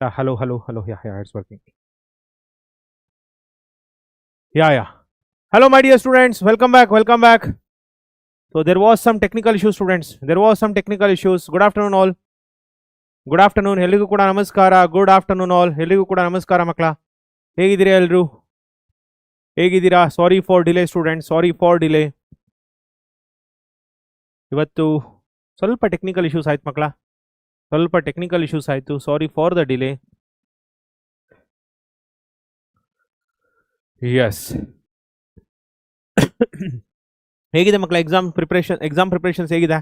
Hello. Yeah, it's working. Yeah. Hello, my dear students. Welcome back. So there was some technical issues, students. There was some technical issues. Good afternoon, all. Good afternoon. ಎಲ್ಲಿಗೂ ಕೂಡ ನಮಸ್ಕಾರ. Good afternoon, all. ಎಲ್ಲಿಗೂ ಕೂಡ ನಮಸ್ಕಾರ ಮಕ್ಕಳ. ಹೇಗಿದ್ದೀರಾ ಎಲ್ಲರೂ? ಹೇಗಿದ್ದೀರಾ? Sorry for delay students. Sorry for delay. ಇವತ್ತು ಸ್ವಲ್ಪ ಟೆಕ್ನಿಕಲ್ ಇಶ್ಯೂಸ್ ಆಯ್ತು ಮಕ್ಕಳ. ಸ್ವಲ್ಪ ಟೆಕ್ನಿಕಲ್ ಇಶ್ಯೂಸ್ ಆಯಿತು. Sorry for the delay. Yes. ಹೇಗಿದೆ ಮಕ್ಕಳ ಎಕ್ಸಾಮ್ ಪ್ರಿಪರೇಷನ್ಸ್ ಹೇಗಿದೆ?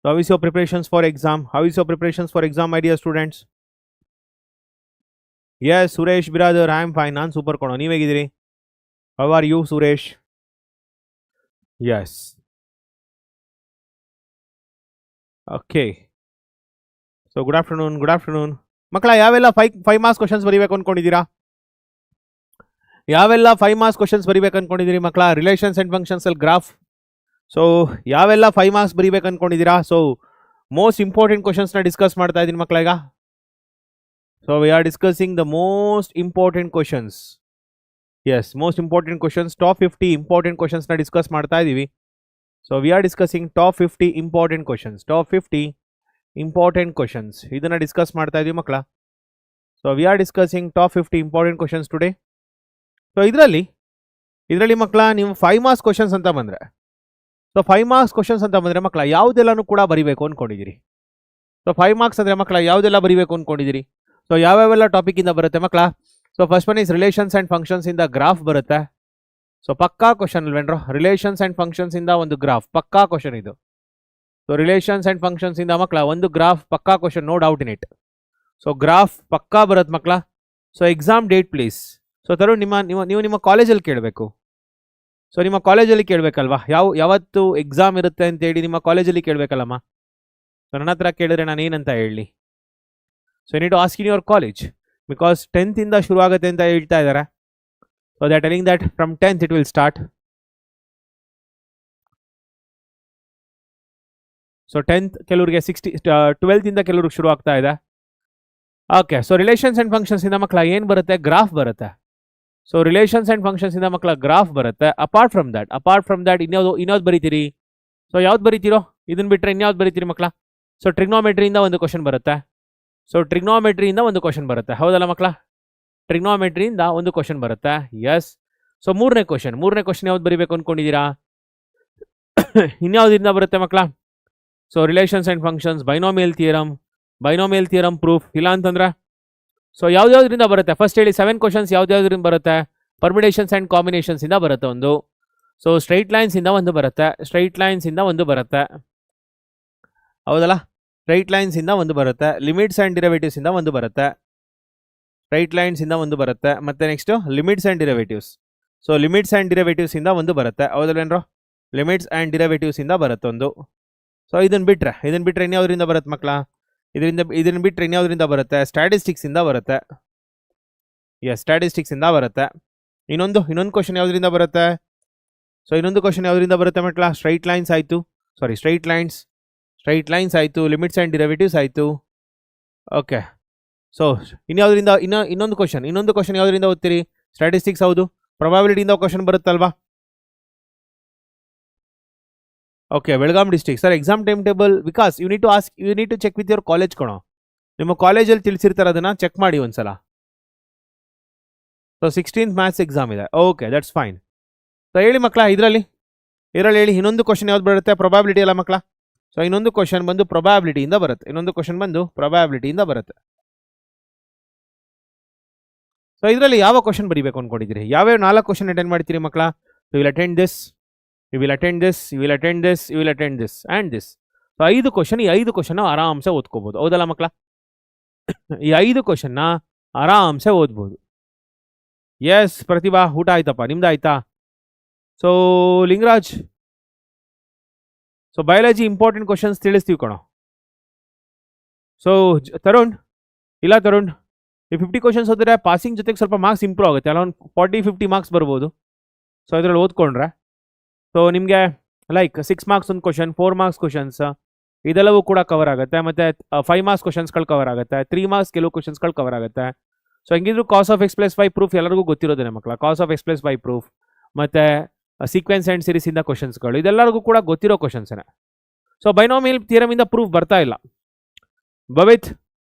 How is your preparations for exam? How is your preparations for exam, my dear students? Yes, Suresh brother, I am fine. ನಾನು super ಕೊಡೋ. ನೀವು ಹೇಗಿದ್ದೀರಿ? How are you, Suresh? Yes. Okay. So good afternoon. ಮಕ್ಕಳ ಯಾವೆಲ್ಲ 5 marks questions ಬರೀಬೇಕು ಅನ್ಕೊಂಡಿದ್ದೀರಾ? ಯಾವೆಲ್ಲ 5 marks questions ಬರೀಬೇಕು ಅನ್ಕೊಂಡಿದ್ದೀರಿ ಮಕ್ಕಳ? ರಿಲೇಷನ್ಸ್ ಅಂಡ್ ಫಂಕ್ಷನ್ಸ್ ಅಲ್ಲಿ ಗ್ರಾಫ್. ಸೊ ಯಾವೆಲ್ಲ 5 ಮಾರ್ಕ್ಸ್ ಬರೀಬೇಕು ಅನ್ಕೊಂಡಿದ್ದೀರಾ? ಸೊ ಮೋಸ್ಟ್ ಇಂಪಾರ್ಟೆಂಟ್ ಕ್ವಶನ್ಸ್ನ ಡಿಸ್ಕಸ್ ಮಾಡ್ತಾ ಇದ್ದೀನಿ ಮಕ್ಕಳ ಈಗ. So we are discussing the most important questions. Yes, most important questions, top 50 important ಕ್ವಶನ್ಸ್ನ ಡಿಸ್ಕಸ್ ಮಾಡ್ತಾ ಇದ್ದೀವಿ. So we are discussing top 50 important questions. Top 50 important questions ಇದನ್ನು ಡಿಸ್ಕಸ್ ಮಾಡ್ತಾ ಇದ್ದೀವಿ ಮಕ್ಕಳ. So we are discussing top 50 important questions today. So ಇದರಲ್ಲಿ ಮಕ್ಕಳ ನೀವು 5 ಮಾರ್ಕ್ಸ್ ಕ್ವಶನ್ಸ್ ಅಂತ ಬಂದರೆ, ಸೊ 5 ಮಾರ್ಕ್ಸ್ ಕ್ವಶನ್ಸ್ ಅಂತ ಬಂದರೆ ಮಕ್ಕಳ ಯಾವುದೆಲ್ಲನೂ ಕೂಡ ಬರೀಬೇಕು ಅಂದ್ಕೊಂಡಿದ್ದೀರಿ? ಸೊ 5 ಮಾರ್ಕ್ಸ್ ಅಂದರೆ ಮಕ್ಕಳ ಯಾವುದೆಲ್ಲ ಬರೀಬೇಕು ಅಂದ್ಕೊಂಡಿದ್ದೀರಿ? ಸೊ ಯಾವ್ಯಾವೆಲ್ಲ ಟಾಪಿಕಿಂದ ಬರುತ್ತೆ ಮಕ್ಕಳ? So first one is relations and functions ಇಂದ ಗ್ರಾಫ್ ಬರುತ್ತೆ. ಸೊ ಪಕ್ಕಾ ಕ್ವಶನ್ ಅಲ್ವೇನ್ರೋ? ರಿಲೇಷನ್ಸ್ ಆ್ಯಂಡ್ ಫಂಕ್ಷನ್ಸ್ ಇಂದ ಒಂದು ಗ್ರಾಫ್ ಪಕ್ಕಾ ಕ್ವಶನ್ ಇದು. ಸೊ ರಿಲೇಷನ್ಸ್ ಆ್ಯಂಡ್ ಫಂಕ್ಷನ್ಸ್ ಇಂದ ಮಕ್ಕಳ ಒಂದು ಗ್ರಾಫ್ ಪಕ್ಕಾ question, no doubt in it. So graph ಪಕ್ಕಾ ಬರುತ್ತೆ ಮಕ್ಕಳ. So exam date please. So Tarun, ನೀವು ನಿಮ್ಮ ಕಾಲೇಜಲ್ಲಿ ಕೇಳಬೇಕು. ಸೊ ನಿಮ್ಮ ಕಾಲೇಜಲ್ಲಿ ಕೇಳಬೇಕಲ್ವಾ ಯಾವತ್ತು ಎಕ್ಸಾಮ್ ಇರುತ್ತೆ ಅಂತೇಳಿ ನಿಮ್ಮ ಕಾಲೇಜಲ್ಲಿ ಕೇಳಬೇಕಲ್ಲಮ್ಮ. ಸೊ ನನ್ನ ಹತ್ರ ಕೇಳಿದ್ರೆ ನಾನು ಏನಂತ ಹೇಳಿ? So you need to ask in your college, because 10th ಇಂದ ಶುರು ಆಗುತ್ತೆ ಅಂತ ಹೇಳ್ತಾ ಇದ್ದಾರೆ. So they are telling that from 10th it will start. So 10th ಕೆಲವರಿಗೆ 12th ಇಂದ ಕೆಲವ್ರಿಗೆ ಶುರು ಆಗ್ತಾ ಇದೆ. Okay. So relations and functions ಇಂದ ಮಕ್ಕಳ ಏನು ಬರುತ್ತೆ? ಗ್ರಾಫ್ ಬರುತ್ತೆ. ಸೊ ರಿಲೇಷನ್ಸ್ ಆ್ಯಂಡ್ ಫಂಕ್ಷನ್ಸ್ ಇಂದ ಮಕ್ಕಳ ಗ್ರಾಫ್ ಬರುತ್ತೆ. ಅಪಾರ್ಟ್ ಫ್ರಮ್ ದ್ಯಾಟ್ ಇನ್ಯಾವ್ದು ಬರೀತೀರಿ? ಸೊ ಯಾವ್ದು ಬರೀತೀರೋ ಇದನ್ನ ಬಿಟ್ಟರೆ ಇನ್ಯಾವ್ದು ಬರೀತೀರಿ ಮಕ್ಕಳ? ಸೊ ಟ್ರಿಗ್ನೋಮೆಟ್ರಿಯಿಂದ ಒಂದು ಕ್ವಶನ್ ಬರುತ್ತೆ. ಸೊ ಟ್ರಿಗ್ನೋಮೆಟ್ರಿಯಿಂದ ಒಂದು ಕ್ವಶನ್ ಬರುತ್ತೆ, ಹೌದಲ್ಲ ಮಕ್ಕಳ? ಟ್ರಿಗ್ನೋಮೆಟ್ರಿಯಿಂದ ಒಂದು ಕ್ವಶನ್ ಬರುತ್ತೆ. ಎಸ್. ಸೊ ಮೂರನೇ ಕ್ವಶನ್ ಯಾವ್ದು ಬರೀಬೇಕು ಅಂದ್ಕೊಂಡಿದ್ದೀರಾ? ಇನ್ಯಾವುದರಿಂದ ಬರುತ್ತೆ ಮಕ್ಕಳ? So relations and functions, binomial theorem proof, ಇಲ್ಲ ಅಂತಂದ್ರೆ ಸೊ ಯಾವ್ದಾವ್ದ್ರಿಂದ ಬರುತ್ತೆ? ಫಸ್ಟ್ ಹೇಳಿ 7 ಕ್ವಶನ್ಸ್ ಯಾವ್ದಾವ್ದ್ರಿಂದ ಬರುತ್ತೆ? ಪರ್ಮಿಟೇಷನ್ಸ್ ಆ್ಯಂಡ್ ಕಾಂಬಿನೇಷನ್ಸ್ ಇಂದ ಬರುತ್ತೆ ಒಂದು. ಸೊ ಸ್ಟ್ರೈಟ್ ಲೈನ್ಸ್ ಇಂದ ಒಂದು ಬರುತ್ತೆ, ಹೌದಲ್ಲ? ಸ್ಟ್ರೈಟ್ ಲೈನ್ಸ್ ಇಂದ ಒಂದು ಬರುತ್ತೆ. ಲಿಮಿಟ್ಸ್ ಆ್ಯಂಡ್ ಡಿರವೇಟಿವ್ಸ್ ಇಂದ ಒಂದು ಬರುತ್ತೆ. ಸ್ಟ್ರೈಟ್ ಲೈನ್ಸ್ ಇಂದ ಒಂದು ಬರುತ್ತೆ. ಮತ್ತೆ next limits and derivatives. So limits and derivatives ಇಂದ ಒಂದು ಬರುತ್ತೆ, ಹೌದಲ್ವೇನ್ರೋ? ಲಿಮಿಟ್ಸ್ ಆ್ಯಂಡ್ ಡಿರವೇಟಿವ್ಸ್ ಇಂದ ಬರುತ್ತೆ ಒಂದು. ಸೊ ಇದನ್ನ ಬಿಟ್ರೆ ಇನ್ಯಾವುದರಿಂದ ಬರುತ್ತೆ ಮಕ್ಕಳ? ಇದನ್ನ ಬಿಟ್ಟರೆ ಇನ್ಯಾವುದರಿಂದ ಬರುತ್ತೆ? ಸ್ಟ್ಯಾಟಿಸ್ಟಿಕ್ಸ್ ಇಂದ ಬರುತ್ತೆ. ಎಸ್, ಸ್ಟ್ಯಾಟಿಸ್ಟಿಕ್ಸ್ ಇಂದ ಬರುತ್ತೆ. ಇನ್ನೊಂದು ಕ್ವಶನ್ ಯಾವುದರಿಂದ ಬರುತ್ತೆ? ಸೊ ಇನ್ನೊಂದು ಕ್ವಶನ್ ಯಾವುದರಿಂದ ಬರುತ್ತೆ ಮಕ್ಕಳ? ಸ್ಟ್ರೈಟ್ ಲೈನ್ಸ್ ಆಯಿತು, ಲಿಮಿಟ್ಸ್ ಆ್ಯಂಡ್ ಡಿರವೇಟಿವ್ಸ್ ಆಯಿತು. ಓಕೆ. ಸೊ ಇನ್ನೊಂದು ಕ್ವಶನ್ ಯಾವುದರಿಂದ ಓದ್ತೀರಿ? ಸ್ಟ್ಯಾಟಿಸ್ಟಿಕ್ಸ್ ಹೌದು. ಪ್ರೊಬಾಬಿಲಿಟಿಯಿಂದ ಕ್ವಶನ್ ಬರುತ್ತಲ್ವಾ? Okay. Belgaum district sir, exam time table Vikas you need to check with your college ಕಣೋ. ನಿಮ್ಮ ಕಾಲೇಜಲ್ಲಿ ತಿಳಿಸಿರ್ತಾರೆ, ಅದನ್ನು ಚೆಕ್ ಮಾಡಿ ಒಂದ್ಸಲ. ಸೊ 16th ಮ್ಯಾಥ್ಸ್ ಎಕ್ಸಾಮ್ ಇದೆ. Okay, that's fine. ಸೊ ಹೇಳಿ ಮಕ್ಕಳ, ಇದರಲ್ಲಿ ಹೇಳಿ ಇನ್ನೊಂದು ಕ್ವಶನ್ ಯಾವ್ದು ಬರುತ್ತೆ? ಪ್ರೊಬಾಬಿಲಿಟಿ ಅಲ್ಲ ಮಕ್ಕಳ? ಸೊ ಇನ್ನೊಂದು ಕ್ವಶನ್ ಬಂದು ಪ್ರೊಬಾಬಿಲಿಟಿಯಿಂದ ಬರುತ್ತೆ. ಸೊ ಇದರಲ್ಲಿ ಯಾವ ಕ್ವಶನ್ ಬರೀಬೇಕು ಅನ್ಕೊಂಡಿದ್ದೀರಿ? ಯಾವ್ಯಾವ 4 ಕ್ವಶನ್ ಅಟೆಂಡ್ ಮಾಡ್ತೀರಿ ಮಕ್ಕಳ? You will attend this, you will attend this and this. So 5 question, ಈ 5 ಕ್ವಶನ್ ಆರಾಮ್ಸೆ ಓದ್ಕೋಬೋದು, ಹೌದಲ್ಲ ಮಕ್ಕಳ? ಈ 5 ಕ್ವಶನ್ನ ಆರಾಮ್ಸೆ ಓದ್ಬೋದು. ಎಸ್ ಪ್ರತಿಭಾ, ಊಟ ಆಯ್ತಪ್ಪ, ನಿಮ್ದು ಆಯ್ತಾ? So Lingaraj, so biology important questions ತಿಳಿಸ್ತೀವಿ ಕಣೋ. ಸೊ ತರುಣ್, ಈ 50 ಕ್ವಶನ್ಸ್ ಓದಿದ್ರೆ ಪಾಸಿಂಗ್ ಜೊತೆಗೆ ಸ್ವಲ್ಪ ಮಾರ್ಕ್ಸ್ ಇಂಪ್ರೂವ್ ಆಗುತ್ತೆ, ಅಲ್ಲ ಒಂದು 40-50 ಮಾರ್ಕ್ಸ್ ಬರ್ಬೋದು. ಸೊ ಇದರಲ್ಲಿ ಓದ್ಕೊಂಡ್ರೆ ಸೊ ನಿಮಗೆ ಲೈಕ್ 6 ಮಾರ್ಕ್ಸ್ ಒಂದು ಕ್ವಶನ್, 4 ಮಾರ್ಕ್ಸ್ ಕ್ವಶನ್ಸ್, ಇದೆಲ್ಲವೂ ಕೂಡ ಕವರ್ ಆಗುತ್ತೆ. ಮತ್ತೆ 5 ಮಾರ್ಕ್ಸ್ ಕ್ವಶನ್ಸ್ಗಳು ಕವರ್ ಆಗುತ್ತೆ, 3 ಮಾರ್ಕ್ಸ್ ಕೆಲವು ಕ್ವಶನ್ಸ್ಗಳು ಕವರ್ ಆಗುತ್ತೆ. ಸೊ ಹೆಂಗಿದ್ರು cos of x plus y proof ಎಲ್ಲರಿಗೂ ಗೊತ್ತಿರೋದೇನೆ ಮಕ್ಕಳ. Cos of x plus y proof ಮತ್ತೆ ಸೀಕ್ವೆನ್ಸ್ ಆ್ಯಂಡ್ ಸೀರೀಸ್ ಇಂದ ಕ್ವಶನ್ಸ್ಗಳು ಇದೆಲ್ಲರಿಗೂ ಕೂಡ ಗೊತ್ತಿರೋ ಕ್ವಶನ್ಸ್ನೇ. ಸೊ ಬೈನೋಮಿಯಲ್ ಥಿಯರಮ್ ಇಂದ ಪ್ರೂಫ್ ಬರ್ತಾ ಇಲ್ಲ ಭವಿತ್,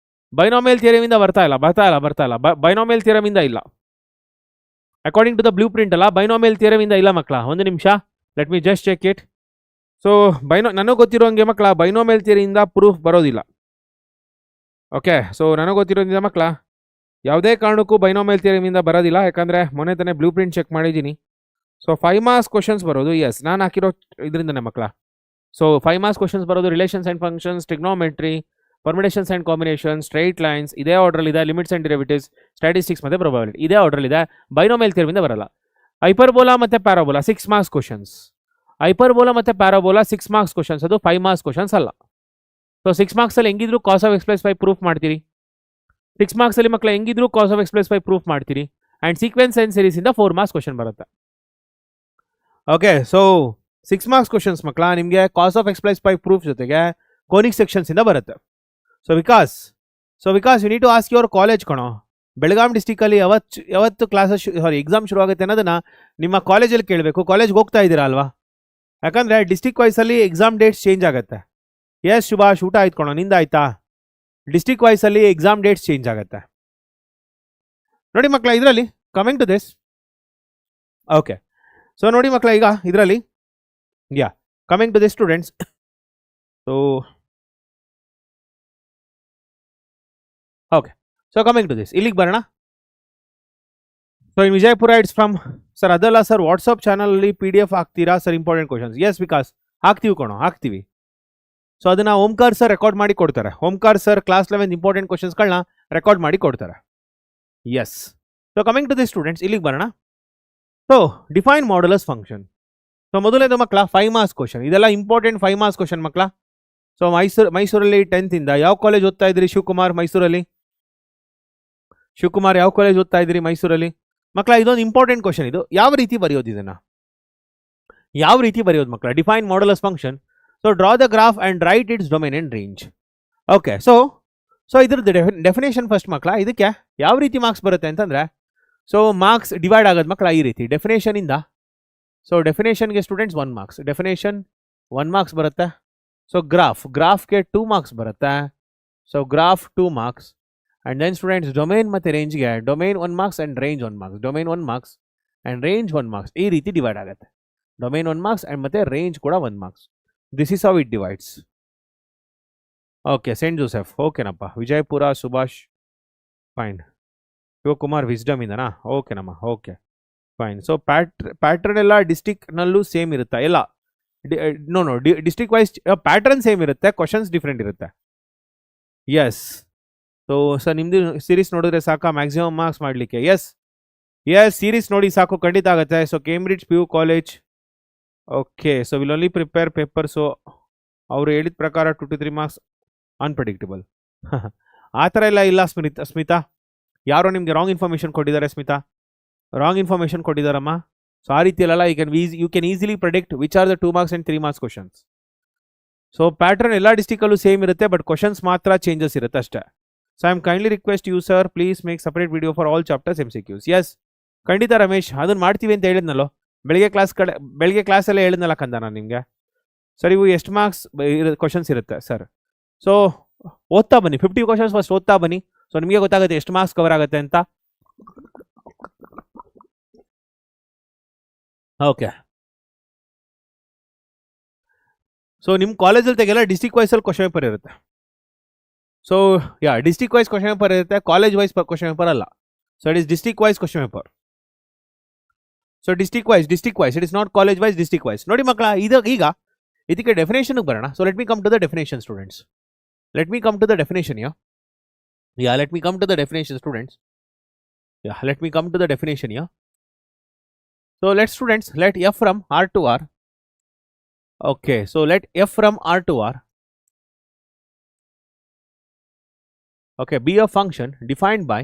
ಬೈನೋಮಿಯಲ್ ಥಿಯರಮ್ ಇಂದ ಬರ್ತಾ ಇಲ್ಲ. ಬೈನೋಮಿಯಲ್ ಥಿಯರಮ್ ಇಂದ ಇಲ್ಲ, according to the blueprint ಅಲ್ಲ, ಬೈನೋಮಿಯಲ್ ಥಿಯರಮ್ ಇಂದ ಇಲ್ಲ ಮಕ್ಕಳ. ಒಂದು ನಿಮಿಷ, let me just check it. So ನನಗೆ ಗೊತ್ತಿರೋಂಗೆ ಮಕ್ಕಳ ಬೈನೋಮಿಯಲ್ ಥಿಯರಿಯಿಂದ ಪ್ರೂಫ್ ಬರೋದಿಲ್ಲ. ಓಕೆ, ಸೊ ನನಗೆ ಗೊತ್ತಿರೋದ್ರಿಂದ ಮಕ್ಕಳ ಯಾವುದೇ ಕಾರಣಕ್ಕೂ ಬೈನೋಮಿಯಲ್ ಥಿಯರಮಿಂದ ಬರೋದಿಲ್ಲ, ಯಾಕಂದರೆ ಮೊನ್ನೆ ತಾನೇ ಬ್ಲೂ ಪ್ರಿಂಟ್ ಚೆಕ್ ಮಾಡಿದ್ದೀನಿ. ಸೊ 5 ಮಾರ್ಕ್ಸ್ ಕ್ವಶನ್ಸ್ ಬರೋದು, ಎಸ್ ನಾನು ಹಾಕಿರೋ ಇದರಿಂದನೇ ಮಕ್ಕಳ. ಸೊ 5 ಮಾರ್ಕ್ಸ್ ಕ್ವಶನ್ಸ್ ಬರೋದು relations and functions, trigonometry, ಪರ್ಮಿಟೇಷನ್ಸ್ and combination, straight lines ಇದೇ ಆರ್ಡ್ರಲ್ಲಿ ಇದೆ, ಲಿಮಿಟ್ಸ್ ಆ್ಯಂಡ್ ಡೆರಿವೇಟಿವ್ಸ್, ಸ್ಟ್ಯಾಟಿಸ್ಟಿಕ್ಸ್ ಮತ್ತು ಪ್ರೊಬಬಿಲಿಟಿ ಇದೇ ಆರ್ಡ್ರಲ್ಲಿ ಇದೆ. ಬೈನೋಮಿಯಲ್ ಥಿಯರಮಿಂದ ಬರಲ್ಲ. ಹೈಪರ್ಬೋಲಾ ಮತ್ತು ಪ್ಯಾರಾಬೋಲಾ 6 ಮಾರ್ಕ್ಸ್ ಕ್ವಶನ್ಸ್. ಹೈಪರ್ಬೋಲಾ ಮತ್ತು ಪ್ಯಾರಾಬೋಲಾ 6 ಮಾರ್ಕ್ಸ್ ಕ್ವಶನ್ಸ್, ಅದು 5 ಮಾರ್ಕ್ಸ್ ಕ್ವಶನ್ಸ್ ಅಲ್ಲ. ಸೊ 6 ಮಾರ್ಕ್ಸಲ್ಲಿ ಹೆಂಗಿದ್ರು cos of x plus y proof ಮಾಡ್ತೀರಿ. 6 ಮಾರ್ಕ್ಸಲ್ಲಿ ಮಕ್ಕಳು ಹೆಂಗಿದ್ರು cos of x plus y proof ಮಾಡ್ತೀರಿ. ಆ್ಯಂಡ್ ಸೀಕ್ವೆನ್ಸ್ ಆ್ಯಂಡ್ ಸೀರೀಸಿಂದ 4 ಮಾರ್ಕ್ಸ್ ಕ್ವಶನ್ ಬರುತ್ತೆ. ಓಕೆ, ಸೊ 6 ಮಾರ್ಕ್ಸ್ ಕ್ವಶನ್ಸ್ ಮಕ್ಕಳ ನಿಮಗೆ cos of x plus y proof ಜೊತೆಗೆ ಕೋನಿಕ್ ಸೆಕ್ಷನ್ಸಿಂದ ಬರುತ್ತೆ. So Vikas you need to ask your college ಕಣೋ. ಬೆಳಗಾಂ ಡಿಸ್ಟಿಕಲ್ಲಿ ಯಾವತ್ತು ಕ್ಲಾಸಸ್ ಎಕ್ಸಾಮ್ ಶುರು ಆಗುತ್ತೆ ಅನ್ನೋದನ್ನ ನಿಮ್ಮ ಕಾಲೇಜಲ್ಲಿ ಕೇಳಬೇಕು. ಕಾಲೇಜ್ಗೆ ಹೋಗ್ತಾ ಇದ್ದೀರಾ ಅಲ್ವಾ? ಯಾಕಂದರೆ ಡಿಸ್ಟಿಕ್ ವೈಸಲ್ಲಿ ಎಕ್ಸಾಮ್ ಡೇಟ್ಸ್ ಚೇಂಜ್ ಆಗುತ್ತೆ. ಎಸ್ ಸುಭಾಷ್, ಊಟ ಆಯ್ತು ಕಣೋ, ನಿಂದ ಆಯ್ತಾ? ಡಿಸ್ಟಿಕ್ ವೈಸಲ್ಲಿ ಎಕ್ಸಾಮ್ ಡೇಟ್ಸ್ ಚೇಂಜ್ ಆಗುತ್ತೆ ನೋಡಿ ಮಕ್ಕಳ. ಇದರಲ್ಲಿ coming to this, okay, so ನೋಡಿ ಮಕ್ಕಳ, ಈಗ ಇದರಲ್ಲಿ coming to this students. So okay, so coming to this, ಇಲ್ಲಿಗೆ ಬರೋಣ. So in Vijayapura it's from sir. ಅದಲ್ಲ ಸರ್, ವಾಟ್ಸಪ್ ಚಾನಲಲ್ಲಿ PDF ಹಾಕ್ತೀರಾ sir important questions? Yes Vikas, ಹಾಕ್ತೀವಿ ಕಣೋ, ಹಾಕ್ತೀವಿ. ಸೊ ಅದನ್ನು ಓಂಕಾರ್ ಸರ್ ರೆಕಾರ್ಡ್ ಮಾಡಿ ಕೊಡ್ತಾರೆ. ಓಂಕಾರ್ ಸರ್ ಕ್ಲಾಸ್ 11 ಇಂಪಾರ್ಟೆಂಟ್ ಕ್ವಶನ್ಸ್ಗಳನ್ನ ರೆಕಾರ್ಡ್ ಮಾಡಿ ಕೊಡ್ತಾರೆ. Yes, so coming to the students, ಇಲ್ಲಿಗೆ ಬರೋಣ. So define modulus function. So ಮೊದಲನೇದು ಮಕ್ಕಳ 5 ಮಾರ್ಕ್ಸ್ ಕ್ವಶನ್. ಇದೆಲ್ಲ ಇಂಪಾರ್ಟೆಂಟ್ 5 ಮಾರ್ಕ್ಸ್ ಕ್ವಶನ್ ಮಕ್ಕಳ. ಸೊ ಮೈಸೂರಲ್ಲಿ 10th ಇಂದ ಯಾವ ಕಾಲೇಜ್ ಓದ್ತಾ ಇದ್ರಿ? ಶಿವಕುಮಾರ್, ಮೈಸೂರಲ್ಲಿ. ಶಿವಕುಮಾರ್ ಯಾವ ಕಾಲೇಜ್ ಓದ್ತಾ ಇದ್ರಿ? ಮೈಸೂರಲ್ಲಿ. ಮಕ್ಕಳ ಇದೊಂದು ಇಂಪಾರ್ಟೆಂಟ್ ಕ್ವಶನ್. ಇದು ಯಾವ ರೀತಿ ಬರೆಯೋದು? ಇದನ್ನ ಯಾವ ರೀತಿ ಬರೆಯೋದು ಮಕ್ಕಳ? Define modulus function. So draw the graph and write its domain and range. Okay, so ಇದ್ರದ್ದು ಡೆಫಿನೇಷನ್ ಫಸ್ಟ್ ಮಕ್ಕಳ. ಇದಕ್ಕೆ ಯಾವ ರೀತಿ ಮಾರ್ಕ್ಸ್ ಬರುತ್ತೆ ಅಂತಂದರೆ, ಸೊ ಮಾರ್ಕ್ಸ್ ಡಿವೈಡ್ ಆಗೋದು ಮಕ್ಕಳ ಈ ರೀತಿ ಡೆಫಿನೇಷನಿಂದ. ಸೊ ಡೆಫಿನೇಷನ್ಗೆ ಸ್ಟೂಡೆಂಟ್ಸ್ 1 ಮಾರ್ಕ್ಸ್, ಡೆಫಿನೇಷನ್ 1 ಮಾರ್ಕ್ಸ್ ಬರುತ್ತೆ. ಸೊ ಗ್ರಾಫ್ಗೆ 2 ಮಾರ್ಕ್ಸ್ ಬರುತ್ತೆ. So graph 2 marks. And then students domain ಮತ್ತು ರೇಂಜ್ಗೆ domain 1 marks and range 1 marks, domain 1 marks and range 1 marks. ಈ ರೀತಿ ಡಿವೈಡ್ ಆಗುತ್ತೆ. ಡೊಮೇನ್ 1 ಮಾರ್ಕ್ಸ್ ಆ್ಯಂಡ್ ಮತ್ತೆ ರೇಂಜ್ ಕೂಡ 1 marks. This is how it divides. Okay, saint Joseph ಓಕೆನಪ್ಪ. Vijayapura Subhash, fine. Shivakumar wisdom ಇಂದನಾ? ಓಕೆನಮ್ಮ, ಓಕೆ ಫೈನ್. ಸೊ ಪ್ಯಾಟ್ರನ್ ಎಲ್ಲ ಡಿಸ್ಟಿಕ್ನಲ್ಲೂ ಸೇಮ್ ಇರುತ್ತೆ ಎಲ್ಲ? No district wise pattern same ಇರುತ್ತೆ, ಕ್ವಶನ್ಸ್ ಡಿಫ್ರೆಂಟ್ ಇರುತ್ತೆ. ಎಸ್, ಸೊ ಸರ್ ನಿಮ್ಮದು ಸೀರೀಸ್ ನೋಡಿದ್ರೆ ಸಾಕಾ ಮ್ಯಾಕ್ಸಿಮಮ್ ಮಾರ್ಕ್ಸ್ ಮಾಡಲಿಕ್ಕೆ? ಎಸ್ ಸೀರೀಸ್ ನೋಡಿ ಸಾಕು, ಖಂಡಿತ ಆಗುತ್ತೆ. So Cambridge PU college. Okay, so will only prepare paper. So ಅವರು ಹೇಳಿದ ಪ್ರಕಾರ 2 to 3 ಮಾರ್ಕ್ಸ್ ಅನ್ಪ್ರೆಡಿಕ್ಟಬಲ್. ಆ ಥರ ಎಲ್ಲ ಇಲ್ಲ ಸ್ಮಿತಾ. ಯಾರೋ ನಿಮಗೆ ರಾಂಗ್ ಇನ್ಫಾರ್ಮೇಷನ್ ಕೊಟ್ಟಿದ್ದಾರೆ ಸ್ಮಿತಾ, ರಾಂಗ್ ಇನ್ಫಾರ್ಮೇಷನ್ ಕೊಟ್ಟಿದ್ದಾರಮ್ಮ. ಸೊ ಆ ರೀತಿಯಲ್ಲ, you can easily predict which are the 2 marks and 3 marks questions. So pattern ಎಲ್ಲ ಡಿಸ್ಟಿಕಲ್ಲೂ ಸೇಮ್ ಇರುತ್ತೆ, ಬಟ್ ಕ್ವಶನ್ಸ್ ಮಾತ್ರ ಚೇಂಜಸ್ ಇರುತ್ತೆ ಅಷ್ಟೇ. So I am kindly request you sir, please make separate video for all chapters MCQs. Yes ಖಂಡಿತ ರಮೇಶ್, ಅದನ್ನು ಮಾಡ್ತೀವಿ ಅಂತ ಹೇಳಿದ್ನಲ್ಲೋ ಬೆಳಿಗ್ಗೆ ಕ್ಲಾಸಲ್ಲೇ ಹೇಳಿದ್ನಲ್ಲ ಕಂದ ನಾನು ನಿಮಗೆ. ಸರ್ ಇವು ಎಷ್ಟು ಮಾರ್ಕ್ಸ್ ಕ್ವಶನ್ಸ್ ಇರುತ್ತೆ ಸರ್? ಸೊ ಓದ್ತಾ ಬನ್ನಿ, 50 ಕ್ವಶನ್ಸ್ ಫಸ್ಟ್ ಓದ್ತಾ ಬನ್ನಿ. ಸೊ ನಿಮಗೆ ಗೊತ್ತಾಗುತ್ತೆ ಎಷ್ಟು ಮಾರ್ಕ್ಸ್ ಕವರ್ ಆಗುತ್ತೆ ಅಂತ. ಓಕೆ, ಸೊ ನಿಮ್ಮ ಕಾಲೇಜಲ್ಲಿ ತೆಗೆಲ್ಲ ಡಿಸ್ಟಿಕ್ ವೈಸಲ್ಲಿ ಕ್ವಶನ್ ಪೇಪರ್ ಇರುತ್ತೆ. So district wise question paper ಇರುತ್ತೆ, ಕಾಲೇಜ್ ವೈಸ್ ಕ್ವಶನ್ ಪೇಪರ್ ಅಲ್ಲ. So it is district wise question paper. So district wise it is not college wise, district wise. ನೋಡಿ ಮಕ್ಕಳ, ಈಗ ಇದಕ್ಕೆ ಡೆಫಿನೇಷನ್ಗೆ ಬರೋಣ. So let me come to the definition students. Let me come to the definition here. Let me come to the definition students. Let me come to the definition here. So let students, let f from R to R. Okay, so let f from R to R. Okay, be a function defined by.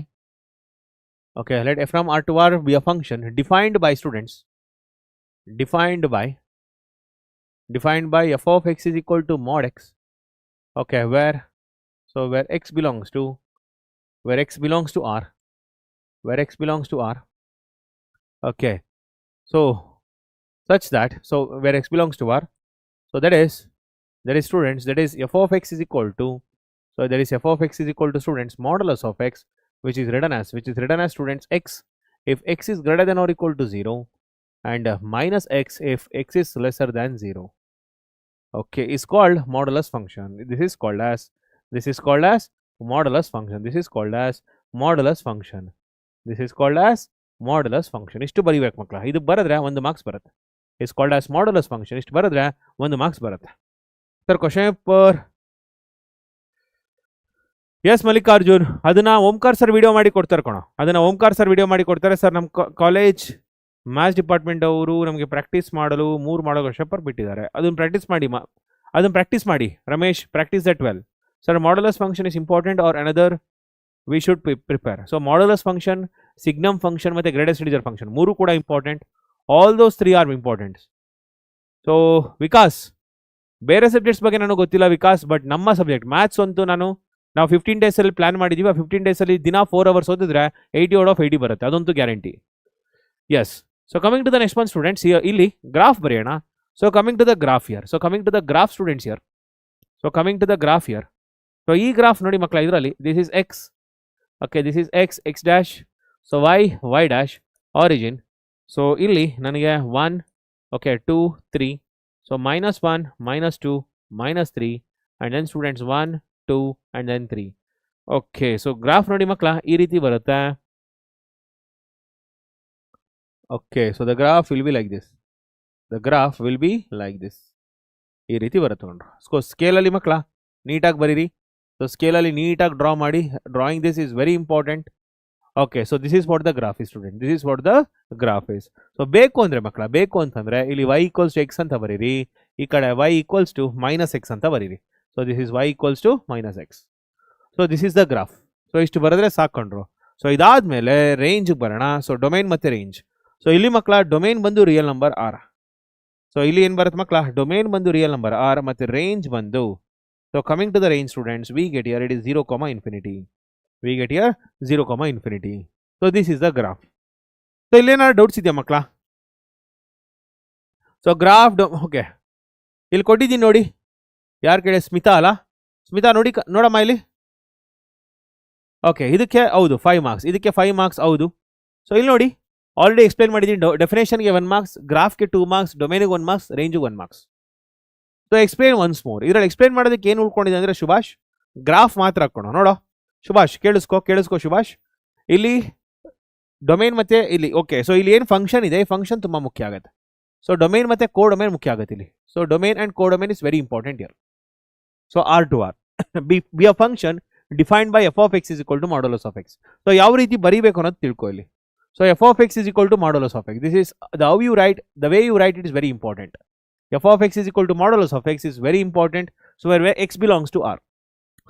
Okay, let f from R to R be a function defined by students. Defined by f of x is equal to mod x Okay, where x belongs to R, where x belongs to R. Okay, so such that, so where x belongs to R, so that is students, that is f of x is equal to, so there is f of x is equal to students modulus of x, which is written as students x if x is greater than or equal to 0, and minus x if x is lesser than 0. Okay, is called modulus function. This is called as modulus function. This is called as modulus function. This is called as modulus function. ಇಷ್ಟು ಬರೀಬೇಕು ಮಕ್ಕಳ. ಇದು ಬರೆದ್ರೆ ಒಂದು marks ಬರುತ್ತೆ. Is called as modulus function. ಇಷ್ಟು ಬರೆದ್ರೆ ಒಂದು ಮಾರ್ಕ್ಸ್ ಬರುತ್ತೆ. Sir question paper, yes Mallikarjun, ಅದನ್ನ ಓಂಕಾರ್ ಸರ್ ವಿಡಿಯೋ ಮಾಡಿ ಕೊಡ್ತಾರೆ ಕಣೋ. ಅದನ್ನ ಓಂಕಾರ್ ಸರ್ ವಿಡಿಯೋ ಮಾಡಿ ಕೊಡ್ತಾರೆ ಸರ್. ನಮ್ಮ ಕಾಲೇಜ್ ಮ್ಯಾಥ್ಸ್ ಡಿಪಾರ್ಟ್ಮೆಂಟ್ ಅವರು ನಮಗೆ ಪ್ರಾಕ್ಟೀಸ್ ಮಾಡಲು 3 ಮಾಡೋ ಪೇಪರ್ ಬಿಟ್ಟಿದ್ದಾರೆ. ಅದನ್ನ ಪ್ರಾಕ್ಟೀಸ್ ಮಾಡಿ Ramesh, practice that well. Sir modulus function is important are another we should prepare. So modulus function, signum function ಮತ್ತೆ ಗ್ರೇಟೆಸ್ಟ್ ಇಂಟಿಜರ್ ಫಂಕ್ಷನ್ 3 ಕೂಡ important. All those 3 are important. So Vikas, ಬೇರೆ ಸಬ್ಜೆಕ್ಟ್ಸ್ ಬಗ್ಗೆ ನನಗೆ ಗೊತ್ತಿಲ್ಲ ವಿಕಾಸ್, ಬಟ್ ನಮ್ಮ ಸಬ್ಜೆಕ್ಟ್ ಮ್ಯಾಥ್ಸ್ ಅಂತೂ ನಾವು 15 days ಅಲ್ಲಿ ಪ್ಲಾನ್ ಮಾಡಿದೀವಿ. ಆ 15 days ಅಲ್ಲಿ ದಿನ 4 hours ಓದಿದ್ರೆ 80 out of 80 ಬರುತ್ತೆ, ಅದಂತೂ guarantee. Yes. So coming to the next one students, ಇಲ್ಲಿ ಗ್ರಾಫ್ ಬರೆಯೋಣ. So coming to the graph here. So coming to the graph students here. So coming to the graph here. So ಈ graph ನೋಡಿ ಮಕ್ಕಳ, ಇದರಲ್ಲಿ this is x. Okay, this is x, x dash. So y dash, origin. So ಇಲ್ಲಿ ನನಗೆ 1, okay 2, 3. So -1, -2, -3, and then students 1, 2, and then 3. Okay, so graph ನೋಡಿ ಮಕ್ಕಳ ಈ ರೀತಿ ಬರುತ್ತೆ. Okay, so the graph will be like this. ಈ ರೀತಿ ಬರುತ್ತೆ ನೋಡ್ರಿ. ಸೊ ಸ್ಕೇಲಲ್ಲಿ ಮಕ್ಕಳ ನೀಟಾಗಿ ಬರೀರಿ. ಸೊ ಸ್ಕೇಲಲ್ಲಿ ನೀಟಾಗಿ ಡ್ರಾ ಮಾಡಿ. Drawing this is very important. Okay, so this is what the graph is student. This is what the graph is. So ಬೇಕು ಅಂತಂದ್ರೆ ಇಲ್ಲಿ y ಈಕ್ವಲ್ಸ್ ಟು ಎಕ್ಸ್ ಅಂತ ಬರೀರಿ. ಈ ಕಡೆ y ಈಕ್ವಲ್ಸ್ ಟು -x ಅಂತ ಬರೀರಿ. So this is y equals to -x. So this is the graph. So ಇಷ್ಟು ಬರೆದ್ರೆ ಸಾಕೊಂಡ್ರು. ಸೊ ಇದಾದ್ಮೇಲೆ ರೇಂಜ್ ಬರೋಣ. ಸೊ ಡೊಮೈನ್ ಮತ್ತೆ ರೇಂಜ್. ಸೊ ಇಲ್ಲಿ ಮಕ್ಕಳ ಡೊಮೈನ್ ಬಂದು ರಿಯಲ್ ನಂಬರ್ ಆರ್. ಸೊ ಇಲ್ಲಿ ಏನು ಬರುತ್ತೆ ಮಕ್ಕಳ, ಡೊಮೈನ್ ಬಂದು ರಿಯಲ್ ನಂಬರ್ ಆರ್ ಮತ್ತೆ ರೇಂಜ್ ಬಂದು, so coming to the range students, we get here it is 0, infinity. We get here 0, infinity. So this is the graph. So ಇಲ್ಲೇನಾದ್ರು doubts ಇದೆಯಾ ಮಕ್ಕಳ? ಸೊ ಗ್ರಾಫ್ ಓಕೆ, ಇಲ್ಲಿ ಕೊಟ್ಟಿದ್ದೀನಿ ನೋಡಿ. ಯಾರ ಕಡೆ? ಸ್ಮಿತಾ ಅಲ್ಲ? ಸ್ಮಿತಾ ನೋಡಮ್ಮ ಇಲ್ಲಿ. ಓಕೆ, ಇದಕ್ಕೆ ಹೌದು 5 marks, ಇದಕ್ಕೆ 5 marks ಹೌದು. ಸೊ ಇಲ್ಲಿ ನೋಡಿ, ಆಲ್ರೆಡಿ ಎಕ್ಸ್ಪ್ಲೈನ್ ಮಾಡಿದ್ದೀನಿ. ಡೆಫಿನೇಷನ್ಗೆ 1 marks, ಗ್ರಾಫ್ಗೆ 2 marks, ಡೊಮೈನಿಗೆ 1 marks, ರೇಂಜಿಗೆ 1 marks. So explain once more. ಇದರಲ್ಲಿ ಎಕ್ಸ್ಪ್ಲೈನ್ ಮಾಡೋದಕ್ಕೆ ಏನು ಉಳ್ಕೊಂಡಿದೆ ಅಂದರೆ ಸುಭಾಷ್, ಗ್ರಾಫ್ ಮಾತ್ರ ಹಾಕೋಣ. ನೋಡೋ ಸುಭಾಷ್, ಕೇಳಿಸ್ಕೋ ಸುಭಾಷ್. ಇಲ್ಲಿ ಡೊಮೈನ್ ಮತ್ತೆ ಇಲ್ಲಿ ಓಕೆ. ಸೊ ಇಲ್ಲಿ ಏನು ಫಂಕ್ಷನ್ ಇದೆ, ಫಂಕ್ಷನ್ ತುಂಬ ಮುಖ್ಯ ಆಗುತ್ತೆ. ಸೊ ಡೊಮೈನ್ ಮತ್ತೆ ಕೋ ಡೊಮೈನ್ ಮುಖ್ಯ ಆಗುತ್ತೆ ಇಲ್ಲಿ. So domain and co domain is very important here. So R to R be a function defined by f of x is equal to modulus of x. So ಯಾವ ರೀತಿ ಬರೀಬೇಕು ಅನ್ನೋದು ತಿಳ್ಕೊ ಇಲ್ಲಿ. So f of x is equal to modulus of x. This is the way you write it is very important. F of x is equal to modulus of x is very important. So where x belongs to R.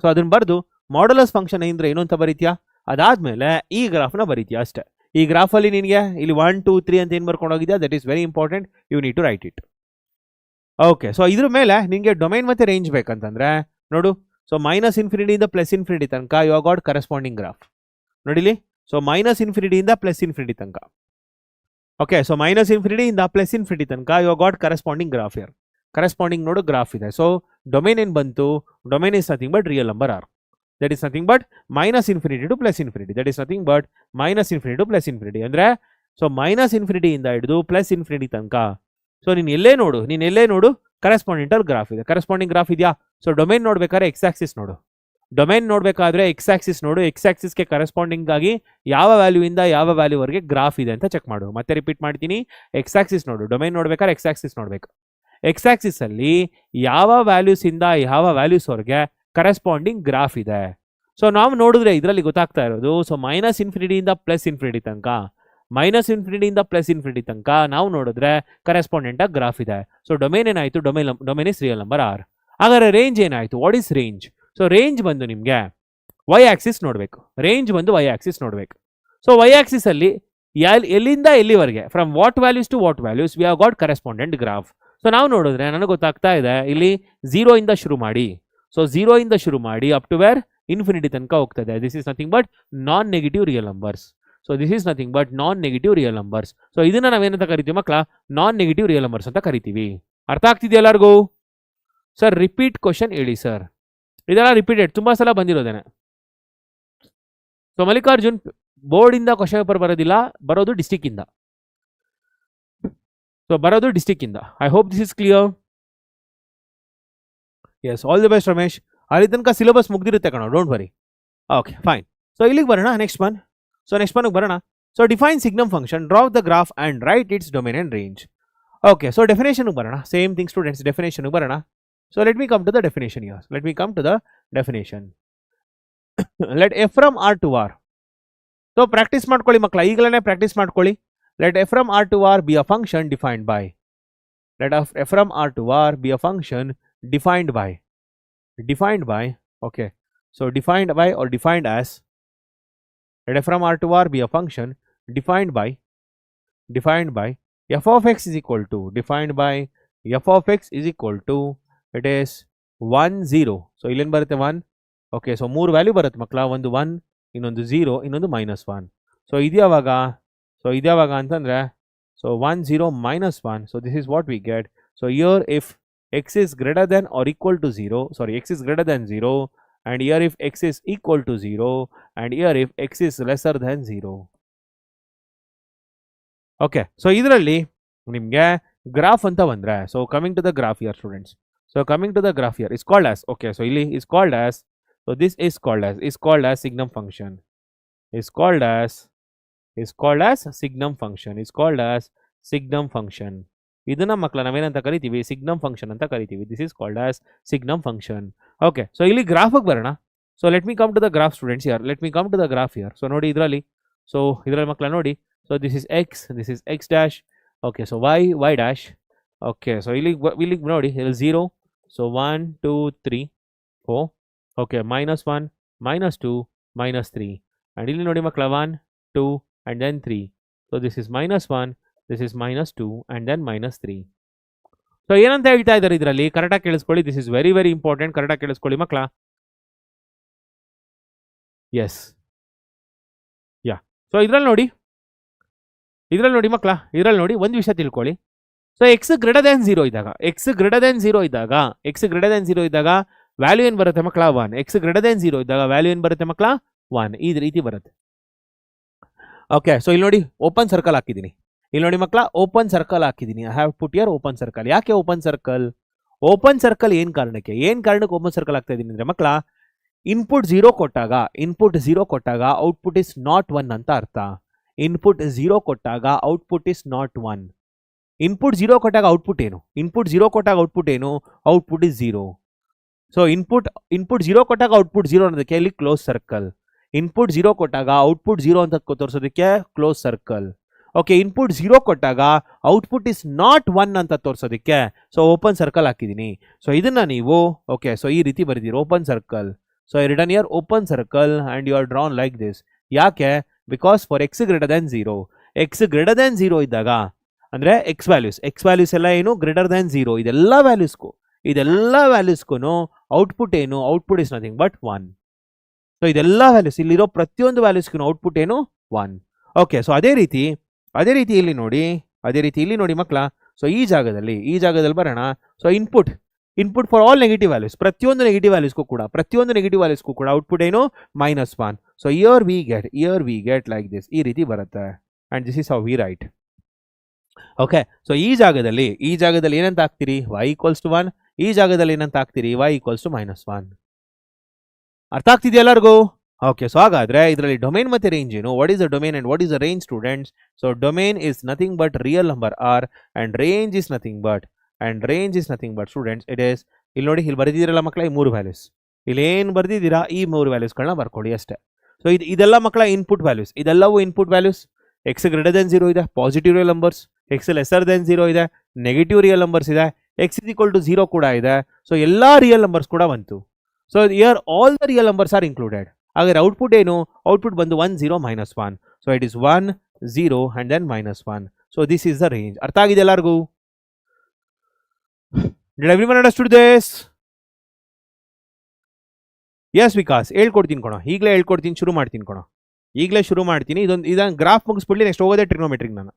So ಅದನ್ನ ಬರೆದು modulus function ಅಂದ್ರೆ ಏನು ಅಂತ ಬರೀತೀಯಾ. ಅದಾದ್ಮೇಲೆ ಈ ಗ್ರಾಫ್ನ ಬರೀತೀಯಾ ಅಷ್ಟೇ. ಈ ಗ್ರಾಫಲ್ಲಿ ನಿನಗೆ ಇಲ್ಲಿ 1, 2, 3 ಅಂತ ಏನು ಬರ್ಕೊಂಡು ಹೋಗಿದ್ಯಾ, that is very important. You need to write it. Okay, so ಇದ್ರ ಮೇಲೆ ನಿಮಗೆ ಡೊಮೈನ್ ಮತ್ತೆ ರೇಂಜ್ ಬೇಕಂತಂದ್ರೆ ನೋಡು. ಸೊ -ಇಂದ +∞ ತನಕ ಯು ಗಾಟ್ ಕರೆಸ್ಪಾಂಡಿಂಗ್ ಗ್ರಾಫ್. ನೋಡಿಲಿ. ಸೊ -ಇಂದ +∞ ತನಕ. ಓಕೆ, ಸೊ -ಇಂದ +∞ ತನಕ you got corresponding graph here. Corresponding ನೋಡು ಗ್ರಾಫ್ ಇದೆ. ಸೊ ಡೊಮೈನ್ ಏನು ಬಂತು? Domain is nothing but real number R. That is nothing but -∞ to +∞. That is nothing but -∞ to +∞. ಅಂದ್ರೆ ಸೊ -∞ ಇಂದ ಹಿಡಿದು +∞ ತನಕ. ಸೊ ನೀನು ಎಲ್ಲೇ ನೋಡು ಕರೆಸ್ಪಾಂಡಿಂಟಲ್ ಗ್ರಾಫ್ ಇದೆ. ಕರೆಸ್ಪಾಂಡಿಂಗ್ ಗ್ರಾಫ್ ಇದೆಯಾ? ಸೊ ಡೊಮೈನ್ ನೋಡ್ಬೇಕಾದ್ರೆ ಎಕ್ಸ್ ಆಕ್ಸಿಸ್ ನೋಡು. ಡೊಮೈನ್ ನೋಡಬೇಕಾದ್ರೆ ಎಕ್ಸ್ ಆಕ್ಸಿಸ್ ನೋಡು. ಎಕ್ಸ್ ಆಕ್ಸಿಸ್ಗೆ ಕರೆಸ್ಪಾಂಡಿಂಗ್ ಆಗಿ ಯಾವ ವ್ಯಾಲ್ಯೂ ಇಂದ ಯಾವ ವ್ಯಾಲ್ಯೂವರೆಗೆ ಗ್ರಾಫ್ ಇದೆ ಅಂತ ಚೆಕ್ ಮಾಡು. ಮತ್ತೆ ರಿಪೀಟ್ ಮಾಡ್ತೀನಿ, ಎಕ್ಸ್ ಆಕ್ಸಿಸ್ ನೋಡು. ಡೊಮೈನ್ ನೋಡ್ಬೇಕಾದ್ರೆ ಎಕ್ಸ್ ಆಕ್ಸಿಸ್ ನೋಡ್ಬೇಕು. ಎಕ್ಸ್ ಆಕ್ಸಿಸ್ ಅಲ್ಲಿ ಯಾವ ವ್ಯಾಲ್ಯೂಸ್ ಇಂದ ಯಾವ ವ್ಯಾಲ್ಯೂಸ್ ವರೆಗೆ ಕರೆಸ್ಪಾಂಡಿಂಗ್ ಗ್ರಾಫ್ ಇದೆ. ಸೊ ನಾವು ನೋಡಿದ್ರೆ ಇದರಲ್ಲಿ ಗೊತ್ತಾಗ್ತಾ ಇರೋದು, ಸೊ -∞ ಇಂದ +∞ ತನಕ, -∞ ಇಂದ +∞ ತನಕ ನಾವು ನೋಡಿದ್ರೆ ಕರೆಸ್ಪಾಂಡೆಂಟ್ ಆಗಿ ಗ್ರಾಫ್ ಇದೆ. ಸೊ ಡೊಮೈನ್ ಏನಾಯ್ತು? Domain is real number R. ಹಾಗಾದ್ರೆ ರೇಂಜ್ ಏನಾಯ್ತು? What is range? So range ಬಂದು ನಿಮಗೆ ವೈ ಆಕ್ಸಿಸ್ ನೋಡಬೇಕು. ರೇಂಜ್ ಬಂದು ವೈ ಆಕ್ಸಿಸ್ ನೋಡಬೇಕು. ಸೊ ವೈ ಆಕ್ಸಿಸ್ ಅಲ್ಲಿ ಎಲ್ಲಿಂದ ಎಲ್ಲಿವರೆಗೆ, from what values to what values we have got correspondent graph. So ನಾವು ನೋಡಿದ್ರೆ ನನಗೆ ಗೊತ್ತಾಗ್ತಾ ಇದೆ, ಇಲ್ಲಿ 0 ಇಂದ ಶುರು ಮಾಡಿ. ಸೊ 0 ಇಂದ ಶುರು ಮಾಡಿ ಅಪ್ ಟು ವೇರ್ ಇನ್ಫಿನಿಟಿ ತನಕ ಹೋಗ್ತದೆ. This is nothing but non negative real numbers. So this is nothing but non negative real numbers. So ಇದನ್ನ ನಾವೇನಂತ ಕರಿತೀವಿ ಮಕ್ಕಳ? ನಾನ್ ನೆಗೆಟಿವ್ ರಿಯಲ್ ನಂಬರ್ಸ್ ಅಂತ ಕರಿತೀವಿ. ಅರ್ಥ ಆಗ್ತಿದೆಯಾ ಎಲ್ಲರಿಗೂ? ಸರ್ ರಿಪೀಟ್ ಕ್ವಶನ್ ಹೇಳಿ ಸರ್. ಇದೆಲ್ಲ ರಿಪೀಟೆಡ್ ತುಂಬಾ ಸಲ ಬಂದಿರೋದೇನೆ. ಸೊ ಮಲ್ಲಿಕಾರ್ಜುನ್ ಬೋರ್ಡ್ ಇಂದ ಕ್ವಶನ್ ಪೇಪರ್ ಬರೋದಿಲ್ಲ, ಬರೋದು ಡಿಸ್ಟಿಕ್ ಇಂದ. ಸೊ ಬರೋದು ಡಿಸ್ಟಿಕ್ ಇಂದ. I hope this is clear. Yes, all the best Ramesh. ಅಲ್ಲಿ ತನಕ ಸಿಲೆಬಸ್ ಮುಗ್ದಿರುತ್ತೆ ಕಣೋ, don't worry. Okay fine. So ಇಲ್ಲಿಗೆ ಬರೋಣ ನೆಕ್ಸ್ಟ್ ಒನ್. ಸೊ ನೆಕ್ಸ್ಟ್ ಒನ್ಗೆ ಬರೋಣ. So define signum function, draw the graph and write its domain and range. Okay, so ಡೆಫಿನೇಷನ್ಗೆ ಬರೋಣ. ಸೇಮ್ ಥಿಂಗ್ ಸ್ಟೂಡೆಂಟ್ಸ್, ಡೆಫಿನೇಷನ್ಗೆ ಬರೋಣ. So let me come to the definition here. Let me come to the definition. Let f from R to R. So practice ಮಾಡ್ಕೊಳ್ಳಿ ಮಕ್ಕಳ, ಈಗಲೇ practice ಮಾಡ್ಕೊಳ್ಳಿ. Let f from R to R be a function defined by. Let f from R to R be a function defined by. Okay, so defined by or defined as. Let f from R to R be a function defined by f of x is equal to, defined by f of x is equal to, it is 1 0. So ಇಲ್ಲಿ ಏನು ಬರುತ್ತೆ 1. Okay, so 3 value ಬರುತ್ತೆ ಮಕ್ಕಳ, ಒಂದು 1, ಇನ್ನೊಂದು 0, ಇನ್ನೊಂದು -1. So ಇದ್ಯಾವಾಗ ಅಂತಂದ್ರೆ, so 1 0 -1. So this is what we get. So here if x is greater than or equal to 0, x is greater than 0, and here if x is equal to 0, and here if x is lesser than 0. Okay, so ಇದರಲ್ಲಿ ನಿಮಗೆ graph ಅಂತ ಬಂದ್ರೆ, so coming to the graph here students, so coming to the graph here is called as, okay, so ಇಲ್ಲಿ is called as, so this is called as signum function, is called as signum function. ಇದನ್ನ ಮಕ್ಕಳ ನಾವೇನಂತ ಕರಿತೀವಿ? ಸಿಗ್ನಮ್ function ಅಂತ ಕರಿತೀವಿ. This is called as signum function. Okay, so ಇಲ್ಲಿ ಗ್ರಾಫ್ಗೆ ಬರೋಣ. So let me come to the graph students here. Let me come to the graph here. So ನೋಡಿ ಇದರಲ್ಲಿ, ಸೊ ಇದರಲ್ಲಿ ಮಕ್ಕಳ ನೋಡಿ, so this is x dash. Okay, so y dash. Okay, so ಇಲ್ಲಿಗೆ ನೋಡಿ, ಇಲ್ಲಿ 0, ಸೊ 1 2 3 4. ಓಕೆ, -1 -2 -3. ಆ್ಯಂಡ್ ಇಲ್ಲಿ ನೋಡಿ ಮಕ್ಕಳ 1 2 and then 3. So this is -1, this is -2 and then -3. So ಏನಂತ ಹೇಳ್ತಾ ಇದ್ದಾರೆ ಇದರಲ್ಲಿ? ಕರೆಕ್ಟಾಗಿ ಕೇಳಿಸ್ಕೊಳ್ಳಿ. This is very very important. ಕರೆಕ್ಟಾಗಿ ಕೇಳಿಸ್ಕೊಳ್ಳಿ ಮಕ್ಕಳ. ಎಸ್, ಯಾ. ಸೊ ಇದ್ರಲ್ಲಿ ನೋಡಿ ಮಕ್ಕಳ, ಇದ್ರಲ್ಲಿ ನೋಡಿ ಒಂದು ವಿಷಯ ತಿಳ್ಕೊಳ್ಳಿ. ಸೊ x ಗ್ರೇಟರ್ ದ್ಯಾನ್ 0 ಇದ್ದಾಗ ವ್ಯಾಲ್ಯೂ ಏನು ಬರುತ್ತೆ ಮಕ್ಕಳ? 1. x ಗ್ರೇಟರ್ ದ್ಯಾನ್ 0 ಇದ್ದಾಗ ವ್ಯಾಲ್ಯೂ ಏನು ಬರುತ್ತೆ ಮಕ್ಕಳ? 1. ಈ ರೀತಿ ಬರುತ್ತೆ. ಓಕೆ, ಸೊ ಇಲ್ಲಿ ನೋಡಿ ಓಪನ್ ಸರ್ಕಲ್ ಹಾಕಿದ್ದೀನಿ. ಇಲ್ಲಿ ನೋಡಿ ಮಕ್ಕಳ, ಓಪನ್ ಸರ್ಕಲ್ ಹಾಕಿದ್ದೀನಿ. I have put here open circle. ಯಾಕೆ ಓಪನ್ ಸರ್ಕಲ್? ಏನು ಕಾರಣಕ್ಕೆ ಓಪನ್ ಸರ್ಕಲ್ ಆಗ್ತಾ ಇದ್ದೀನಿ ಅಂದ್ರೆ ಮಕ್ಕಳ, ಇನ್ಪುಟ್ 0 ಕೊಟ್ಟಾಗ ಔಟ್ಪುಟ್ ಇಸ್ ನಾಟ್ 1 ಅಂತ ಅರ್ಥ. ಇನ್ಪುಟ್ 0 ಕೊಟ್ಟಾಗ ಔಟ್ಪುಟ್ ಇಸ್ ನಾಟ್ 1. ಇನ್ಪುಟ್ 0 ಕೊಟ್ಟಾಗ ಔಟ್ಪುಟ್ ಏನು? Output is 0. ಸೊ ಇನ್ಪುಟ್ 0 ಕೊಟ್ಟಾಗ ಔಟ್ಪುಟ್ 0 ಅನ್ನೋದಕ್ಕೆ ಇಲ್ಲಿ ಕ್ಲೋಸ್ ಸರ್ಕಲ್. ಇನ್ಪುಟ್ 0 ಕೊಟ್ಟಾಗ ಔಟ್ಪುಟ್ 0 ಅಂತ ತೋರಿಸೋದಕ್ಕೆ ಕ್ಲೋಸ್ ಸರ್ಕಲ್. ಓಕೆ, ಇನ್ಪುಟ್ 0 ಕೊಟ್ಟಾಗ ಔಟ್ಪುಟ್ ಇಸ್ ನಾಟ್ 1 ಅಂತ ತೋರಿಸೋದಕ್ಕೆ ಸೊ ಓಪನ್ ಸರ್ಕಲ್ ಹಾಕಿದ್ದೀನಿ. ಸೊ ಇದನ್ನ ನೀವು ಓಕೆ, ಸೊ ಈ ರೀತಿ ಬರೆದಿರಿ open circle. So return here open circle and you are drawn like this. ಯಾಕೆ? Because for x greater than 0 ಇದ್ದಾಗ ಅಂದರೆ ಎಕ್ಸ್ ವ್ಯಾಲ್ಯೂಸ್ ಎಲ್ಲ ಏನು ಗ್ರೇಟರ್ ದ್ಯಾನ್ 0. ಇದೆಲ್ಲ ವ್ಯಾಲ್ಯೂಸ್ಗೂ ಔಟ್ಪುಟ್ ಏನು? Output is nothing but 1. So ಇದೆಲ್ಲ ವ್ಯಾಲ್ಯೂಸ್, ಇಲ್ಲಿರೋ ಪ್ರತಿಯೊಂದು ವ್ಯಾಲ್ಯೂಸ್ಗೂ ಔಟ್ಪುಟ್ ಏನು? 1. ಓಕೆ, ಸೊ ಅದೇ ರೀತಿ ಇಲ್ಲಿ ನೋಡಿ ಮಕ್ಕಳ. ಸೊ ಈ ಜಾಗದಲ್ಲಿ ಬರೋಣ. So input for all negative values, ಪ್ರತಿಯೊಂದು ನೆಗೆಟಿವ್ ವ್ಯಾಲ್ಯೂಸ್ಗೂ ಕೂಡ ಔಟ್ಪುಟ್ ಏನು? -1. So here we get like this. ಈ ರೀತಿ ಬರುತ್ತೆ. And this is how we right. Okay, so ಈ ಜಾಗದಲ್ಲಿ ಏನಂತ ಹಾಕ್ತೀರಿ? y = 1. ಈ ಜಾಗದಲ್ಲಿ ಏನಂತ ಹಾಕ್ತೀರಿ? y = -1. ಅರ್ಥ ಆಗ್ತಿದೆಯಾ ಎಲ್ಲರಿಗೂ? ಓಕೆ, ಸೊ ಹಾಗಾದ್ರೆ ಇದರಲ್ಲಿ ಡೊಮೇನ್ ಮತ್ತೆ ರೇಂಜ್ ಏನು? What is the domain and what is the range students? So domain is nothing but real number r and range is nothing but students it is, ಇಲ್ಲಿ ನೋಡಿ, ಇಲ್ಲಿ ಬರೆದಿದ್ದೀರಲ್ಲ ಮಕ್ಕಳ ಈ 3 ವ್ಯಾಲ್ಯೂಸ್. ಇಲ್ಲಿ ಏನು ಬರೆದಿದ್ದೀರಾ? ಈ 3 ವ್ಯಾಲ್ಯೂಸ್ಗಳನ್ನ ಬರ್ಕೊಳ್ಳಿ ಅಷ್ಟೇ. ಸೊ ಇದೆಲ್ಲ ಮಕ್ಕಳ ಇನ್ಪುಟ್ ವ್ಯಾಲ್ಯೂಸ್. ಇದೆಲ್ಲವೂ input values. x greater than 0 ಇದೆ, positive real numbers. x lesser than 0 ಇದೆ, ನೆಗೆಟಿವ್ ರಿಯಲ್ ನಂಬರ್ಸ್ ಇದೆ. x = 0 ಕೂಡ ಇದೆ. ಸೊ ಎಲ್ಲ ರಿಯಲ್ ನಂಬರ್ಸ್ ಕೂಡ ಬಂತು. So here all the real numbers are included. ಹಾಗಾದ್ರೆ ಔಟ್ಪುಟ್ ಏನು? ಔಟ್ಪುಟ್ ಬಂದು 1 0 -1. So it is 1 0 and then -1. So this is the range. ಅರ್ಥ ಆಗಿದೆ ಎಲ್ಲರಿಗೂ? Did everyone understood this? Yes Vikas ಹೇಳ್ಕೊಡ್ತೀನಿ ಕಣೋ, ಈಗಲೇ ಹೇಳ್ಕೊಡ್ತೀನಿ, ಶುರು ಮಾಡ್ತೀನಿ ಕಣೋ, ಈಗಲೇ ಶುರು ಮಾಡ್ತೀನಿ. ಇದೊಂದು ಗ್ರಾಫ್ ಮುಗಿಸ್ಬಿಡ್ಲಿ, ನೆಕ್ಸ್ಟ್ ಹೋಗೋದೇ ಟ್ರಿಗ್ನೋಮೆಟ್ರಿಗೆ ನಾನು.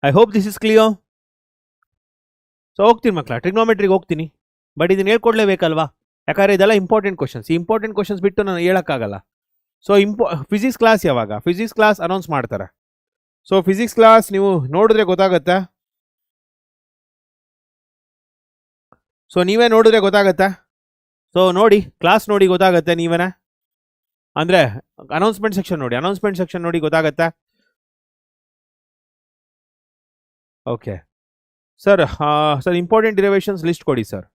I hope this is clear. So ಹೋಗ್ತೀನಿ ಮಕ್ಕಳ, ಟ್ರಿಗ್ನೋಮೆಟ್ರಿಗೆ ಹೋಗ್ತೀನಿ, ಬಟ್ ಇದನ್ನ ಹೇಳ್ಕೊಡ್ಲೇಬೇಕಲ್ವಾ, ಯಾಕಂದ್ರೆ ಇದೆಲ್ಲ ಇಂಪಾರ್ಟೆಂಟ್ ಕ್ವಶನ್ಸ್. ಈ ಇಂಪಾರ್ಟೆಂಟ್ ಕ್ವಶನ್ಸ್ ಬಿಟ್ಟು ನಾನು ಹೇಳೋಕ್ಕಾಗಲ್ಲ. ಸೊ ಫಿಸಿಕ್ಸ್ ಕ್ಲಾಸ್ ಯಾವಾಗ? ಫಿಸಿಕ್ಸ್ ಕ್ಲಾಸ್ ಅನೌನ್ಸ್ ಮಾಡ್ತಾರೆ. ಸೊ ಫಿಸಿಕ್ಸ್ ಕ್ಲಾಸ್ ನೀವು ನೋಡಿದ್ರೆ ಗೊತ್ತಾಗತ್ತೆ. ಸೊ ನೀವೇ ನೋಡಿದ್ರೆ ಗೊತ್ತಾಗತ್ತೆ. ಸೊ ನೋಡಿ, ಕ್ಲಾಸ್ ನೋಡಿ ಗೊತ್ತಾಗತ್ತೆ ನೀವೇನ, ಅಂದರೆ ಅನೌನ್ಸ್ಮೆಂಟ್ ಸೆಕ್ಷನ್ ನೋಡಿ, ಅನೌನ್ಸ್ಮೆಂಟ್ ಸೆಕ್ಷನ್ ನೋಡಿ ಗೊತ್ತಾಗತ್ತೆ. Okay sir, sir important derivations list ಕೊಡಿ sir.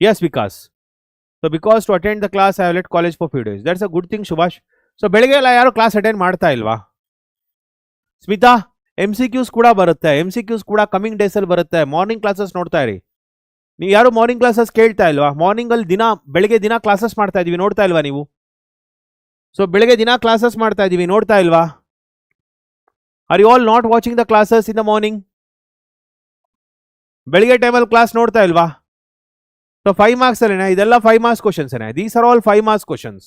Yes Vikas. So because to attend the class I have let college for few days. That's a good thing Subhash. So ಬೆಳಗ್ಗೆ ಎಲ್ಲ ಯಾರು ಕ್ಲಾಸ್ ಅಟೆಂಡ್ ಮಾಡ್ತಾ ಇಲ್ವಾ? Smita, MCQs ಕೂಡ ಬರುತ್ತೆ, MCQs ಕೂಡ ಕಮಿಂಗ್ ಡೇಸಲ್ಲಿ ಬರುತ್ತೆ. ಮಾರ್ನಿಂಗ್ ಕ್ಲಾಸಸ್ ನೋಡ್ತಾ ಇರಿ. ನೀವು ಯಾರು ಮಾರ್ನಿಂಗ್ ಕ್ಲಾಸಸ್ ಕೇಳ್ತಾ ಇಲ್ವಾ? ಮಾರ್ನಿಂಗಲ್ಲಿ ಬೆಳಗ್ಗೆ ದಿನ ಕ್ಲಾಸಸ್ ಮಾಡ್ತಾ ಇದೀವಿ, ನೋಡ್ತಾ ಇಲ್ವಾ ನೀವು? ಸೊ ಬೆಳಗ್ಗೆ ದಿನ ಕ್ಲಾಸಸ್ ಮಾಡ್ತಾ ಇದೀವಿ, ನೋಡ್ತಾ ಇಲ್ವಾ? Are you all not watching the classes in the morning? ಬೆಳಿಗ್ಗೆ ಟೈಮಲ್ಲಿ ಕ್ಲಾಸ್ ನೋಡ್ತಾ ಇಲ್ವಾ? ಸೊ 5 ಮಾರ್ಕ್ಸ್ ಅಲ್ಲೇನಾ ಇದೆಲ್ಲ? 5 ಮಾರ್ಕ್ಸ್ ಕ್ವಶನ್ಸ್ ಏನೇ, these are all 5 marks questions.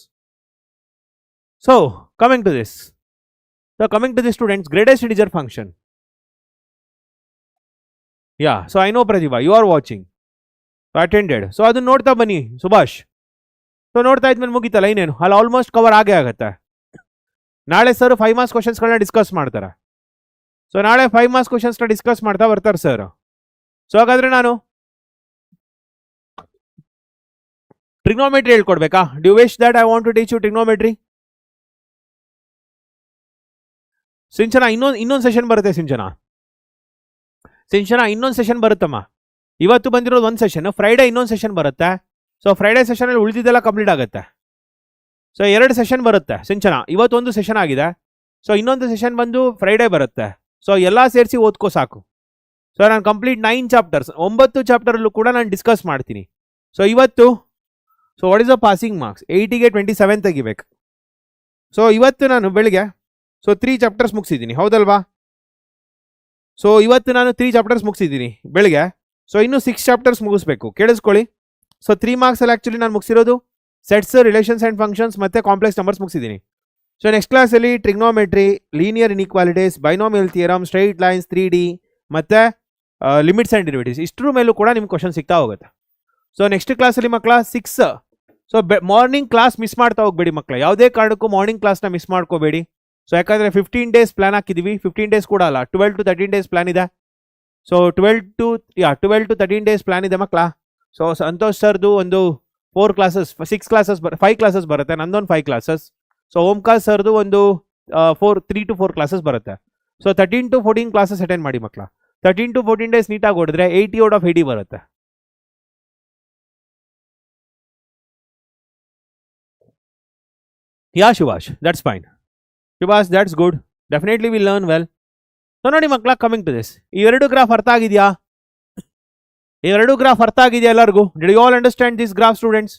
So coming to this, students, greatest integer function. Yeah, so I know Pratibha, you are watching, attended. So ಅದನ್ನ ನೋಡ್ತಾ ಬನ್ನಿ ಸುಭಾಷ್. ಸೊ ನೋಡ್ತಾ ಇದ್ಮೇಲೆ ಮುಗಿತಲ್ಲ, ಇನ್ನೇನು ಅಲ್ಲಿ ಆಲ್ಮೋಸ್ಟ್ ಕವರ್ ಆಗೇ ಆಗುತ್ತೆ. ನಾಳೆ ಸರ್ 5 ಮಾರ್ಕ್ಸ್ ಕ್ವಶನ್ಸ್ಗಳನ್ನ ಡಿಸ್ಕಸ್ ಮಾಡ್ತಾರೆ. ಸೊ ನಾಳೆ 5 ಮಾರ್ಕ್ಸ್ ಕ್ವಶನ್ಸ್ನ ಡಿಸ್ಕಸ್ ಮಾಡ್ತಾ ಬರ್ತಾರೆ ಸರ್. ಸೊ ಹಾಗಾದ್ರೆ ನಾನು ಟ್ರಿಗ್ನೋಮೆಟ್ರಿ ಹೇಳ್ಕೊಡ್ಬೇಕಾ? Do you wish that I want to teach you trigonometry? Sinchana, ಇನ್ನೊಂದು ಸೆಷನ್ ಬರುತ್ತೆ. ಸಿಂಚನಾ ಇನ್ನೊಂದು ಸೆಷನ್ ಬರುತ್ತಮ್ಮ. ಇವತ್ತು ಬಂದಿರೋದು ಒಂದು ಸೆಷನ್, ಫ್ರೈಡೇ ಇನ್ನೊಂದು ಸೆಷನ್ ಬರುತ್ತೆ. ಸೊ ಫ್ರೈಡೇ ಸೆಷನಲ್ಲಿ ಉಳಿದಿದ್ದೆಲ್ಲ ಕಂಪ್ಲೀಟ್ ಆಗುತ್ತೆ. ಸೊ 2 ಸೆಷನ್ ಬರುತ್ತೆ ಸಿಂಚನಾ. ಇವತ್ತೊಂದು ಸೆಷನ್ ಆಗಿದೆ, ಸೊ ಇನ್ನೊಂದು ಸೆಷನ್ ಬಂದು ಫ್ರೈಡೇ ಬರುತ್ತೆ. ಸೊ ಎಲ್ಲ ಸೇರಿಸಿ ಓದ್ಕೋ ಸಾಕು. ಸೊ ನಾನು ಕಂಪ್ಲೀಟ್ 9 ಚಾಪ್ಟರ್ಸ್, 9 ಚಾಪ್ಟರಲ್ಲೂ ಕೂಡ ನಾನು ಡಿಸ್ಕಸ್ ಮಾಡ್ತೀನಿ. ಸೊ ಇವತ್ತು, so what is the passing marks? 80ಗೆ 27 ತೆಗಿಬೇಕು. ಸೊ ಇವತ್ತು ನಾನು ಬೆಳಿಗ್ಗೆ 3 ಚಾಪ್ಟರ್ಸ್ ಮುಗಿಸಿದ್ದೀನಿ, ಹೌದಲ್ವಾ? ಸೊ ಇವತ್ತು ನಾನು 3 ಚಾಪ್ಟರ್ಸ್ ಮುಗಿಸಿದ್ದೀನಿ ಬೆಳಿಗ್ಗೆ. ಸೊ ಇನ್ನು 6 ಚಾಪ್ಟರ್ಸ್ ಮುಗಿಸ್ಬೇಕು, ಕೇಳಿಸ್ಕೊಳ್ಳಿ. ಸೊ 3 ಮಾರ್ಕ್ಸಲ್ಲಿ ಆ್ಯಕ್ಚುಲಿ ನಾನು ಮುಗಿಸಿರೋದು ಸೆಟ್ಸ್, ರಿಲೇಷನ್ಸ್ ಆ್ಯಂಡ್ ಫಂಕ್ಷನ್ಸ್ ಮತ್ತು ಕಾಂಪ್ಲೆಕ್ಸ್ ನಂಬರ್ಸ್ ಮುಗಿಸಿದ್ದೀನಿ. ಸೊ ನೆಕ್ಸ್ಟ್ ಕ್ಲಾಸಲ್ಲಿ trigonometry, linear inequalities, binomial theorem, straight lines, 3D ಮತ್ತು ಲಿಮಿಟ್ಸ್ ಆ್ಯಂಡ್ ಡೆರಿವೇಟಿವ್ಸ್, ಇಷ್ಟರ ಮೇಲೂ ಕೂಡ ನಿಮ್ಗೆ ಕ್ವಶನ್ ಸಿಗ್ತಾ ಹೋಗುತ್ತೆ. ಸೊ ನೆಕ್ಸ್ಟ್ ಕ್ಲಾಸಲ್ಲಿ ಮಕ್ಕಳ 6. ಸೊ ಮಾರ್ನಿಂಗ್ ಕ್ಲಾಸ್ ಮಿಸ್ ಮಾಡ್ತಾ ಹೋಗ್ಬೇಡಿ ಮಕ್ಕಳ, ಯಾವುದೇ ಕಾರಣಕ್ಕೂ ಮಾರ್ನಿಂಗ್ ಕ್ಲಾಸ್ನ ಮಿಸ್ ಮಾಡ್ಕೋಬೇಡಿ. ಸೊ ಯಾಕಂದರೆ 15 ಡೇಸ್ ಪ್ಲಾನ್ ಹಾಕಿದ್ದೀವಿ, 15 ಡೇಸ್ ಕೂಡ ಅಲ್ಲ, 12 to 13 ಡೇಸ್ ಪ್ಲಾನ್ ಇದೆ. ಸೊ 12 to 13 ಡೇಸ್ ಪ್ಲಾನ್ ಇದೆ ಮಕ್ಕಳ. ಸೊ ಸಂತೋಷ್ ಸರ್ದು ಒಂದು 4 ಕ್ಲಾಸಸ್, 6 ಕ್ಲಾಸಸ್, 5 ಕ್ಲಾಸಸ್ ಬರುತ್ತೆ, ನಂದೊಂದು 5 ಕ್ಲಾಸಸ್. ಸೊ ಓಂಕಾರ್ ಸರ್ದು ಒಂದು 3 to 4 ಕ್ಲಾಸಸ್ ಬರುತ್ತೆ. ಸೊ 13 to 14 ಕ್ಲಾಸಸ್ ಅಟೆಂಡ್ ಮಾಡಿ ಮಕ್ಕಳ. 13 to 14 ಡೇಸ್ ನೀಟಾಗಿ ಹೊಡೆದ್ರೆ 80 ಔಟ್ ಆಫ್ 80 ಬರುತ್ತೆ. Yeah Shivash, that's fine. Shivash, that's good, definitely will learn well. So ನೋಡಿ ಮಕ್ಕಳ, ಕಮಿಂಗ್ ಟು ದಿಸ್, ಈ 2 ಗ್ರಾಫ್ ಅರ್ಥ ಆಗಿದೆಯಾ? ಈ 2 ಗ್ರಾಫ್ ಅರ್ಥ ಆಗಿದೆಯಾ ಎಲ್ಲರಿಗೂ? Did you all understand this graph students?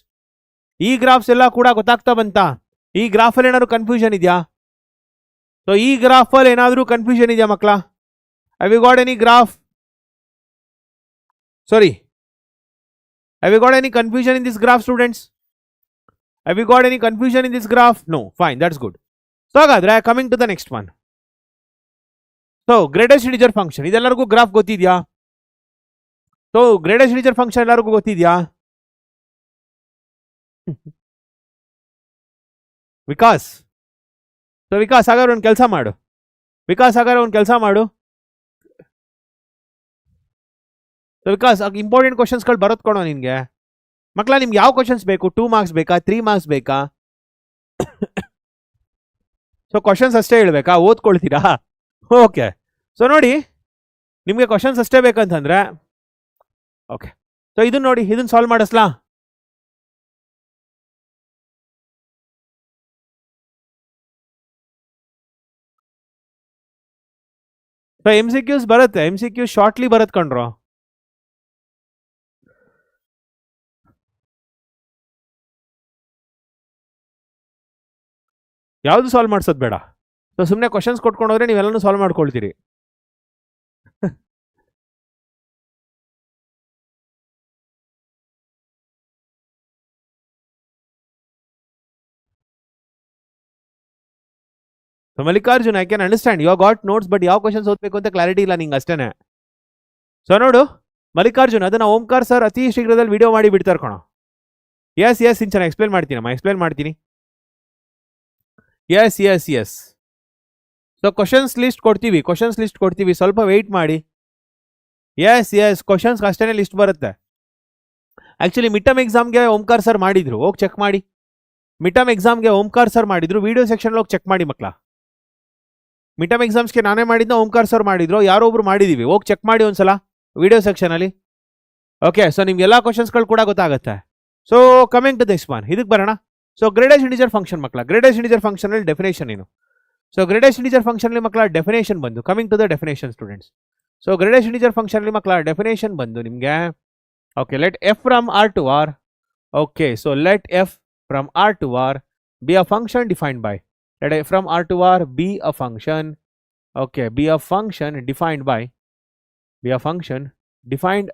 ಈ ಗ್ರಾಫ್ಸ್ ಎಲ್ಲ ಕೂಡ ಗೊತ್ತಾಗ್ತಾ ಬಂತಾ? ಈ ಗ್ರಾಫಲ್ಲಿ ಏನಾದ್ರು ಕನ್ಫ್ಯೂಷನ್ ಇದೆಯಾ? ಸೊ ಈ ಗ್ರಾಫಲ್ಲಿ ಏನಾದರೂ ಕನ್ಫ್ಯೂಷನ್ ಇದೆಯಾ ಮಕ್ಕಳ? Have you got any graph? Sorry, have you got any confusion in this graph students? Have you got any confusion in this graph? No, fine, that's good. So ಹಾಗಾದ್ರೆ coming to the next one. So greatest integer function, ಇದೆಲ್ಲರಿಗೂ graph ಗೊತ್ತಿದೆಯಾ? So greatest integer function ಎಲ್ಲರಿಗೂ ಗೊತ್ತಿದೆಯಾ? Vikas, so Vikas ಹಾಗಾದ್ರೆ ಒಂದು ಕೆಲಸ ಮಾಡು, so Vikas important ಕ್ವಶನ್ಸ್ಗಳು ಬರೋದು ಕೊಡೋ ನಿನಗೆ. ಮಕ್ಕಳ ನಿಮ್ಗೆ ಯಾವ ಕ್ವಶನ್ಸ್ ಬೇಕು? 2 ಮಾರ್ಕ್ಸ್ ಬೇಕಾ, 3 ಮಾರ್ಕ್ಸ್ ಬೇಕಾ? ಸೊ ಕ್ವಶನ್ಸ್ ಅಷ್ಟೇ ಹೇಳ್ಬೇಕಾ? ಓದ್ಕೊಳ್ತೀರಾ? ಓಕೆ. ಸೊ ನೋಡಿ, ನಿಮಗೆ ಕ್ವಶನ್ಸ್ ಅಷ್ಟೇ ಬೇಕಂತಂದ್ರೆ ಓಕೆ. ಸೊ ಇದನ್ನ ನೋಡಿ, ಇದನ್ನ ಸಾಲ್ವ್ ಮಾಡಿಸ್ಲಾ? ಸೊ MCQs ಬರುತ್ತೆ, MCQ ಶಾರ್ಟ್ಲಿ ಬರತ್ ಕಣ್ರೋ. ಯಾವುದು ಸಾಲ್ವ್ ಮಾಡ್ಸೋದು ಬೇಡ. ಸೊ ಸುಮ್ಮನೆ ಕ್ವಶನ್ಸ್ ಕೊಟ್ಕೊಂಡೋದ್ರೆ ನೀವೆಲ್ಲನೂ ಸಾಲ್ವ್ ಮಾಡ್ಕೊಳ್ತೀರಿ. So Mallikarjun, I can understand you got notes, but ಯಾವ ಕ್ವಶನ್ಸ್ ಓದಬೇಕು ಅಂತ ಕ್ಲಾರಿಟಿ ಇಲ್ಲ ನಿಂಗೆ ಅಷ್ಟೇನೆ. ಸೊ ನೋಡು ಮಲ್ಲಿಕಾರ್ಜುನ್, ಅದನ್ನ ಓಂಕಾರ್ ಸರ್ ಅತಿ ಶೀಘ್ರದಲ್ಲಿ ವಿಡಿಯೋ ಮಾಡಿ ಬಿಡ್ತಾರೆ ಕಣೋ. ಎಸ್ ಸಿಂಚನ ಎಕ್ಸ್ಪ್ಲೇನ್ ಮಾಡ್ತೀನಿ. ಎಸ್ ಸೊ ಕ್ವಶನ್ಸ್ ಲಿಸ್ಟ್ ಕೊಡ್ತೀವಿ, ಸ್ವಲ್ಪ ವೆಯ್ಟ್ ಮಾಡಿ. ಎಸ್ ಕ್ವಶನ್ಸ್ ಅಷ್ಟೇ ಲಿಸ್ಟ್ ಬರುತ್ತೆ. ಆಕ್ಚುಲಿ ಮಿಡ್ ಟರ್ಮ್ ಎಕ್ಸಾಮ್ಗೆ ಓಂಕಾರ್ ಸರ್ ಮಾಡಿದ್ರು, ಹೋಗಿ ಚೆಕ್ ಮಾಡಿ. ಮಿಡ್ ಟರ್ಮ್ ಎಕ್ಸಾಮ್ಗೆ ಓಂಕಾರ್ ಸರ್ ಮಾಡಿದ್ರು, ವಿಡಿಯೋ ಸೆಕ್ಷನ್ ಹೋಗಿ ಚೆಕ್ ಮಾಡಿ ಮಕ್ಕಳ. ಮಿಡ್ ಟರ್ಮ್ ಎಕ್ಸಾಮ್ಸ್ಗೆ ನಾನೇ ಮಾಡಿದ್ನ, ಓಂಕಾರ್ ಸರ್ ಮಾಡಿದ್ರು, ಯಾರೋ ಒಬ್ರು ಮಾಡಿದೀವಿ, ಹೋಗಿ ಚೆಕ್ ಮಾಡಿ ಒಂದ್ಸಲ ವಿಡಿಯೋ ಸೆಕ್ಷನ್ ಅಲ್ಲಿ. ಓಕೆ, ಸೊ ನಿಮ್ಗೆ ಎಲ್ಲ ಕ್ವಶನ್ಸ್ಗಳು ಕೂಡ ಗೊತ್ತಾಗುತ್ತೆ. So coming to this one, ಇದಕ್ಕೆ ಬರೋಣ. ಸೊ ಗ್ರೇಡೇಜ್ ಇಂಟಿಜರ್ ಫಂಕ್ಷನ್ ಮಕ್ಕಳ, ಗ್ರೇಡೇಜ್ ಇಂಟಿಜರ್ ಫಂಕ್ಷನ್ ಅಲ್ಲಿ ಡೆಫಿನೇಷನ್ ಏನು? ಸೊ ಗ್ರೇಡೇಜ್ ಇಂಟಿಜರ್ ಫಂಕ್ಷನ್ ಅಲ್ಲಿ ಮಕ್ಕಳ ಡೆಫಿನೇಷನ್ ಬಂದು, coming to the definition students. So greatest integer function ಅಲ್ಲಿ ಮಕ್ಕಳ ಡೆಫಿನೇಷನ್ ಬಂದು ನಿಮಗೆ, okay, let f from R to R. Okay, so let f from R to R be a function defined by, let f from R to R be a function, okay, be a function defined by, be a function defined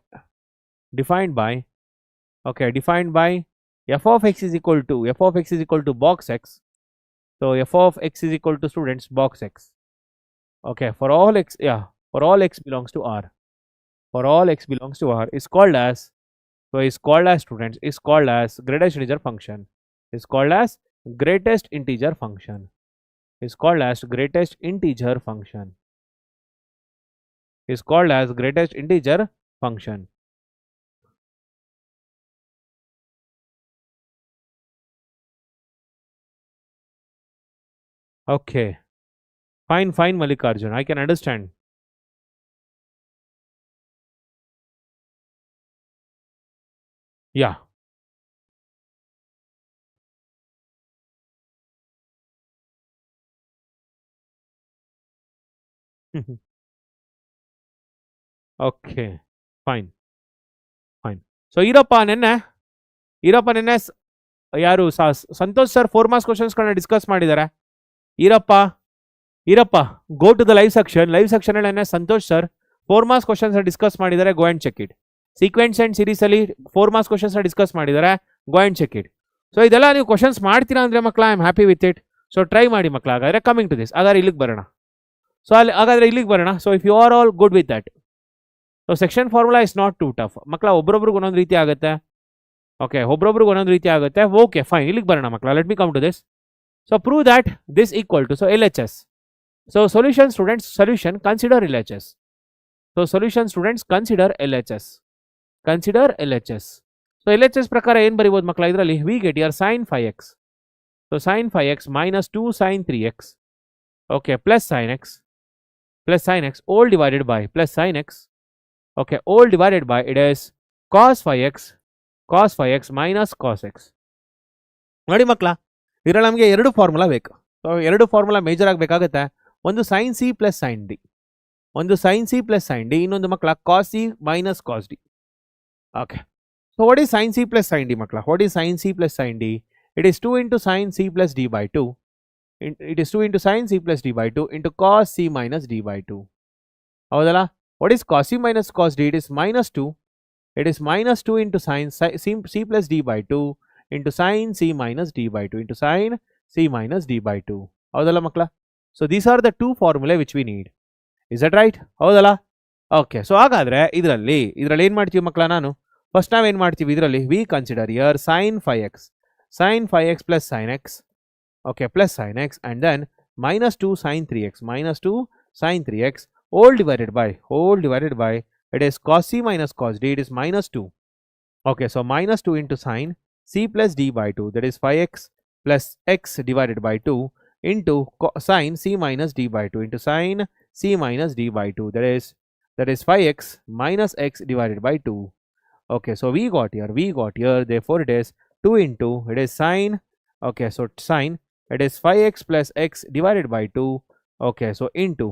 by, okay, defined by f of x is equal to box x. So f of x is equal to students box x. Okay, for all x, yeah, for all x belongs to R, for all x belongs to R is called as, so is called as students, is called as greatest integer function, is called as greatest integer function, is called as greatest integer function, is called as greatest integer function. Okay, fine Mallikarjun, I can understand. Yeah. Okay, fine. So Eerappa ನೆನ್ನೆ ಯಾರು Santosh sir 4 marks ಕ್ವಶನ್ಸ್ಗಳನ್ನ discuss ಮಾಡಿದ್ದಾರೆ. Eerappa go to the live section ಅಲ್ಲಿ Santosh sir 4 marks questions discuss ಮಾಡಿದ್ದಾರೆ, go and check it. Sequence and series ಅಲ್ಲಿ 4 marks questions discuss ಮಾಡಿದ್ದಾರೆ, go and check it. So ಇದೆಲ್ಲ ನೀವು ಕ್ವಶನ್ಸ್ ಮಾಡ್ತೀರಾ ಅಂದ್ರೆ ಮಕ್ಕಳ, I am happy with it. So try ಮಾಡಿ ಮಕ್ಕಳ. ಹಾಗಾದ್ರೆ ಕಮಿಂಗ್ ಟು ದಿಸ್, ಹಾಗಾದ್ರೆ ಇಲ್ಲಿಗೆ ಬರೋಣ. So if you are all good with that, so section formula is not too tough ಮಕ್ಕಳ. ಒಬ್ಬೊಬ್ರಿಗೆ ಒಂದೊಂದು ರೀತಿ ಆಗುತ್ತೆ. ಓಕೆ, ಒಬ್ಬೊಬ್ರಿಗೆ ಒಂದೊಂದು ರೀತಿ ಆಗುತ್ತೆ. ಓಕೆ ಫೈನ್, ಇಲ್ಲಿಗೆ ಬರೋಣ ಮಕ್ಕಳ. Let me come to this. So prove that this equal to, so LHS. So solution students, solution consider LHS. So solution students consider LHS. So LHS ಪ್ರಕಾರ ಏನು ಬರೀಬೋದು ಮಕ್ಕಳ? ಇದರಲ್ಲಿ we get here sin 5x. So sin 5x minus 2 sin 3x. Okay, plus sin x all divided by plus sin x. Okay, all divided by it is cos 5x minus cos x. ನೋಡಿ ಮಕ್ಕಳ, ಇದರಲ್ಲಿ ನಮಗೆ 2 formula ಬೇಕು. So 2 formula major ಆಗಬೇಕಾಗುತ್ತೆ. ಒಂದು sin c plus sin d, ಇನ್ನೊಂದು ಮಕ್ಕಳ cos c minus cos d. Okay, so what is sin c plus sin d ಮಕ್ಕಳ? What is sin c plus sin d? It is 2 into sin c plus d by 2. It is 2 into sin c plus d by 2 into cos c minus d by 2. ಹೌದಲ್ಲ? What is cos c minus cos d? It is minus 2. It is minus 2 into sin c plus d by 2 into sin c minus d by 2 into sin c minus d by 2. ಹೌದಲ್ಲ ಮಕ್ಕಳ? So these are the 2 formulae which we need. Is that right? ಹೌದಲ್ಲ? Okay, so ಹಾಗಾದ್ರೆ ಇದರಲ್ಲಿ ಏನು ಮಾಡ್ತೀವಿ ಮಕ್ಕಳ? ನಾನು first ನಾವೇನು ಮಾಡ್ತೀವಿ ಇದರಲ್ಲಿ, we consider year sin 5x plus sin x. Okay, plus sin x, and then minus 2 sin 3x all divided by it is cos c minus cos d, it is minus 2. Okay, so minus 2 into sin c plus d by 2, that is 5x plus x divided by 2 into sin c minus d by 2 into sin c minus d by 2, that is 5x minus x divided by 2. Okay, so we got here, therefore it is 2 into, it is sin, okay, so sin, it is 5x plus x divided by 2. Okay, so into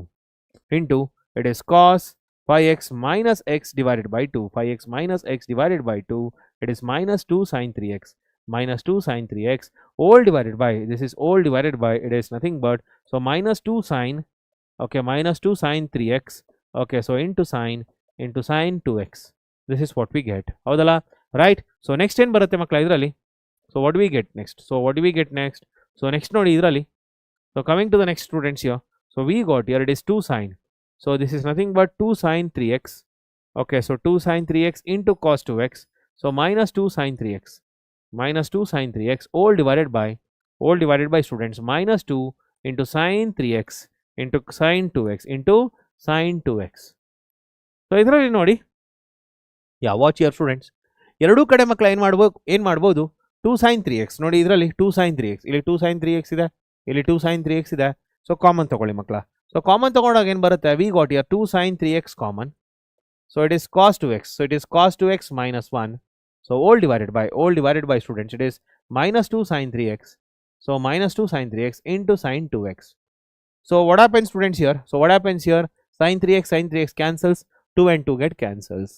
it is cos 5x minus x divided by 2, 5x minus x divided by 2, it is minus 2 sin 3x all divided by, this is all divided by, it is nothing but, so minus 2 sin, okay, minus 2 sin 3x, okay, so into sin 2x. This is what we get. ಹೌದಲ್ಲ? Right. So next ಏನು ಬರುತ್ತೆ ಮಕ್ಕಳ ಇದರಲ್ಲಿ? So what we get next? So next ನೋಡಿ ಇದರಲ್ಲಿ So coming to the next students here. So we got here it is 2 sine. So this is nothing but 2 sine 3x. Okay, so 2 sine 3x into cos 2x. So minus 2 sine 3x. Minus 2 sine 3x all divided by students minus 2 into sine 3x into sine 2x into sine 2x. So ಇದರಲ್ಲಿ ನೋಡಿ ಯಾ watch your students ಎರಡೂ ಕಡೆ ಮಕ್ಕಳು ಏನು ಮಾಡ್ಬೋದು 2 sin 3x ನೋಡಿ ಇದರಲ್ಲಿ 2 sin 3x ಇಲ್ಲಿ 2 sin 3x ಇದೆ ಇಲ್ಲಿ 2 sin 3x ಇದೆ ಸೊ ಕಾಮನ್ ತಗೊಳ್ಳಿ ಮಕ್ಕಳ ಸೊ ಕಾಮನ್ ತಗೊಂಡಾಗ ಏನು ಬರುತ್ತೆ V got here 2 sin 3x common so it is cos 2x so it is cos 2x minus 1 so all divided by students it is minus 2 sin 3x so minus 2 sin 3x into sin 2x so what happens students here so what happens here sin 3x cancels 2 and 2 get cancels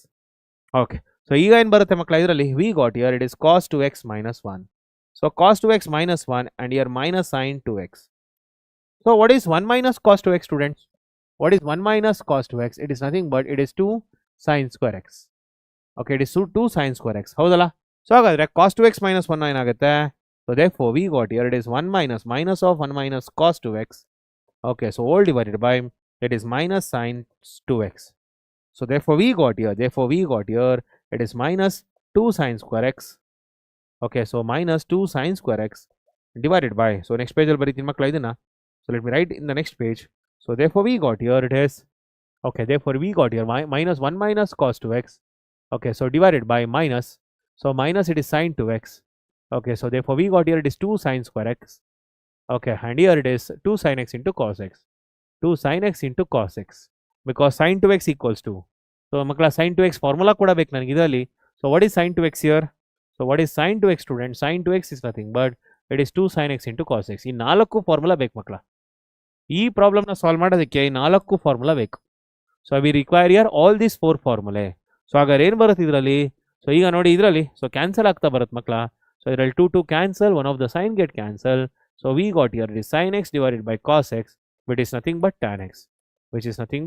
okay so ಈಗ ಏನು ಬರುತ್ತೆ ಮಕ್ಕಳ ಇದರಲ್ಲಿ we got here it is cos 2x minus 1 so cos 2x minus 1 and here minus sin 2x so what is 1 minus cos 2x students what is 1 minus cos 2x it is nothing but it is 2 sin square x okay it is 2 sin square x ಹೌದಲ್ಲ so ಹಾಗಾದ್ರೆ cos 2x minus 1 ಏನಾಗುತ್ತೆ so therefore we got here it is 1 minus of 1 minus cos 2x okay so all divided by it is minus sin 2x so therefore we got here it is minus 2 sin square x okay so minus 2 sin square x divided by so next page ಅಲ್ಲಿ ಬರೀತೀನಿ ಮಕ್ಕಳ ಇದನ್ನ so let me write in the next page so therefore we got here it is okay therefore we got here minus 1 minus cos 2x okay so divided by minus so minus it is sin 2x okay so therefore we got here it is 2 sin square x okay and here it is 2 sin x into cos x 2 sin x into cos x because sin 2x equals to so makla sin 2x formula kuda ಬೇಕು ನನಗೆ ಇದರಲ್ಲಿ so what is sin 2x here so what is sin 2x student sin 2x is nothing but it is 2 sin x into cos x ಈ ನಾಲ್ಕು formula ಬೇಕು ಮಕ್ಕಳ ಈ problem ನ solve ಮಾಡೋದಕ್ಕೆ ಈ ನಾಲ್ಕು ಫಾರ್ಮುಲಾ ಬೇಕು so we require here all this 4 ಫಾರ್ಮುಲೆ so ಹಾಗಾದ್ರೆ ಏನು ಬರುತ್ತೆ ಇದರಲ್ಲಿ ಸೊ ಈಗ ನೋಡಿ ಇದರಲ್ಲಿ ಸೊ ಕ್ಯಾನ್ಸಲ್ ಆಗ್ತಾ ಬರುತ್ತೆ ಮಕ್ಕಳ ಸೊ ಇದರಲ್ಲಿ 2 cancel one of the sine get cancel so we got here it is sin x divided by cos x which is nothing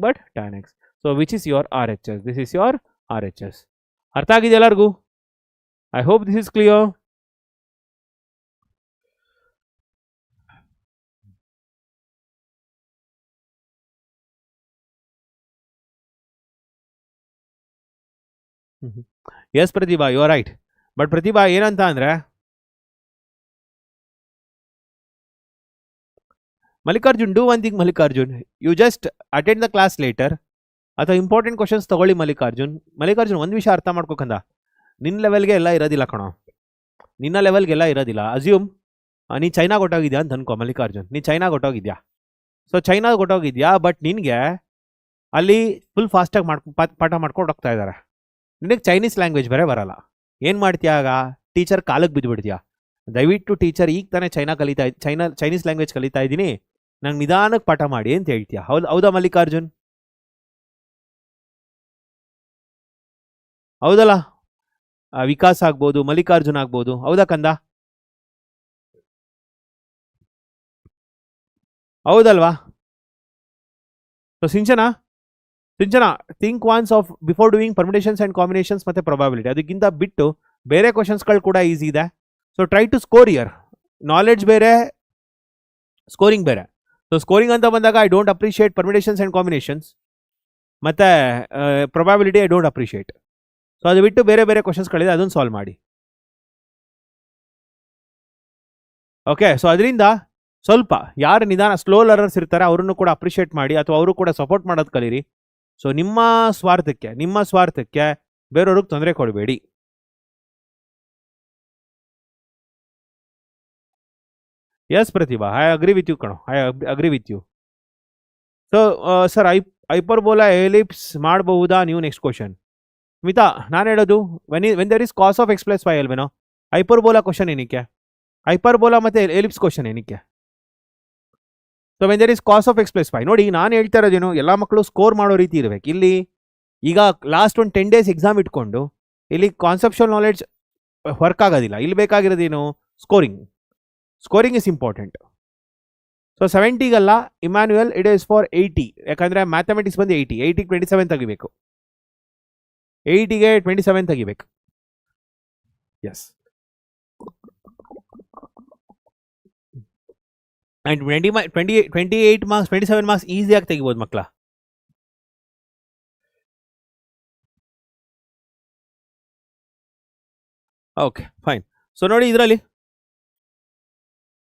but tan x so which is your RHS this is your RHS ಅರ್ಥ ಆಗಿದೆ ಎಲ್ಲರಿಗೂ I hope this is clear yes Pratibha you are right but Pratibha ಏನಂತ ಅಂದ್ರೆ Mallikarjun do one thing Mallikarjun you just attend the class later ಅಥವಾ important questions ತಗೊಳ್ಳಿ ಮಲ್ಲಿಕಾರ್ಜುನ್ ಒಂದು ವಿಷಯ ಅರ್ಥ ಮಾಡ್ಕೋಕಂದ ನಿನ್ನ ಲೆವೆಲ್ಗೆ ಎಲ್ಲ ಇರೋದಿಲ್ಲ ಕಣೋ ನಿನ್ನ ಲೆವೆಲ್ಗೆಲ್ಲ ಇರೋದಿಲ್ಲ ಅಸ್ಯೂಮ್ ನೀ ಚೈನಾಗೆ ಹೊಟ್ಟೋಗಿದ್ಯಾ ಅಂತ ಅನ್ಕೋ ಮಲ್ಲಿಕಾರ್ಜುನ್ ನೀ ಚೈನಾಗೆ ಹೊಟ್ಟೋಗಿದ್ಯಾ ಸೊ ಚೈನಾಗೆ ಹೊಟ್ಟೋಗಿದ್ಯಾ ಬಟ್ ನಿನಗೆ ಅಲ್ಲಿ ಫುಲ್ ಫಾಸ್ಟಾಗಿ ಪಾಠ ಮಾಡ್ಕೊಂಡು ಹೋಗ್ತಾ ಇದ್ದಾರೆ ನಿನಗೆ ಚೈನೀಸ್ ಲ್ಯಾಂಗ್ವೇಜ್ ಬೇರೆ ಬರಲ್ಲ ಏನು ಮಾಡ್ತೀಯ ಆಗ ಟೀಚರ್ ಕಾಲಕ್ಕೆ ಬಿದ್ದುಬಿಡ್ತೀಯಾ ದಯವಿಟ್ಟು ಟೀಚರ್ ಈಗ ತಾನೇ ಚೈನೀಸ್ ಲ್ಯಾಂಗ್ವೇಜ್ ಕಲಿತಾ ಇದ್ದೀನಿ ನಂಗೆ ನಿಧಾನಕ್ಕೆ ಪಾಠ ಮಾಡಿ ಅಂತ ಹೇಳ್ತೀಯ ಹೌದಾ ಮಲ್ಲಿಕಾರ್ಜುನ್ ಹೌದಲ್ಲ ವಿಕಾಸ್ ಆಗ್ಬೋದು ಮಲ್ಲಿಕಾರ್ಜುನ್ ಆಗ್ಬೋದು ಹೌದಾ ಕಂದ ಹೌದಲ್ವಾ so Sinchana think once of before doing permutations and combinations ಮತ್ತೆ ಪ್ರೊಬಾಬಿಲಿಟಿ ಅದಕ್ಕಿಂತ ಬಿಟ್ಟು ಬೇರೆ ಕ್ವಶನ್ಸ್ಗಳು ಕೂಡ ಈಸಿ ಇದೆ so try to score here knowledge ಬೇರೆ ಸ್ಕೋರಿಂಗ್ ಬೇರೆ ಸೊ ಸ್ಕೋರಿಂಗ್ ಅಂತ ಬಂದಾಗ I don't appreciate permutations and combinations ಮತ್ತೆ probability I don't appreciate so ಅದು ಬಿಟ್ಟು ಬೇರೆ ಬೇರೆ ಕ್ವಶನ್ಸ್ಗಳಿದೆ ಅದನ್ನು ಸಾಲ್ವ್ ಮಾಡಿ ಓಕೆ ಸೊ ಅದರಿಂದ ಸ್ವಲ್ಪ ಯಾರು ನಿಧಾನ ಸ್ಲೋ ಲರ್ನರ್ಸ್ ಇರ್ತಾರೆ ಅವರನ್ನು ಕೂಡ ಅಪ್ರಿಷಿಯೇಟ್ ಮಾಡಿ ಅಥವಾ ಅವರು ಕೂಡ ಸಪೋರ್ಟ್ ಮಾಡೋದು ಕಲೀರಿ ಸೊ ನಿಮ್ಮ ಸ್ವಾರ್ಥಕ್ಕೆ ಬೇರೆಯವ್ರಿಗೆ ತೊಂದರೆ ಕೊಡಬೇಡಿ yes Prathibha I agree with you ಕಣೋ I agree with you so sir hyperbola ellipse ಮಾಡಬಹುದಾ ನೀವು ನೆಕ್ಸ್ಟ್ ಕ್ವಶನ್ ಮಿತಾ ನಾನು ಹೇಳೋದು when there is cos of x plus y ಅಲ್ವೇನೋ ಹೈಪರ್ಬೋಲಾ ಕ್ವಶನ್ ಏನಕ್ಕೆ ಹೈಪರ್ಬೋಲಾ ಮತ್ತೆ ಎಲಿಪ್ಸ್ ಕ್ವಶನ್ ಏನಕ್ಕೆ so when there is cos of x plus y ನೋಡಿ ನಾನು ಹೇಳ್ತಾ ಇರೋದೇನು ಎಲ್ಲ ಮಕ್ಕಳು ಸ್ಕೋರ್ ಮಾಡೋ ರೀತಿ ಇರಬೇಕು ಇಲ್ಲಿ ಈಗ ಲಾಸ್ಟ್ ಒಂದು 10 days ಎಕ್ಸಾಮ್ ಇಟ್ಕೊಂಡು ಇಲ್ಲಿ ಕಾನ್ಸೆಪ್ಷುವಲ್ ನಾಲೆಡ್ಜ್ ವರ್ಕ್ ಆಗೋದಿಲ್ಲ ಇಲ್ಲಿ ಬೇಕಾಗಿರೋದೇನು ಸ್ಕೋರಿಂಗ್ ಇಸ್ ಇಂಪಾರ್ಟೆಂಟ್ ಸೊ 70ಗಲ್ಲ ಇಮ್ಯಾನ್ಯುಯಲ್ ಇಟ್ ಈಸ್ ಫಾರ್ 80 ಯಾಕಂದರೆ ಮ್ಯಾಥಮೆಟಿಕ್ಸ್ ಬಂದು 80ಗೆ 27 ತೆಗಿಬೇಕು 80ಗೆ 27 ತೆಗಿಬೇಕು ಎಸ್ ಆ್ಯಂಡ್ 28 ಮಾರ್ಕ್ಸ್ 27 ಮಾರ್ಕ್ಸ್ ಈಸಿಯಾಗಿ ತೆಗಿಬೋದು ಮಕ್ಕಳ. Okay fine. ಸೊ ನೋಡಿ ಇದರಲ್ಲಿ,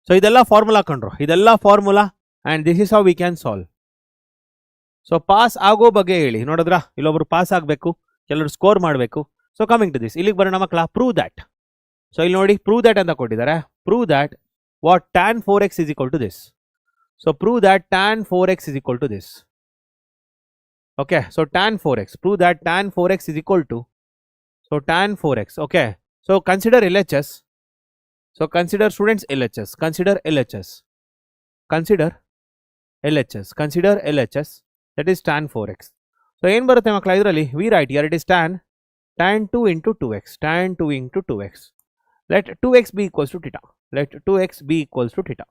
ಸೊ ಇದೆಲ್ಲ ಫಾರ್ಮುಲಾ ಕಂಡ್ರು, ಇದೆಲ್ಲ formula and this is how we can solve. So pass ಆಗೋ ಬಗ್ಗೆ ಹೇಳಿ, ನೋಡಿದ್ರ ಇಲ್ಲೊಬ್ರು ಪಾಸ್ ಆಗಬೇಕು, ಕೆಲವರು ಸ್ಕೋರ್ ಮಾಡಬೇಕು. ಸೊ ಕಮಿಂಗ್ ಟು ದಿಸ್, ಇಲ್ಲಿಗೆ ಬರೋಣ ಮಕ್ಕಳ. Prove that. ಸೊ ಇಲ್ಲಿ ನೋಡಿ ಪ್ರೂವ್ ದ್ಯಾಟ್ ಅಂತ ಕೊಟ್ಟಿದ್ದಾರೆ. Prove that what tan 4x is equal to this. So prove that tan 4x is equal to this. Okay, so tan 4x, prove that tan 4x is equal to, so tan 4x. Okay, so consider LHS. So consider students LHS, consider LHS, consider LHS, consider LHS, that is tan 4x. So ಏನು ಬರುತ್ತೆ ಮಕ್ಕಳ ಇದರಲ್ಲಿ, we write here it is tan 2 into 2x, tan 2 into 2x. Let 2x be equals to theta, let 2x be equals to theta.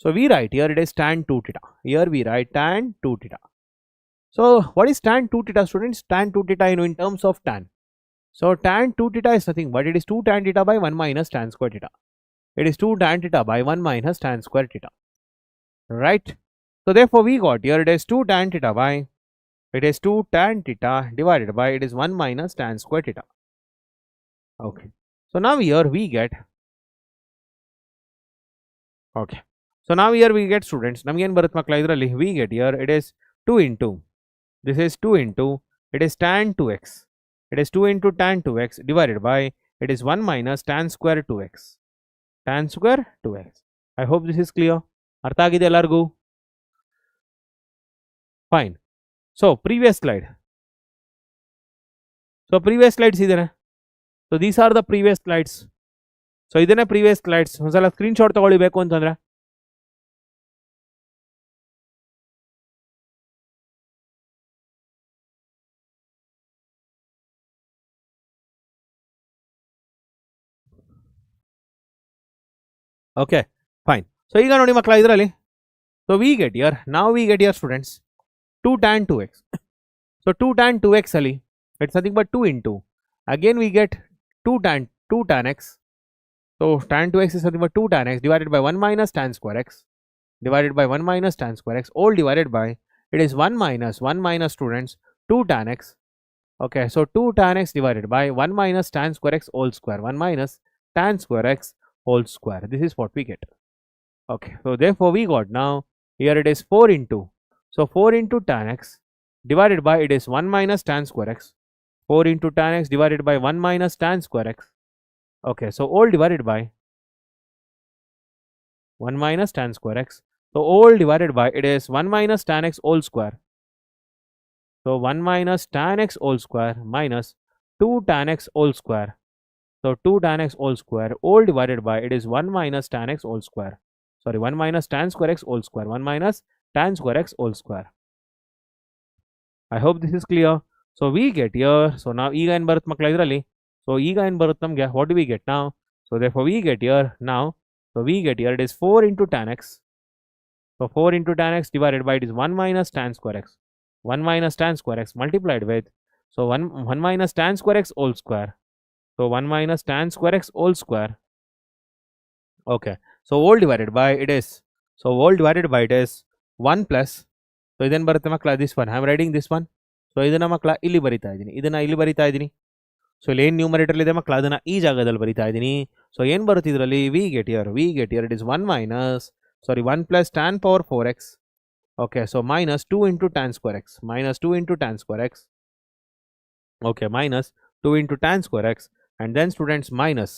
So we write here it is tan 2 theta, here we write tan 2 theta. So what is tan 2 theta students? Tan 2 theta in terms of tan. So tan 2 theta is nothing but it is 2 tan theta by 1 minus tan square theta. It is 2 tan theta by 1 minus tan square theta. Right? So therefore we got here it is 2 tan theta by, it is 2 tan theta divided by it is 1 minus tan square theta. Okay. So now here we get, okay. So now here we get students, ನಮಗೆ ಏನು ಬರುತ್ತೆ ಮಕ್ಕಳ ಇದರಲ್ಲಿ, we get here it is 2 into, this is 2 into, it is tan 2x, it is 2 into tan 2x divided by it is 1 minus tan square 2x, tan square 2x. I hope this is clear. ಅರ್ಥ ಆಗಿದೆ ಎಲ್ಲರಿಗೂ? Fine. So previous slide, so previous slides ಇದೇನೆ. So these are the previous slides. So ಇದನ್ನೇ previous slides, ಒಂದ್ಸಲ screenshot ತಗೊಳ್ಳಿಬೇಕು ಅಂತಂದ್ರೆ. Okay fine. So ಈಗ ನೋಡಿ ಮಕ್ಕಳ ಇದರಲ್ಲಿ, ಸೊ ವಿ ಗೆಟ್ ಇಯರ್, ನಾವು we get here students 2 tan 2x. So 2 tan 2x ಅಲ್ಲಿ it's nothing but 2 into, again we get 2 tan x. So tan 2x is nothing but 2 tan x divided by 1 minus tan square x, divided by 1 minus tan square x, all divided by it is 1 minus students 2 tan x. Okay, so 2 tan x divided by 1 minus tan square x whole square, 1 minus tan square x whole square. This is what we get. Okay, so therefore we got now here it is 4 into, so 4 into tan x divided by it is 1 minus tan square x, 4 into tan x divided by 1 minus tan square x. Okay, so all divided by 1 minus tan square x. So all divided by it is 1 minus tan x whole square. So 1 minus tan x whole square minus 2 tan x whole square. So 2 tan x whole square all divided by it is 1 minus tan x whole square. Sorry, 1 minus tan square x whole square, 1 minus tan square x whole square. I hope this is clear. So we get here, so now ಈಗ ಏನು ಬರುತ್ತೆ ಮಕ್ಕಳ ಇದರಲ್ಲಿ, so ಈಗ ಏನು ಬರುತ್ತೆ ನಮಗೆ, what do we get ನಾವು? So therefore we get here now, so we get here it is 4 into tan x. So 4 into tan x divided by it is 1 minus tan square x, 1 minus tan square x multiplied with, so 1 minus tan square x whole square. So 1 minus tan square x whole square. Okay, so all divided by it is, so all divided by it is 1 plus, so ಇದೇನು ಬರುತ್ತೆ ಮಕ್ಕಳ, this one I am writing this one. So ಇದನ್ನ ಮಕ್ಕಳ ಇಲ್ಲಿ ಬರಿತಾ ಇದ್ದೀನಿ, ಇದನ್ನ ಇಲ್ಲಿ ಬರಿತಾ ಇದ್ದೀನಿ. ಸೊ ಇಲ್ಲಿ ಏನು ನ್ಯೂಮರೇಟರ್ ಇದೆ ಮಕ್ಕಳ ಅದನ್ನ ಈ ಜಾಗದಲ್ಲಿ ಬರಿತಾ ಇದ್ದೀನಿ. ಸೊ ಏನು ಬರುತ್ತೆ ಇದರಲ್ಲಿ, we get here it is 1 minus, sorry 1 plus tan power 4x. Okay, so minus 2 into tan square x, minus 2 into tan square x. Okay, minus 2 into tan square x, and then students minus,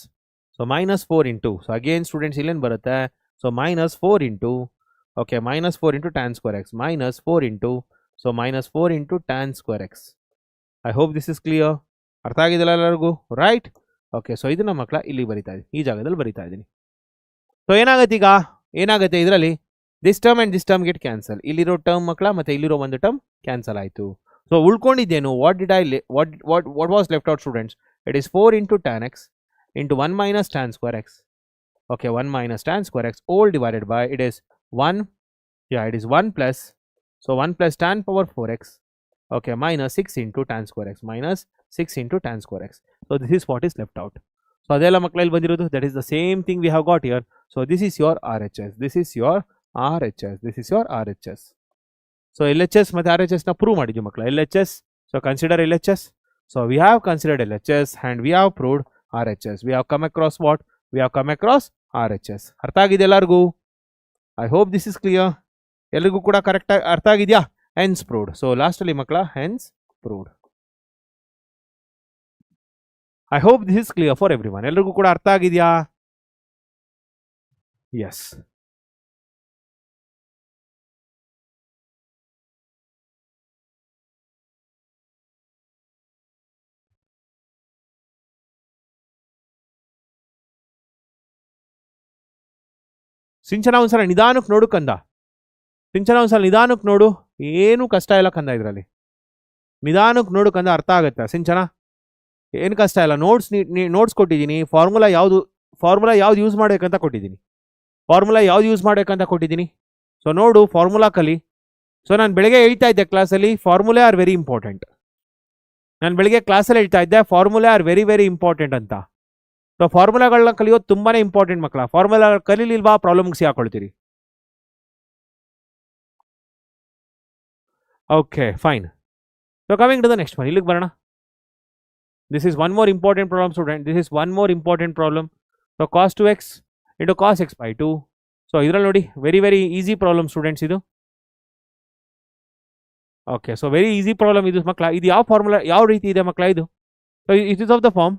so minus 4 into, so again students ಇಲ್ಲಿ ಏನು ಬರುತ್ತೆ, so minus 4 into, okay, minus 4 into tan square x, minus 4 into, so minus 4 into tan square x. I hope this is clear. ಅರ್ಥ ಆಗಿದೆಲ್ಲ ಎಲ್ಲರಿಗೂ, right? Okay, so ಇದನ್ನ ಮಕ್ಕಳ ಇಲ್ಲಿ ಬರಿತಾ ಇದ್ದೀನಿ, ಈ ಜಾಗದಲ್ಲಿ ಬರಿತಾ ಇದ್ದೀನಿ. ಸೊ ಏನಾಗುತ್ತೆ ಈಗ, ಏನಾಗುತ್ತೆ ಇದರಲ್ಲಿ, this term and this term get cancel. ಇಲ್ಲಿರೋ ಟರ್ಮ್ ಮಕ್ಕಳ ಮತ್ತೆ ಇಲ್ಲಿರೋ ಒಂದು ಟರ್ಮ್ ಕ್ಯಾನ್ಸಲ್ ಆಯಿತು. ಸೊ ಉಳ್ಕೊಂಡಿದ್ದೇನು, what was left out students, it is 4 into tan x into 1 minus tan square x. Okay, 1 minus tan square x all divided by it is 1, yeah, it is 1 plus, so 1 plus tan power 4x. Okay, minus 6 into tan square x, minus 6 into tan square x. So this is what is left out. So adella makkala illi bandirodu, that is the same thing we have got here. So this is your RHS, this is your RHS. This is your RHS. So LHS ಮತ್ತೆ RHS ನ prove ಮಾಡಿದ್ವಿ ಮಕ್ಕಳ. LHS. So consider LHS. So we have considered LHS and we have proved RHS. We have come across what? We have come across RHS. ಅರ್ಥ ಆಗಿದೆ ಎಲ್ಲರಿಗೂ? I hope this is clear. ಎಲ್ಲರಿಗೂ ಕೂಡ correct ಆಗಿ ಅರ್ಥ ಆಗಿದೆಯಾ? Hence proved. So last ಅಲ್ಲಿ ಮಕ್ಕಳ hence proved. I hope this is clear for everyone. ಎಲ್ಲರಿಗೂ ಕೂಡ ಅರ್ಥ ಆಗಿದೆಯಾ? Yes. ಸಿಂಚನ ಒಂದ್ಸಲ ನಿಧಾನಕ್ಕೆ ನೋಡು ಕಂದ. ಸಿಂಚನ ಒಂದ್ಸಲ ನಿಧಾನಕ್ಕೆ ನೋಡು, ಏನು ಕಷ್ಟ ಇಲ್ಲ ಕಂದ ಇದರಲ್ಲಿ. ನಿಧಾನಕ್ಕೆ ನೋಡು ಕಂದ, ಅರ್ಥ ಆಗುತ್ತೆ. ಸಿಂಚನ ಏನು ಕಷ್ಟ ಇಲ್ಲ. ನೋಟ್ಸ್ ಕೊಟ್ಟಿದ್ದೀನಿ. ಫಾರ್ಮುಲಾ ಯಾವ್ದು ಯೂಸ್ ಮಾಡ್ಬೇಕಂತ ಕೊಟ್ಟಿದ್ದೀನಿ. ಸೊ ನೋಡು, ಫಾರ್ಮುಲಾ ಕಲಿ. ಸೊ ನಾನು ಬೆಳಗ್ಗೆ ಹೇಳ್ತಾ ಇದ್ದೆ ಕ್ಲಾಸಲ್ಲಿ, ಫಾರ್ಮುಲಾ ಆರ್ ವೆರಿ ಇಂಪಾರ್ಟೆಂಟ್. ನಾನು ಬೆಳಗ್ಗೆ ಕ್ಲಾಸಲ್ಲಿ ಹೇಳ್ತಾ ಇದ್ದೆ formula are very very important ಅಂತ. ಸೊ ಫಾರ್ಮುಲಾಗಳನ್ನ ಕಲಿಯೋದು ತುಂಬಾನೇ ಇಂಪಾರ್ಟೆಂಟ್ ಮಕ್ಕಳ. ಫಾರ್ಮುಲಾ ಕಲೀಲಿಲ್ವಾ ಪ್ರಾಬ್ಲಮ್ಗೆ ಸಿಗಾಕೊಳ್ತೀರಿ. Okay fine. So coming to the next one, ಇಲ್ಲಿಗೆ ಬರೋಣ. This is one more important problem student. This is one more important problem. So cos 2x into cos x by 2. So ಇದರಲ್ಲಿ ನೋಡಿ, very very easy problem students ಇದು. Okay, so very easy problem ಇದು ಮಕ್ಕಳ. ಇದು ಯಾವ formula, ಯಾವ ರೀತಿ ಇದೆ ಮಕ್ಕಳ ಇದು? So it is of the form.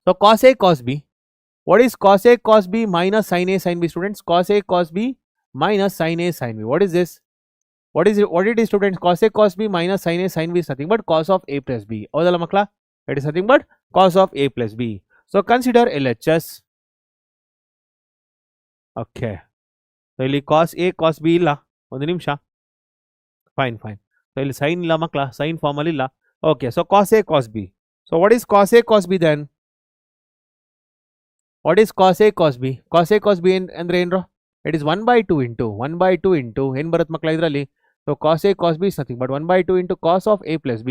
So cos a cos b. What is cos a cos b minus sin a sin b students? Cos a cos b minus sin a sin b. What is this? What it is students? Cos a cos b minus sin a sin b is nothing but cos of a plus b. ಹೌದಲ್ಲ ಮಕ್ಕಳ? It is nothing but cos of a plus b. So consider LHS. Okay. So ಇಲ್ಲಿ cos a cos b ಇಲ್ಲ. ಒಂದು ನಿಮಿಷ. Fine. So ಇಲ್ಲಿ sign ಇಲ್ಲ ಮಕ್ಕಳ, sign form ಅಲ್ಲಿ ಇಲ್ಲ. Okay, so cos a cos b. So what is cos a cos b then? What is cos a cos b? Cos a cos b ಅಂದ್ರೆ ಏನ್ರೋ? It is 1 by 2 into ಏನು ಬರುತ್ತೆ ಮಕ್ಕಳ ಇದರಲ್ಲಿ? So cos a cos b is nothing but 1 by 2 into cos of a plus b.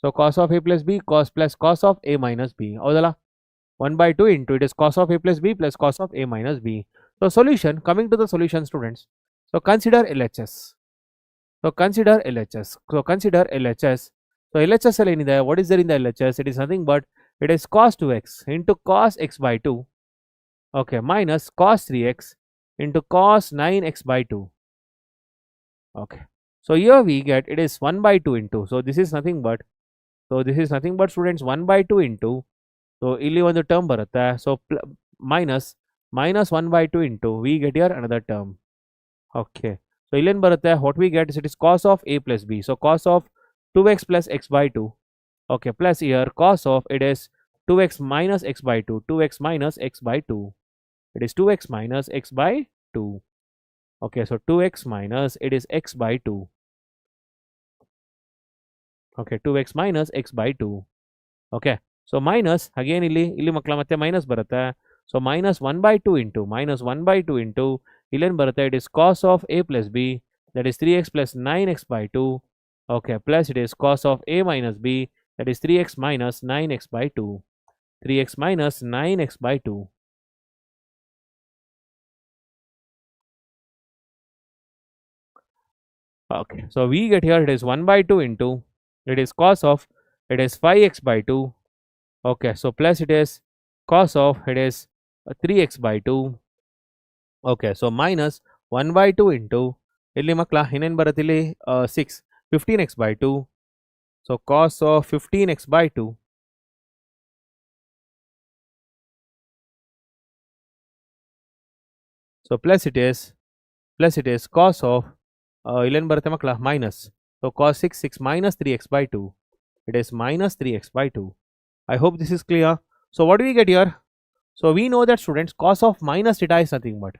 So cos of a plus b cos plus cos of a minus b. ಹೌದಲ್ಲ? 1 by 2 into it is cos of a plus b plus cos of a minus b. So solution, coming to the solution students. So consider LHS. So consider LHS. So LHS ಅಲ್ಲಿ ಏನಿದೆ? What is there in the LHS? It is nothing but it is cos 2x into cos x by 2. Okay, minus cos 3x into cos 9x by 2. Okay, so here we get it is 1 by 2 into. So this is nothing but students 1 by 2 into. So ಇಲ್ಲಿ ಒಂದು term ಬರುತ್ತೆ. So minus 1 by 2 into. We get here another term. Okay, so ಇಲ್ಲೇನು ಬರುತ್ತೆ? What we get is it is cos of a plus b. So cos of 2x plus x by 2. Okay, plus here cos of it is 2x minus x by 2. 2x minus x by 2. It is 2x minus x by 2. Okay, so 2x minus it is x by 2. Okay, 2x minus x by 2. Okay, so minus again ಇಲ್ಲಿ ಮಕ್ಕಳ ಮತ್ತೆ minus ಬರುತ್ತೆ. So minus 1 by 2 into ಇಲ್ಲೇನು ಬರುತ್ತೆ? It is cos of a plus b, that is 3x plus 9x by 2. Okay, plus it is cos of a minus b, that is 3x minus 9x by 2. 3x minus 9x by 2. Okay, so we get here it is 1 by 2 into it is cos of it is 5x by 2. Okay, so plus it is cos of it is 3x by 2. Okay, so minus 1 by 2 into ಇಲ್ಲಿ ಮಕ್ಕಳ ಇನ್ನೇನು ಬರುತ್ತೆ ಇಲ್ಲಿ 6 15x by 2. So cos of 15x by 2. So plus it is cos of ಇಲ್ಲೇನು ಬರುತ್ತೆ ಮಕ್ಕಳ minus. So cos 6 minus 3x by 2. It is minus 3x by 2. I hope this is clear. So what do we get here? So we know that students cos of minus theta is nothing but.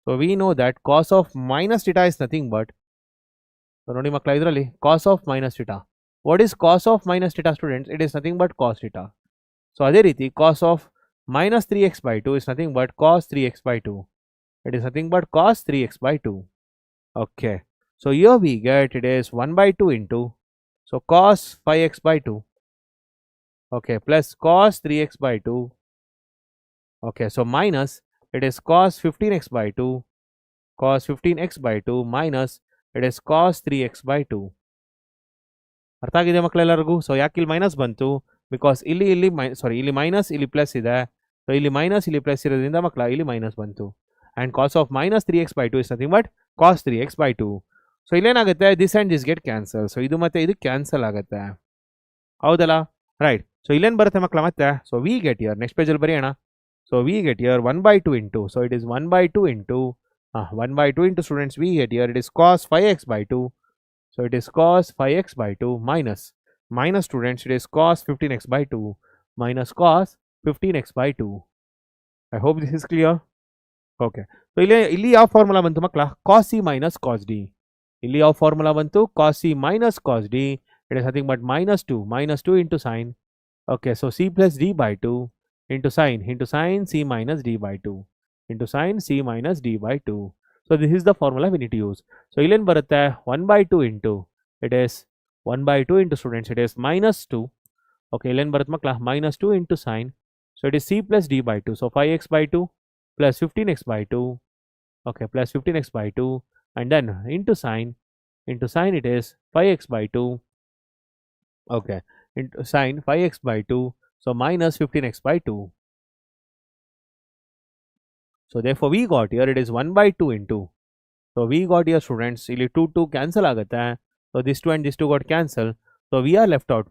So we know that cos of minus theta is nothing but. So ನೋಡಿ ಮಕ್ಕಳ ಇದರಲ್ಲಿ cos of minus theta. What is cos of minus theta students? It is nothing but cos theta. So ಅದೇ ರೀತಿ cos of minus 3x by 2 is nothing but cos 3x by 2. It is nothing but cos 3x by 2. Okay. So here we get it is 1 by 2 into. So cos 5x by 2. Okay, plus cos 3x by 2. Okay, so minus it is cos 15x by 2, cos 15x by 2 minus it is cos 3x by 2. ಅರ್ಥ ಆಗಿದೆ ಮಕ್ಕಳೆಲ್ಲರಿಗೂ? So ಯಾಕೆ ಇಲ್ಲಿ minus ಬಂತು? Because ಇಲ್ಲಿ minus ಇಲ್ಲಿ plus ಇದೆ. So ಇಲ್ಲಿ minus ಇಲ್ಲಿ ಪ್ಲಸ್ ಇರೋದ್ರಿಂದ ಮಕ್ಕಳ ಇಲ್ಲಿ ಮೈನಸ್ ಬಂತು. And cos of minus 3x by 2 is nothing but cos 3x by 2. So ಇಲ್ಲೇನಾಗುತ್ತೆ, this and this get cancel. So ಇದು ಮತ್ತೆ ಇದು ಕ್ಯಾನ್ಸಲ್ ಆಗುತ್ತೆ, ಹೌದಲ್ಲ? ರೈಟ್. ಸೊ ಇಲ್ಲೇನು ಬರುತ್ತೆ ಮಕ್ಕಳ ಮತ್ತೆ? So we get here, next ಪೇಜಲ್ಲಿ ಬರೆಯೋಣ. So we get here 1/2 into, so it is 1/2 into 1/2 into students we get here it is cos 5x by 2. So it is cos 5x by 2 minus students it is cos 15x by 2 minus cos 15x by 2. I hope this is clear. Okay. So ಇಲ್ಲಿ ಯಾವ formula ಬಂತು ಮಕ್ಕಳ? cos c minus cos d. ಇಲ್ಲಿ ಯಾವ formula ಬಂತು? cos c minus cos d. It is nothing but minus 2 into sin. Okay, so c plus d by 2 into sin c minus d by 2 into sin c minus d by 2. So this is the formula we need to use. So ಇಲ್ಲೇನು ಬರುತ್ತೆ? 1/2 into it is 1/2 into students it is minus 2. Okay, ಇಲ್ಲೇನು ಬರುತ್ತೆ ಮಕ್ಕಳ? minus 2 into sin. So it is c plus d by 2. So 5x by 2 plus 15x by 2. Okay, plus 15x by 2 and then into sin it is 5x by 2. Okay, into sin 5x by 2. So minus 15x by 2. So therefore we got here it is 1/2 into. So we got here students ಇಲ್ಲಿ 2 cancel ಆಗುತ್ತೆ. So this 2 and this 2 got cancel. So we are left out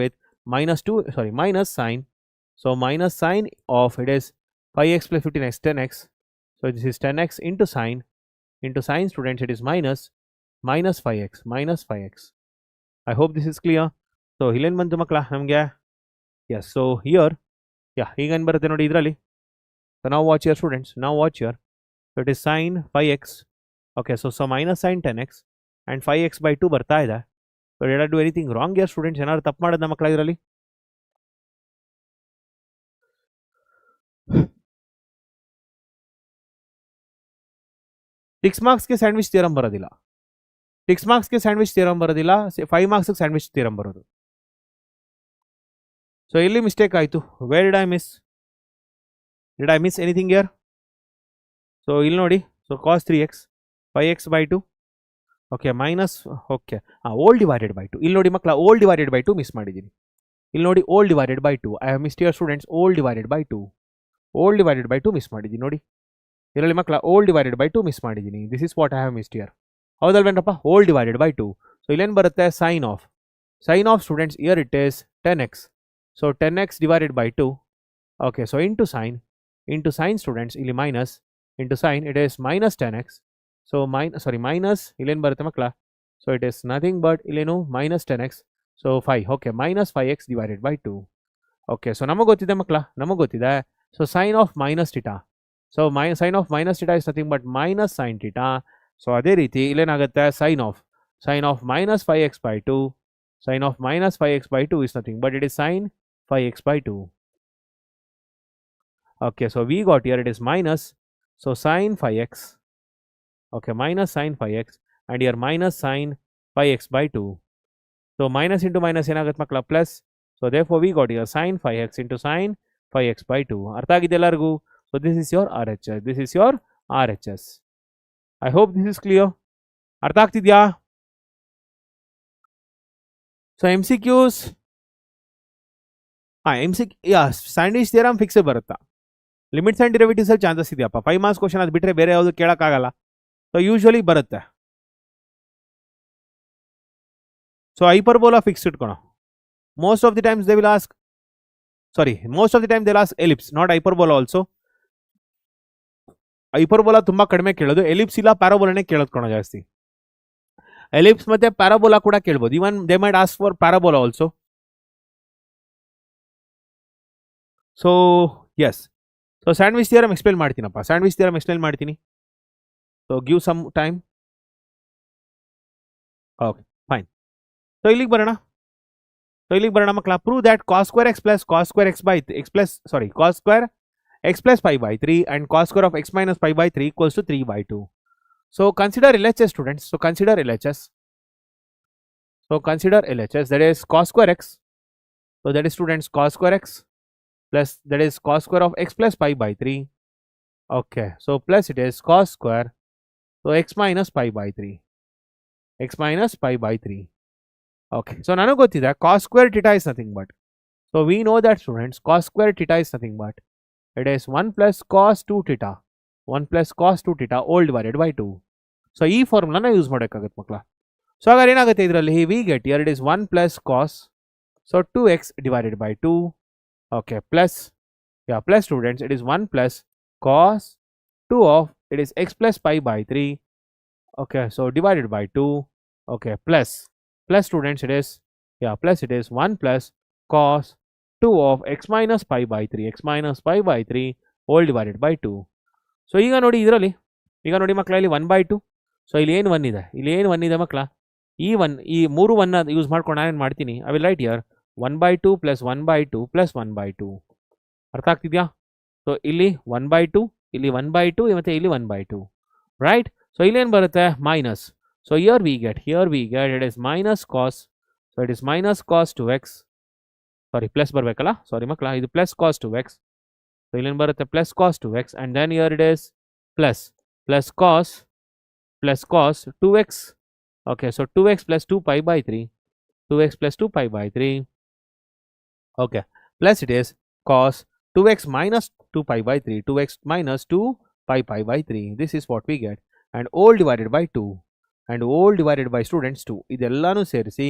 with minus sign. So minus sign of it is 5x plus 15x 10x. So this is 10x into sign students it is minus 5x. I hope this is clear. So ಇಲ್ಲೇನು ಬಂತು ಮಕ್ಕಳ ನಮಗೆ? Yes, so here ಈಗ ಏನು ಬರುತ್ತೆ ನೋಡಿ ಇದರಲ್ಲಿ. So now watch here students, so it is sin 5x. Okay, so minus sin 10x and 5x by 2 ಬರ್ತಾ ಇದೆ. So did I do anything wrong here students? ಏನಾದ್ರು ತಪ್ಪು ಮಾಡೋದಾ ಮಕ್ಕಳ ಇದರಲ್ಲಿ? 6 ಮಾರ್ಕ್ಸ್ಗೆ ಸ್ಯಾಂಡ್ವಿಚ್ ಥಿಯರಮ್ ಬರೋದಿಲ್ಲ. 6 ಮಾರ್ಕ್ಸ್ಗೆ ಸ್ಯಾಂಡ್ವಿಚ್ ಥಿಯರಮ್ ಬರೋದಿಲ್ಲ, 5 ಮಾರ್ಕ್ಸ್ಗೆ ಸ್ಯಾಂಡ್ವಿಚ್ ಥಿಯರಮ್ ಬರೋದು. ಸೊ ಇಲ್ಲಿ ಮಿಸ್ಟೇಕ್ ಆಯಿತು. Where did I miss anything here? So ಇಲ್ಲಿ ನೋಡಿ, so cos 3x 5x by 2. Okay, minus all divided by 2. ಇಲ್ಲಿ ನೋಡಿ ಮಕ್ಕಳ all divided by 2 ಮಿಸ್ ಮಾಡಿದ್ದೀನಿ. ಇಲ್ಲಿ ನೋಡಿ all divided by 2. I have missed here students all divided by 2. all divided by 2 miss ಮಾಡಿದ್ದೀನಿ ನೋಡಿ. ಇದರಲ್ಲಿ ಮಕ್ಕಳ all divided by 2 ಮಿಸ್ ಮಾಡಿದ್ದೀನಿ. This is what I have missed here. ಹೌದಲ್ವೇನಪ್ಪ? all divided by 2. So ಇಲ್ಲೇನು ಬರುತ್ತೆ? sin of students here it is 10x. So 10x divided by 2. Okay, so into sin students ಇಲ್ಲಿ minus into sin it is minus 10x. So minus ಇಲ್ಲೇನು ಬರುತ್ತೆ ಮಕ್ಕಳ? So it is nothing but ಇಲ್ಲೇನು minus 10x. So 5. Okay, minus 5x divided by 2. Okay, so ನಮಗೆ ಗೊತ್ತಿದೆ ಮಕ್ಕಳ, So sin of minus theta. So sin of minus theta is nothing but minus sin theta. So ಅದೇ ರೀತಿ ಇಲ್ಲೇನಾಗುತ್ತೆ? sin of minus 5x by 2. Sin of minus 5x by 2 is nothing but it is sin 5x by 2. Okay, so we got here it is minus. So sin 5x. Okay, minus sin 5x and here minus sin 5x by 2. So minus into minus ಏನಾಗುತ್ತೆ ಮಕ್ಕಳ? Plus. So therefore we got here sin 5x into sin 5x by 2. ಅರ್ಥ ಆಗಿದೆ ಎಲ್ಲರಿಗೂ? So this is your RHS. I hope this is clear. ಅರ್ಥ ಆಗ್ತಿದ್ಯಾ? So MCQs sandwich theorem fix ಬರುತ್ತಾ? Limits and derivatives ಅಲ್ಲಿ chances ಇದೆಯಪ್ಪ. 5 marks question ಅದು ಬಿಟ್ಟರೆ ಬೇರೆ ಯಾವುದು ಕೇಳೋಕ್ಕಾಗಲ್ಲ. ಸೊ ಯೂಶ್ವಲಿ ಬರುತ್ತೆ. ಸೊ ಹೈಪರ್ಬೋಲಾ ಫಿಕ್ಸ್ ಇಟ್ಕೊಳ. Most of the times they will ask ellipse, not hyperbola also. Hyperbola ತುಂಬಾ ಕಡಿಮೆ ಕೇಳೋದು, ಎಲಿಪ್ಸ್ ಇಲ್ಲ ಪ್ಯಾರಾಬೋಲಾನೇ ಕೇಳೋದು ಕಣ ಜಾಸ್ತಿ. ಎಲಿಪ್ಸ್ ಮತ್ತೆ ಪ್ಯಾರಾಬೋಲಾ ಕೂಡ ಕೇಳ್ಬೋದು. Even they might ask for parabola also. So yes, so sandwich theorem explain ಮಾಡ್ತೀನಿ. So give some time. Okay fine. So ಇಲ್ಲಿಗೆ ಬರೋಣ ಮಕ್ಕಳ. Prove that cos square x plus cos square x plus pi by 3 and cos square of x minus pi by 3 equals to 3 by 2. So consider LHS students. So consider LHS. That is cos square x. So that is students cos square x plus that is cos square of x plus pi by 3 Okay, so plus it is cos square. So x minus pi by 3. X minus pi by 3. Okay, so nanu gottida cos square theta is nothing but. So we know that students cos square theta is nothing but it is 1 plus cos 2 theta. 1 plus cos 2 theta all divided by 2. So ಈ ಫಾರ್ಮುಲಾನ use ಮಾಡೋಕ್ಕಾಗತ್ತೆ ಮಕ್ಕಳ. So ಹಾಗಾದ್ರೆ ಏನಾಗುತ್ತೆ ಇದರಲ್ಲಿ we get here it is 1 plus cos. So 2x divided by 2. Okay, plus plus students it is 1 plus cos 2 of it is x plus pi by 3. Okay, so divided by 2. Okay, plus students it is plus it is 1 plus cos 2 of x minus pi by 3 x minus pi by 3 all divided by 2. So ಈಗ ನೋಡಿ ಇದರಲ್ಲಿ ಈಗ ನೋಡಿ ಮಕ್ಕಳ ಇಲ್ಲಿ 1/2. So ಇಲ್ಲಿ ಏನು 1 ಇದೆ, ಇಲ್ಲಿ ಏನು 1 ಇದೆ ಮಕ್ಕಳ, ಈ 1 ಈ 3 1 ಯೂಸ್ ಮಾಡ್ಕೊಂಡು ನಾನೇನು ಮಾಡ್ತೀನಿ, I will write here 1/2 plus 1/2 plus 1/2. ಅರ್ಥ ಆಗ್ತಿದ್ಯಾ? ಸೊ ಇಲ್ಲಿ 1/2, ಇಲ್ಲಿ 1/2 ಮತ್ತೆ ಇಲ್ಲಿ 1/2, ರೈಟ್? ಸೊ ಇಲ್ಲೇನು ಬರುತ್ತೆ minus. So here we get it is minus cos. So it is minus cos 2x. Sorry plus ಬರಬೇಕಲ್ಲ, ಸಾರಿ ಮಕ್ಕಳ, ಇದು ಪ್ಲಸ್ ಕಾಸ್ 2x. ಸೊ ಇಲ್ಲೇನು ಬರುತ್ತೆ plus cos 2x and then here it is plus cos 2x. Okay, so 2x plus 2 pi by 3. 2x plus 2 pi by 3. Okay, plus it is cos 2x minus 2 pi by 3. 2x minus 2 pi by 3. This is what we get. And all divided by 2. And all divided by students 2. ಇದೆಲ್ಲಾನು ಸೇರಿಸಿ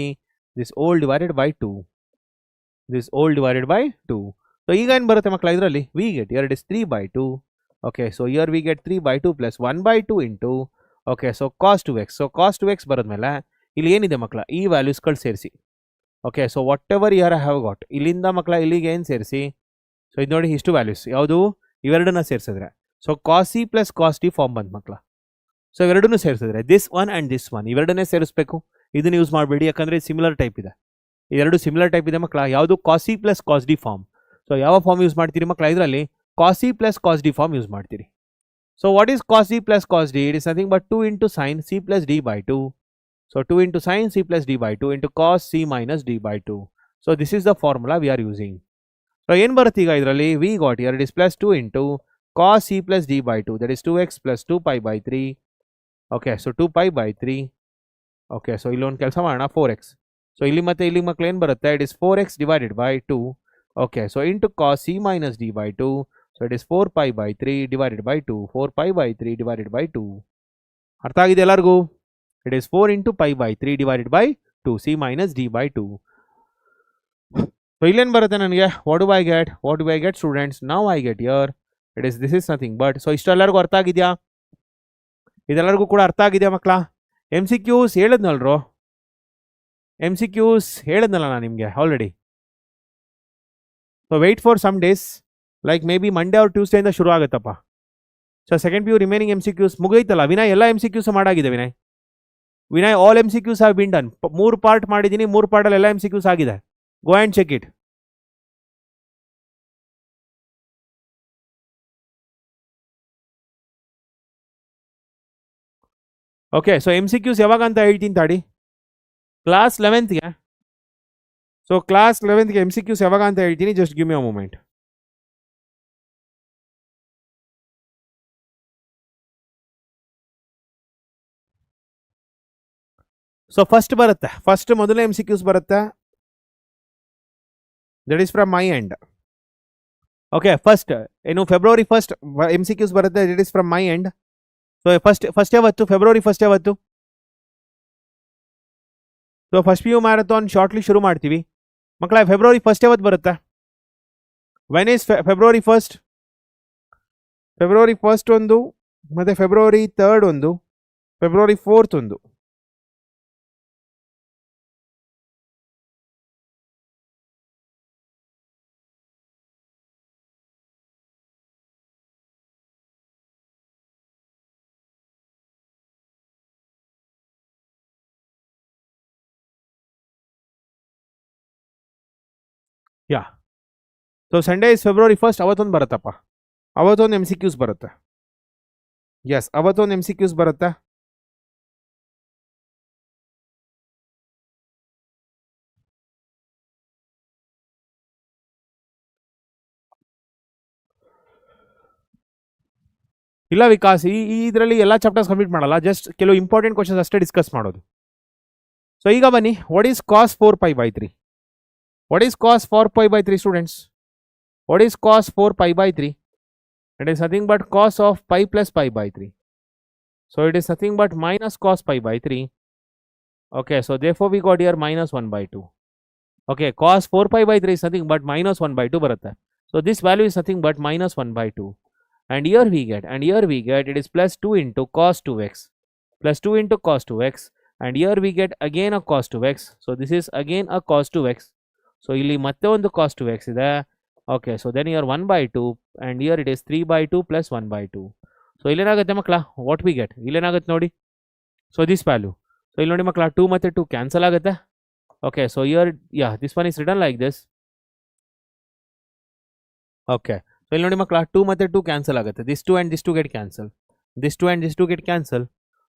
this all divided by 2. This all divided by 2. So ಈಗ ಏನು ಬರುತ್ತೆ ಮಕ್ಕಳ ಇದರಲ್ಲಿ we get here it is 3/2. Okay, so here we get 3/2 plus 1/2 into okay, so cos 2x. So cos 2x ಬರೋದ್ಮೇಲೆ ಇಲ್ಲಿ ಏನಿದೆ ಮಕ್ಕಳ ಈ ವ್ಯಾಲ್ಯೂಸ್ಗಳು ಸೇರಿಸಿ. Okay, so what ever year I have got ಇಲ್ಲಿಂದ ಮಕ್ಕಳ ಇಲ್ಲಿಗೆ ಏನು ಸೇರಿಸಿ. ಸೊ ಇದು ನೋಡಿ ಇಷ್ಟು ವ್ಯಾಲ್ಯೂಸ್ ಯಾವುದು ಇವೆರಡನ್ನ ಸೇರಿಸಿದ್ರೆ so cos C plus cos D form ಬಂತು ಮಕ್ಕಳ. ಸೊ ಇವೆರಡನ್ನೂ ಸೇರಿಸಿದ್ರೆ this one and this one ಇವೆರಡನ್ನೇ ಸೇರಿಸಬೇಕು. ಇದನ್ನು ಯೂಸ್ ಮಾಡಬೇಡಿ ಯಾಕಂದರೆ ಸಿಮಿಲರ್ ಟೈಪ್ ಇದೆ, ಇದೆರಡು ಸಿಮಿಲರ್ ಟೈಪ್ ಇದೆ ಮಕ್ಕಳ. ಯಾವುದು cos C plus cos D form. So ಯಾವ ಫಾರ್ಮ್ ಯೂಸ್ ಮಾಡ್ತೀರಿ ಮಕ್ಕಳ ಇದರಲ್ಲಿ cos C plus cos D form use ಮಾಡ್ತೀರಿ. So what is cos C plus cos D? It is nothing but 2 into sin c plus d by 2. So 2 into sin c plus d by 2 into cos c minus d by 2. So this is the formula we are using. So ಏನು ಬರುತ್ತೆ ಈಗ ಇದರಲ್ಲಿ we got here it is plus 2 into cos c plus d by 2, that is 2x plus 2 pi by 3. Okay, so 2 pi by 3. Okay, so ಇಲ್ಲಿ ಒಂದು ಕೆಲಸ ಮಾಡೋಣ 4x. So ಇಲ್ಲಿ ಮತ್ತೆ ಇಲ್ಲಿ ಮಕ್ಕಳು ಏನು ಬರುತ್ತೆ it is 4x divided by 2. Okay, so into cos c minus d by 2. So it is 4 pi by 3 divided by 2. 4 pi by 3 divided by 2. ಅರ್ಥ ಆಗಿದೆ ಎಲ್ಲರಿಗೂ? It is 4 into pi by 3 divided by 2 c minus d by 2. So ಇಲ್ಲೇನು ಬರುತ್ತೆ ನನಗೆ what do I get students? Now I get here it is this is nothing but. So ಇಷ್ಟೆಲ್ಲರಿಗೂ ಅರ್ಥ ಆಗಿದೆಯಾ? ಇದೆಲ್ಲರಿಗೂ ಕೂಡ ಅರ್ಥ ಆಗಿದೆಯಾ ಮಕ್ಕಳ? MCQs ಹೇಳಿದ್ನಲ್ರೋ, MCQs ಹೇಳಿದ್ನಲ್ಲ ನಾನು ನಿಮಗೆ already. So wait for some days like maybe Monday or ಟ್ಯೂಸ್ಡೇಯಿಂದ ಶುರು ಆಗುತ್ತಪ್ಪ. So second PU remaining MCQs ಮುಗಿಯುತ್ತಲ್ಲ. ವಿನಯ್ ಎಲ್ಲ MCQs ಮಾಡಾಗಿದೆ. Vinay all MCQs have been done. 3 part ಮಾಡಿದ್ದೀನಿ, 3 ಪಾರ್ಟಲ್ಲಿ ಎಲ್ಲ MCQs ಆಗಿದೆ. Go and check it. Okay, so MCQs ಯಾವಾಗ ಅಂತ ಹೇಳ್ತೀನಿ ತಾಡಿ. ಕ್ಲಾಸ್ 11ಗೆ. ಸೊ ಕ್ಲಾಸ್ 11ಗೆ MCQs ಯಾವಾಗ ಅಂತ ಹೇಳ್ತೀನಿ, just give me a moment. So first ಬರುತ್ತೆ, ಫಸ್ಟ್ ಮೊದಲೇ MCQs ಬರುತ್ತೆ. That is from my end. Okay, first ಏನು ಫೆಬ್ರವರಿ 1 MCQs ಬರುತ್ತೆ. That is from my end. So first ಯಾವತ್ತು? ಫೆಬ್ರವರಿ 1 ಯಾವತ್ತು? So first PU marathon shortly ಶುರು ಮಾಡ್ತೀವಿ ಮಕ್ಕಳ. ಫೆಬ್ರವರಿ 1 ಯಾವತ್ತು ಬರುತ್ತೆ? When is February 1? ಫೆಬ್ರವರಿ 1 ಒಂದು, ಮತ್ತು ಫೆಬ್ರವರಿ 3 ಒಂದು, ಫೆಬ್ರವರಿ 4 ಒಂದು. Yeah, so Sunday is February 1 ಅವತ್ತೊಂದು ಬರುತ್ತಪ್ಪ. ಅವತ್ತೊಂದು MCQs ಬರುತ್ತೆ. ಎಸ್, ಅವತ್ತೊಂದು MCQs ಬರುತ್ತೆ. ಇಲ್ಲ ವಿಕಾಸ್, ಇದರಲ್ಲಿ ಎಲ್ಲ ಚಾಪ್ಟರ್ಸ್ ಕಂಪ್ಲೀಟ್ ಮಾಡಲ್ಲ, ಜಸ್ಟ್ ಕೆಲವು ಇಂಪಾರ್ಟೆಂಟ್ ಕ್ವಶನ್ಸ್ ಅಷ್ಟೇ ಡಿಸ್ಕಸ್ ಮಾಡೋದು. ಸೊ ಈಗ ಬನ್ನಿ, what is cos 4π/3? What is cos 4π/3 students? What is cos 4π/3? It is nothing but cos of π plus π/3. So it is nothing but minus cos π/3. Okay, so therefore we got here minus 1/2. Okay, cos 4π/3 is nothing but minus 1/2 ಬರುತ್ತೆ. So this value is nothing but minus 1/2. And here we get it is plus 2 into cos 2x. Plus 2 into cos 2x. And here we get again a cos 2x. So this is again a cos 2x. So ಇಲ್ಲಿ ಮತ್ತೆ ಒಂದು cos 2x ಇದೆ. Okay, so then here 1/2 and here it is 3/2 plus 1/2. So ಇಲ್ಲೇನಾಗುತ್ತೆ ಮಕ್ಕಳ, what we get ಇಲ್ಲೇನಾಗುತ್ತೆ ನೋಡಿ. So this value, so ಇಲ್ಲಿ ನೋಡಿ ಮಕ್ಕಳ 2 ಮತ್ತು 2 ಕ್ಯಾನ್ಸಲ್ ಆಗುತ್ತೆ. Okay, so year this one is written like this. Okay, so ಇಲ್ಲಿ ನೋಡಿ ಮಕ್ಕಳ 2 ಮತ್ತು 2 ಕ್ಯಾನ್ಸಲ್ ಆಗುತ್ತೆ. This 2 and this 2 get cancel. This 2 and this 2 get cancel.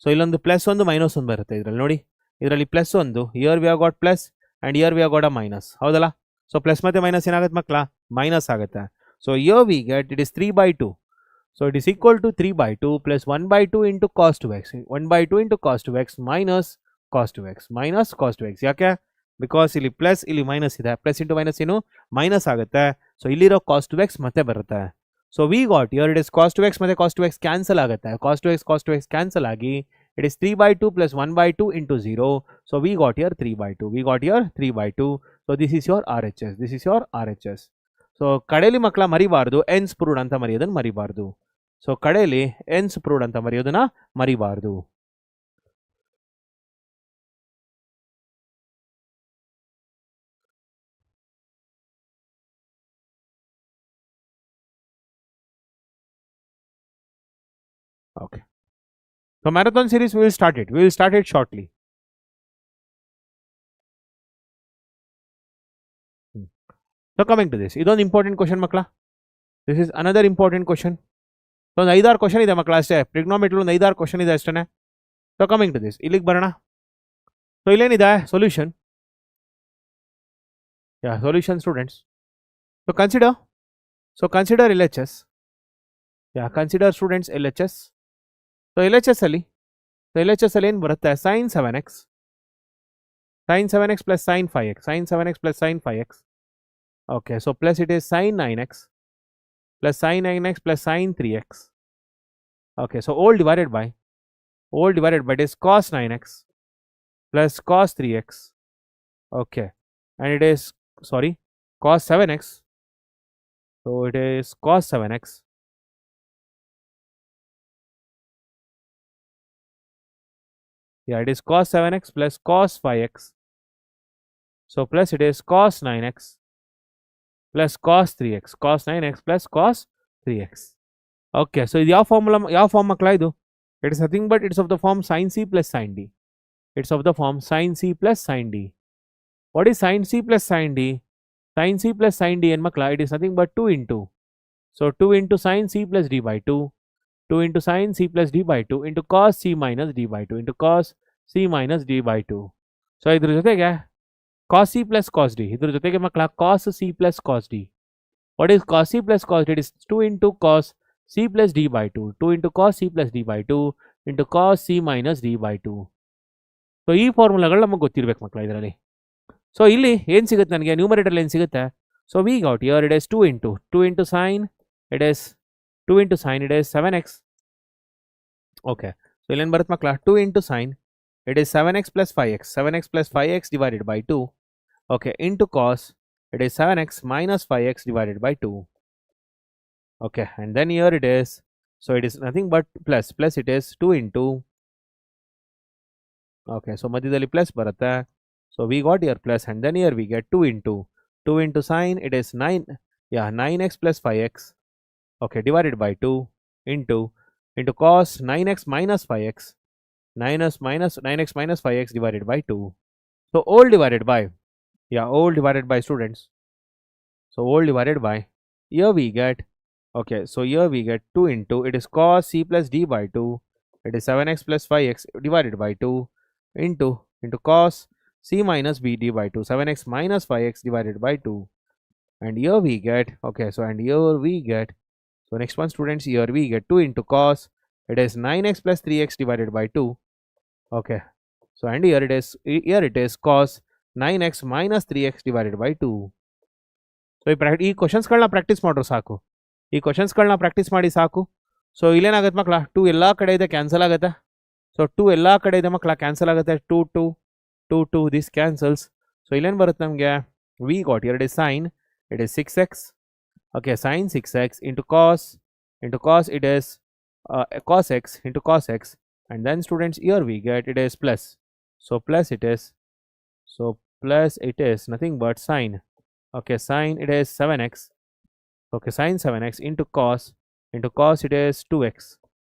So ಇಲ್ಲೊಂದು ಪ್ಲಸ್ ಒಂದು ಮೈನಸ್ ಒಂದು ಬರುತ್ತೆ ಇದರಲ್ಲಿ ನೋಡಿ. ಇದರಲ್ಲಿ ಪ್ಲಸ್ ಒಂದು, year we are got plus and year we are got a minus, ಹೌದಲ್ಲ? ಸೊ ಪ್ಲಸ್ ಮತ್ತು ಮೈನಸ್ ಏನಾಗುತ್ತೆ ಮಕ್ಕಳ? ಮೈನಸ್ ಆಗುತ್ತೆ. So here we get it is 3/2. So it is equal to 3/2 plus 1/2 into cos 2x. 1/2 into cos 2x minus cos 2x minus cos 2x. ಯಾಕೆ? Because ಇಲ್ಲಿ plus ಇಲ್ಲಿ minus ಇದೆ. Plus into minus ಏನು? Minus ಆಗುತ್ತೆ. So ಇಲ್ಲಿರೋ cos 2x ಮತ್ತೆ ಬರುತ್ತೆ. So we got here it is cos 2x ಮತ್ತೆ cos 2x ಕ್ಯಾನ್ಸಲ್ ಆಗುತ್ತೆ. cos 2x ಕ್ಯಾನ್ಸಲ್ ಆಗಿ it is 3/2 plus 1/2 into 0. So we got here 3/2. So this is your RHS. So ಕಡೆಯಲ್ಲಿ ಮಕ್ಕಳ ಮರಿಬಾರ್ದು ಎನ್ಸ್ proved ಅಂತ ಮರೆಯೋದನ್ನ ಮರಿಬಾರ್ದು. So ಕಡೆಯಲ್ಲಿ ಎನ್ಸ್ ಪ್ರೂವ್ಡ್ ಅಂತ ಮರೆಯೋದನ್ನ ಮರಿಬಾರ್ದು. Okay, so marathon series will start it shortly. So coming to this, ಇದೊಂದು ಇಂಪಾರ್ಟೆಂಟ್ ಕ್ವಶನ್ ಮಕ್ಕಳ. This is another important question. So ಒಂದು 5-6 ಕ್ವಶನ್ ಇದೆ ಮಕ್ಕಳ ಅಷ್ಟೇ. ಟ್ರಿಗ್ನೋಮೆಟ್ರಿ ಒಂದು 5-6 ಕ್ವಶನ್ ಇದೆ ಅಷ್ಟೇ. ಸೊ ಕಮಿಂಗ್ ಟು ದಿಸ್, ಇಲ್ಲಿಗೆ ಬರೋಣ. ಸೊ ಇಲ್ಲೇನಿದೆ solution. Solution students. So consider LHS. Consider students LHS. So LHS ಅಲ್ಲಿ ಏನು ಬರುತ್ತೆ? sin 7x plus sin 5x. Okay, so plus it is sin 9x plus sin 3x. Okay, so all divided by it is cos 9x plus cos 3x. Okay, and it is cos 7x. So it is cos 7x. It is cos 7x plus cos 5x. So plus it is cos 9x plus cos 3x. Cos 9x plus cos 3x. Okay, so ಯಾವ form ಮಕ್ಕಳ ಇದು? It is nothing but it's of the form sin c plus sin d. What is sin c plus sin d? Sin c plus sin d ಏನು ಮಕ್ಕಳ? It is nothing but 2 into. So 2 into sin c plus d by 2. 2 into sin c plus d by 2 into cos c minus d by 2 into cos c minus d by 2. So ಇದ್ರ ಜೊತೆಗೆ cos c plus cos d. ಇದ್ರ ಜೊತೆಗೆ ಮಕ್ಕಳ cos c plus cos d. What is cos c plus cos d? It is 2 into cos c plus d by 2. 2 into cos c plus d by 2 into cos c minus d by 2. So ಈ ಫಾರ್ಮುಲಾಗಳು ನಮಗೆ ಗೊತ್ತಿರಬೇಕು ಮಕ್ಕಳ ಇದರಲ್ಲಿ. So ಇಲ್ಲಿ ಏನು ಸಿಗುತ್ತೆ ನನಗೆ? Numerator ಏನು ಸಿಗುತ್ತೆ? So we got here it is 2 into sin. It is 2 into sin. It is 7x. Okay, so ಇಲ್ಲೇನು ಬರುತ್ತೆ ಮಕ್ಕಳ? 2 into sin. It is 7x plus 5x. 7x plus 5x divided by 2. Okay, into cos. It is 7x minus 5x divided by 2. Okay, and then here it is. So it is nothing but plus. Plus it is 2 into. Okay, so madhyadalli plus ಬರುತ್ತೆ. So we got here plus and then here we get 2 into sin. It is 9x plus 5x. Okay, divided by 2 into cos 9x minus 5x. 9x minus 5x divided by 2. So all divided by students. So all divided by, here we get, okay, so here we get 2 into, it is cos c plus d by 2. It is 7x plus 5x divided by 2 into cos c minus b d by 2. 7x minus 5x divided by 2. And here we get, okay, so and here we get, so So next one, students, here we get 2 into cos. It is 9x plus 3x divided by 2. Okay. So and here it is cos 9x minus 3x divided by 2. So ಈ ಕ್ವಶನ್ಸ್ಗಳನ್ನ practice ಮಾಡ್ರು ಸಾಕು. ಈ ಕ್ವಶನ್ಸ್ಗಳನ್ನ practice ಮಾಡಿ ಸಾಕು. So ಇಲ್ಲೇನಾಗುತ್ತೆ ಮಕ್ಕಳ 2 ಎಲ್ಲ ಕಡೆ ಇದೆ ಕ್ಯಾನ್ಸಲ್ ಆಗುತ್ತೆ. ಸೊ 2 ಎಲ್ಲ ಕಡೆ ಇದೆ ಮಕ್ಕಳ ಕ್ಯಾನ್ಸಲ್ ಆಗುತ್ತೆ. 2 2 2 2 ದಿಸ್ ಕ್ಯಾನ್ಸಲ್ಸ್. ಸೊ ಇಲ್ಲೇನು ಬರುತ್ತೆ ನಮಗೆ, we got here it is sin, it is 6x. Okay, sin 6x into cos it is cos x into cos x, and then students here we get it is plus. So plus it is, so plus it is nothing but sin. Okay, sin it is 7x. Okay, sin 7x into cos it is 2x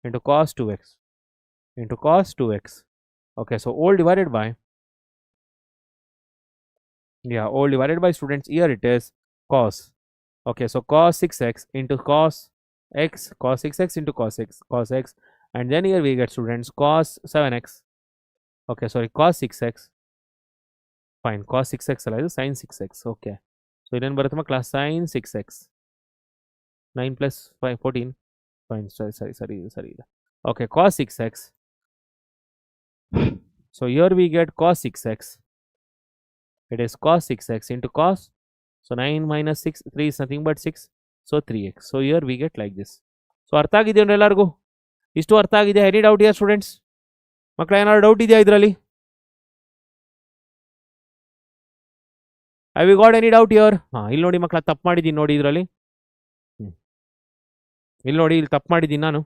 into cos 2x into cos 2x. Okay, so all divided by, yeah, all divided by, students, here it is cos. Okay, so cos 6x into cos x, cos 6x into cos x, and then here we get, students, cos 7x. Okay, sorry, cos 6x. Fine, cos 6x allies sin 6x. Okay, so then barathama class sin 6x. 9 plus 5 14. Fine, sorry. Okay, cos 6x. So here we get cos 6x. It is cos 6x into cos. So 9 minus 6, 3 is nothing but 6. So 3x. So here we get like this. So ಅರ್ಥ ಆಗಿದೆ ಎಲ್ಲರಿಗೂ? ಇಷ್ಟು ಅರ್ಥ ಆಗಿದೆ? Any doubt here students? ಮಕ್ಕಳ ಏನಾದ್ರು doubt ಇದೆಯಾ ಇದರಲ್ಲಿ? Have you got any doubt here? ಇಲ್ಲಿ ನೋಡಿ ಮಕ್ಕಳ ತಪ್ಪು ಮಾಡಿದ್ದೀನಿ ನೋಡಿ ಇದರಲ್ಲಿ. ಇಲ್ಲಿ ನೋಡಿ, ಇಲ್ಲಿ ತಪ್ಪು ಮಾಡಿದ್ದೀನಿ ನಾನು.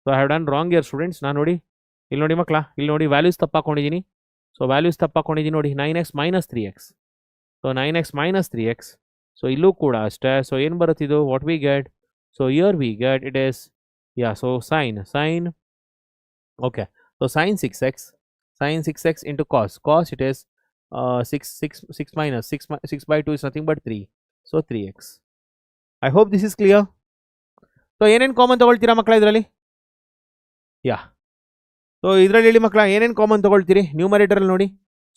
So I have done wrong here students. ನಾನು ನೋಡಿ ಇಲ್ಲಿ ನೋಡಿ ಮಕ್ಕಳ, ಇಲ್ಲಿ ನೋಡಿ ವ್ಯಾಲ್ಯೂಸ್ ತಪ್ಪು ಹಾಕೊಂಡಿದ್ದೀನಿ. ಸೊ ವ್ಯಾಲ್ಯೂಸ್ ತಪ್ಪು ಹಾಕೊಂಡಿದ್ದೀನಿ ನೋಡಿ, 9x minus 3x. So 9x minus 3x. So ಇಲ್ಲೂ ಕೂಡ ಅಷ್ಟೇ. ಸೊ ಏನು ಬರುತ್ತೆ ಇದು, what we get? So here we get it is, yeah, so sine okay. So sine 6x into cos it is 6 minus 6 by 2 is nothing but 3. So 3x. I hope this is clear. So ಏನೇನು common ತಗೊಳ್ತೀರಾ ಮಕ್ಕಳ ಇದರಲ್ಲಿ? ಯಾ, so ಇದರಲ್ಲಿ ಹೇಳಿ ಮಕ್ಕಳ ಏನೇನು common ತಗೊಳ್ತೀರಿ ನ್ಯೂಮರೇಟರಲ್ಲಿ ನೋಡಿ.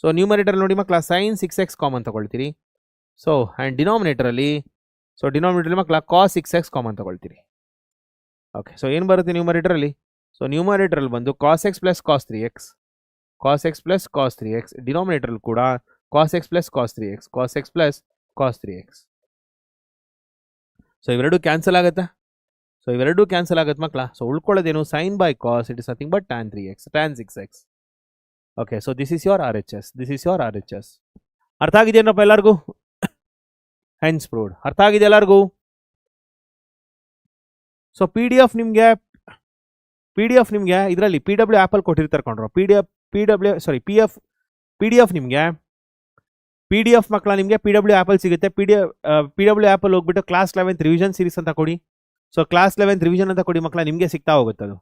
So numerator ನೋಡಿ ಮಕ್ಕಳ sin 6x ಕಾಮನ್ ತಗೊಳ್ತೀರಿ. ಸೊ ಆ್ಯಂಡ್ ಡಿನಾಮಿನೇಟರಲ್ಲಿ ಮಕ್ಕಳ cos 6x ಕಾಮನ್ ತಗೊಳ್ತೀರಿ. ಓಕೆ, ಸೊ ಏನು ಬರುತ್ತೆ ನ್ಯೂಮರೇಟರಲ್ಲಿ? ಸೊ ನ್ಯೂಮರೇಟರಲ್ಲಿ ಬಂದು cos x plus cos 3x, ಡಿನಾಮಿನೇಟರಲ್ಲಿ ಕೂಡ cos x plus cos 3x. So ಇವೆರಡು ಕ್ಯಾನ್ಸಲ್ ಆಗುತ್ತೆ. ಮಕ್ಕಳ. ಸೊ ಉಳ್ಕೊಳ್ಳೋದೇನು, sine by cos it is nothing but tan 6x. Okay, so this is your RHS. ಅರ್ಥ ಆಗಿದೆಯೇನಪ್ಪ ಎಲ್ಲರಿಗೂ? Hence proved. ಅರ್ಥ ಆಗಿದೆ ಎಲ್ಲರಿಗೂ? ಸೊ ಪಿ ಡಿ ಎಫ್ ನಿಮಗೆ ಇದರಲ್ಲಿ PW ಆ್ಯಪಲ್ಲಿ ಕೊಟ್ಟಿರ್ತಾರೆ ಕೊಂಡ್ರು. ಪಿ ಡಿ ಎಫ್ ನಿಮಗೆ ಮಕ್ಕಳ ನಿಮಗೆ PW ಆ್ಯಪಲ್ಲಿ ಸಿಗುತ್ತೆ. PW ಆ್ಯಪಲ್ಲಿ ಹೋಗ್ಬಿಟ್ಟು ಕ್ಲಾಸ್ 11th ರಿವಿಷನ್ ಸೀರೀಸ್ ಅಂತ ಕೊಡಿ. ಸೊ ಕ್ಲಾಸ್ 11th ರಿವಿಷನ್ ಅಂತ ಕೊಡಿ ಮಕ್ಕಳ, ನಿಮಗೆ ಸಿಗ್ತಾ ಹೋಗುತ್ತೆ ಅದು.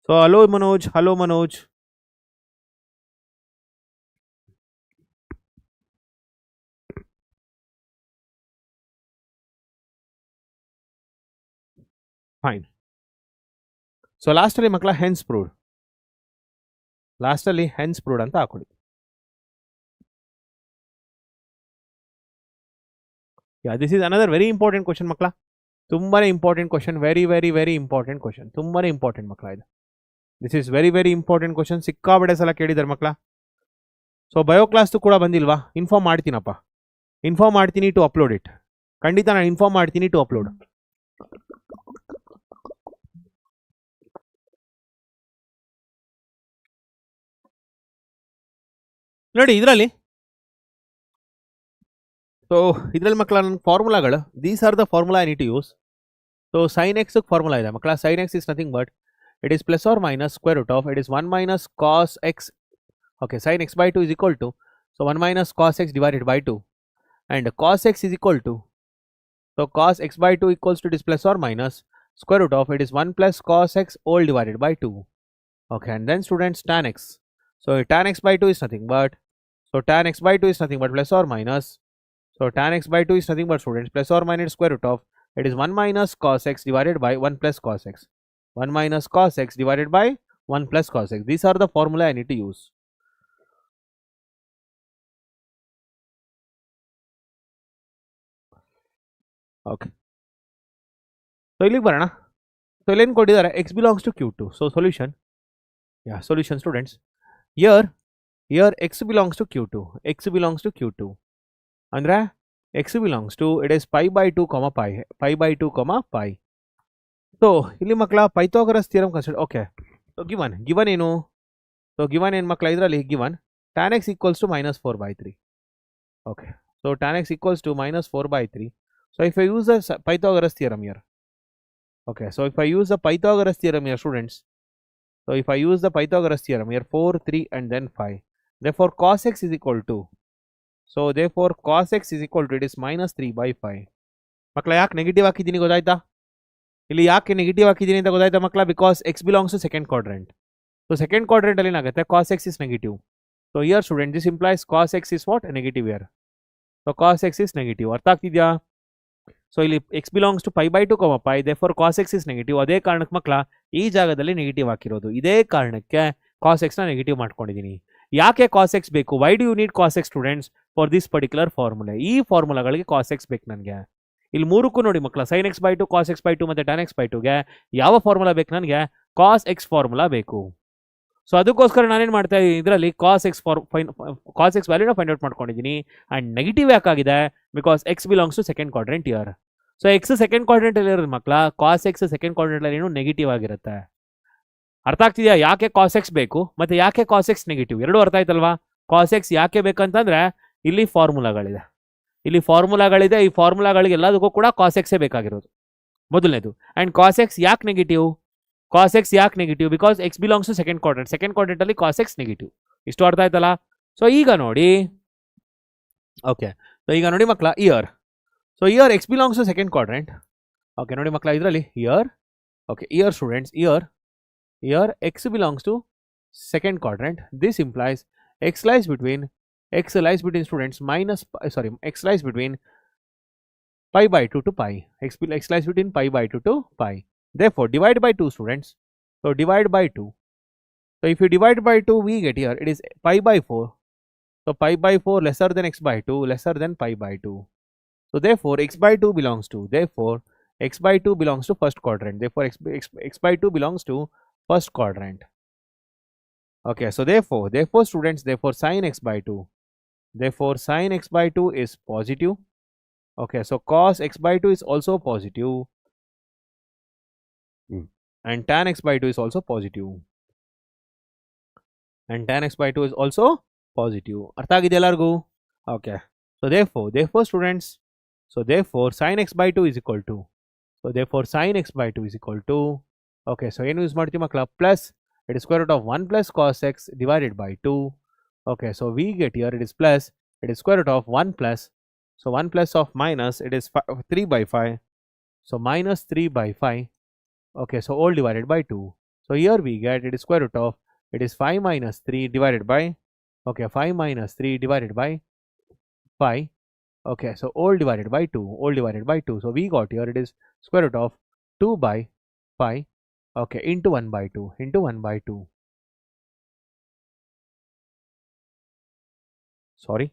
So hello Manoj. Fine. So ಲಾಸ್ಟಲ್ಲಿ ಮಕ್ಕಳ ಹೆನ್ಸ್ ಪ್ರೂವ್ಡ್ ಅಂತ ಹಾಕೊಳ್ಳಿ. This is another very important question ಮಕ್ಕಳ. ತುಂಬಾನೇ important question. Very important question. ತುಂಬಾನೇ ಇಂಪಾರ್ಟೆಂಟ್ ಮಕ್ಕಳ ಇದು. This is very important question. ಸಿಕ್ಕಾಬಡೆ ಸಲ ಕೇಳಿದ್ದಾರೆ ಮಕ್ಕಳ. ಸೊ ಬಯೋ ಕ್ಲಾಸ್ದು ಕೂಡ ಬಂದಿಲ್ವಾ? ಇನ್ಫಾರ್ಮ್ ಮಾಡ್ತೀನಿ ಟು ಅಪ್ಲೋಡ್ ಇಟ್. ಖಂಡಿತ ನಾನು ಇನ್ಫಾರ್ಮ್ ಮಾಡ್ತೀನಿ ಟು ಅಪ್ಲೋಡ್. ನೋಡಿ ಇದರಲ್ಲಿ. ಸೊ ಇದರಲ್ಲಿ ಮಕ್ಕಳ ನನ್ನ ಫಾರ್ಮುಲಾಗಳು, these are the formula I need to use. So sin x formula ಇದೆ ಮಕ್ಕಳ. sin x is nothing but it is plus or minus square root of, it is 1 minus cos x. Okay, sin x by 2 is equal to, so 1 minus cos x divided by 2, and cos x is equal to, so cos x by 2 equals to, it is plus or minus square root of, it is 1 plus cos x all divided by 2. Okay, and then students, tan x. So tan x by 2 is nothing but, plus or minus, so tan x by 2 is nothing but, students, plus or minus square root of, it is 1 minus cos x divided by 1 plus cos x. 1 minus cos x divided by 1 plus cos x. These are the formula I need to use. Okay, so ಇಲ್ಲಿಗೆ ಬರೋಣ. So ಇಲ್ಲೇನು ಕೊಟ್ಟಿದ್ದಾರೆ, x belongs to Q2. So solution, solution students, here x belongs to Q2. X belongs to Q2 ಅಂದರೆ x belongs to it is π/2, π/2, π. So ಇಲ್ಲಿ ಮಕ್ಕಳ Pythagoras theorem consider. Okay, so given ಏನು, so given ಏನು ಮಕ್ಕಳ, ಇದರಲ್ಲಿ given tan x equals to -4/3. Okay, so tan x equals to -4/3. So if I use the Pythagoras theorem here, okay, so if I use the Pythagoras theorem here, students, so if I use the Pythagoras theorem here, 4, 3 and then 5, therefore cos x is equal to, so therefore cos x is equal to, it is -3/5. ಮಕ್ಕಳ ಯಾಕೆ negative ಹಾಕಿದ್ದೀನಿ ಗೊತ್ತಾಯ್ತಾ, ಇಲ್ಲಿ ಯಾಕೆ negative ಹಾಕಿದ್ದೀನಿ ಅಂತ ಗೊತ್ತಾಯ್ತಾ ಮಕ್ಕಳ, because x belongs to second quadrant. So second quadrant ಅಲ್ಲಿ ಏನಾಗುತ್ತೆ, cos x is negative. So here student, this implies cos x is what, negative here. So cos x is negative. ಅರ್ಥ ಆಗ್ತಿದ್ಯಾ? ಸೊ ಇಲ್ಲಿ x belongs to π/2, π, therefore cos x is negative. ಅದೇ ಕಾರಣಕ್ಕೆ ಮಕ್ಕಳ ಈ ಜಾಗದಲ್ಲಿ ನೆಗೆಟಿವ್ ಹಾಕಿರೋದು. ಇದೇ ಕಾರಣಕ್ಕೆ cos x ನ ನೆಗೆಟಿವ್ ಮಾಡ್ಕೊಂಡಿದ್ದೀನಿ. ಯಾಕೆ cos x ಬೇಕು? Why do you need cos x students for this particular formulae? ಈ ಫಾರ್ಮುಲಾಗಳಿಗೆ cos x ಬೇಕು ನನಗೆ. ಇಲ್ಲಿ ಮೂರಕ್ಕೂ ನೋಡಿ ಮಕ್ಕಳ, sin x/2, cos x/2 ಮತ್ತೆ tan x/2ಗೆ ಯಾವ ಫಾರ್ಮುಲಾ ಬೇಕು ನನಗೆ? cos x ಫಾರ್ಮುಲಾ ಬೇಕು. ಸೊ ಅದಕ್ಕೋಸ್ಕರ ನಾನೇನು ಮಾಡ್ತಾ ಇದ್ದೀನಿ, ಇದರಲ್ಲಿ cos x ವ್ಯಾಲ್ಯೂನ ಫೈಂಡ್ ಔಟ್ ಮಾಡ್ಕೊಂಡಿದ್ದೀನಿ. ಆ್ಯಂಡ್ ನೆಗೆಟಿವ್ ಯಾಕಾಗಿದೆ? Because x belongs to second quadrant here. So x second quadrant ಅಲ್ಲಿ ಇರೋದು ಮಕ್ಕಳ, cos x ಸೆಕೆಂಡ್ ಕ್ವಾಡ್ರೆಂಟ್ ಅಲ್ಲಿ ಏನು ನೆಗೆಟಿವ್ ಆಗಿರುತ್ತೆ. ಅರ್ಥ ಆಗ್ತಿದೆಯಾ? ಯಾಕೆ cos x ಬೇಕು ಮತ್ತೆ ಯಾಕೆ cos x ನೆಗೆಟಿವ್, ಎರಡು ಅರ್ಥ ಆಯ್ತಲ್ವಾ? cos x ಯಾಕೆ ಬೇಕಂತಂದ್ರೆ ಇಲ್ಲಿ ಫಾರ್ಮುಲಾಗಳಿದೆ, ಈ ಫಾರ್ಮುಲಾಗಳಿಗೆ ಎಲ್ಲದಕ್ಕೂ ಕೂಡ cos x ಬೇಕಾಗಿರೋದು ಮೊದಲನೇದು. ಆ್ಯಂಡ್ cos x ಯಾಕೆ ನೆಗೆಟಿವ್? cos x ಯಾಕೆ negative? Because x belongs to second quadrant ಅಲ್ಲಿ cos x ನೆಗೆಟಿವ್. ಇಷ್ಟು ಅರ್ಥ ಆಯ್ತಲ್ಲ? ಸೊ ಈಗ ನೋಡಿ, ಓಕೆ, ಸೊ ಈಗ ನೋಡಿ ಮಕ್ಕಳ, here x belongs to second quadrant. Okay ನೋಡಿ ಮಕ್ಕಳ, ಇದರಲ್ಲಿ here students, here x belongs to second quadrant. This implies x lies between students x lies between π/2 to π. X lies between π/2 to π. Therefore divide by 2 students. So divide by 2. So if you divide by 2, we get here it is π/4. So π/4 lesser than x/2, lesser than π/2. So therefore x/2 belongs to first quadrant. Therefore x/2 belongs to first quadrant. Okay, so therefore students, sin x/2 is positive. Okay, so cos x/2 is also positive. And tan x/2 is also positive. ಅರ್ಥ ಆಗಿದೆ ಎಲ್ಲರಿಗೂ? Okay, so therefore students, so therefore sin x/2 is equal to, okay, so ಏನು use ಮಾಡ್ತೀವಿ ಮಕ್ಕಳ, plus it is square root of 1 plus cos x divided by 2. Okay, so we get here it is plus, it is square root of 1 plus, so 1 plus of minus, it is 3/5. So minus 3/5. Okay, so all divided by 2. So here we get it is square root of, it is 5 minus 3 divided by, okay, 5 minus 3 divided by 5. Okay, so all divided by 2. So we got here it is square root of 2/5. Okay, into 1/2. Sorry.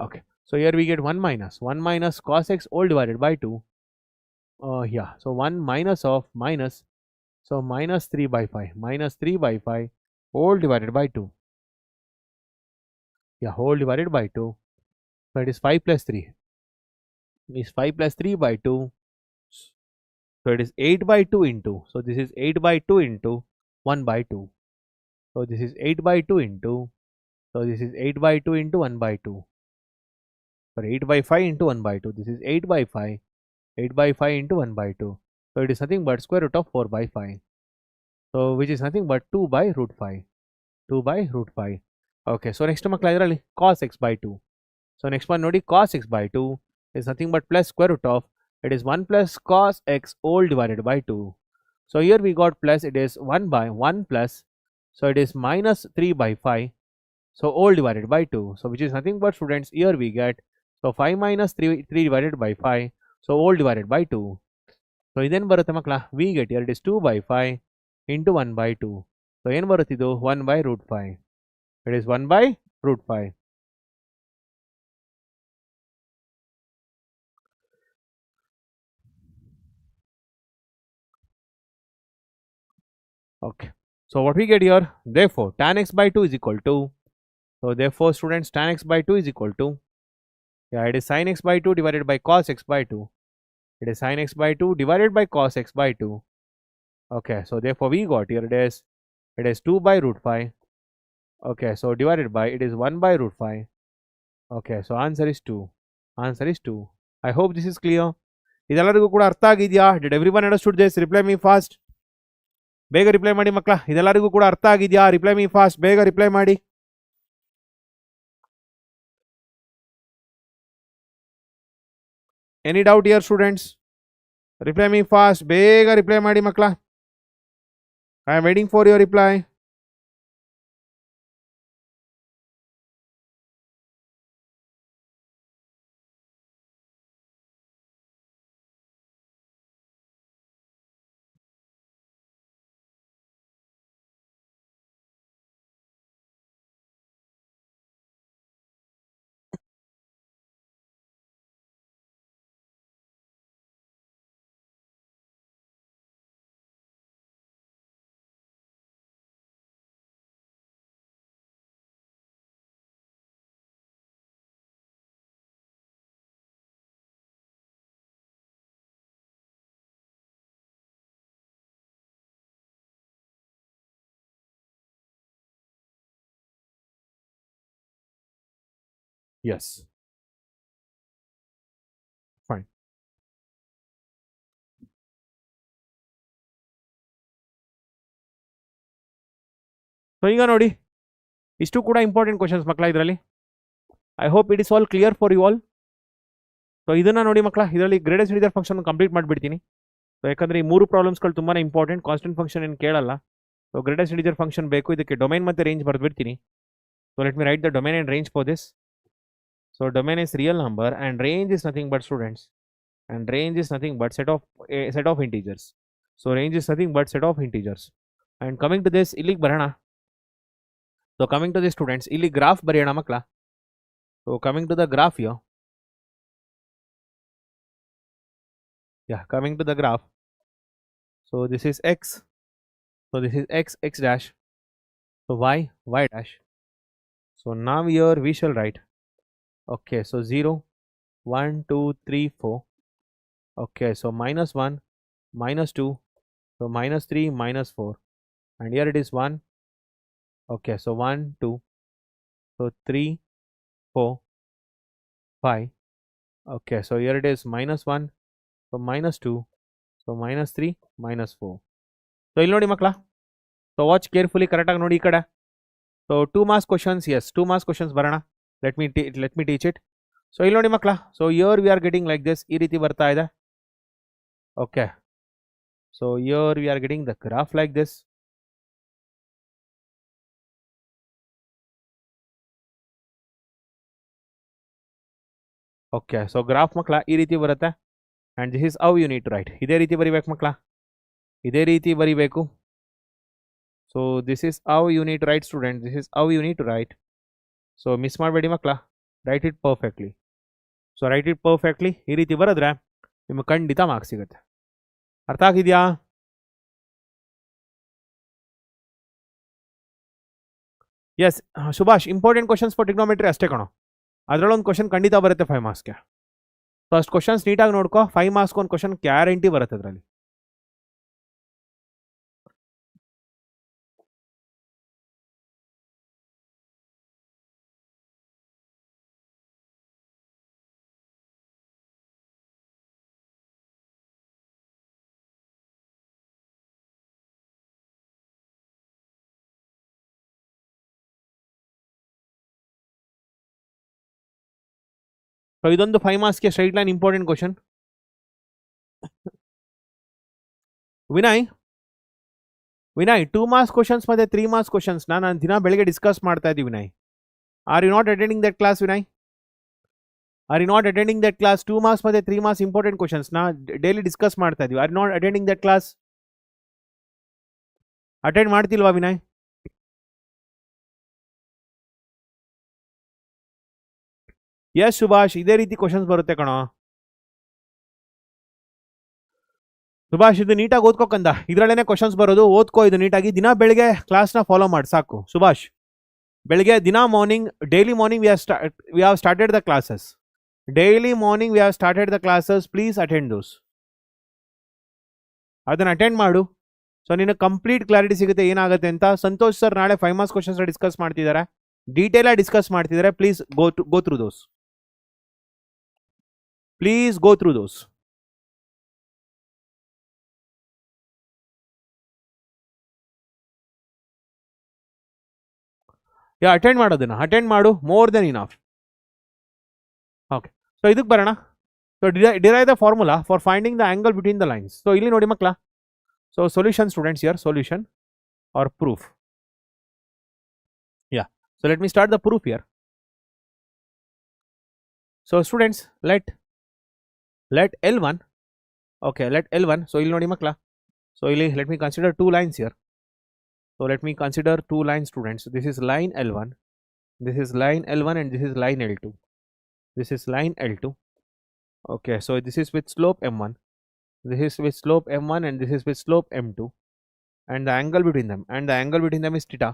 Okay, so here we get 1 minus cos x all divided by 2. Yeah, so 1 minus of minus, so minus 3/5 all divided by 2. Yeah, whole divided by 2. So it is 5 plus 3. It is 5 plus 3/2. So it is 8/2 into. So this is 8/2 into 1/2. So this is 8/2 into. So this is 8/2 into 1/2. Sorry, 8/5 into 1/2. This is 8/5. 8/5 into 1/2. So it is nothing but square root of 4/5. So which is nothing but 2/5. 2/5. Okay, so next ಮಕ್ಕಳ ಇದರಲ್ಲಿ cos x/2. So next one ನೋಡಿ, cos x/2 is nothing but plus square root of, it is 1 plus cos x all divided by 2. So here we got plus, it is 1/1 plus, so it is minus 3/5. So all divided by 2. So which is nothing but students, here we get, so 5 minus 3 divided by 5. So all divided by 2. So then ಬರುತ್ತೆ ಮಕ್ಕಳ, we get here it is 2/5. Into 1/2. So ಏನು ಬರುತ್ತಿದ್ದು 1/√5. It is 1/√5. Okay. So what we get here, therefore tan x by 2 is equal to, so therefore students tan x by 2 is equal to, yeah, it is sin x by 2 divided by cos x by 2. It is sin x by 2 divided by cos x by 2. Okay, so therefore we got here it is 2/√5. Okay, so divided by, it is 1/√5. Okay, so answer is 2. Answer is 2. I hope this is clear. ಇದೆಲ್ಲರಿಗೂ ಕೂಡ ಅರ್ಥ ಆಗಿದೆಯಾ? Did everyone understood this? Reply me fast. ಬೇಗ reply ಮಾಡಿ ಮಕ್ಕಳ. ಇದೆಲ್ಲರಿಗೂ ಕೂಡ ಅರ್ಥ ಆಗಿದೆಯಾ? Reply me fast. ಬೇಗ ರಿಪ್ಲೈ ಮಾಡಿ. Any doubt here students? Reply me fast. ಬೇಗ ರಿಪ್ಲೈ ಮಾಡಿ ಮಕ್ಕಳ. I am waiting for your reply. Yes. Fine. So ಈಗ ನೋಡಿ, ಇಷ್ಟು ಕೂಡ ಇಂಪಾರ್ಟೆಂಟ್ ಕ್ವಶನ್ಸ್ ಮಕ್ಕಳ ಇದರಲ್ಲಿ. I hope it is all clear for you all. So ಇದನ್ನ ನೋಡಿ ಮಕ್ಕಳ, ಇದರಲ್ಲಿ ಗ್ರೇಟೆಸ್ಟ್ ಇಂಟಿಜರ್ ಫಂಕ್ಷನ್ ಕಂಪ್ಲೀಟ್ ಮಾಡಿಬಿಡ್ತೀನಿ. ಸೊ ಯಾಕಂದ್ರೆ ಈ 3 ಪ್ರಾಬ್ಲಮ್ಸ್ಗಳು ತುಂಬಾ ಇಂಪಾರ್ಟೆಂಟ್. ಕಾನ್ಸ್ಟೆಂಟ್ ಫಂಕ್ಷನ್ ಏನು ಕೇಳಲ್ಲ. ಸೊ ಗ್ರೇಟೆಸ್ಟ್ ಇಂಟಿಜರ್ ಫಂಕ್ಷನ್ ಬೇಕು. ಇದಕ್ಕೆ ಡೊಮೈನ್ ಮತ್ತೆ ರೇಂಜ್ ಬರೆದ್ಬಿಡ್ತೀನಿ. So let me write the domain and range for this. So domain is real number and range is nothing but students, and range is nothing but set of integers. So range is nothing but set of integers. And coming to this, ಇಲ್ಲಿಗೆ ಬರೋಣ. So coming to this students, ಇಲ್ಲಿ graph ಬರೆಯೋಣ ಮಕ್ಕಳ. So coming to the graph here, yeah, coming to the graph. So this is x, so this is x dash, so y dash. So now here we shall write, okay, so 0 1 2 3 4. Okay, so -1 -2, so -3 -4, and here it is 1. Okay, so 1 2, so 3 4 5. Okay, so here it is -1, so -2, so -3 -4. So ಇಲ್ಲಿ ನೋಡಿ ಮಕ್ಕಳ, so watch carefully, ಕರೆಕ್ಟಾಗಿ ನೋಡಿ ಈ ಕಡೆ. So 2 marks questions, yes 2 marks questions ಬರೋಣ. Let me teach it. So ಇಲ್ಲಿ ನೋಡಿ ಮಕ್ಕಳ, so here we are getting like this, ಈ ರೀತಿ ಬರ್ತಾ ಇದೆ. Okay, so here we are getting the graph like this. Okay, so graph ಮಕ್ಕಳ ಈ ರೀತಿ ಬರುತ್ತೆ. And this is how you need to write. ಇದೇ ರೀತಿ ಬರಿಬೇಕು ಮಕ್ಕಳ, ಇದೇ ರೀತಿ ಬರಿಬೇಕು. So this is how you need to write student, this is how you need to write. So miss ಮಾಡಬೇಡಿ ಮಕ್ಕಳ, write it perfectly. So write it perfectly, ಈ ರೀತಿ ಬರೆದ್ರೆ ನಿಮಗೆ ಖಂಡಿತ ಮಾರ್ಕ್ಸ್ ಸಿಗುತ್ತೆ. ಅರ್ಥ ಆಗಿದೆಯಾ? Yes Subhash, important questions for trigonometry ಅಷ್ಟೇ ಕಣೋ. ಅದರಲ್ಲೊಂದು ಕ್ವಶನ್ ಖಂಡಿತ ಬರುತ್ತೆ 5 ಮಾರ್ಕ್ಸ್ಗೆ. ಸೊ ಅಷ್ಟು ಕ್ವಶನ್ಸ್ ನೀಟಾಗಿ ನೋಡ್ಕೋ. 5 ಮಾರ್ಕ್ಸ್ಗೆ ಒಂದು ಕ್ವಶನ್ ಗ್ಯಾರಂಟಿ ಬರುತ್ತೆ ಅದರಲ್ಲಿ. ಸೊ ಇದೊಂದು 5 ಮಾರ್ಕ್ಸ್ಗೆ straight line important question. Vinay 2 marks questions ಮತ್ತೆ 3 ಮಾರ್ಕ್ಸ್ ಕ್ವಶನ್ಸ್ ನಾನು ದಿನ ಬೆಳಗ್ಗೆ ಡಿಸ್ಕಸ್ ಮಾಡ್ತಾ ಇದ್ದೀವಿ Vinay. Are you not attending that class Vinay? Are you not attending that class? 2 marks ಮತ್ತೆ 3 ಮಾರ್ಕ್ಸ್ ಇಂಪಾರ್ಟೆಂಟ್ ಕ್ವಶನ್ಸ್ ನಾ ಡೈಲಿ ಡಿಸ್ಕಸ್ ಮಾಡ್ತಾ ಇದೀವಿ. Are you not attending that class? Attend ಮಾಡ್ತಿಲ್ವಾ ವಿನಯ್? ಎಸ್ ಸುಭಾಷ್, ಇದೇ ರೀತಿ ಕ್ವಶನ್ಸ್ ಬರುತ್ತೆ ಕಣೋ. ಸುಭಾಷ್ ಇದು ನೀಟಾಗಿ ಓದ್ಕೋಕಂದ, ಇದರಲ್ಲೇನೆ ಕ್ವಶನ್ಸ್ ಬರೋದು, ಓದ್ಕೋ ಇದು ನೀಟಾಗಿ. ದಿನ ಬೆಳಿಗ್ಗೆ ಕ್ಲಾಸ್ನ ಫಾಲೋ ಮಾಡಿ ಸಾಕು ಸುಭಾಷ್. ಬೆಳಿಗ್ಗೆ ದಿನ morning, daily morning we have started the classes. Daily morning we have started the classes. Please attend those. ಅದನ್ನು ಅಟೆಂಡ್ ಮಾಡು. ಸೊ ನಿನಗೆ ಕಂಪ್ಲೀಟ್ ಕ್ಲಾರಿಟಿ ಸಿಗುತ್ತೆ ಏನಾಗುತ್ತೆ ಅಂತ. ಸಂತೋಷ್ ಸರ್ ನಾಳೆ 5 ಮಾರ್ಕ್ಸ್ ಕ್ವಶನ್ಸ್ ಡಿಸ್ಕಸ್ ಮಾಡ್ತಿದ್ದಾರೆ, ಡೀಟೇಲ್ ಆಗಿ ಡಿಸ್ಕಸ್ ಮಾಡ್ತಿದ್ದಾರೆ. Please go through those. Please go through those. Attend ಮಾಡೋದನ್ನ ಅಟೆಂಡ್ ಮಾಡು, more than enough. Okay, so ಇದಕ್ಕೆ ಬರೋಣ. So derive the formula for finding the angle between the lines. So ಇಲ್ಲಿ ನೋಡಿ ಮಕ್ಕಳ, so solution students, here solution or proof. Yeah, so let me start the proof here. So students, let L1, okay, let L1. So ಇಲ್ಲಿ ನೋಡಿ ಮಕ್ಕಳ, so ಇಲ್ಲಿ let me consider two lines here. So let me consider two lines students. This is line L1, this is line L1 and this is line L2. This is line L2. Okay, so this is with slope M1, this is with slope M1 and this is with slope M2, and the angle between them is theta.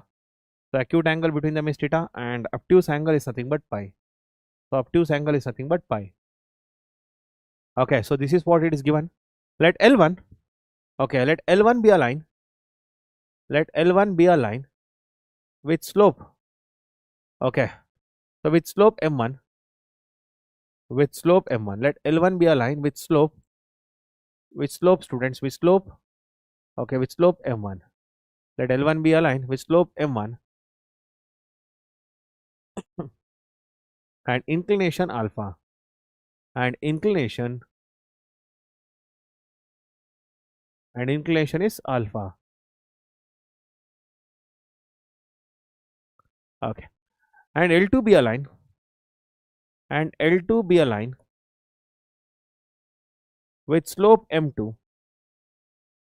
So acute angle between them is theta, and obtuse angle is nothing but pi. So obtuse angle is nothing but pi. Okay, so this is what it is given. Let L1, okay, let L1 be a line. Let L1 be a line with slope. Okay, so with slope M1, with slope M1. Let L1 be a line with slope students, with slope, okay, with slope M1. Let L1 be a line with slope M1 and inclination alpha, and inclination is alpha. Okay, and L2 be a line, and L2 be a line with slope M2,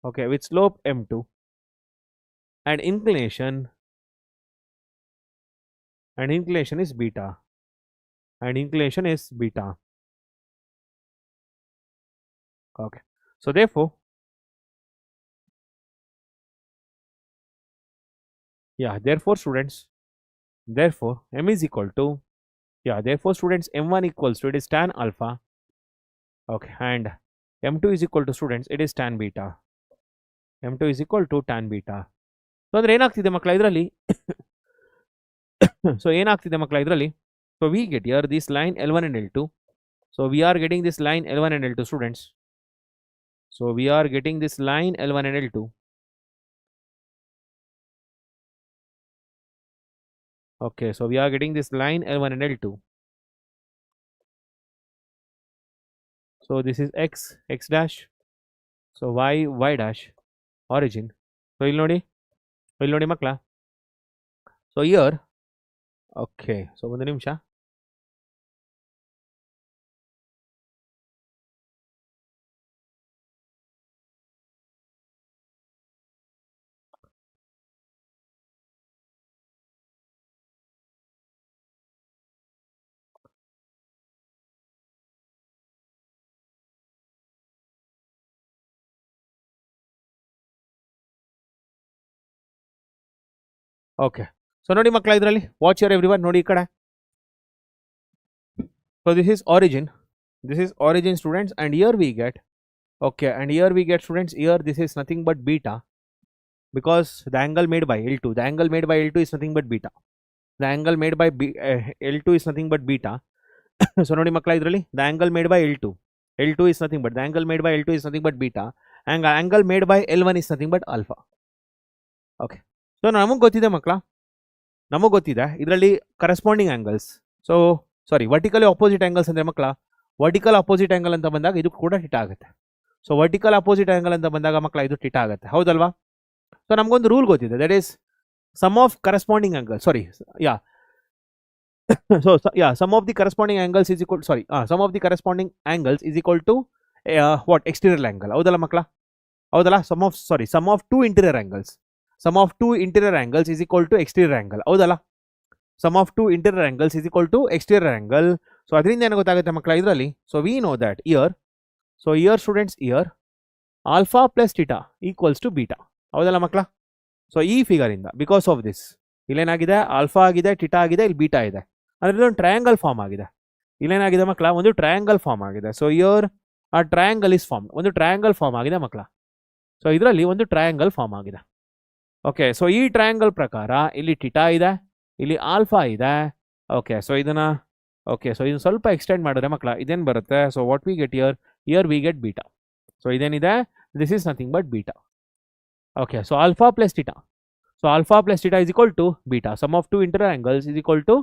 okay, with slope M2 and inclination is beta, and inclination is beta. Okay, so therefore, therefore students, therefore M is equal to, therefore students M1 equals to, it is tan alpha, okay, and M2 is equal to students, it is tan beta. M2 is equal to tan beta. So ಅಂದ್ರೆ ಏನಾಗ್ತಿದೆ ಮಕ್ಕಳ ಇದರಲ್ಲಿ, so ಏನಾಗ್ತಿದೆ ಮಕ್ಕಳ ಇದರಲ್ಲಿ, so we get here this line L1 and L2. So we are getting this line L1 and L2 students. So we are getting this line L1 and L2. Okay, so we are getting this line L1 and L2. So this is x dash, so y dash, origin. So ಇಲ್ಲಿ ನೋಡಿ ಮಕ್ಕಳ, so here, okay, so ಒಂದು ನಿಮಿಷ. Okay, so ನೋಡಿ ಮಕ್ಕಳ ಇದರಲ್ಲಿ, watch here everyone, ನೋಡಿ ಈ ಕಡೆ. So this is origin students, and here we get, okay, and here we get students, here this is nothing but beta, because the angle made by L2, is nothing but beta. The angle made by L2 is nothing but beta. So ನೋಡಿ ಮಕ್ಕಳ ಇದರಲ್ಲಿ, the angle made by L2 is nothing but, the angle made by L2 is nothing but beta, and angle made by L1 is nothing but alpha. Okay, so ನಮಗೆ ಗೊತ್ತಿದೆ ಮಕ್ಕಳ, ನಮಗೆ ಗೊತ್ತಿದೆ ಇದರಲ್ಲಿ corresponding angles. So sorry, vertically opposite angles ಅಂದರೆ ಮಕ್ಕಳ, vertical opposite angle ಅಂತ ಬಂದಾಗ ಇದು ಕೂಡ ಥೀಟಾ ಆಗುತ್ತೆ. ಸೊ ವರ್ಟಿಕಲ್ ಅಪೋಸಿಟ್ ಆಂಗಲ್ ಅಂತ ಬಂದಾಗ ಮಕ್ಕಳ ಇದು ಥೀಟಾ ಆಗುತ್ತೆ, ಹೌದಲ್ವಾ? ಸೊ ನಮಗೊಂದು ರೂಲ್ ಗೊತ್ತಿದೆ, that is sum of corresponding angle, sorry, so sum of the corresponding angles is equal, sum of the corresponding angles is equal to what, exterior angle, ಹೌದಲ್ಲ ಮಕ್ಕಳ, ಹೌದಲ್ಲ? sum of two interior angles, sum of two interior angles is equal to exterior angle. ಹೌದಲ್ಲ? Sum of two interior angles is equal to exterior angle. So ಅದರಿಂದ ಏನು ಗೊತ್ತಾಗುತ್ತೆ ಮಕ್ಕಳ ಇದರಲ್ಲಿ? So we know that here. So here students, here alpha plus theta equals to beta. ಹೌದಲ್ಲ ಮಕ್ಕಳ? So ಈ figure ಇಂದ ಬಿಕಾಸ್ ಆಫ್ ದಿಸ್ ಇಲ್ಲೇನಾಗಿದೆ, ಆಲ್ಫಾ ಆಗಿದೆ, ಟಿಟಾ ಆಗಿದೆ, ಇಲ್ಲಿ ಬೀಟಾ ಇದೆ, ಅಂದ್ರೆ ಒಂದು ಟ್ರಯಾಂಗಲ್ ಫಾರ್ಮ್ ಆಗಿದೆ. ಇಲ್ಲೇನಾಗಿದೆ ಮಕ್ಕಳ, ಒಂದು ಟ್ರಯಾಂಗಲ್ ಫಾರ್ಮ್ ಆಗಿದೆ. ಸೊ ಇಯರ್ ಆ ಟ್ರಯಾಂಗಲ್ ಇಸ್ ಫಾರ್ಮ್, ಒಂದು ಟ್ರಯಾಂಗಲ್ ಫಾರ್ಮ್ ಆಗಿದೆ ಮಕ್ಕಳ. ಸೊ ಇದರಲ್ಲಿ ಒಂದು ಟ್ರಯಾಂಗಲ್ ಫಾರ್ಮ್ ಆಗಿದೆ. ಓಕೆ, ಸೊ ಈ ಟ್ರಯಾಂಗಲ್ ಪ್ರಕಾರ ಇಲ್ಲಿ ಟಿಟಾ ಇದೆ, ಇಲ್ಲಿ ಆಲ್ಫಾ ಇದೆ. ಓಕೆ, ಸೊ ಇದನ್ನ ಇದನ್ನ ಸ್ವಲ್ಪ ಎಕ್ಸ್ಟೆಂಡ್ ಮಾಡಿದ್ರೆ ಮಕ್ಕಳ ಇದೇನು ಬರುತ್ತೆ? So what we get here we get beta. So ಇದೇನಿದೆ, this is nothing but beta. Okay, so alpha plus theta. So alpha plus theta is equal to beta. Sum of two interior angles is equal to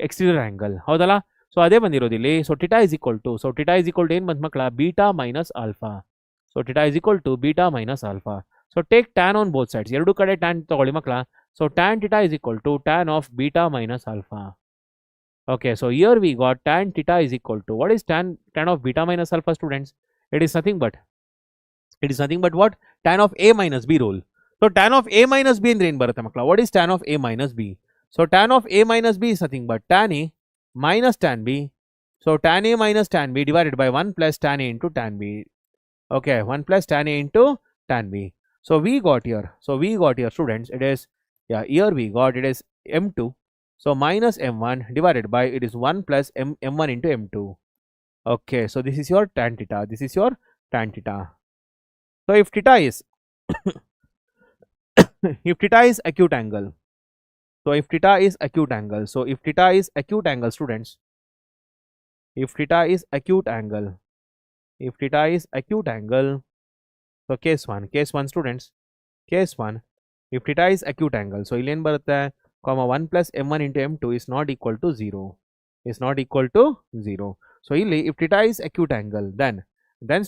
exterior angle. ಹೌದಲ್ಲ? So ಅದೇ ಬಂದಿರೋದಿಲ್ಲಿ. So theta is equal to ಏನು ಬಂತು ಮಕ್ಕಳ? Beta minus alpha. So theta is equal to beta minus alpha. So take tan on both sides. ಎರಡು ಕಡೆ tan ತಗೊಳ್ಳಿ ಮಕ್ಕಳ. So tan theta is equal to tan of beta minus alpha. Okay, so here we got tan theta is equal to, what is tan of beta minus alpha students? It is nothing but what? Tan of a minus b rule. So tan of a minus b ಅಂದ್ರೆ ಏನು ಬರುತ್ತೆ ಮಕ್ಕಳ? What is tan of a minus b? So tan of a minus b is nothing but tan a minus tan b. So tan a minus tan b divided by 1 plus tan a into tan b. Okay, 1 plus tan a into tan b. So we got here students, it is, here we got it is m2. So minus m1 divided by, it is 1 plus m1 into m2. Okay, so this is your tan theta. So if theta is if theta is acute angle, so if theta is acute angle students, if theta is acute angle, so case 1 students, case 1, if theta is acute angle, so ಇಲ್ಲಿ ಏನು ಬರುತ್ತೆ, 1 plus m1 into m2 is not equal to 0. So ಇಲ್ಲಿ if theta is acute angle, then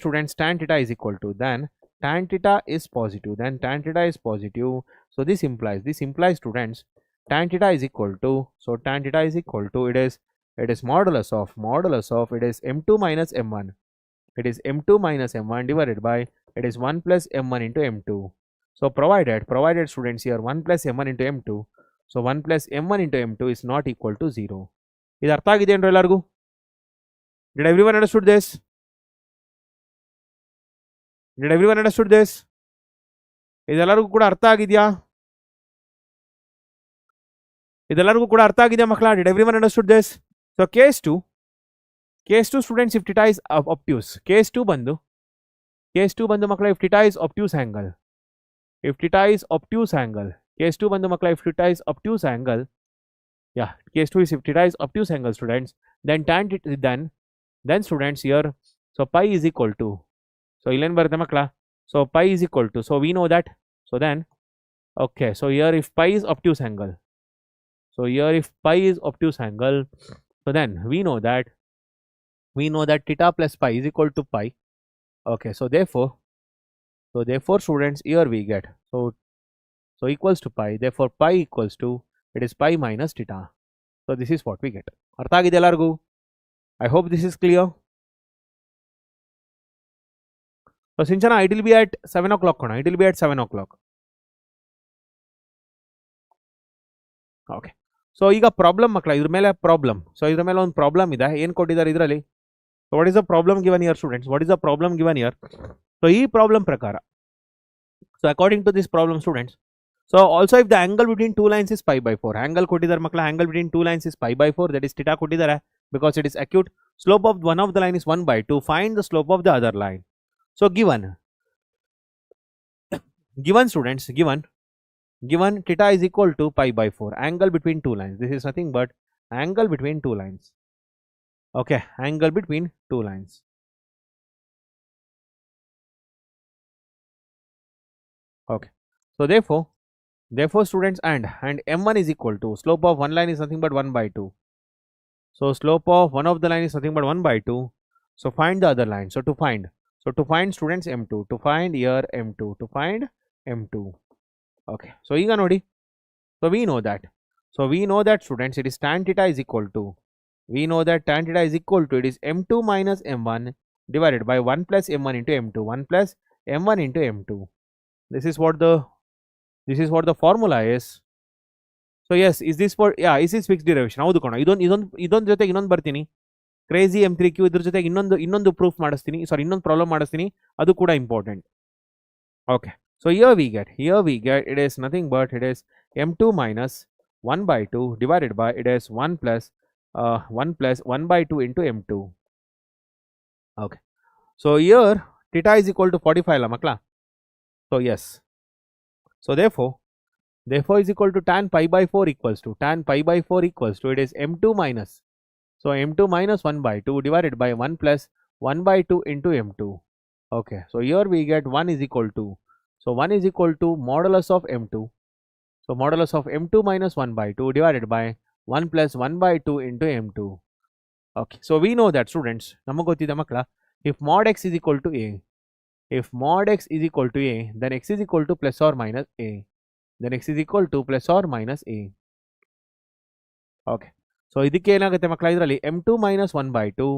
students tan theta is equal to, then tan theta is positive, so this implies students tan theta is equal to, it is modulus of it is m2 minus m1, divided by, it is 1 plus m1 into m2. So provided students here 1 plus m1 into m2, so 1 plus m1 into m2 is not equal to 0. ಇದು ಅರ್ಥ ಆಗಿದೆ ಏನ್ರಿ ಎಲ್ಲರಿಗೂ? Did everyone understood this? ಇದೆಲ್ಲರಿಗೂ ಕೂಡ ಅರ್ಥ ಆಗಿದೆಯಾ? ಮಕ್ಕಳ? Did everyone understood this? So case 2 students, if theta is obtuse, case 2 ಬಂದು ಮಕ್ಕಳ, if theta is obtuse angle, case 2 ಬಂದು ಮಕ್ಕಳ, if theta is obtuse angle, case 2 is if theta is obtuse angle students, then tan theta, then students here, so pi is equal to, so ಇಲ್ಲೇನು ಬರುತ್ತೆ ಮಕ್ಕಳ? So pi is equal to, so we know that, so then okay, so here if pi is obtuse angle, so then we know that theta plus pi is equal to pi. Okay, so therefore students, here we get, so equals to pi, therefore pi equals to, it is pi minus theta. So this is what we get. ಅರ್ಥ ಆಗಿದೆ ಎಲ್ಲರಿಗೂ? I hope this is clear. So Sinchana, it will be at 7 o'clock. Okay. So ಈಗ problem ಮಕ್ಕಳ, ಇದ್ರ ಮೇಲೆ problem. So ಇದ್ರ ಮೇಲೆ ಒಂದು ಪ್ರಾಬ್ಲಮ್ ಇದೆ, ಏನು ಕೊಟ್ಟಿದ್ದಾರೆ ಇದರಲ್ಲಿ? So what is the problem given here students? So ಈ ಪ್ರಾಬ್ಲಮ್ ಪ್ರಕಾರ, so according to this problem students, so also if the angle between two lines is pi by 4, angle ಕೊಟ್ಟಿದ್ದಾರೆ ಮಕ್ಕಳ, angle between two lines is pi by 4, that is theta ಕೊಟ್ಟಿದ್ದಾರೆ, because it is acute. Slope of one of the line is 1 by 2, find the slope of the other line. So given students, given theta is equal to pi by 4, angle between two lines, this is nothing but angle between two lines. Okay, angle between two lines. Okay, so therefore students, and m1 is equal to, slope of one line is nothing but 1 by 2. So slope of one of the line is nothing but 1 by 2. So find the other line. So to find students m2, to find here m2, okay. So ಈಗ ನೋಡಿ, so we know that students, it is tan theta is equal to, it is m2 minus m1 divided by 1 plus m1 into m2, 1 plus m1 into m2. This is what the This is what the formula is. So yes, is this for, yeah, is this fixed derivation? ಹೌದು ಕಣ, ಇದೊಂದು ಜೊತೆಗೆ ಇನ್ನೊಂದು ಬರ್ತೀನಿ, crazy M3Q, ಇದ್ರ ಜೊತೆಗೆ ಇನ್ನೊಂದು proof ಮಾಡಿಸ್ತೀನಿ, ಸಾರಿ ಇನ್ನೊಂದು ಪ್ರಾಬ್ಲಮ್ ಮಾಡಿಸ್ತೀನಿ, ಅದು ಕೂಡ important. Okay, so here we get it is nothing but it is M2 minus 1 by 2 divided by it is 1 plus 1 by 2 into M2. Okay, so here theta is equal to 45 la makla. So yes, so therefore is equal to tan pi by 4 equals to it is M2 minus, so M2 minus 1 by 2 divided by 1 plus 1 by 2 into M2. Okay, so here we get 1 is equal to, so 1 is equal to modulus of M2, so modulus of M2 minus 1 by 2 divided by 1 plus 1 by 2 into M2. Okay, so we know that students, namagu gottide makla, if mod x is equal to a, then x is equal to plus or minus a, Okay, so ಇದಕ್ಕೆ ಏನಾಗುತ್ತೆ ಮಕ್ಕಳ, ಇದರಲ್ಲಿ M2 minus 1 by 2,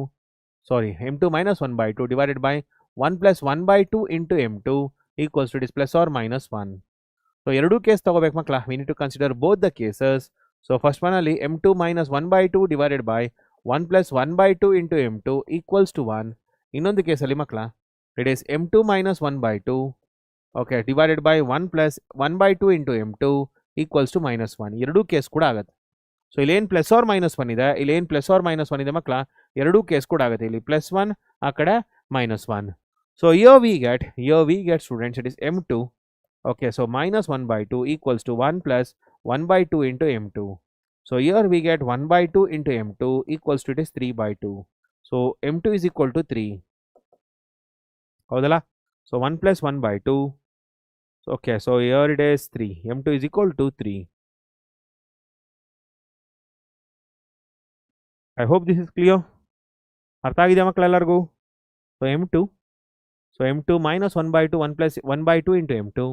sorry, M2 minus 1 by 2 divided by 1 plus 1 by 2 into M2 equals to it is plus or minus 1. So ಎರಡು case ತಗೋಬೇಕು ಮಕ್ಕಳ, we need to consider both the cases. So first one ಅಲ್ಲಿ M2 minus 1 by 2 divided by 1 plus 1 by 2 into M2 equals to 1. ಇನ್ನೊಂದು ಕೇಸಲ್ಲಿ ಮಕ್ಕಳ, it is M2 minus 1 by 2, okay, divided by 1 plus 1 by 2 into M2 equals to minus 1. ಎರಡು case ಕೂಡ ಆಗುತ್ತೆ. So ಇಲ್ಲಿ ಏನು plus R minus 1 ಇದೆ, ಇಲ್ಲಿ ಏನು ಪ್ಲಸ್ ಆರ್ ಮೈನಸ್ 1 ಇದೆ ಮಕ್ಕಳ, ಎರಡೂ ಕೇಸ್ ಕೂಡ ಆಗುತ್ತೆ. ಇಲ್ಲಿ ಪ್ಲಸ್ 1, ಆ ಕಡೆ minus 1. So here we get students, it is M2, okay, so minus 1 by 2 equals to 1 plus 1 by 2 into M2. So here we get 1 by 2 into M2 equals to it is 3 by 2. So M2 is equal to 3. ಹೌದಲ್ಲ? So 1 plus 1 by 2. Okay, so here it is 3. M2 is equal to 3. I hope this is clear. ಅರ್ಥ ಆಗಿದೆಯಾ ಮಕ್ಕಳ ಎಲ್ಲರಿಗೂ? So M2 minus 1 by 2, 1 plus 1 by 2 into M2.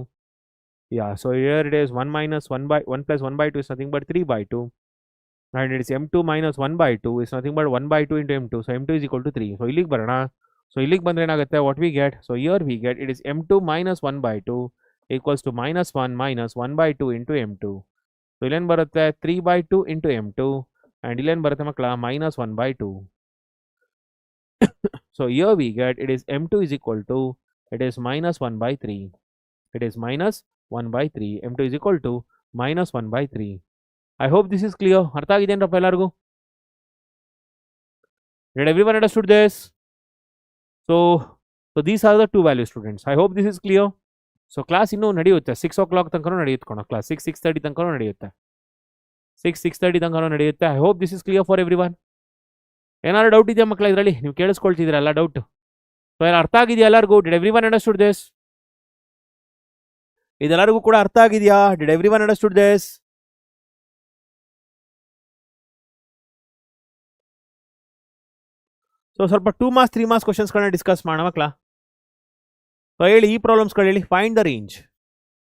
Yeah, so here it is 1 minus 1 plus 1 by 2 is nothing but 3 by 2. And it is M2 minus 1 by 2 is nothing but 1 by 2 into M2. So M2 is equal to 3. So ಇಲ್ಲಿಗೆ ಬರೋಣ. So ಇಲ್ಲಿಗೆ ಬಂದ್ರೆ ಏನಾಗುತ್ತೆ, what we get? So here we get it is M2 minus 1 by 2 equals to minus 1 minus 1 by 2 into M2. So ಇಲ್ಲೇನು ಬರುತ್ತೆ, 3 by 2 into M2. And ಇಲ್ಲೇನು ಬರುತ್ತೆ ಮಕ್ಕಳ, minus 1 by 2. So here we get it is M2 is equal to, it is minus 1 by 3. It is minus 1 by 3. M2 is equal to minus 1 by 3. I hope this is clear. ಅರ್ಥ ಆಗಿದೆಯೇನಪ್ಪ ಎಲ್ಲರಿಗೂ? Did everyone understood this? So these are the two values students. I hope this is clear. So class ಇನ್ನೂ ನಡೆಯುತ್ತೆ, 6 o'clock ತನಕ ನಡೆಯುತ್ತೆ ಕಣ class, 6:30 ತನಕ ನಡೆಯುತ್ತೆ, 6:30 ತನಕ ನಡೆಯುತ್ತೆ. I hope this is clear for everyone. ಏನಾದ್ರು ಡೌಟ್ ಇದೆಯಾ ಮಕ್ಕಳ ಇದರಲ್ಲಿ? ನೀವು ಕೇಳಿಸ್ಕೊಳ್ತಿದ್ದೀರಲ್ಲ ಡೌಟ್? ಸೊ ಅರ್ಥ ಆಗಿದೆಯಾ ಎಲ್ಲರಿಗೂ? Did everyone understood this? ಇದೆಲ್ಲರಿಗೂ ಕೂಡ ಅರ್ಥ ಆಗಿದೆಯಾ? Did everyone understood this? So ಸ್ವಲ್ಪ 2 marks 3 marks ಕ್ವಶನ್ಸ್ಗಳನ್ನ ಡಿಸ್ಕಸ್ ಮಾಡೋಣ ಮಕ್ಕಳ. ಸೊ ಹೇಳಿ, ಈ ಪ್ರಾಬ್ಲಮ್ಸ್ಗಳು ಹೇಳಿ. Find the range,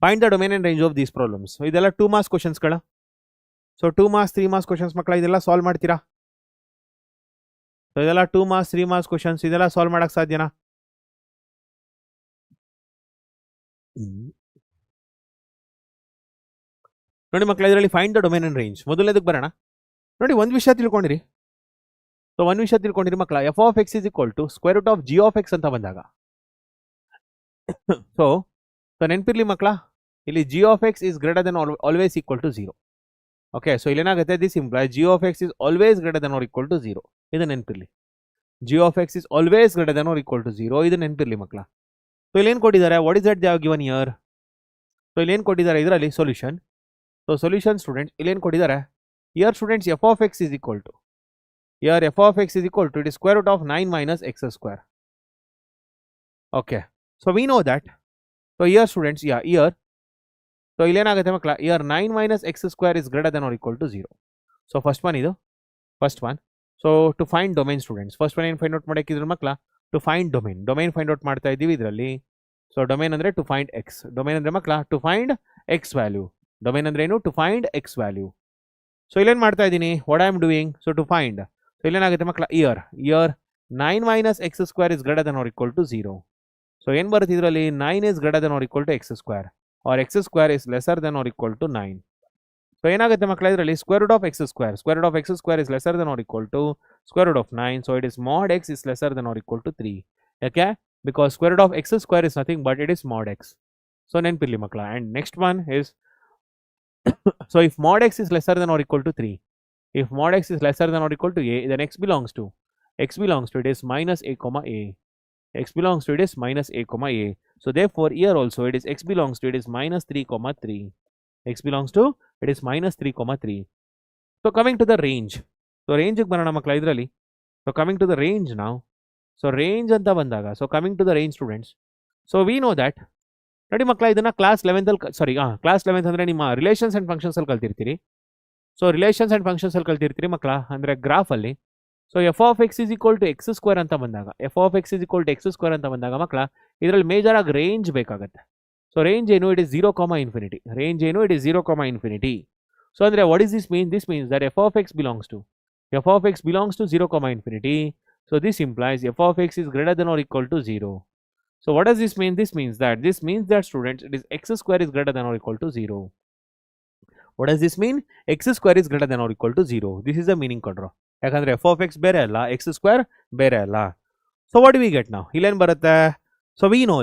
find the domain and range of these problems. ಇದೆಲ್ಲ 2 marks ಕ್ವಶನ್ಸ್ಗಳ. ಸೊ 2 marks 3 marks ಕ್ವಶನ್ಸ್ ಮಕ್ಕಳ, ಇದೆಲ್ಲ ಸಾಲ್ವ್ ಮಾಡ್ತೀರಾ? ಸೊ ಇದೆಲ್ಲ 2 marks 3 marks ಕ್ವಶನ್ಸ್, ಇದೆಲ್ಲ ಸಾಲ್ವ್ ಮಾಡಕ್ ಸಾಧ್ಯನಾ? ನೋಡಿ ಮಕ್ಕಳ, ಇದರಲ್ಲಿ find the domain and range. ಮೊದಲನೇದಕ್ಕೆ ಬರೋಣ. ನೋಡಿ, ಒಂದು ವಿಷಯ ತಿಳ್ಕೊಂಡಿರಿ. ಸೊ ಒಂದು ವಿಷಯ ತಿಳ್ಕೊಂಡಿರಿ ಮಕ್ಕಳ, f of x is equal to square root of g of x ಅಂತ ಬಂದಾಗ, ಸೊ ನೆನಪಿರ್ಲಿ ಮಕ್ಕಳ, ಇಲ್ಲಿ g of x is greater than always equal to 0. Okay, so ಇಲ್ಲೇನಾಗುತ್ತೆ, this implies g of x is always greater than or equal to 0. ಇದು ನೆನಪಿರ್ಲಿ. G of x is always greater than or equal to 0. ಇದು ನೆನಪಿರ್ಲಿ ಮಕ್ಕಳ. So ಇಲ್ಲೇನು ಕೊಟ್ಟಿದ್ದಾರೆ, what is that they have given here? So ಇಲ್ಲೇನು ಕೊಟ್ಟಿದ್ದಾರೆ ಇದರಲ್ಲಿ ಸೊಲ್ಯೂಷನ್. ಸೊ ಸೊಲ್ಯೂಷನ್ ಸ್ಟೂಡೆಂಟ್ಸ್ ಇಲ್ಲೇನು ಕೊಟ್ಟಿದ್ದಾರೆ here students, f of x is equal to, here f of x is equal to, it is square root of 9 minus x square. Okay, so we know that. So here students, yeah, here, so illenagate makla, here 9 minus x square is greater than or equal to 0. So first one idu, first one. So to find domain students, first one ಏನು find out ಮಾಡಕ್ಕಿದ್ರು ಮಕ್ಕಳ, to find domain find out ಮಾಡ್ತಾ ಇದ್ದೀವಿ ಇದರಲ್ಲಿ. So domain ಅಂದ್ರೆ to find x, domain ಅಂದ್ರೆ ಮಕ್ಕಳ to find x value. Domain ಅಂದ್ರೆ ಏನು? To find x value. So ಇಲ್ಲೇನು ಮಾಡ್ತಾ ಇದ್ದೀನಿ, what I am doing, so to find. So ಇಲ್ಲೇನಾಗುತ್ತೆ ಮಕ್ಕಳ, here 9 minus x square is greater than or equal to 0. So ಏನು ಬರುತ್ತೆ ಇದರಲ್ಲಿ, 9 is greater than or equal to x square. or x square is lesser than or equal to 9. So ಏನಾಗುತ್ತೆ ಮಕ್ಕಳೇ ಇದರಲ್ಲಿ square root of x square is lesser than or equal to square root of 9. So it is mod x is lesser than or equal to 3. Okay? Because square root of x square is nothing but it is mod x. So ನೆನಪಿರಲಿ ಮಕ್ಕಳ. And next one is so if mod x is lesser than or equal to 3, if mod x is lesser than or equal to a, then x belongs to it is minus a comma a. X belongs to it is minus a comma a. So therefore here also it is x belongs to it is minus 3 comma 3. X belongs to it is minus 3 comma 3. So coming to the range. So range banana makla idrali. So coming to the range now. So range anta bandaga. So coming to the range students. So we know that ನೋಡಿ ಮಕ್ಕಳ ಇದನ್ನ class 11th class 11th ಅಂದ್ರೆ ನಿಮ್ಮ relations and functions ಅಲ್ಲಿ ಕಲ್ತಿರ್ತೀರಿ. So relations and functions ಅಲ್ಲಿ ಕಲ್ತಿರ್ತೀರಿ ಮಕ್ಕಳ ಅಂದ್ರೆ ಗ್ರಾಫ್ ಅಲ್ಲಿ. So f of x is equal to x square ಅಂತ ಬಂದಾಗ ಮಕ್ಕಳ ಇದರಲ್ಲಿ ಮೇಜರ್ ಆಗಿ ರೇಂಜ್ ಬೇಕಾಗುತ್ತೆ. ಸೊ ರೇಂಜ್ ಏನು it is 0, infinity. It is 0, infinity. So ಅಂದ್ರೆ what is this mean? This means that f of x belongs to 0, infinity. So this implies f of x is greater than or equal to 0. So what does this mean? This means that students it is x square is greater than or equal to 0. What does this mean? X square is greater than or equal to 0. This is the meaning kodro. Yakandre f of x bere alla, x square bere alla. So what do we get now? Ilen barutte. So we know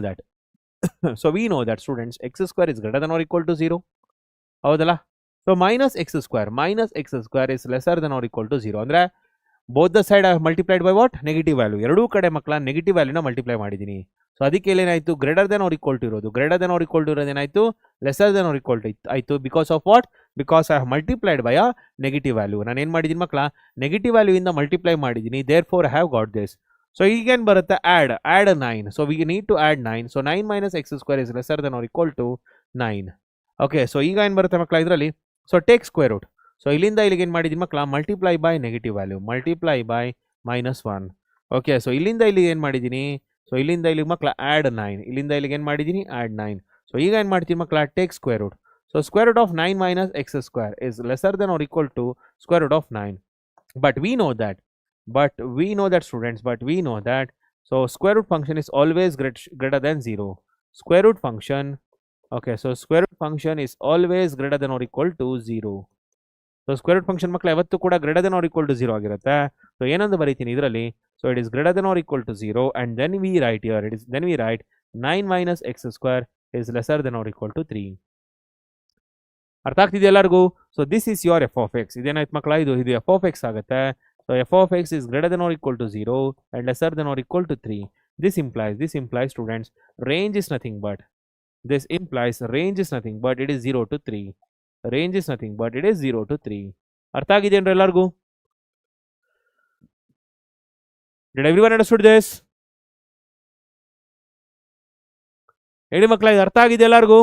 that students x square is greater than or equal to 0. Avadala. So minus x square is lesser than or equal to 0. Andre both the side I have multiplied by what? Negative value. ಎರಡೂ ಕಡೆ ಮಕ್ಕಳ negative ವ್ಯಾಲ್ಯೂನ multiply ಮಾಡಿದ್ದೀನಿ. So ಅದಕ್ಕೆ ಏನಾಯಿತು? Greater than or equal to ಇರೋದು ಏನಾಯಿತು? Lesser than or equal to ಆಯಿತು. Because of what? Because I have multiplied by a negative value. ನಾನು ಏನು ಮಾಡಿದ್ದೀನಿ ಮಕ್ಕಳ? ನೆಗೆಟಿವ್ ವ್ಯಾಲ್ಯೂ ಇಂದ ಮಲ್ಟಿಪ್ಲೈ ಮಾಡಿದ್ದೀನಿ. Therefore I have got this. So ಈಗೇನು ಬರುತ್ತೆ? Add 9. So we need to add 9. So 9 minus x square is lesser than or equal to 9. Okay. So ಈಗ ಏನು ಬರುತ್ತೆ ಮಕ್ಕಳ ಇದರಲ್ಲಿ? So take square root. So ಇಲ್ಲಿಂದ ಇಲ್ಲಿಗೆ ಏನು ಮಾಡಿದ್ದೀನಿ ಮಕ್ಕಳ? Multiply by negative value, multiply by -1. Okay. So ಇಲ್ಲಿಂದ ಇಲ್ಲಿಗೆ ಏನು ಮಾಡಿದ್ದೀನಿ? ಸೊ ಇಲ್ಲಿಂದ ಇಲ್ಲಿಗೆ ಮಕ್ಕಳ ಆ್ಯಡ್ 9. ಇಲ್ಲಿಂದ ಇಲ್ಲಿಗೆ ಏನು ಮಾಡಿದ್ದೀನಿ? ಆ್ಯಡ್ 9. ಸೊ ಈಗ ಏನು ಮಾಡ್ತೀನಿ ಮಕ್ಕಳ? Take square root. So square root of 9 minus x square is lesser than or equal to square root of 9. But we know that students, so square root function is always greater than 0. Square root function, okay, so square root function is always greater than or equal to 0. So square root function ಮಕ್ಕಳ ಯಾವತ್ತೂ ಕೂಡ greater than or equal to 0 ಆಗಿರುತ್ತೆ. So ಏನಂತ ಬರೀತೀನಿ ಇದರಲ್ಲಿ? So it is greater than or equal to 0 and then we write 9 minus x square is lesser than or equal to 3. ಅರ್ಥ ಆಗ್ತಿದೆ ಎಲ್ಲರಿಗೂ? So this is your f of x. ಇದೇನಾಯ್ತು ಮಕ್ಕಳ? ಇದು ಎಫ್ ಆಫ್ ಎಕ್ಸ್ ಆಗುತ್ತೆ. So f of x is greater than or equal to 0 and lesser than or equal to 3. This implies students range is nothing but it is 0 to 3. Range is nothing but it is 0 to 3. ಅರ್ಥ ಆಗಿದೆ ಅಂದ್ರೆ ಎಲ್ಲರಿಗೂ? Did everyone understood this? ಹೇಳಿ ಮಕ್ಕಳ, ಇದು ಅರ್ಥ ಆಗಿದೆ ಎಲ್ಲರಿಗೂ?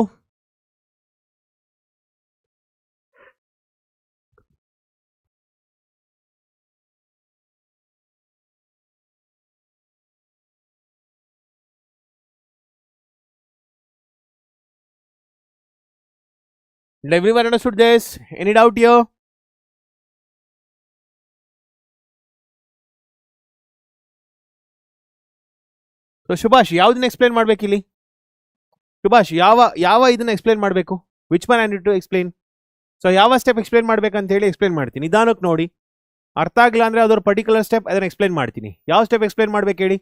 Did everyone understood this? Any doubt here? So Subhash, ಯಾವ್ದನ್ನ ಎಕ್ಸ್ಪ್ಲೇನ್ ಮಾಡ್ಬೇಕು ಇಲ್ಲಿ? ಸುಭಾಷ್ ಯಾವ ಇದನ್ನ ಎಕ್ಸ್ಪ್ಲೇನ್ ಮಾಡಬೇಕು? Which one I need to explain? So ಯಾವ ಸ್ಟೆಪ್ ಎಕ್ಸ್ಪ್ಲೇನ್ ಮಾಡ್ಬೇಕಂತ ಹೇಳಿ ಎಕ್ಸ್ಪ್ಲೇನ್ ಮಾಡ್ತೀನಿ. ನಿಧಾನಕ್ಕೆ ನೋಡಿ, ಅರ್ಥ ಆಗಿಲ್ಲ ಅಂದ್ರೆ ಅದರ ಪರ್ಟಿಕ್ಯುಲರ್ ಸ್ಟೆಪ್ ಅದನ್ನ ಎಕ್ಸ್ಪ್ಲೇನ್ ಮಾಡ್ತೀನಿ. ಯಾವ ಸ್ಟೆಪ್ ಎಕ್ಸ್ಪ್ಲೇನ್ ಮಾಡ್ಬೇಕು ಹೇಳಿ?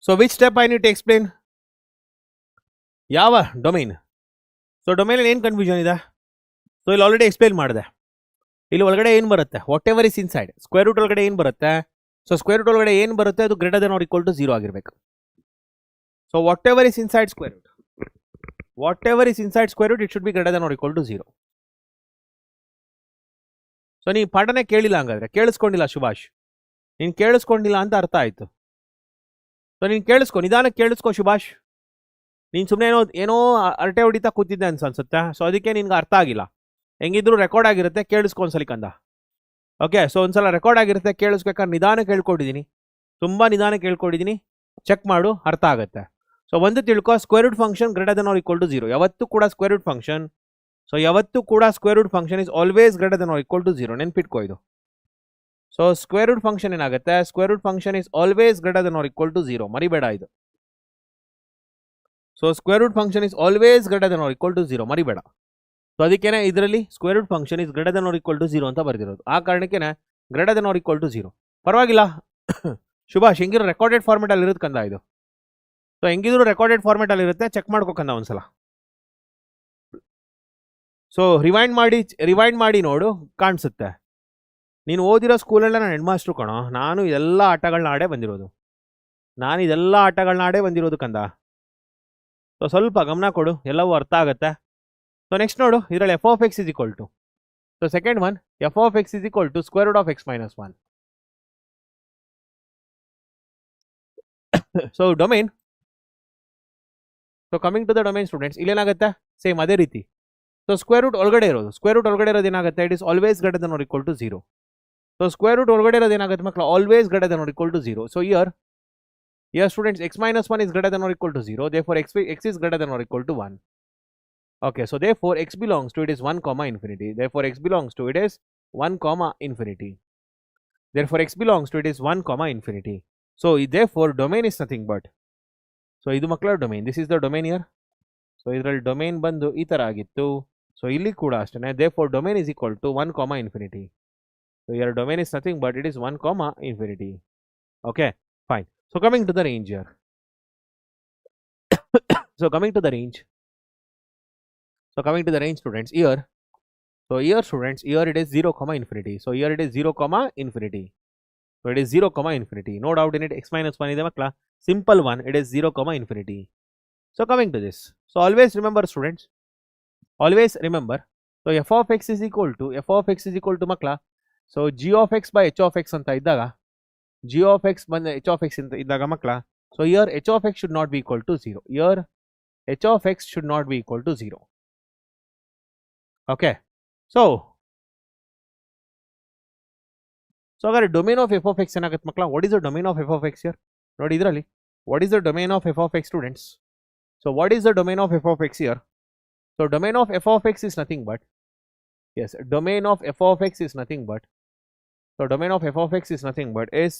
So which step I need to explain? ಯಾವ ಡೊಮೈನ್? ಸೊ ಡೊಮೈನಲ್ಲಿ ಏನು ಕನ್ಫ್ಯೂಷನ್ ಇದೆ? ಸೊ ಇಲ್ಲಿ ಆಲ್ರೆಡಿ ಎಕ್ಸ್ಪ್ಲೇನ್ ಮಾಡಿದೆ. ಇಲ್ಲಿ ಒಳಗಡೆ ಏನು ಬರುತ್ತೆ? Whatever is inside square root ಒಳಗಡೆ ಏನು ಬರುತ್ತೆ? ಸೊ ಸ್ಕ್ವೇರ್ ರೂಟ್ ಒಳಗಡೆ ಏನು ಬರುತ್ತೆ? ಅದು greater than or equal to 0 ಆಗಿರಬೇಕು. So whatever is inside square root, it should be greater than or equal to 0. So ನೀವು ಪಾಠನೇ ಕೇಳಿಲ್ಲ, ಹಂಗಾದ್ರೆ ಕೇಳಿಸ್ಕೊಂಡಿಲ್ಲ ಸುಭಾಷ್. ನೀನು ಕೇಳಿಸ್ಕೊಂಡಿಲ್ಲ ಅಂತ ಅರ್ಥ ಆಯ್ತು. ಸೊ ನೀನು ಕೇಳಿಸ್ಕೊ, ನಿಧಾನಕ್ಕೆ ಕೇಳಿಸ್ಕೊ ಸುಭಾಷ್. ನೀನು ಸುಮ್ಮನೆ ಏನೋ ಅರಟೆ ಹೊಡಿತಾ ಕೂತಿದ್ದೆ ಅನ್ಸುತ್ತೆ. ಸೊ ಅದಕ್ಕೆ ನಿನ್ಗೆ ಅರ್ಥ ಆಗಿಲ್ಲ. ಹೆಂಗಿದ್ರು ರೆಕಾರ್ಡ್ ಆಗಿರುತ್ತೆ, ಕೇಳಿಸ್ಕೊಂಡ್ಸಲಿ ಕಂದ. ಓಕೆ. ಸೊ ಒಂದ್ಸಲ ರೆಕಾರ್ಡ್ ಆಗಿರುತ್ತೆ, ಕೇಳಿಸ್ಬೇಕಾದ್ರೆ ನಿಧಾನಕ್ಕೆ ಹೇಳ್ಕೊಟ್ಟಿದ್ದೀನಿ, ತುಂಬ ನಿಧಾನಕ್ಕೆ ಹೇಳ್ಕೊಟ್ಟಿದ್ದೀನಿ. ಚೆಕ್ ಮಾಡು, ಅರ್ಥ ಆಗುತ್ತೆ. ಸೊ ಒಂದು ತಿಳ್ಕೊ, square root function greater than or equal to 0 ಯಾವತ್ತೂ ಕೂಡ ಸ್ಕ್ವೇರ್ ರೂಟ್ ಫಂಕ್ಷನ್. ಸೊ ಯಾವತ್ತೂ ಕೂಡ square root function is always greater than or equal to 0. ನೆನ್ಪಿಟ್ಕೋ ಇದು. ಸೊ ಸ್ಕ್ವೇರ್ ರೂಟ್ ಫಂಕ್ಷನ್ ಏನಾಗುತ್ತೆ, square root function is always greater than or equal to 0. ಮರಿಬೇಡ ಇದು. So square root function is always greater than or equal to 0. ಮರಿಬೇಡ. So ಅದಕ್ಕೇನೆ ಇದರಲ್ಲಿ square root function is greater than or equal to 0 ಅಂತ ಬರ್ದಿರೋದು. ಆ ಕಾರಣಕ್ಕೇನೆ greater than or equal to 0. ಪರವಾಗಿಲ್ಲ ಶುಭಾಷ್, ಹೆಂಗಿರೋ ರೆಕಾರ್ಡೆಡ್ ಫಾರ್ಮೆಟ್ ಅಲ್ಲಿ ಇರುತ್ತೆ ಕಂದ ಇದು. ಸೊ ಹೆಂಗಿದ್ರು ರೆಕಾರ್ಡೆಡ್ ಫಾರ್ಮೆಟ್ ಅಲ್ಲಿ ಇರುತ್ತೆ, ಚೆಕ್ ಮಾಡ್ಕೋಕಂದ ಒಂದ್ಸಲ. ಸೊ ರಿವೈಂಡ್ ಮಾಡಿ ನೋಡು, ಕಾಣಿಸುತ್ತೆ. ನೀನು ಓದಿರೋ ಸ್ಕೂಲಲ್ಲ ನಾನು ಹೆಡ್ ಮಾಸ್ಟ್ರು ಕಣೋ. ನಾನು ಇದೆಲ್ಲ ಆಟಗಳನ್ನ ಆಡೇ ಬಂದಿರೋದು ಕಂದ. ಸೊ ಸ್ವಲ್ಪ ಗಮನ ಕೊಡು, ಎಲ್ಲವೂ ಅರ್ಥ ಆಗುತ್ತೆ. ಸೊ ನೆಕ್ಸ್ಟ್ ನೋಡು, ಇದರಲ್ಲಿ f of x is equal to, so second one, f of x is equal to square root of x minus 1. So domain, so coming to the domain students, ಇಲ್ಲೇನಾಗುತ್ತೆ same ಅದೇ ರೀತಿ. So square root ಒಳಗಡೆ ಇರೋದು ಏನಾಗುತ್ತೆ, it is always greater than or equal to 0. So square root ಒಳಗಡೆ ಇರೋದು ಏನಾಗುತ್ತೆ ಮಕ್ಕಳು, always greater than or equal to 0. So here students x minus 1 is greater than or equal to 0, therefore x is greater than or equal to 1. Okay, so therefore x belongs to it is 1 comma infinity. Therefore x belongs to it is 1 comma infinity. Therefore x belongs to it is 1 comma infinity. So therefore domain is nothing but, so idu makla domain, this is the domain here. So idರಲ್ಲಿ domain ಬಂದು ಈ ತರ ಆಗಿತ್ತು. So ಇಲ್ಲಿ ಕೂಡ ಅಷ್ಟೇ, therefore domain is equal to 1 comma infinity. So your domain is nothing but it is 1 comma infinity. Okay, fine. So coming to the range here. So coming to the range students, here. So here students, here it is 0 comma infinity. So here it is 0 comma infinity. So it is 0 comma infinity. No doubt in it. X minus 1 is the simple one. It is 0 comma infinity. So coming to this. So always remember students. Always remember. So f of x is equal to makla. So g of x by h of x anta iddaga. G of x by h of x anta iddaga makla. So here h of x should not be equal to 0. Here h of x should not be equal to 0. Okay. So agar domain of f of x ಏನಾಗುತ್ತೆ ಮಕ್ಕಳ, what is the domain of f of x here? ನೋಡಿ ಇದರಲ್ಲಿ what is the domain of f of x students? So what is the domain of f of x here? So domain of f of x is nothing but, yes, domain of f of x is nothing but, so domain of f of x is nothing but is,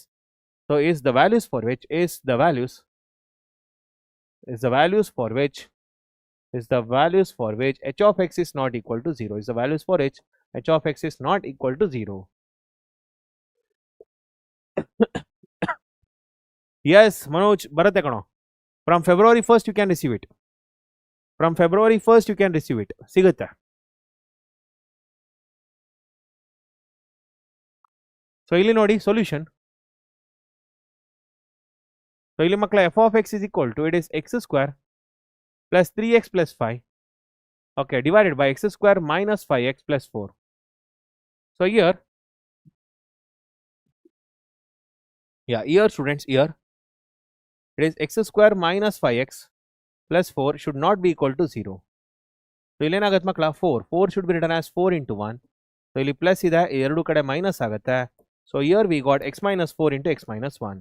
so is the values for which h of x is not equal to 0, is the values for which h of x is not equal to 0. Yes, Manoj, ಬರುತ್ತೆ ಕಣೋ. From February 1st you can receive it. ಸಿಗುತ್ತೆ. So ಇಲ್ಲಿ ನೋಡಿ solution. So ಇಲ್ಲಿ ಮಕ್ಕಳ f of x is equal to, it is x square plus 3x plus 5, okay, divided by x square minus 5x plus 4. So here, here students, here it is x square minus 5x plus 4 should not be equal to 0. So ಇಲ್ಲಿ ಏನಾಗುತ್ತೆ ಮಕ್ಕಳ, 4 should be written as 4 into 1. So ಇಲ್ಲಿ plus ಇದೆ, ಎರಡು ಕಡೆ minus ಆಗುತ್ತೆ. So here we got x minus 4 into x minus 1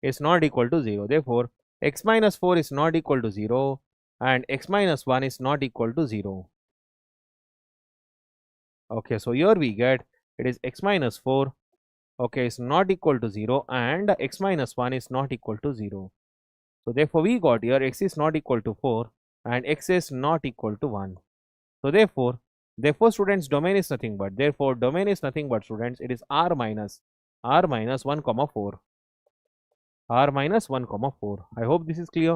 is not equal to 0. Therefore x minus 4 is not equal to 0 and x minus 1 is not equal to 0. Okay, so here we get it is x minus 4, okay, is not equal to 0 and x minus 1 is not equal to 0. So therefore we got here x is not equal to 4 and x is not equal to 1. So therefore students, domain is nothing but, students, it is r minus 1 comma 4. r minus 1 comma 4. I hope this is clear.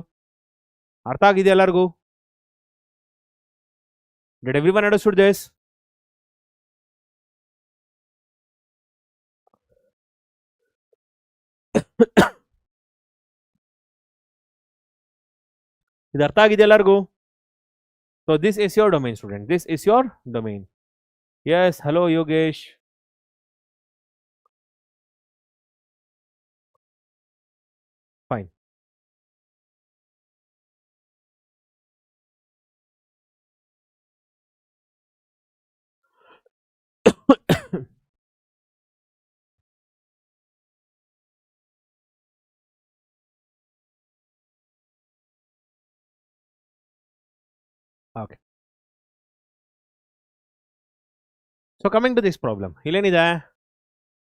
ಅರ್ಥ ಆಗಿದೆ ಎಲ್ಲರಿಗೂ? Did everyone understood this? ಇದು ಅರ್ಥ ಆಗಿದೆ ಎಲ್ಲರಿಗೂ? So this is your domain student. This is your domain. Yes, hello Yogesh. Fine. Okay. So coming to this problem, ಇಲ್ಲೇನಿದೆ?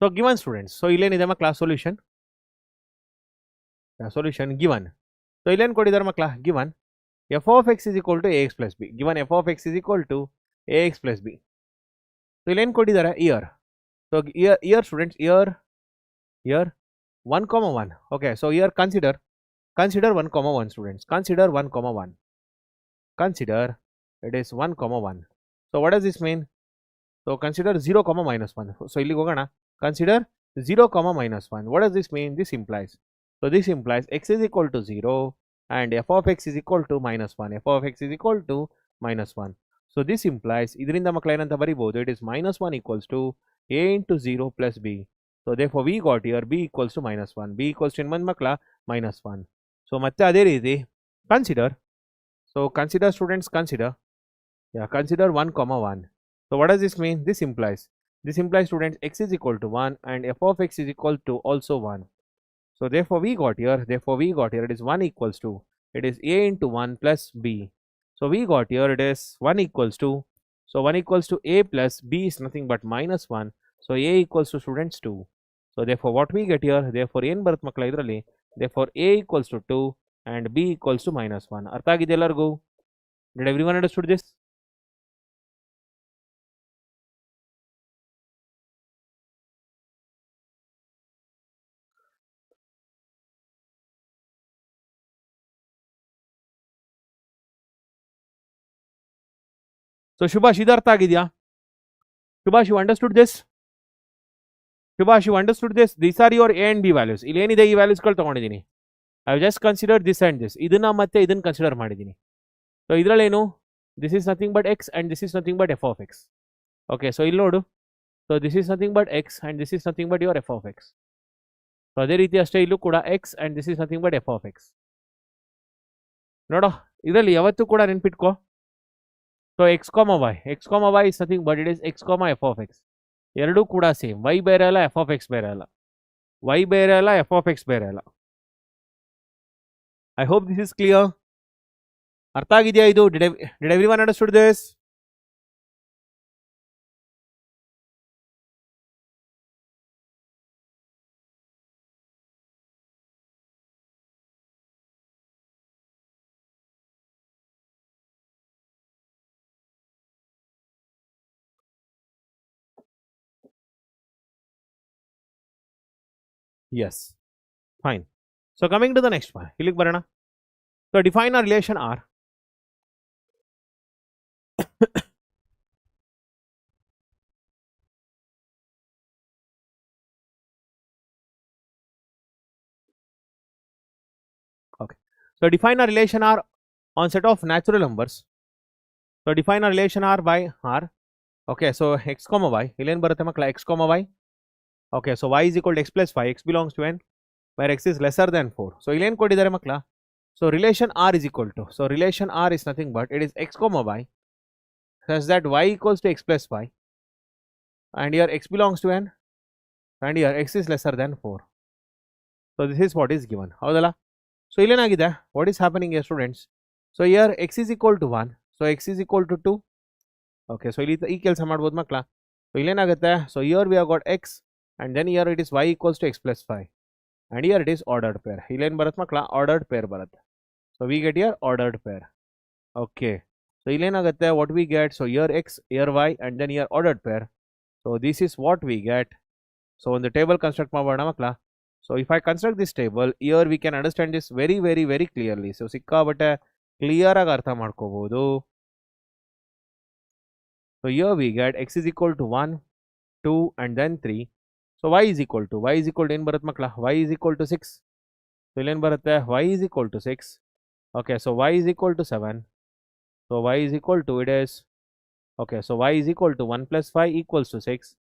So given students, so ಇಲ್ಲೇನಿದೆ ಮಕ್ಕಳ solution? Solution given. So ಇಲ್ಲೇನು ಕೊಟ್ಟಿದ್ದಾರೆ ಮಕ್ಕಳ? Given f of x is equal to ax plus b. Given f of x is equal to ax plus b. So ಇಲ್ಲೇನು ಕೊಟ್ಟಿದ್ದಾರೆ? Here. So here students, here 1 comma 1. Okay, so here consider 1 comma 1 students. Consider 1 comma 1. Consider it is 1 comma 1. So what does this mean? So consider 0 comma minus 1. So ಇಲ್ಲಿಗೆ ಹೋಗೋಣ. Consider 0 comma minus 1. What does this mean? This implies. So this implies x is equal to 0 and f of x is equal to minus 1. F of x is equal to minus 1. So this implies ಇದರಿಂದ ಮಕ್ಕಳು ಏನಂತ ಬರೀಬಹುದು? It is minus 1 equals to a into 0 plus b. So therefore we got here b equals to minus 1. b equals to ಏನು ಮಕ್ಕಳ? minus 1. So ಮತ್ತೆ ಅದೇ ರೀತಿ consider. So consider students, consider. Yeah, consider 1 comma 1. So what does this mean? This implies students x is equal to 1 and f of x is equal to also 1. So therefore we got here it is 1 equals to, it is a into 1 plus b. So we got here it is 1 equals to, so 1 equals to a plus b is nothing but minus 1. So a equals to students 2. So therefore what we get here, therefore ಏನು ಬರುತ್ತೆ ಮಕ್ಕಳ ಇದರಲ್ಲಿ? Therefore a equals to 2 and b equals to minus 1. ಅರ್ಥ ಆಗಿದೆ ಎಲ್ಲರಿಗೂ? Did everyone understood this? So Shubhash, ಇದು ಅರ್ಥ ಆಗಿದೆಯಾ? Shubhash, you understood this? Shubhash, you understood this? These are your a and b values. ಇಲ್ಲಿ ಏನಿದೆ ಈ ವ್ಯಾಲ್ಯೂಸ್ಗಳು ತಗೊಂಡಿದ್ದೀನಿ. I have just considered this and this. ಇದನ್ನ ಮತ್ತೆ ಇದನ್ನ ಕನ್ಸಿಡರ್ ಮಾಡಿದ್ದೀನಿ. So ಇದರಲ್ಲೇನು? This is nothing but x and this is nothing but f of x. Okay, so ಇಲ್ಲಿ ನೋಡು. So this is nothing but x and this is nothing but your f of x. So ಅದೇ ರೀತಿ ಅಷ್ಟೇ ಇಲ್ಲೂ ಕೂಡ x and this is nothing but f of x. ನೋಡೋ, ಇದರಲ್ಲಿ ಯಾವತ್ತೂ ಕೂಡ ನೆನ್ಪಿಟ್ಕೋ. So x comma y is nothing but it is x comma f of x. ಎರಡೂ ಕೂಡ ಸೇಮ್. y ಬೇರೆ ಅಲ್ಲ, f of x ಬೇರೆ ಅಲ್ಲ. y ಬೇರೆ ಅಲ್ಲ, f of x ಬೇರೆ ಅಲ್ಲ. I hope this is clear. ಅರ್ಥ ಆಗಿದೆಯಾ ಇದು? Did everyone understood this? Yes. Fine. So coming to the next one. ಇಲ್ಲಿಗೆ ಬರೋಣ. So define a relation R. Okay. So define a relation R on set of natural numbers. So define a relation R by R. Okay, so x comma y. ಇಲ್ಲೇನು ಬರುತ್ತೆ ಮಕ್ಕಳ? x comma y. Okay, so y is equal to x plus 5. X belongs to n where x is lesser than 4. So ಇಲ್ಲೇನು ಕೊಟ್ಟಿದ್ದಾರೆ ಮಕ್ಕಳ? So relation R is equal to, so relation R is nothing but it is x comma y such that y equals to x plus y and here x belongs to n and here x is lesser than 4. So this is what is given. ಹೌದಲ್ಲ? So ಇಲ್ಲೇನಾಗಿದೆ? What is happening here students? So here x is equal to 1. So x is equal to 2. Okay, so ಇಲ್ಲಿ ಈ ಕೆಲಸ ಮಾಡ್ಬೋದು ಮಕ್ಕಳ. So ಇಲ್ಲೇನಾಗುತ್ತೆ? So here we have got x and then here it is y equals to x plus 5 and here it is ordered pair. ಇಲ್ಲೇನು ಬರುತ್ತೆ ಮಕ್ಕಳ? Ordered pair ಬರುತ್ತೆ. So we get here ordered pair. Okay. So ಇಲ್ಲೇನಾಗುತ್ತೆ? What we get? So here x, here y and then here ordered pair. So this is what we get. So on the table construct ಮಾಡೋಣ ಮಕ್ಕಳ. So if I construct this table, here we can understand this very clearly. So ಸಿಕ್ಕಾಬಟ್ಟೆ clear ಆಗಿ ಅರ್ಥ ಮಾಡ್ಕೋಬಹುದು. So here we get x is equal to 1, 2 and then 3. So y is equal to ಏನು ಬರುತ್ತೆ ಮಕ್ಕಳ? y is equal to 6. So ಇಲ್ಲೇನು ಬರುತ್ತೆ? y is equal to 6. Okay, so y is equal to 7. So y is equal to, it is, okay, so y is equal to 1 plus 5 equals to 6.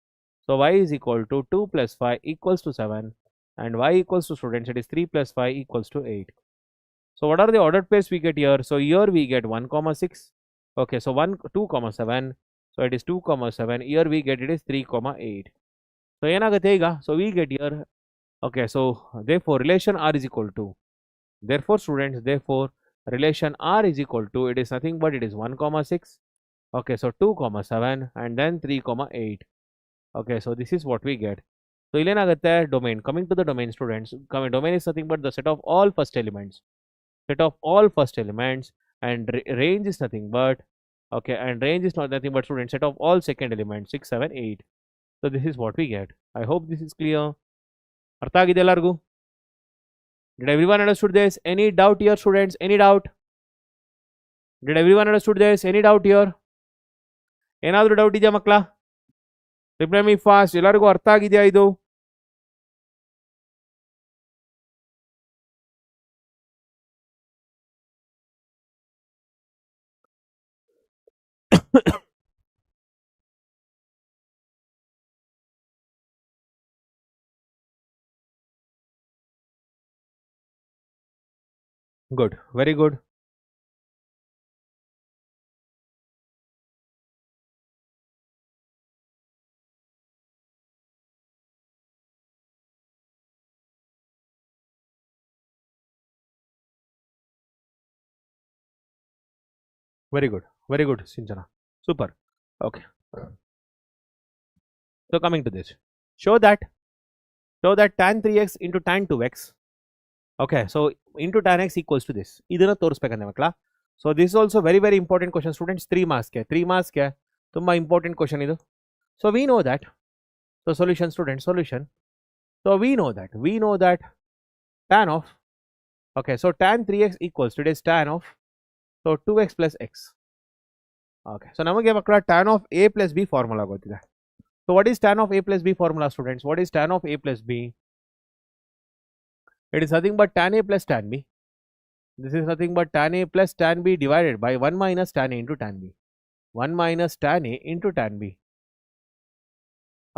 So y is equal to 2 plus 5 equals to 7 and y equals to students, it is 3 plus 5 equals to 8. So what are the ordered pairs we get here? So here we get 1 comma 6. Okay, so 1 2 comma 7. So it is 2 comma 7. Here we get it is 3 comma 8. So ಏನಾಗುತ್ತೆ ಈಗ? So we get here, okay, so therefore relation R is equal to, therefore students, therefore relation R is equal to, it is nothing but it is 1 comma 6. Okay, so 2 comma 7 and then 3 comma 8. Okay, so this is what we get. So illenagatte domain, coming to the domain students, domain is nothing but the set of all first elements. Set of all first elements, and range is nothing but, okay, and range is not nothing but student set of all second elements 6, 7, 8. So this is what we get. I hope this is clear. ಅರ್ಥ ಆಗಿದೆ ಎಲ್ಲರಿಗೂ? Did everyone understood this? Any doubt here students? Any doubt? Did everyone understood this? Any doubt here? ಏನಾದರೂ doubt ಇದೆಯಾ ಮಕ್ಕಳ? Reply me fast. ಎಲ್ಲರಿಗೂ ಅರ್ಥ ಆಗಿದೆಯಾ ಇದು? Good, very good. Very good, very good, Sinchana. Super. Okay. So coming to this, show that tan 3x into tan 2x. Okay, so into tan x equals to this. ಇದನ್ನ ತೋರಿಸಬೇಕಂತೆ ಮಕ್ಕಳ. So this is also very very important question students. 3 marks ಗೆ ತುಂಬಾ important question ಇದು. So we know that. So solution students, solution. So we know that tan of, okay, so tan 3x equals to, it is tan of, so 2x plus x. Okay, so ನಮಗೆ ಮಕ್ಕಳ tan of a plus b formula ಗೊತ್ತಿದೆ. So what is tan of a plus b formula students? What is tan of a plus b? It is nothing but tan a plus tan b. This is nothing but tan a plus tan b divided by 1 minus tan a into tan b. 1 minus tan a into tan b.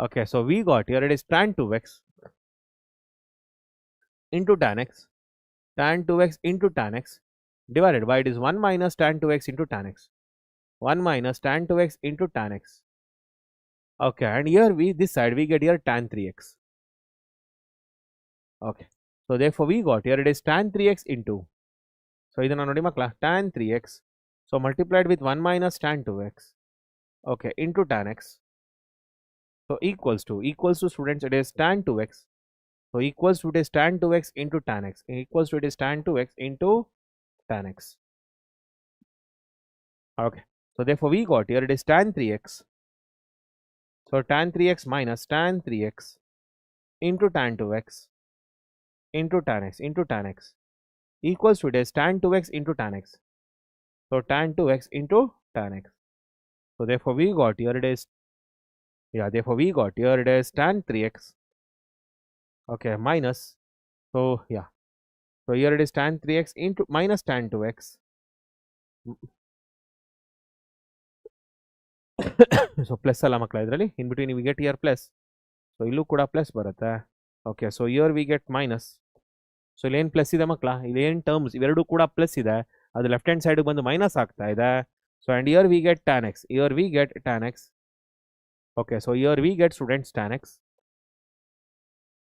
Okay, so we got here, it is tan 2x into tan x. Tan 2x into tan x divided by, it is 1 minus tan 2x into tan x. 1 minus tan 2x into tan x. Okay, and here this side we get here tan 3x. Okay, so therefore we got here, it is tan 3x into, so idana nodi makla, tan 3x, so multiplied with 1 minus tan 2x, okay, into tan x. So equals to students, it is tan 2x. So equals to, it is tan 2x into tan x, equals to, it is tan 2x into tan x. Okay, so therefore we got here, it is tan 3x. So tan 3x minus tan 3x into tan 2x into tan x equals to, it is tan 2x into tan x. So tan 2x into tan x. So therefore we got here, it is, yeah, therefore we got here, it is tan 3x. Okay, minus, so yeah, so here it is tan 3x into minus tan 2x. So plus alla makla idralli, in between we get here plus. So illu kuda plus barutte. Okay, so here we get minus. So ಇಲ್ಲಿ ಏನು plus ಇದೆ ಮಕ್ಕಳ, ಇಲ್ಲಿ ಏನು terms ಇವೆರಡು ಕೂಡ plus ಇದೆ, ಅದು ಲೆಫ್ಟ್ ಹ್ಯಾಂಡ್ ಸೈಡ್ ಬಂದು ಮೈನಸ್ ಆಗ್ತಾ ಇದೆ. So and year we get tan x, here we get tan x. Okay, so here we get students tan x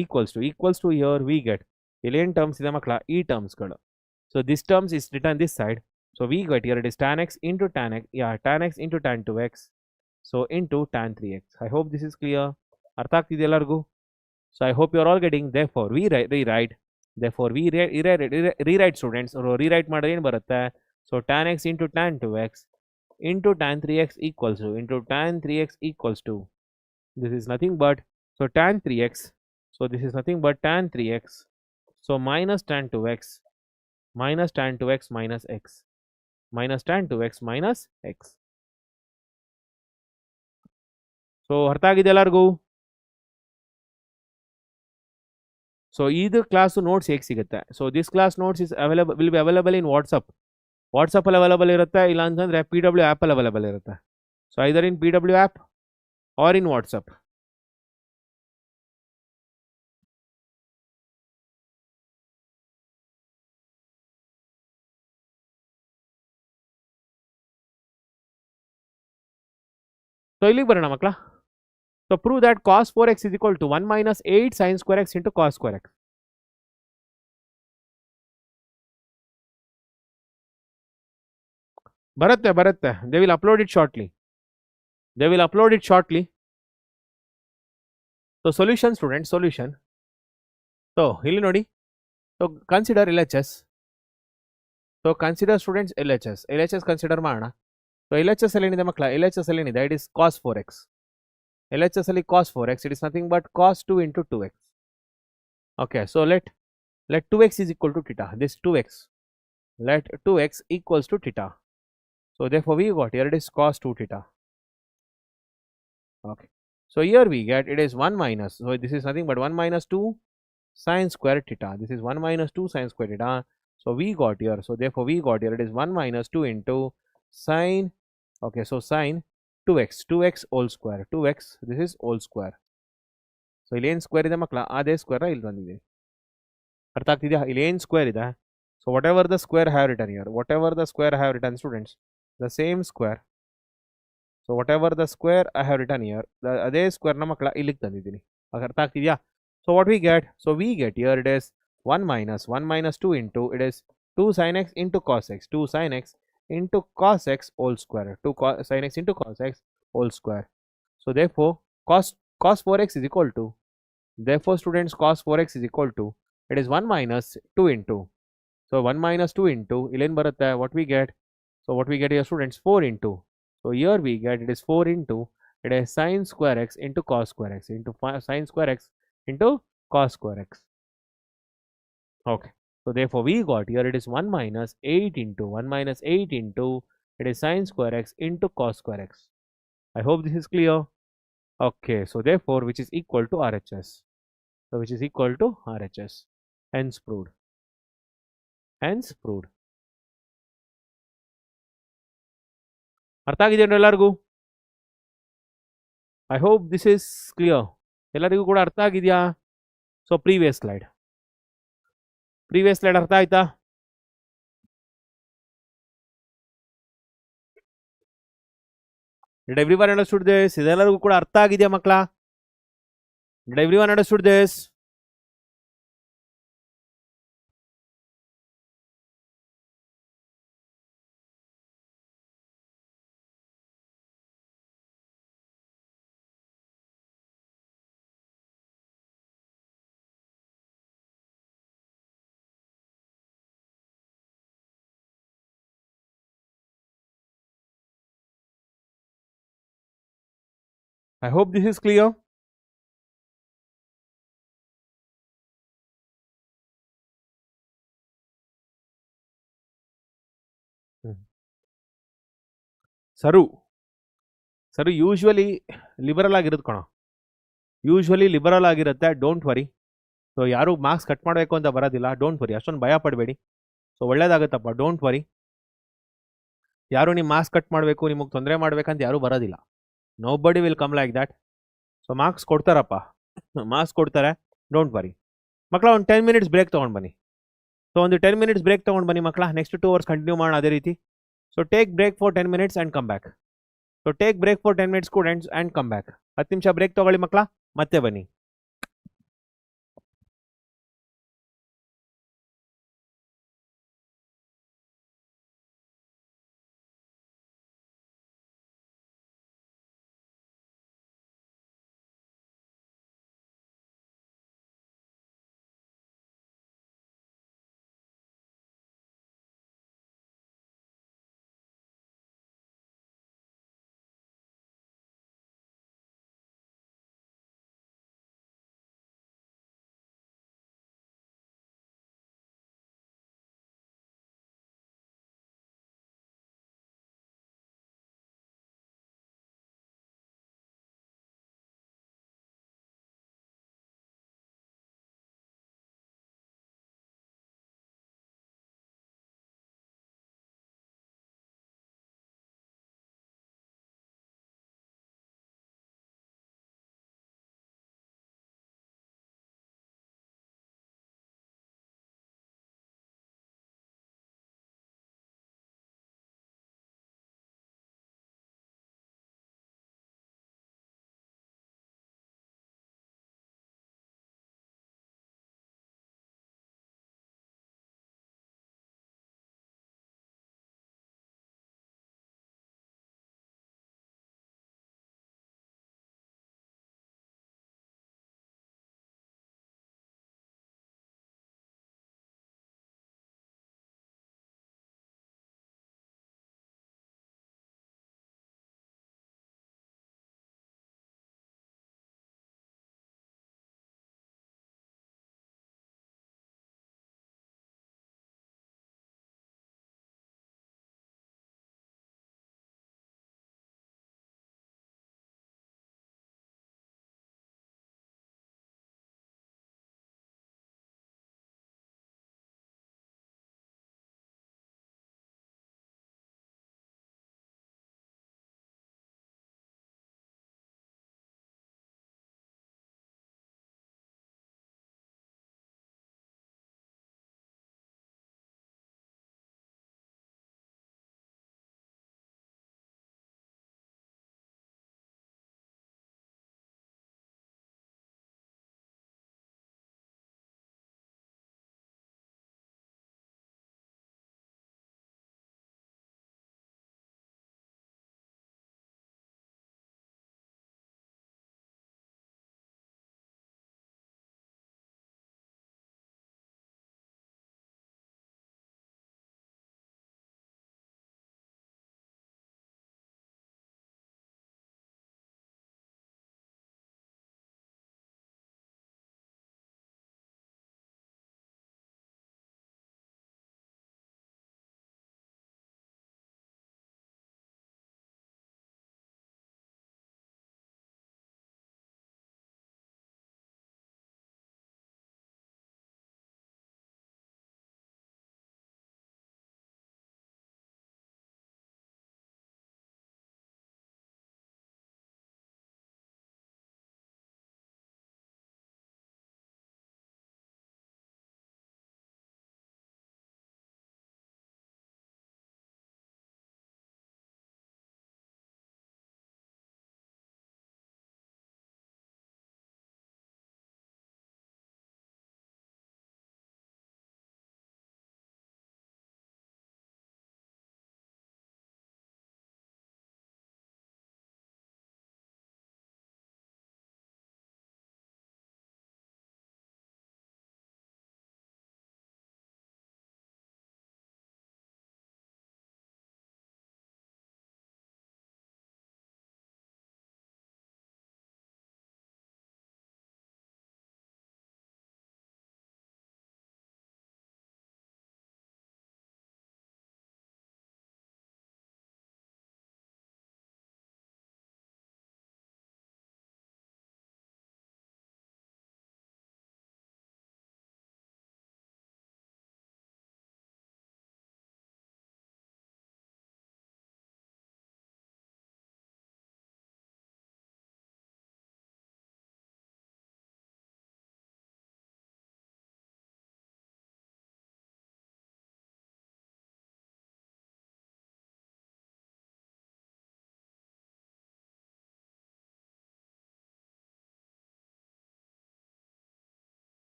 equals to here we get, ಇಲ್ಲಿ ಏನು terms ಇದೆ ಮಕ್ಕಳ, ಈ ಟರ್ಮ್ಸ್ಗಳು. So this terms is written this side. So we got here, it is tan x into tan x, yeah, tan x into tan 2x, so into tan 3x. I hope this is clear. ಅರ್ಥ ಆಗ್ತಿದೆ ಎಲ್ಲರಿಗೂ? So I hope you are all getting. Therefore we rewrite students, or rewrite ಮಾಡಿದ್ರೆ ಏನು ಬರುತ್ತೆ? So tan x into tan 2x into tan 3x equals to, this is nothing but, so tan 3x, so this is nothing but tan 3x, so minus tan 2x minus tan 2x minus x, minus tan 2x minus x. So ಅರ್ಥ ಆಗಿದೆ ಎಲ್ಲರಿಗೂ? So ಇದು class notes ಹೇಗೆ ಸಿಗುತ್ತೆ? So this class notes is will be available in ವಾಟ್ಸಪ್ಪಲ್ಲಿ available ಇರುತ್ತೆ, ಇಲ್ಲ ಅಂತಂದರೆ PW ಆ್ಯಪಲ್ಲಿ ಅವೈಲಬಲ್ ಇರುತ್ತೆ. ಸೊ ಐದರ್ ಇನ್ PW ಆ್ಯಪ್ ಆರ್ ಇನ್ ವಾಟ್ಸಪ್. ಸೊ ಇಲ್ಲಿಗೆ ಬರೋಣ ಮಕ್ಕಳ. So prove that cos 4x is equal to 1 minus 8 sin square x into cos square x. ಬರುತ್ತೆ ಬರುತ್ತೆ. They will upload it shortly. They will upload it shortly. So solution student, solution. So ಇಲ್ಲಿ ನೋಡಿ. So consider L H S. So consider students L H S. L H S consider ಮಾಡೋಣ. So L H S ಅಲ್ಲಿ ಏನಿದೆ ಮಕ್ಕಳ? L H S ಅಲ್ಲಿ ಏನಿದೆ? It is cos 4x. L H S ಅಲ್ಲಿ cos 4x. It is nothing but cos 2 into 2x. Okay, so let 2x is equal to theta. This 2x. Let 2x equals to theta. So therefore we got here it is cos 2 theta. Okay. So here we get it is 1 minus. So this is nothing but 1 minus 2 sine square theta. This is 1 minus 2 sine square theta. So we got here. So therefore we got here it is 1 minus 2 into sine. Okay, so sine 2x. 2x whole square. 2x. This is whole square. So ಇಲ್ಲಿ ಏನು square ಇದೆ ಮಕ್ಕಳ? ಅದೇ square ಇಲ್ಲಿ ಬಂದಿದೆ. ಅರ್ಥ ಆಗ್ತಿದೆಯಾ? ಇಲ್ಲಿ ಏನು ಸ್ಕ್ವೇರ್ ಇದೆ? So whatever the square have return here, whatever the square have return students, the same square. So whatever the square I have return here, ಅದೇ ಸ್ಕ್ವೇರ್ನ ಮಕ್ಕಳ ಇಲ್ಲಿಗೆ ತಂದಿದ್ದೀನಿ. ಅರ್ಥ ಆಗ್ತಿದೆಯಾ? So what we get? So we get here it is 1 minus 2 into it is 2 sin x into cos x. 2 sin x into cos x whole square. 2 sin x into cos x whole square. So therefore cos 4x is equal to, therefore students cos 4x is equal to, it is 1 minus 2 into, so 1 minus 2 into ilen barutte, what we get? So what we get here students? 4 into, so here we get it is 4 into, it is sin square x into cos square x into sin square x into cos square x. Okay, so therefore we got here it is 1 minus 8 into, 1 minus 8 into it is sin square x into cos square x. I hope this is clear. Okay, so therefore which is equal to RHS. So which is equal to RHS. Hence proved. Hence proved. ಅರ್ಥ ಆಗಿದೆಯಾ ಎಲ್ಲರಿಗೂ? I hope this is clear. ಎಲ್ಲರಿಗೂ ಕೂಡ ಅರ್ಥ ಆಗಿದೆಯಾ? So previous slide ಅರ್ಥ ಆಯ್ತಾ? Did everyone understood this? ಇದೆಲ್ಲರಿಗೂ ಕೂಡ ಅರ್ಥ ಆಗಿದೆಯಾ ಮಕ್ಕಳ? Did everyone understood this? I hope this is clear. Sir usually liberal ಆಗಿರುತ್ತೆ ಕಣ, ಯೂಶ್ವಲಿ ಲಿಬರಲ್ ಆಗಿರುತ್ತೆ. Don't worry. ಸೊ ಯಾರು ಮಾರ್ಕ್ಸ್ ಕಟ್ ಮಾಡಬೇಕು ಅಂತ ಬರೋದಿಲ್ಲ. ಡೋಂಟ್ ವರಿ, ಅಷ್ಟೊಂದು ಭಯ ಪಡಬೇಡಿ. ಸೊ ಒಳ್ಳೇದಾಗುತ್ತಪ್ಪ, ಡೋಂಟ್ ವರಿ. ಯಾರು ನಿಮ್ಮ ಮಾರ್ಕ್ಸ್ ಕಟ್ ಮಾಡಬೇಕು, ನಿಮಗೆ ತೊಂದರೆ ಮಾಡ್ಬೇಕಂತ ಯಾರು ಬರೋದಿಲ್ಲ. Nobody will come like that. So marks ಕೊಡ್ತಾರಪ್ಪ, ಮಾರ್ಕ್ಸ್ ಕೊಡ್ತಾರೆ. ಡೋಂಟ್ ವರಿ ಮಕ್ಕಳ. ಒಂದು 10 minutes ಬ್ರೇಕ್ ತೊಗೊಂಡು ಬನ್ನಿ. ಸೊ ಒಂದು 10 minutes ಬ್ರೇಕ್ ತೊಗೊಂಡು ಬನ್ನಿ ಮಕ್ಕಳ. ನೆಕ್ಸ್ಟ್ 2 hours ಕಂಟಿನ್ಯೂ ಮಾಡೋಣ ಅದೇ ರೀತಿ. So take break for 10 minutes and come back. So take break for 10 minutes students and come back. 10 ನಿಮಿಷ ಬ್ರೇಕ್ ತೊಗೊಳ್ಳಿ ಮಕ್ಕಳ, ಮತ್ತೆ ಬನ್ನಿ.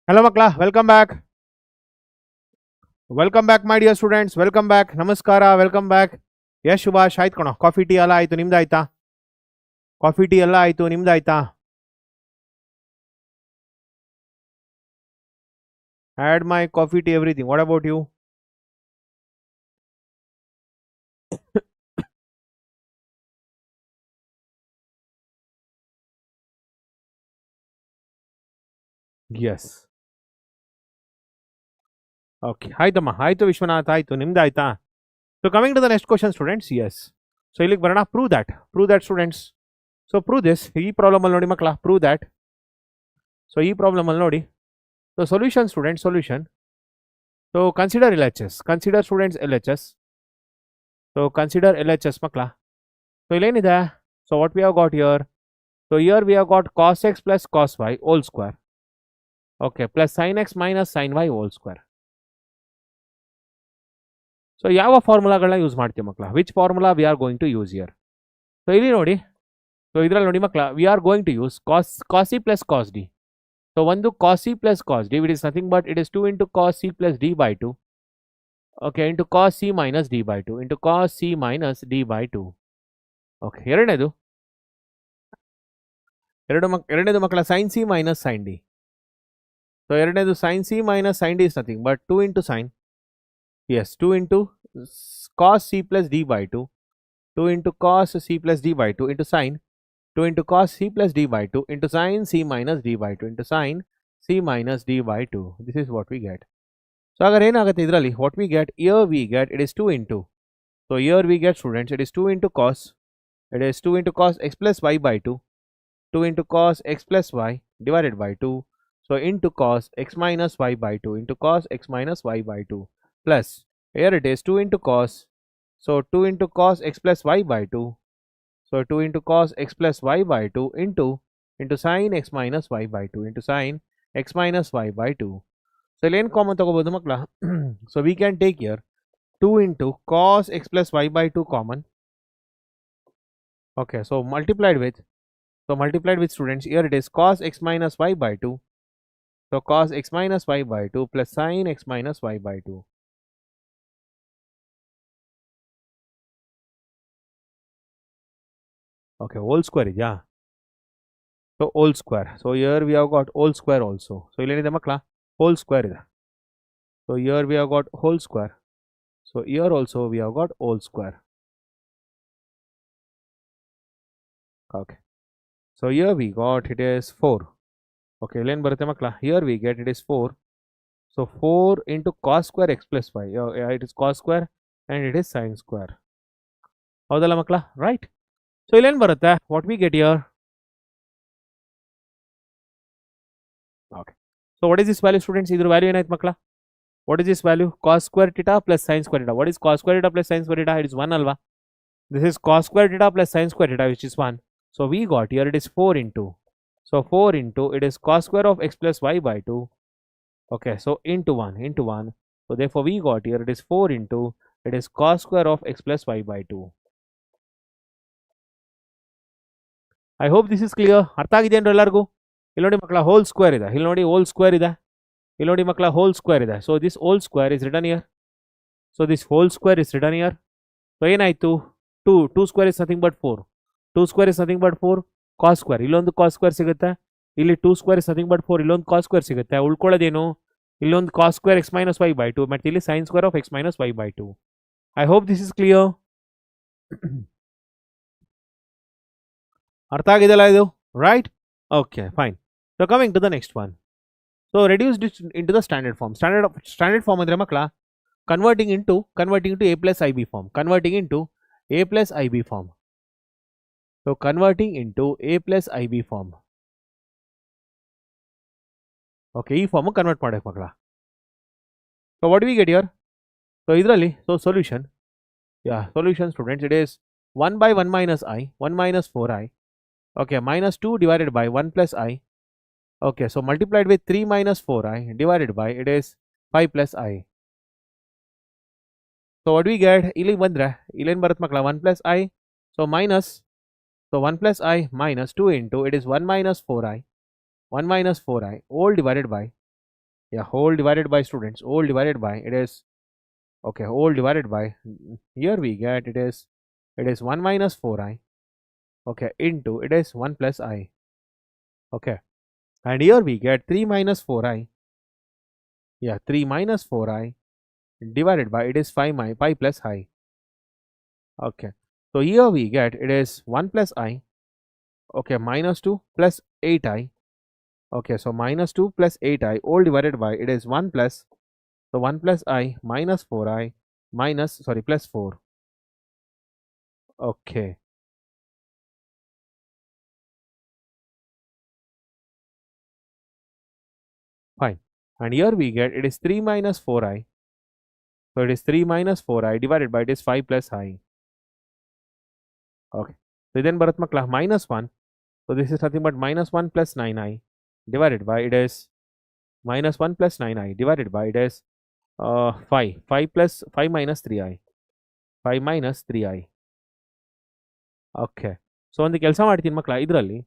Hello makla, welcome back. Welcome back my dear students, welcome back. Namaskara, welcome back. Yes Subhash, ಆಯ್ತು ಕಣೋ. Coffee tea ಎಲ್ಲ ಆಯ್ತು, ನಿಮ್ದು ಆಯ್ತಾ? ಕಾಫಿ ಟೀ ಎಲ್ಲ ಆಯ್ತು, ನಿಮ್ದು ಆಯ್ತಾ? Had my coffee tea everything. What about you? Yes. Okay. ಆಯ್ತಮ್ಮ, ಆಯ್ತು ವಿಶ್ವನಾಥ್, ಆಯ್ತು, ನಿಮ್ದು ಆಯ್ತಾ? So coming to the next question students, yes. So ಇಲ್ಲಿಗೆ ಬರೋಣ. Prove that students. So prove this. ಈ ಪ್ರಾಬ್ಲಮ್ ಅಲ್ಲಿ ನೋಡಿ ಮಕ್ಕಳ, prove that. So ಈ ಪ್ರಾಬ್ಲಮ್ ಅಲ್ಲಿ ನೋಡಿ. So solution students, solution. So consider LHS. Consider students LHS. So consider LHS ಮಕ್ಕಳ. So ಇಲ್ಲೇನಿದೆ? So what we have got here? So here we have got cos x plus cos y whole square. Okay, plus sin x minus sin y whole square. So ಯಾವ ಫಾರ್ಮುಲಾಗಳನ್ನ use ಮಾಡ್ತೀವಿ ಮಕ್ಕಳ? Which formula we are going to use here? So ಇಲ್ಲಿ ನೋಡಿ, so ಇದರಲ್ಲಿ ನೋಡಿ ಮಕ್ಕಳ, we are going to use cos c plus cos d. So ಒಂದು cos c plus cos d, it is nothing but it is 2 into cos c plus d by 2. Okay, into cos c minus d by 2 into cos c minus d by 2. Okay, ಎರಡನೇದು ಮಕ್ಕಳ sin c minus sin d. So ಎರಡನೇದು sin c minus sin d is nothing but 2 into sin. Yes, 2 into cos c plus d by 2, 2 into cos c plus d by 2 into sin, 2 into cos c plus d by 2 into sin c minus d by 2 into sin c minus d by 2. This is what we get. So agar enagutte idralli, what we get here, we get it is 2 into, so here we get students, it is 2 into cos, it is 2 into cos x plus y by 2, 2 into cos x plus y divided by 2, so into cos x minus y by 2 into cos x minus y by 2 plus here it is 2 into cos, so 2 into cos x plus y by 2, so 2 into cos x plus y by 2 into sin x minus y by 2 into sin x minus y by 2. So len common tagobodu makla. So we can take here 2 into cos x plus y by 2 common. Okay, so multiplied with students, here it is cos x minus y by 2, so cos x minus y by 2 plus sin x minus y by 2. Okay, whole square is, yeah. So whole square. So here we have got whole square also. So illenide makla, whole square ide. So here we have got whole square. So here also we have got whole square. Okay. So here we got it is 4. Okay, illen barutte makla. Here we get it is 4. So 4 into cos square x plus y. Yeah, it is cos square and it is sin square. Haudalla makla, right? So illen barutte, what we get here? Okay. So what is this value students? Idra value enaytu makla? What is this value? Cos square theta plus sin square theta. What is cos square theta plus sin square theta? It is 1 alva. This is cos square theta plus sin square theta, which is 1. So we got here it is 4 into. So 4 into it is cos square of x plus y by 2. Okay, so into 1. So therefore we got here it is 4 into it is cos square of x plus y by 2. I hope this is clear. ಅರ್ಥ ಆಗಿದೆ ಅಂದ್ರೆ ಎಲ್ಲರಿಗೂ? ಇಲ್ಲಿ ನೋಡಿ ಮಕ್ಕಳ whole square ಇದೆ, ಇಲ್ಲಿ ನೋಡಿ ಹೋಲ್ ಸ್ಕ್ವೇರ್ ಇದೆ, ಇಲ್ಲಿ ನೋಡಿ ಮಕ್ಕಳ ಹೋಲ್ ಸ್ಕ್ವೇರ್ ಇದೆ. So this whole square is written here. So this whole square is written here. So ಏನಾಯ್ತು? 2 square is nothing but 4. 2 square is nothing but 4 cos square. ಇಲ್ಲೊಂದು ಕಾಸ್ ಸ್ಕ್ವೇರ್ ಸಿಗುತ್ತೆ, ಇಲ್ಲಿ 2 square is nothing but 4, ಇಲ್ಲೊಂದು cos square ಸಿಗುತ್ತೆ. ಉಳ್ಕೊಳ್ಳೋದೇನು? ಇಲ್ಲೊಂದು cos square x minus y by 2 ಮತ್ತು ಇಲ್ಲಿ sine square of x minus y by 2. I hope this is clear. ಅರ್ಥ ಆಗಿದೆಲ್ಲ ಇದು, right? Okay, fine. So coming to the next one. So reduce this into the standard form. Standard form andre makla, converting into a plus ib form. Converting into a plus ib form. So converting into a plus ib form. Okay, ee form convert ಮಾಡಬೇಕು makla. So what do we get here? So idralli, so solution. Yeah, solution students, it is 1 by 1 minus I, 1 minus 4i. Okay, minus 2 divided by 1 plus I. Okay, so multiplied with 3 minus 4i divided by it is 5 plus I. So what do we get? ಇಲ್ಲಿ ಬಂದ್ರೆ ಇಲ್ಲೇನು ಬರುತ್ತೆ ಮಕ್ಕಳ? 1 plus I. So minus, so 1 plus I minus 2 into it is 1 minus 4i, 1 minus 4i all divided by Yeah, whole divided by students, whole divided by it is, okay, whole divided by, here we get it is 1 minus 4i, okay, into it is 1 plus I, okay, and here we get 3 minus 4i, yeah, 3 minus 4i divided by it is 5 plus I, okay, so here we get it is 1 plus I, okay, minus 2 plus 8i, okay, so minus 2 plus 8i all divided by it is 1 plus, so 1 plus I minus 4i minus, sorry, plus 4, okay, fine, and here we get it is 3 minus 4i, so it is 3 minus 4i divided by it is 5 plus I, okay, so then Bharat Makla minus 1, so this is nothing but minus 1 plus 9i divided by it is minus 1 plus 9i divided by it is 5 plus 5 minus 3i, 5 minus 3i, okay, so ಒಂದು ಕೆಲಸ ಮಾಡ್ತೀನಿ ಮಕ್ಕಳ ಇದರಲ್ಲಿ,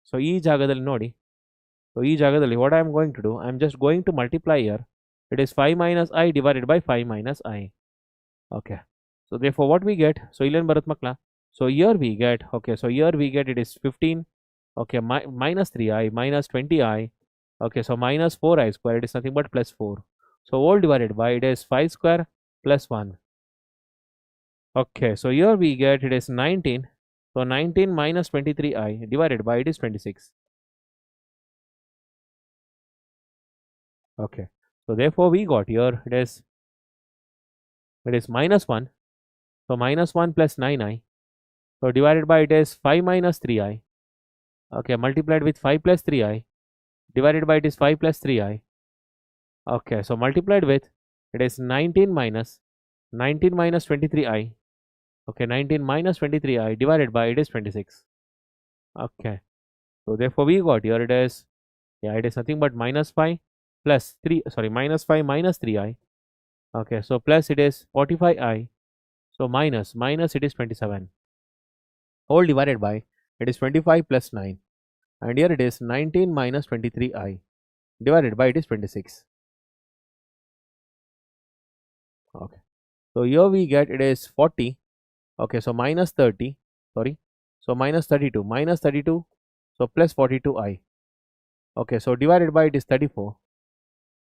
so ಈ ಜಾಗದಲ್ಲಿ ನೋಡಿ, ಸೊ ಈ ಜಾಗದಲ್ಲಿ what I am going to do, I am just going to multiply here it is 5 minus I divided by 5 minus I, okay, so therefore what we get, so ಇಲ್ಲೇನು ಬರುತ್ತೆ ಮಕ್ಕಳ, so here we get, okay, so here we get it is 15, okay, minus 3i minus 20i, okay, so minus 4i square, it is nothing but plus 4, so all divided by it is 5 square plus 1, okay, so here we get it is 19, so 19 minus 23i divided by it is 26, okay, so therefore we got here it is minus 1, so minus 1 plus 9i, so divided by it is 5 minus 3i, okay, multiplied with 5 plus 3i divided by it is 5 plus 3i, okay, so multiplied with it is 19 minus 23i, okay, 19 minus 23i divided by it is 26, okay, so therefore we got here it is, yeah, it is nothing but minus 5 plus 3, sorry, minus 5 minus 3i, okay, so plus it is 45i, so minus it is 27, all divided by it is 25 plus 9, and here it is 19 minus 23i divided by it is 26, okay, so here we get it is 40, okay, so minus 30, sorry, so minus 32, so plus 42i, okay, so divided by it is 34,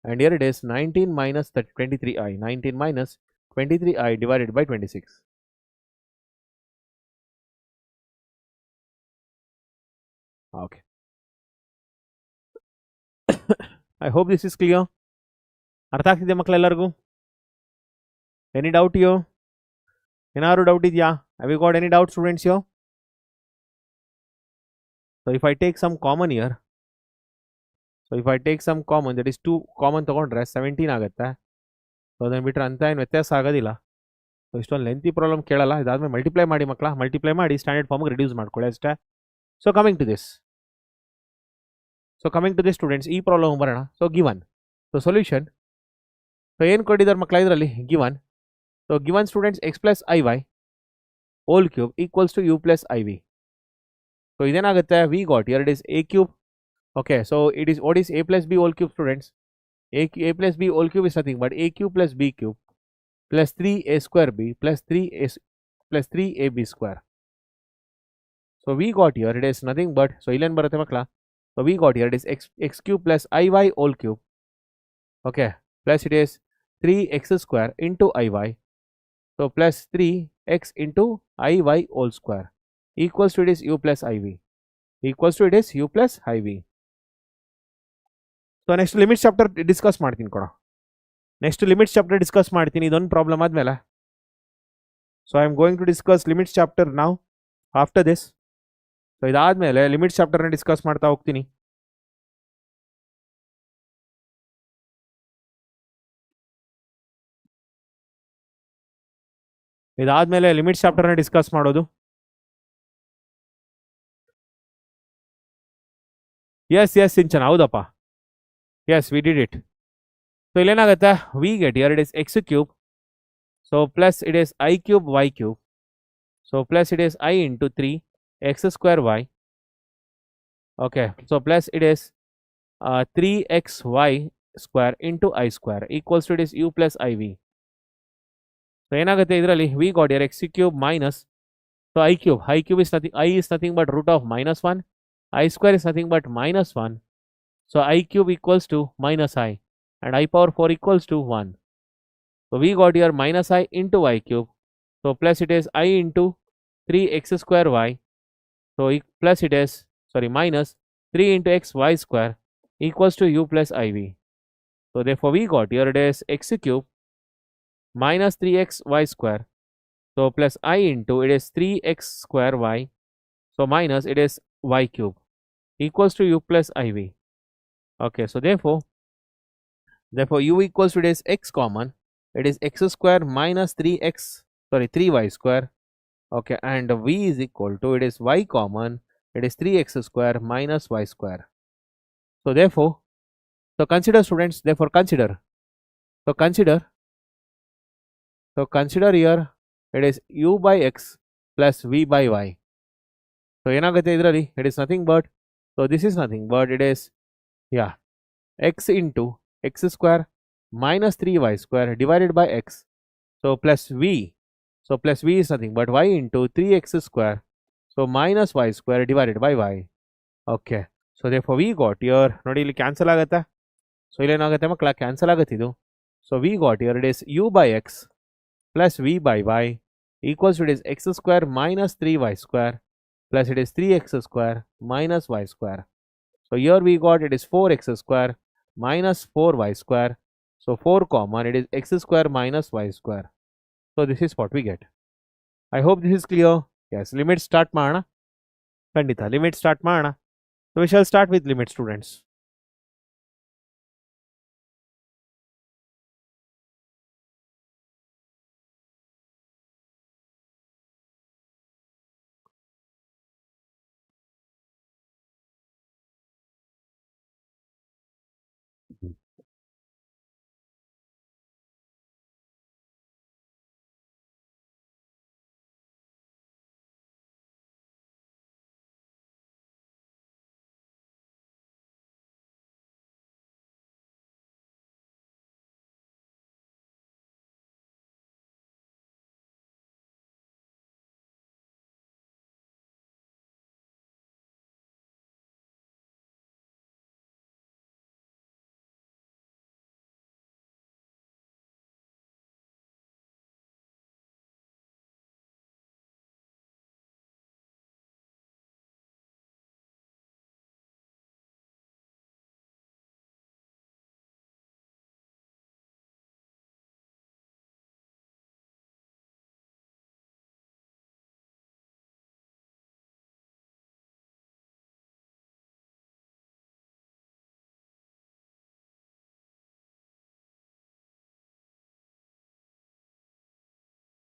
and here it is 19 minus 23i, 19 minus 23i divided by 26, okay, I hope this is clear, ಅರ್ಥ ಆಗ್ತಿದೆ ಮಕ್ಕಳೆಲ್ಲರಿಗೂ, any doubt ಯೋ, ಏನಾದ್ರು doubt ಇದೆಯಾ, have you got any doubt students ಯೋ, so if I take some common here, so if I take some common, that is 2 common ತಗೊಂಡ್ರೆ 17 ಆಗುತ್ತೆ, so ಅದನ್ನು ಬಿಟ್ಟರೆ ಅಂತ ಏನು ವ್ಯತ್ಯಾಸ ಆಗೋದಿಲ್ಲ, ಸೊ ಇಷ್ಟೊಂದು ಲೆಂತಿ ಪ್ರಾಬ್ಲಮ್ ಕೇಳಲ್ಲ, ಇದಾದ್ಮೇಲೆ ಮಲ್ಟಿಪ್ಲೈ ಮಾಡಿ ಮಕ್ಕಳ, ಮಲ್ಟಿಪ್ಲೈ ಮಾಡಿ ಸ್ಟ್ಯಾಂಡರ್ಡ್ ಫಾರ್ಮ್ಗೆ ರಿಡ್ಯೂಸ್ ಮಾಡ್ಕೊಳ್ಳಿ ಅಷ್ಟೇ. So coming to this students, ಈ ಪ್ರಾಬ್ಲಮ್ ಬರೋಣ. So given, so solution, so ಏನು ಕೊಟ್ಟಿದ್ದಾರೆ ಮಕ್ಕಳ ಇದರಲ್ಲಿ given, so given students x plus i y whole cube equals to u plus i v, so ಇದೇನಾಗುತ್ತೆ, we got here it is a cube, okay, so it is, what is a plus b whole cube students, a plus b whole cube is nothing but a cube plus b cube plus 3a square b plus 3a plus 3ab square, so we got here it is nothing but, so ilen barutte makla, so we got here it is x cube plus iy whole cube, okay, plus it is 3x square into iy, so plus 3x into iy whole square equals to it is u plus iv, equals to it is u plus iv. So next limits chapter discuss ಮಾಡ್ತೀನಿ ಕೊಡ, next limits chapter discuss ಮಾಡ್ತೀನಿ, ಇದೊಂದು problem ಆದಮೇಲೆ, so I am going to discuss limits chapter ನಾವು after this, so ಇದಾದಮೇಲೆ limits ಚಾಪ್ಟರ್ನ discuss ಮಾಡ್ತಾ ಹೋಗ್ತೀನಿ. ಇದಾದಮೇಲೆ ಲಿಮಿಟ್ಸ್ ಚಾಪ್ಟರ್ನ ಡಿಸ್ಕಸ್ ಮಾಡೋದು. ಎಸ್ ಸಿಂಚನ, ಹೌದಪ್ಪ, yes we did it. So ಇಲ್ಲೇನಾಗುತ್ತೆ, we get here it is x cube, so plus it is I cube y cube, so plus it is I into 3 x square y, okay, so plus it is 3xy square into I square equals to it is u plus iv. So ಏನಾಗುತ್ತೆ ಇದರಲ್ಲಿ we got here x cube minus, so I cube is nothing, I is nothing but root of minus 1, I square is nothing but minus 1, so I cube equals to minus I and I power 4 equals to 1. So we got here minus I into y cube, so plus it is I into 3x square y, so plus it is minus 3 into x y square equals to u plus iv. So therefore we got here it is x cube minus 3x y square, so plus I into it is 3x square y, so minus it is y cube equals to u plus iv. Okay, so therefore u equals to it is x common, it is x square minus 3y square. Okay, and v is equal to it is y common, it is 3x square minus y square. So therefore, consider students, consider here it is u by x plus v by y. So ಏನಾಗುತ್ತೆ ಇದರಲ್ಲಿ it is nothing but, so this is nothing but it is x into x square minus 3y square divided by x, so plus v, is nothing but y into 3x square, so minus y square divided by y. Okay, so therefore we got here, ನೋಡಿ ಇಲ್ಲಿ cancel ಆಗುತ್ತೆ, so ಇಲ್ಲೇನಾಗುತ್ತೆ ಮಕ್ಕಳ cancel ಆಗುತ್ತೆ ಇದು. So we got here it is u by x plus v by y equals to it is x square minus 3y square plus it is 3x square minus y square. So here we got it is 4x square minus 4y square, so 4 common, it is x square minus y square. So this is what we get. I hope this is clear. Yes, limit start ಮಾಡೋಣ, ಖಂಡಿತ limit start ಮಾಡೋಣ. So we shall start with limit, students.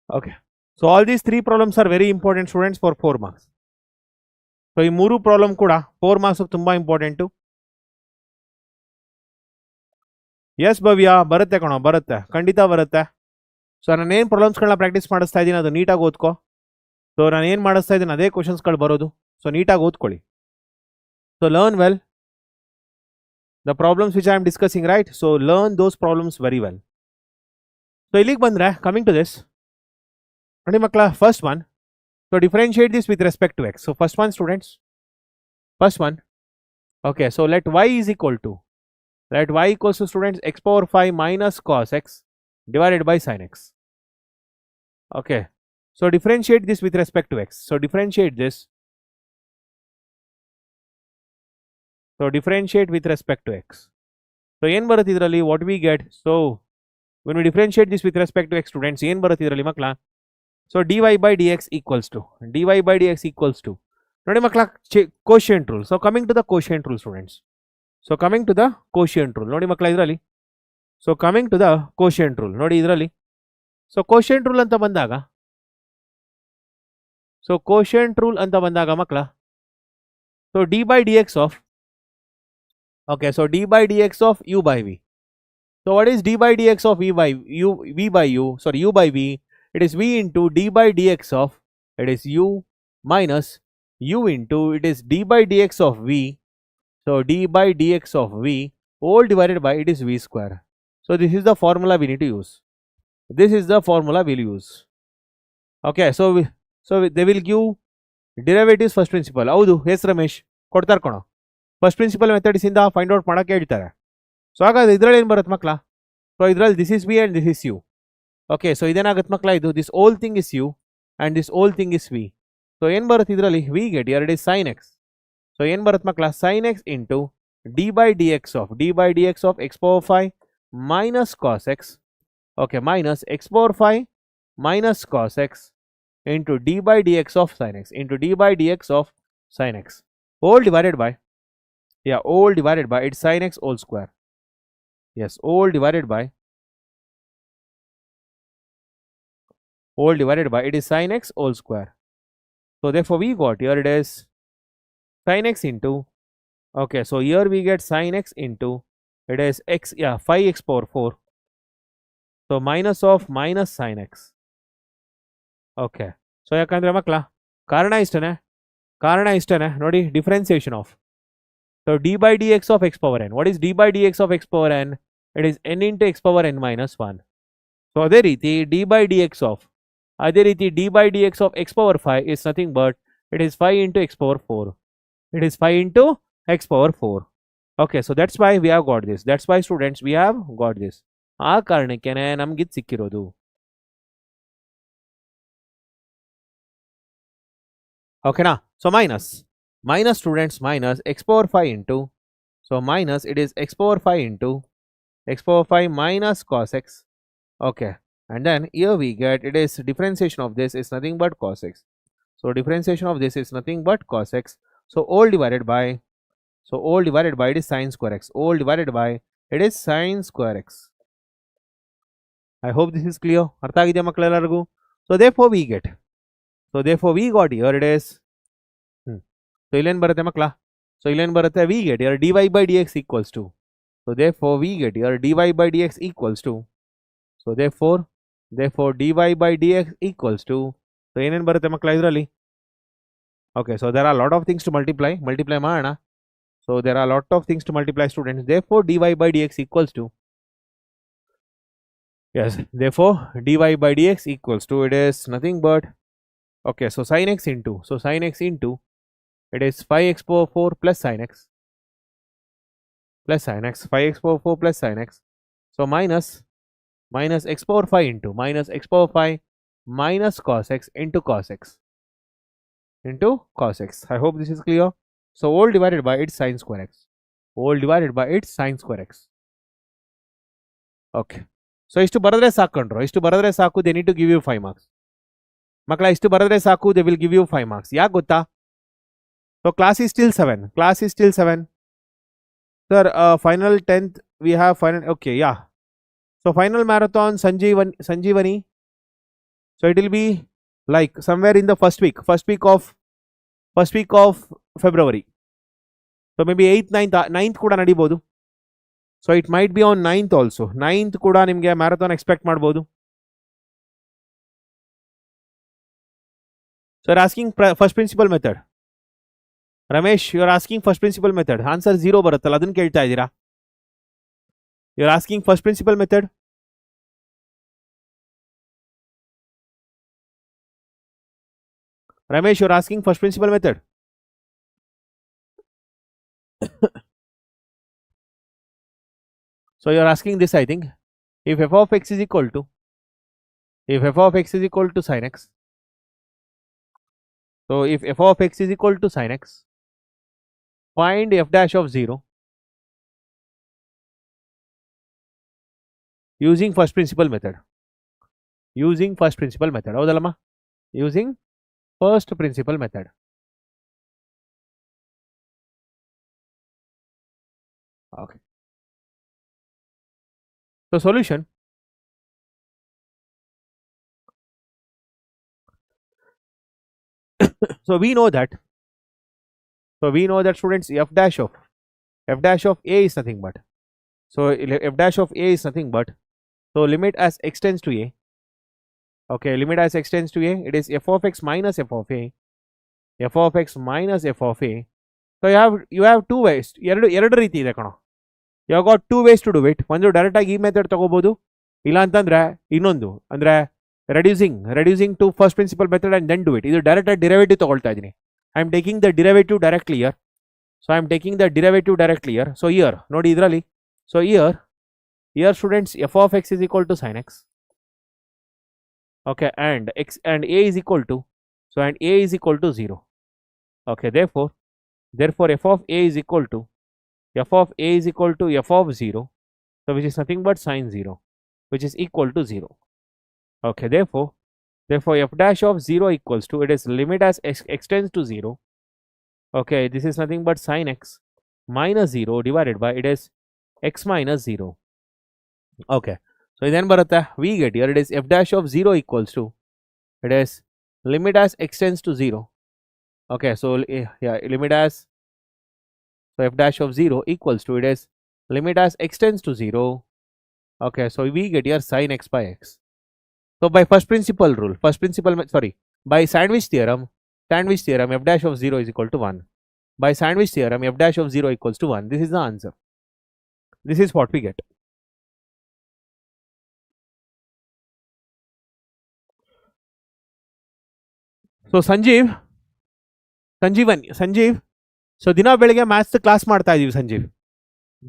Okay, so all these three problems are very important, students, for 4 marks. So ಈ ಮೂರು problem ಕೂಡ 4 marks ತುಂಬಾ important. S ಭವ್ಯ, ಬರುತ್ತೆ ಕಣೋ, ಬರುತ್ತೆ, ಖಂಡಿತ ಬರುತ್ತೆ. ಸೊ ನಾನು ಏನು ಪ್ರಾಬ್ಲಮ್ಸ್ಗಳನ್ನ ಪ್ರಾಕ್ಟೀಸ್ ಮಾಡಿಸ್ತಾ ಇದ್ದೀನಿ ಅದು ನೀಟಾಗಿ ಓದ್ಕೋ. ಸೊ ನಾನು ಏನು ಮಾಡಿಸ್ತಾ ಇದ್ದೀನಿ ಅದೇ ಕ್ವಶನ್ಸ್ಗಳು ಬರೋದು, ಸೊ ನೀಟಾಗಿ ಓದ್ಕೊಳ್ಳಿ. So learn well the problems which I am discussing, right? So learn those problems very well. So ಇಲ್ಲಿಗೆ ಬಂದರೆ ಕಮಿಂಗ್ ಟು ದಿಸ್, ನೋಡಿ ಮಕ್ಕಳ, first one, so differentiate this with respect to x. So first one, students, first one, okay, so let y is equal to, students, x power 5 minus cos x divided by sin x. Okay, so differentiate this with respect to x. So differentiate this, with respect to x. So ಏನು ಬರುತ್ತೆ ಇದರಲ್ಲಿ, what we get? So when we differentiate this with respect to x, students, ಏನು ಬರುತ್ತೆ ಇದರಲ್ಲಿ ಮಕ್ಕಳ? So dy by dx equals to, ನೋಡಿ ಮಕ್ಕಳ, quotient rule. So coming to the quotient rule, students, ನೋಡಿ ಮಕ್ಕಳ ಇದರಲ್ಲಿ, so coming to the quotient rule, ನೋಡಿ ಇದರಲ್ಲಿ, so quotient rule ಅಂತ ಬಂದಾಗ, ಮಕ್ಕಳ, so d by dx of, okay, so d by dx of u by v. So what is d by dx of u by v? It is v into d by dx of, it is u minus u into, it is d by dx of v. So d by dx of v Whole divided by it is v square. So this is the formula we need to use. This is the formula we'll use. Okay, so they will give derivatives first principle. ಹೌದು S Ramesh ಕೊಡ್ತಾರೆ ಕಣೋ. First principal methods ಇಂದ find out ಮಾಡಕ್ಕೆ ಹೇಳ್ತಾರೆ. So ಹಾಗಾದ್ರೆ ಇದ್ರಲ್ಲಿ ಏನು ಬರುತ್ತೆ ಮಕ್ಕಳ? ಸೊ ಇದ್ರಲ್ಲಿ this is v and this is u. Okay, so ಇದೇನಾಗುತ್ತೆ ಮಕ್ಕಳ? ಇದು this whole thing is u and this whole thing is v. So ಏನು ಬರುತ್ತೆ ಇದರಲ್ಲಿ? ವಿ ಗೆಟ್ ಎರಡು ಇಸ್ ಸೈನ್ ಎಕ್ಸ್. ಸೊ ಏನು ಬರುತ್ತೆ ಮಕ್ಕಳ? Sine x into d by d x of x power 5 minus cos x. Okay, minus x power 5 minus cos x into d by dx of sin x into d by dx of sin x whole divided by it's sin x whole square. Yes, whole divided by it is sin x whole square. So therefore we got here it is sin x into, okay, so here we get sin x into it is x, 5x power 4. So minus of minus sin x. Okay, so ಯಾಕಂದರೆ ಮಕ್ಕಳ ಕಾರಣ ಇಷ್ಟನೇ ನೋಡಿ, differentiation of. So D by d x of x power N. What is D by d x of x power N? It is N into X power n minus 1. So ಅದೇ ರೀತಿ D by d x of x power 5 is nothing but it is 5 into X power 4. It is 5 into X power 4. Okay, so that's why we have got this. That's why students we have got this. ಆ ಕಾರಣಕ್ಕೇನೆ ನಮ್ಗಿದು ಸಿಕ್ಕಿರೋದು. ಓಕೆನಾ? So minus students minus x power 5 into, so minus it is X power 5 into X power 5 minus cos x. Okay, and then here we get it is differentiation of this is nothing but cos x. So differentiation of this is nothing but cos x. So all divided by it is sin square x. All divided by it is sin square x. I hope this is clear. ಅರ್ಥ ಆಗಿದೆಯಾ ಮಕ್ಕಳೆಲ್ಲರಿಗೂ? So therefore we got here it is so ಇಲ್ಲೇನು ಬರುತ್ತೆ ಮಕ್ಕಳ? So ಇಲ್ಲೇನು ಬರುತ್ತೆ? we get here dy by dx equals to, so therefore we get here dy by dx equals to, so therefore dy by dx equals to, so ಏನೇನು ಬರುತ್ತೆ ಮಕ್ಕಳ ಇದರಲ್ಲಿ? Okay, so there are a lot of things to multiply ಮಾಡೋಣ. So there are a lot of things to multiply students. Therefore dy by dx equals to, yes, therefore dy by dx equals to it is nothing but, okay, so sin x into it is 5x power 4 plus sin x 5x power 4 plus sin x. So minus x power 5 into minus x power 5 minus cos x into cos x. I hope this is clear. So all divided by its sin square x. Okay, so ಇಷ್ಟು ಬರೆದ್ರೆ ಸಾಕೊಂಡ್ರು, ಇಷ್ಟು ಬರೆದ್ರೆ ಸಾಕು. they need to give you 5 marks. ಮಕ್ಕಳ ಇಷ್ಟು ಬರೆದ್ರೆ ಸಾಕು, they will give you 5 marks. ಯಾಕೆ ಗೊತ್ತಾ? So class is still 7. Sir, final 10th we have final. Okay, yeah. So final marathon Sanjeevani. So it will be like somewhere in the first week of February. So maybe 8th, 9th ಕೂಡ ನಡಿಬಹುದು. So it might be on 9th also. 9th ಕೂಡ ನಿಮಗೆ marathon expect ಮಾಡಬಹುದು. So you're asking first principle method. Ramesh, you are asking first principle method. Answer 0 ಬರುತ್ತಲ್ಲ, ಅದನ್ನ ಕೇಳ್ತಾ ಇದ್ದೀರಾ? You are asking first principle method. Ramesh, you are asking first principle method. So you are asking this, I think. If f of x is equal to sin x. So if f of x is equal to sin x, find f dash of 0 using first principle method. ಹೌದಲ್ಲಮ್ಮ? using first principle method. Okay. So solution. So we know that students f dash of a is nothing but, so f dash of a is nothing but, so limit as x tends to a. Okay, limit as x tends to a, it is f of x minus f of a. So you have two ways. ಎರಡು ರೀತಿ ಇದೆ ಕಣೋ. You got two ways to do it. ಒಂದು direct ಆಗಿ ಈ method ತಗೋಬಹುದು, ಇಲ್ಲ ಅಂತಂದ್ರೆ ಇನ್ನೊಂದು ಅಂದ್ರೆ reducing to first principle method and then do it. ಇದು ಡೈರೆಕ್ಟ್ ಆಗಿ ಡಿರೈವೇಟಿವ್ ತಗೊಳ್ತಾ ಇದೀನಿ. I am taking the derivative directly here. So I am taking the derivative directly here. So here ನೋಡಿ ಇದರಲ್ಲಿ, so here students f of x is equal to sine x. Okay, and x and a is equal to, so and a is equal to 0. Okay, therefore f of a is equal to f of 0, so which is nothing but sine 0, which is equal to 0. Okay, therefore f dash of 0 equals to, it is limit as x tends to 0. Okay, this is nothing but sine x minus 0 divided by, it is x minus 0. Okay, so then barata we get here, it is f dash of 0 equals to, it is limit as x tends to 0. Okay, so yeah, limit as, so f dash of 0 equals to, it is limit as x tends to 0. Okay, so we get here sin x by x. So by first principle rule, by sandwich theorem, f dash of 0 is equal to 1. By sandwich theorem, f dash of 0 equals to 1. This is the answer. This is what we get. So Sanjeev, so ದಿನ ಬೆಳಿಗ್ಗೆ maths class ಮಾಡ್ತಾ ಇದೀವಿ Sanjeev.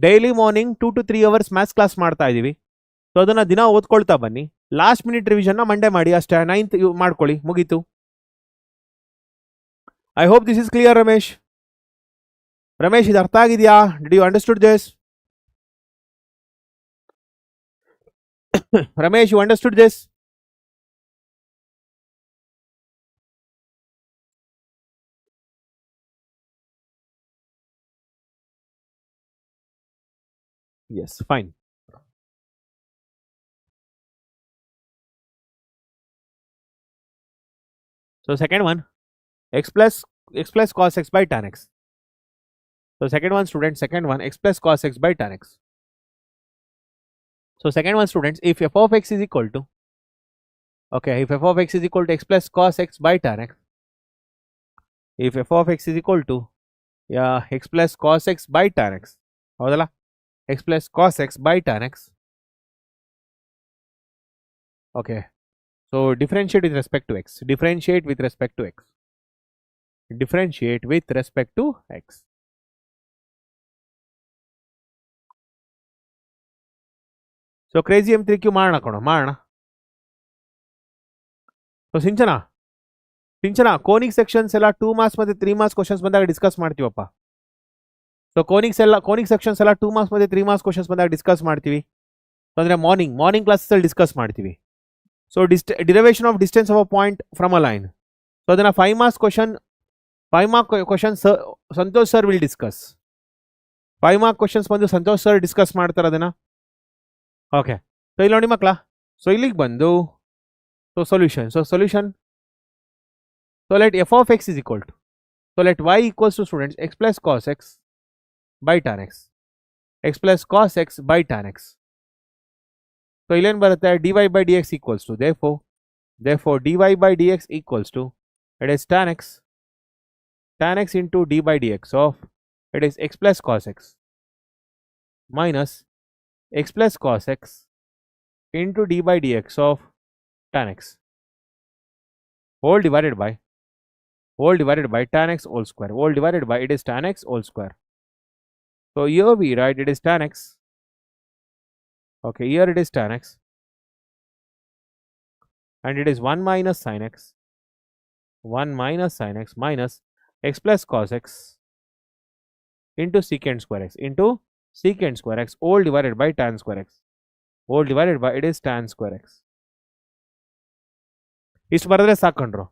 Daily morning 2 to 3 hours maths class ಮಾಡ್ತಾ ಇದೀವಿ. So ಅದನ್ನ ದಿನ ಓದ್ಕೊಳ್ತಾ ಬನ್ನಿ. Last minute revision Monday ಮಾಡಿ ಅಷ್ಟೇ. 9th ಮಾಡ್ಕೊಳ್ಳಿ, ಮುಗೀತು. I hope this is clear. Ramesh ಇದು ಅರ್ಥ ಆಗಿದೆಯಾ? Did you understood this? Ramesh, you understood this? Yes, fine. So second one, x plus cos x by tan x. So second one, students, x plus cos x by tan x. So second one, students, if f of x is equal to, okay, if f of x is equal to x plus cos x by tan x, if f of x is equal to, yeah, x plus cos x by tan x, ಹೌದಲ್ಲ, x plus cos x by tan x. Okay, so differentiate with respect to x. Differentiate with respect to x. Differentiate with respect to x. So crazy M3Q ಮಾಡೋಣ ಕಣೋ, ಮಾಡೋಣ. So ಸಿಂಚನ conic sections ಎಲ್ಲ 2 marks ಮತ್ತೆ 3 marks questions ಬಂದಾಗ discuss ಮಾಡ್ತೀವಪ್ಪ. So conic sections ಎಲ್ಲ 2 marks ಮತ್ತೆ 3 marks questions ಬಂದಾಗ ಡಿಸ್ಕಸ್ ಮಾಡ್ತೀವಿ. ಅಂದ್ರೆ ಮಾರ್ನಿಂಗ್ ಕ್ಲಾಸಸ್ ಅಲ್ಲಿ ಡಿಸ್ಕಸ್ ಮಾಡ್ತೀವಿ. So derivation of distance of a point from a line. So ಅದನ್ನ 5 marks question Santosh sir will discuss. 5 mark questions ಬಂದು ಸಂತೋಷ್ ಸರ್ ಡಿಸ್ಕಸ್ ಮಾಡ್ತಾರೆ ಅದನ್ನ. ಓಕೆ, ಸೊ ಇಲ್ಲಿ ನೋಡಿ ಮಕ್ಕಳ, ಸೊ ಇಲ್ಲಿಗೆ ಬಂದು solution. So let f of x is equal to, so let y equals to, students, x plus cos x by tan x. X plus cos x by tan x. So ಇಲ್ಲೇನು ಬರುತ್ತೆ, dy by dx equals to, therefore dy by dx equals to, it is tan x into d by dx of, it is x plus cos x minus x plus cos x into d by dx of tan x whole divided by tan x whole square, whole divided by, it is tan x whole square. So here we write it is tan x. Okay, here it is tan x and it is 1 minus sin x minus x plus cos x into secant square x whole divided by tan square x whole divided by, it is tan square x. ಇಷ್ಟು ಬರೆದ್ರೆ ಸಾಕೊಂಡ್ರು.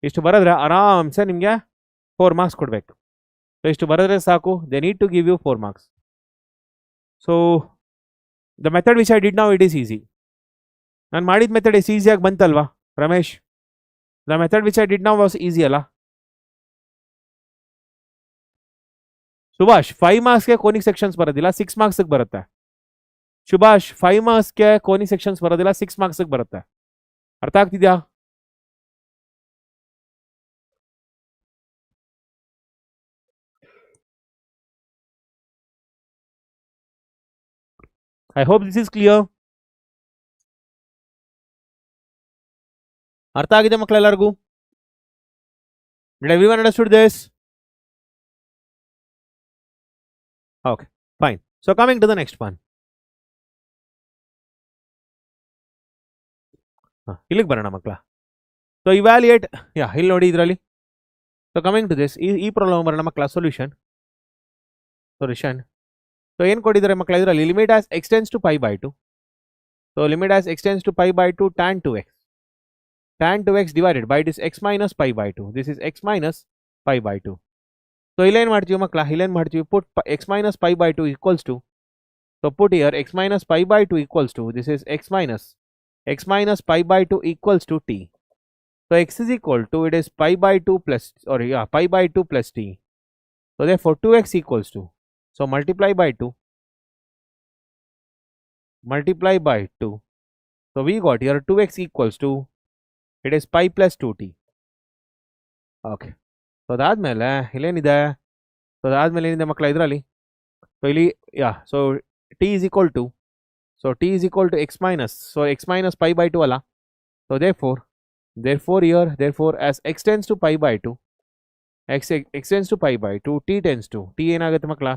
ಇಷ್ಟು ಬರೆದ್ರೆ ಆರಾಮ್ಸೆ ನಿಮಗೆ 4 marks ಕೊಡಬೇಕು. So ಇಷ್ಟು ಬರೆದ್ರೆ ಸಾಕು, they need to give you 4 marks. So the method which I did now, it is easy. ನಾನು ಮಾಡಿದ ಮೆಥಡ್ ಎಷ್ಟು ಈಸಿಯಾಗಿ ಬಂತಲ್ವಾ Ramesh? The method which I did now was easy ಅಲ್ಲ? ಸುಭಾಷ್ 5 marksಗೆ ಕೋನಿಕ್ ಸೆಕ್ಷನ್ಸ್ ಬರೋದಿಲ್ಲ, 6 marksಗೆ ಬರುತ್ತೆ. ಸುಭಾಷ್ 5 marksಗೆ ಕೋನಿಕ್ ಸೆಕ್ಷನ್ಸ್ ಬರೋದಿಲ್ಲ, 6 marksಗೆ ಬರುತ್ತೆ. ಅರ್ಥ ಆಗ್ತಿದ್ಯಾ? I hope this is clear. ಅರ್ಥ ಆಗಿದೆ ಮಕ್ಕಳೆಲ್ಲರಿಗೂ? Did everyone understood this? Okay, fine. So coming to the next one. ಇಲ್ಲಿಗೆ ಬರೋಣ ಮಕ್ಕಳ. ಸೊ ಇವ್ಯಾಲ್ಯೂಯೇಟ್, ಇಲ್ಲಿ ನೋಡಿ ಇದರಲ್ಲಿ. ಸೊ ಕಮಿಂಗ್ ಟು ದಿಸ್, ಈ ಪ್ರಾಬ್ಲಮ್ ಬರೋಣ ಮಕ್ಕಳ. ಸೊಲ್ಯೂಷನ್. ಸೊ ಏನು ಕೊಟ್ಟಿದ್ದಾರೆ ಮಕ್ಕಳ ಇದರಲ್ಲಿ? Limit as x tends to pi by 2. So limit as x tends to pi by 2 tan 2x. tan 2x divided by this x minus pi by 2. This is x minus pi by 2. So ಇಲ್ಲೇನು ಮಾಡ್ತೀವಿ ಮಕ್ಕಳ? ಇಲ್ಲೇನು ಮಾಡ್ತೀವಿ? Put x minus pi by 2 equals to. So put here x minus pi by 2 equals to. This is x minus pi by 2 equals to t. So x is equal to, it is pi by 2 plus, pi by 2 plus t. So therefore 2x equals to. So multiply by 2. So we got here 2x equals to, it is pi plus 2t. Okay. So ಅದಾದ್ಮೇಲೆ ಇಲ್ಲೇನಿದೆ? So ಅದಾದ್ಮೇಲೆ ಏನಿದೆ ಮಕ್ಕಳ ಇದರಲ್ಲಿ? So ಇಲ್ಲಿ so T is equal to, so T is equal to x minus, so x minus pi by 2 ಅಲ್ಲ. So therefore as x tends to pi by 2, x tends to pi by 2, t tends to, t ಏನಾಗುತ್ತೆ ಮಕ್ಕಳ?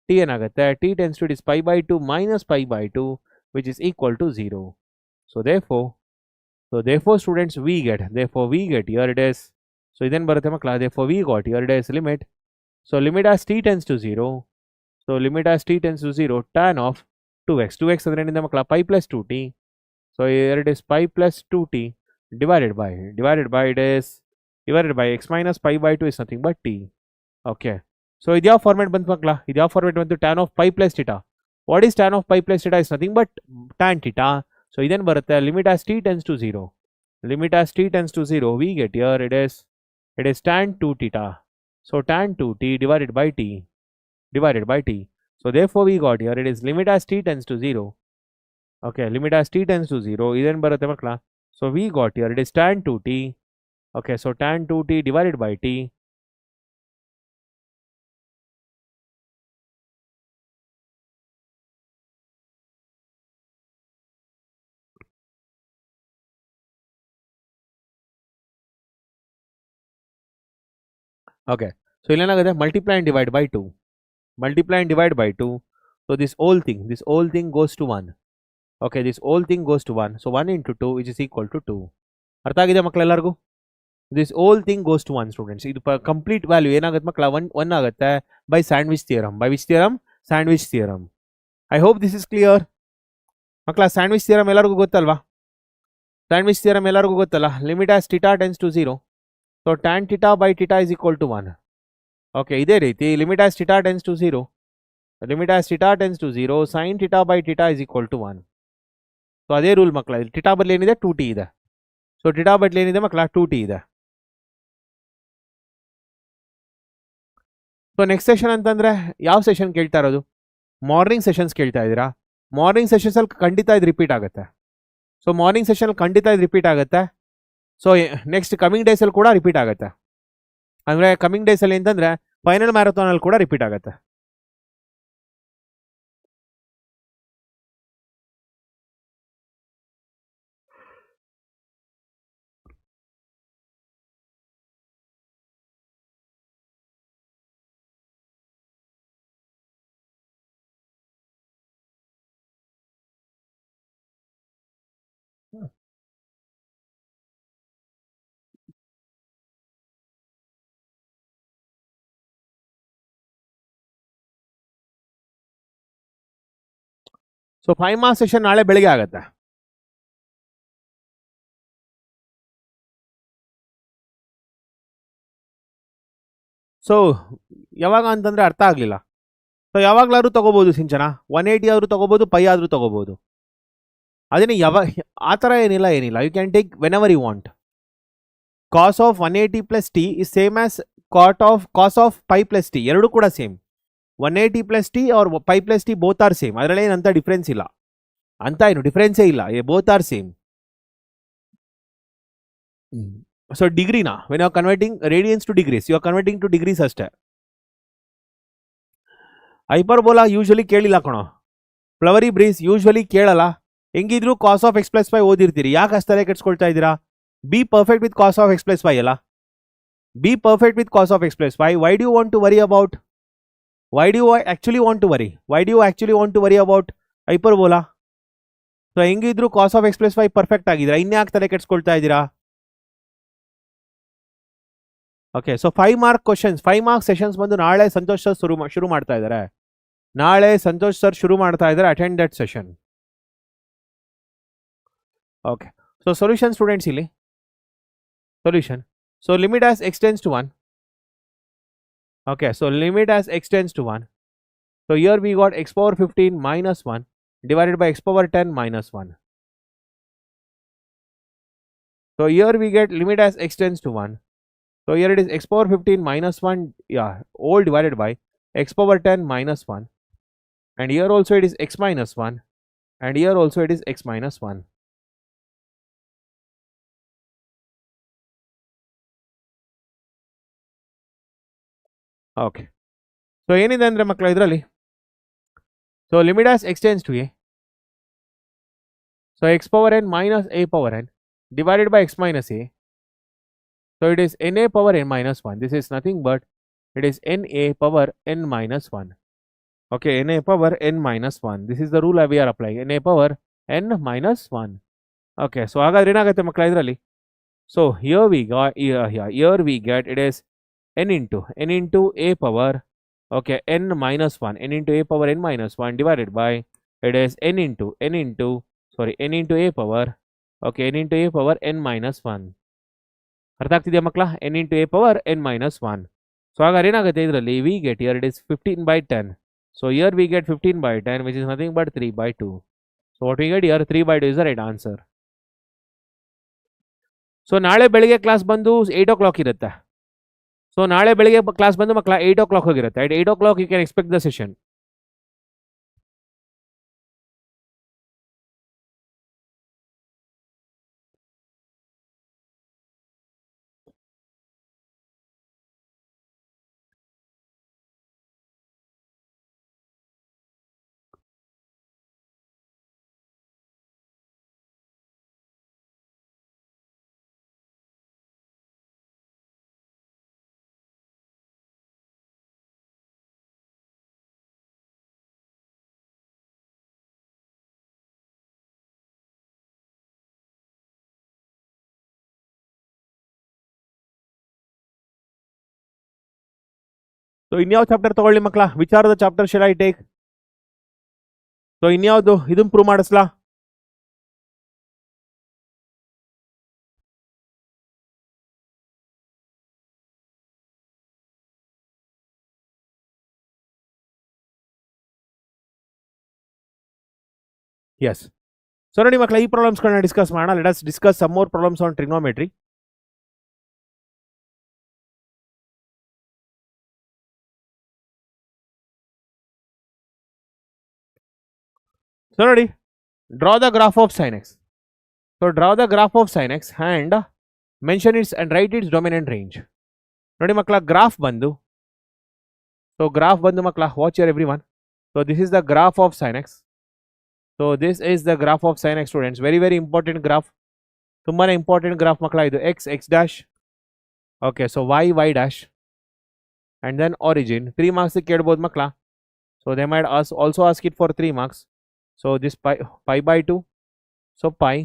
t ಏನಾಗುತ್ತೆ? t tends to, it is pi by 2 minus pi by 2 which is equal to 0. So therefore students we get here it is. So ಇದೇನು ಬರುತ್ತೆ ಮಕ್ಕಳ? therefore we got here it is limit. So limit as t tends to 0. So limit as t tends to 0 tan of 2x. 2x ಅಂದ್ರೆ ಏನಿದೆ ಮಕ್ಕಳ? pi plus 2t. So here it is pi plus 2t divided by x minus pi by 2 is nothing but t. Okay. So ಇದ್ಯಾವ format ಬಂತು ಮಕ್ಕಳ? ಇದ್ಯಾವ format ಬಂತು? tan of pi plus theta. What is tan of pi plus theta? is nothing but tan theta. So ಇದೇನು ಬರುತ್ತೆ? limit as t tends to 0. We get here it is tan 2 theta. So tan 2t divided by t. So therefore we got here it is limit as t tends to 0. Okay, limit as t tends to 0. Then barutte makla. So we got here it is tan 2t. Okay, so tan 2t divided by t. Okay, so illenagade multiply and divide by 2. So this whole thing goes to 1. Okay, this whole thing goes to 1. So 1 into 2 which is equal to 2. ಅರ್ಥ ಆಗಿದೆ ಮಕ್ಕಳ ಎಲ್ಲರಿಗೂ? This whole thing goes to 1 students. ಇದು complete value ಏನಾಗುತ್ತೆ ಮಕ್ಕಳ? 1 ಆಗುತ್ತೆ by sandwich theorem. By which theorem? Sandwich theorem. I hope this is clear. ಮಕ್ಕಳ sandwich theorem ಎಲ್ಲರಿಗೂ ಗೊತ್ತಲ್ವಾ? Sandwich theorem ಎಲ್ಲರಿಗೂ ಗೊತ್ತಲ್ಲ? Limit as theta tends to 0. So tan theta by theta is equal to 1. Okay, ಇದೇ ರೀತಿ limit as theta tends to 0. Sin theta by theta is equal to 1. So ಅದೇ rule ಮಕ್ಕಳ. Theta ಬದಲು ಏನಿದೆ? 2t ಇದೆ. So theta ಬದಲು ಏನಿದೆ ಮಕ್ಕಳ? 2t ಇದೆ. ಸೊ ನೆಕ್ಸ್ಟ್ ಸೆಷನ್ ಅಂತಂದ್ರೆ ಯಾವ ಸೆಷನ್ ಕೇಳ್ತಾ ಇರೋದು? ಮಾರ್ನಿಂಗ್ ಸೆಷನ್ಸ್ ಕೇಳ್ತಾ ಇದ್ದೀರಾ? ಮಾರ್ನಿಂಗ್ ಸೆಷನ್ಸ್ ಅಲ್ಲಿ ಖಂಡಿತ ಇದು ರಿಪೀಟ್ ಆಗುತ್ತೆ. ಸೊ ಮಾರ್ನಿಂಗ್ ಸೆಷನ್ ಖಂಡಿತ ಇದು ರಿಪೀಟ್ ಆಗುತ್ತೆ. ಸೊ ನೆಕ್ಸ್ಟ್ ಕಮಿಂಗ್ ಡೇಸ್ ಅಲ್ಲಿ ಕೂಡ ರಿಪೀಟ್ ಆಗುತ್ತೆ. ಅಂದ್ರೆ ಕಮಿಂಗ್ ಡೇಸ್ ಅಲ್ಲಿ ಅಂತಂದ್ರೆ ಫೈನಲ್ ಮ್ಯಾರಥಾನ್ ಅಲ್ಲಿ ಕೂಡ ರಿಪೀಟ್ ಆಗುತ್ತೆ. ಸೊ 5 ಮಾರ್ಕ್ಸ್ ಸೆಷನ್ ನಾಳೆ ಬೆಳಿಗ್ಗೆ ಆಗುತ್ತೆ. ಸೊ ಯಾವಾಗ ಅಂತಂದ್ರೆ ಅರ್ಥ ಆಗ್ಲಿಲ್ಲ. ಸೊ ಯಾವಾಗ್ಲಾದ್ರೂ ತಗೋಬಹುದು ಸಿಂಚನ. 180 ಆದ್ರೂ ತಗೋಬಹುದು, 5 ಆದ್ರೂ ತಗೋಬಹುದು. ಅದೇನೇ ಆ ಥರ ಏನಿಲ್ಲ. You can take whenever you want. Cos of 180 plus t is same as cos of 5 plus t. ಎರಡು ಕೂಡ same. 180 plus t or 5 plus t both are same. ಅದರಲ್ಲಿ ಏನಂತ ಡಿಫ್ರೆನ್ಸ್ ಇಲ್ಲ. ಅಂತ ಏನು ಡಿಫ್ರೆನ್ಸೇ ಇಲ್ಲ. Both are same. ಸೊ ಡಿಗ್ರಿನ when you are converting radians to degrees, you are converting to degrees ಅಷ್ಟೇ. ಹೈಪರ್ಬೋಲಾ ಯೂಶಲಿ ಕೇಳಿಲ್ಲ ಕಣೋ. ಫ್ಲವರಿ ಬ್ರೀಸ್ ಯೂಶ್ವಲಿ ಕೇಳಲ್ಲ, ಹೆಂಗಿದ್ರು ಕಾಸ್ ಆಫ್ ಎಕ್ಸ್ ಪ್ಲಸ್ 5 ಓದಿರ್ತೀರಿ, ಯಾಕೆ ಅಷ್ಟೇ ಕೆಡ್ಸ್ಕೊಳ್ತಾ ಇದ್ದೀರಾ? Be perfect with cos of x plus 5 ಅಲ್ಲ, be perfect with cos of x plus 5. Why do you want to worry about, why do you actually want to worry? Why do you actually want to worry about hyperbola? So ಹೆಂಗಿದ್ರು cos of x plus 5 perfect ಆಗಿದ್ದೀರಾ, ಇನ್ಯಾಕೆ ತಲೆ ಕೆಡ್ಸ್ಕೊಳ್ತಾ ಇದ್ದೀರಾ? Okay, so 5 mark questions, 5 mark sessions ಬಂದು ನಾಳೆ Santosh sir ಶುರು ಮಾಡ್ತಾ ಇದ್ದಾರೆ. ನಾಳೆ ಸಂತೋಷ್ ಸರ್ ಶುರು ಮಾಡ್ತಾ ಇದ್ದಾರೆ. Attend that session. Okay, so solution students, ಇಲ್ಲಿ solution. So limit as x tends to 1. Okay, so limit as x tends to 1. So here we got x power 15 minus 1 divided by x power 10 minus 1. So here we get limit as x tends to 1. So here it is x power 15 minus 1, yeah, all divided by x power 10 minus 1. And here also it is x minus 1. And here also it is x minus 1. Okay, so ಏನಿದೆ ಅಂದರೆ ಮಕ್ಕಳ ಇದರಲ್ಲಿ, so limit as x tends to a, so x power n minus a power n divided by x minus a. So it is n a power n minus 1. This is nothing but it is n a power n minus 1. Okay, n a power n minus 1. This is the rule we are apply, n a power n minus 1. Okay, so ಹಾಗಾದ್ರೆ ಏನಾಗುತ್ತೆ ಮಕ್ಕಳ ಇದರಲ್ಲಿ, so here we get it is n into a power, okay, n minus 1, n into a power n minus 1 divided by it is n into a power, okay, n into a power n minus 1. ಅರ್ಥ ಆಗ್ತಿದೆಯಾ ಮಕ್ಕಳ? n into a power n minus 1. So ಹಾಗಾದ್ರೆ ಏನಾಗುತ್ತೆ ಇದರಲ್ಲಿ, we get here it is 15 by 10. So here we get 15 by 10 which is nothing but 3 by 2. So what we get here, 3 by 2 is the right answer. So ನಾಳೆ ಬೆಳಿಗ್ಗೆ class ಬಂದು 8 o'clock ಇರುತ್ತೆ. So ನಾಳೆ ಬೆಳಿಗ್ಗೆ class ಬಂದು ಮಕ್ಕಳ 8 o'clock ಹೋಗಿರುತ್ತೆ. At 8 o'clock you can expect the session. So ಇನ್ಯಾವ ಚಾಪ್ಟರ್ ತಗೊಳ್ಳಿ ಮಕ್ಕಳ, ವಿಚಾರದ chapter shall I take? So ಇನ್ಯಾವುದು ಇದನ್ನ ಪ್ರೂವ್ ಮಾಡಿಸ್ಲಾ? ಎಸ್. ಸೊ ನೋಡಿ ಮಕ್ಕಳ, ಈ ಪ್ರಾಬ್ಲಮ್ಸ್ಗಳನ್ನ ಡಿಸ್ಕಸ್ ಮಾಡೋಣ. Let us discuss some more problems on trigonometry. So ನೋಡಿ, draw the graph of sine x. So draw the graph of sine x and mention its and write its domain and range. ನೋಡಿ ಮಕ್ಕಳ, graph ಬಂದು ಮಕ್ಕಳ, watch your every one. So this is the graph of sine x. So this is the graph of sine x students. Very very important graph, ತುಂಬಾ important graph ಮಕ್ಕಳ ಇದು. X x dash, okay, so y y dash and then origin. 3 marks ಕೇಳ್ಬೋದು ಮಕ್ಕಳ. So they might also ask it for 3 marks. So this pi by 2, so pi,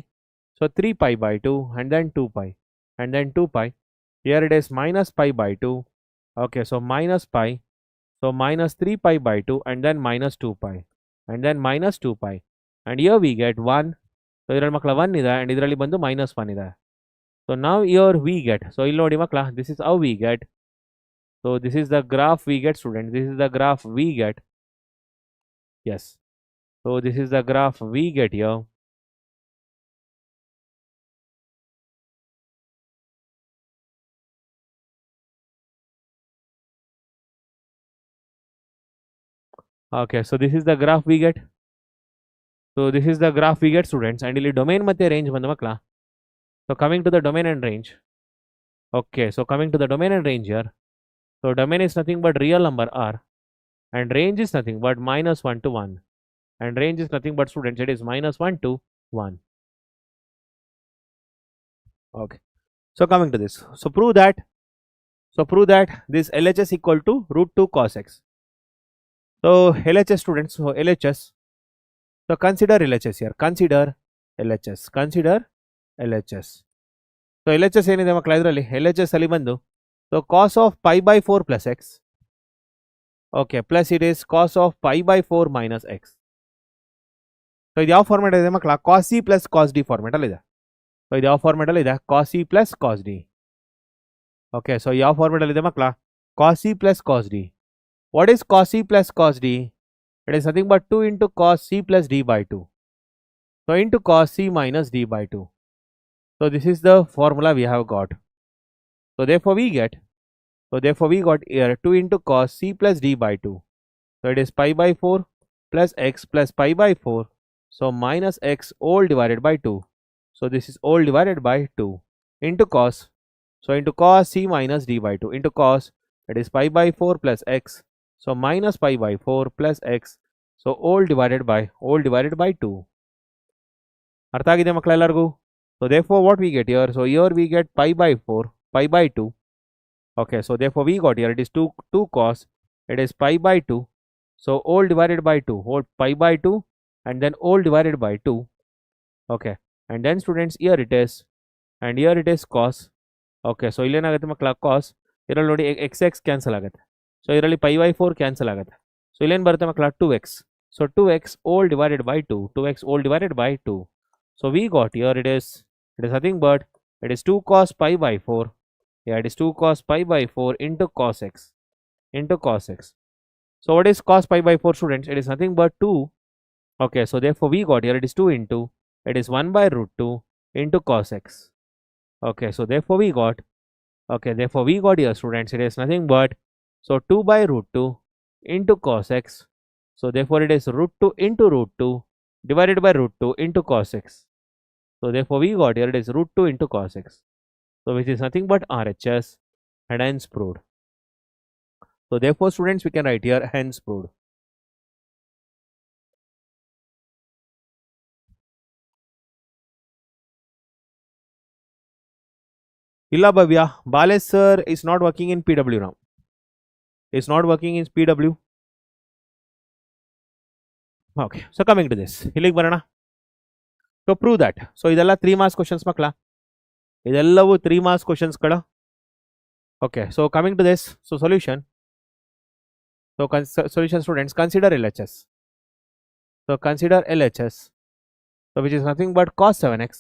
so 3 pi by 2 and then 2 pi and then 2 pi. Here it is minus pi by 2. Okay, so minus pi, so minus 3 pi by 2 and then minus 2 pi and then minus 2 pi. And here we get 1. So idರಲ್ಲಿ ಮಕ್ಕಳ 1 ಇದೆ and idರಲ್ಲಿ ಬಂದು minus 1 ಇದೆ. So now here we get, so ಇಲ್ಲಿ ನೋಡಿ ಮಕ್ಕಳ, this is how we get. So this is the graph we get students. This is the graph we get. Yes. So this is the graph we get here. Okay, so this is the graph we get. So this is the graph we get students. And ಇಲ್ಲಿ domain ಮತ್ತೆ range ಬಂದ ಮಕ್ಕಳ. So coming to the domain and range. Okay, so coming to the domain and range here. So domain is nothing but real number r and range is nothing but -1 to 1. and range is nothing but students, it is -1 to 1. Okay, so coming to this, so prove that this LHS equal to √2 cos x. So LHS students, so LHS, so consider LHS here, consider LHS. So LHS ಏನಿದೆ ಮಕ್ಕಳ ಇದರಲ್ಲಿ LHS ಅಲ್ಲಿ ಬಂದು so cos of pi by 4 plus x, okay, plus it is cos of pi by 4 minus x. So ಇದು ಯಾವ format ಇದೆ ಮಕ್ಕಳ, cos c plus cos d format ಅಲ್ಲಿ ಇದೆ. ಸೊ ಇದು ಯಾವ ಫಾರ್ಮೆಟ್ ಅಲ್ಲಿ ಇದೆ, cos c plus cos d. Okay, so ಯಾವ ಫಾರ್ಮೆಟ್ ಅಲ್ಲಿ ಇದೆ ಮಕ್ಕಳ, cos c plus cos d. What is cos c plus cos d? It is nothing but 2 into cos c plus d by 2. So into cos c minus d by 2. So this is the formula we have got. So therefore we got here 2 into cos c plus d by 2. So it is pi by 4 plus x plus pi by 4. So minus x all divided by 2. So this is all divided by 2 into cos. So into cos c minus d by 2 into cos, it is pi by 4 plus x. So minus pi by 4 plus x. So all divided by 2. ಅರ್ಥ ಆಗಿದೆ ಮಕ್ಕಳ ಎಲ್ಲರಿಗೂ? So therefore what we get here, so here we get pi by 4, pi by 2. Okay, so therefore we got here, it is 2 cos, it is pi by 2. So all divided by 2, whole pi by 2 and then all divided by 2. Okay, and then students here it is, and here it is cos. Okay, so ಇಲ್ಲೇನಾಗುತ್ತೆ ಮಕ್ಕಳ cos, ಇದರಲ್ಲಿ ನೋಡಿ x cancel ಆಗುತ್ತೆ. So ಇದರಲ್ಲಿ pi by 4 cancel ಆಗುತ್ತೆ. So ಇಲ್ಲೇನು ಬರುತ್ತೆ ಮಕ್ಕಳ 2x. So 2x all divided by 2, 2x all divided by 2. So we got here it is nothing but it is 2 cos pi by 4. Yeah, it is 2 cos pi by 4 into cos x. So what is cos pi by 4 students? It is nothing but 2. Okay, so therefore we got here it is 2 into, it is 1 by √2 into cos x. Okay, so therefore we got here students, it is nothing but, so 2 by √2 into cos x. So therefore it is √2 into √2 divided by √2 into cos x. So therefore we got here it is √2 into cos x. So which is nothing but RHS, and hence proved. So therefore students we can write here hence proved. Illa Bhavya, Balesh sir is not working in PW now. Is not working in PW. Okay, so coming to this, ಇಲ್ಲಿಗೆ ಬರೋಣ. So prove that. So ಇದೆಲ್ಲ 3 marks questions ಮಕ್ಕಳ, ಇದೆಲ್ಲವೂ 3 marks questions ಗಳ. Okay, so coming to this, so solution. So solution students, consider LHS. So consider LHS, so which is nothing but cos 7x.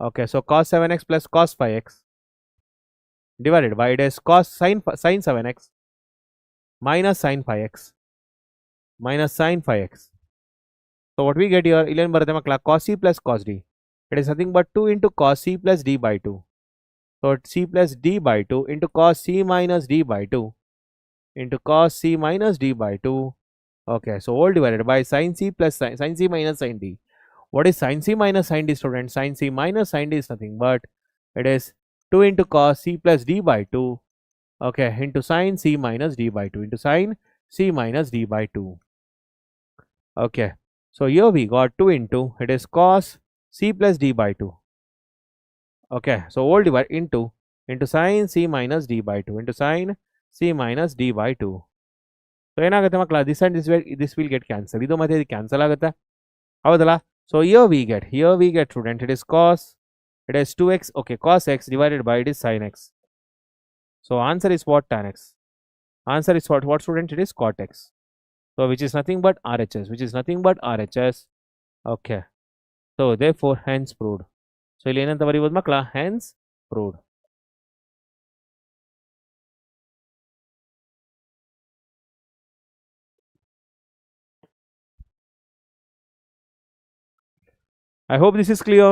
Okay, so cos 7x plus cos 5x divided by, it is cos sin 7x minus sin 5x. So what we get here, ಇಲ್ಲೇನು ಬರುತ್ತೆ ಮಕ್ಕಳ, cos c plus cos d. It is nothing but 2 into cos c plus d by 2. So c plus d by 2 into cos c minus d by 2 into cos c minus d by 2. Okay, so all divided by sin c plus sin c minus sin d. What is sin c minus sin d students? Sin c minus sin d is nothing but, it is 2 into cos c plus d by 2. Okay, into sin c minus d by 2 into sin c minus d by 2. Okay, so here we got 2 into, it is cos c plus d by 2. Okay, so all divide into sin c minus d by 2 into sin c minus d by 2. So ಏನಾಗುತ್ತೆ ಮಕ್ಕಳ, this and this will get cancelled. ಇದು ಮತ್ತೆ ಇದು cancel ಆಗುತ್ತೆ, ಹೌದಲ್ಲ? So here we get student, it is cos, it is 2x, okay, cos x divided by, it is sin x. So answer is what? Tan x. Answer is what student? It is cot x. So which is nothing but RHS, okay. So therefore hence proved. So ಇಲ್ಲಿ ಏನಂತ ಬರೀಬಹುದು ಮಕ್ಕಳ, hence proved. I hope this is clear.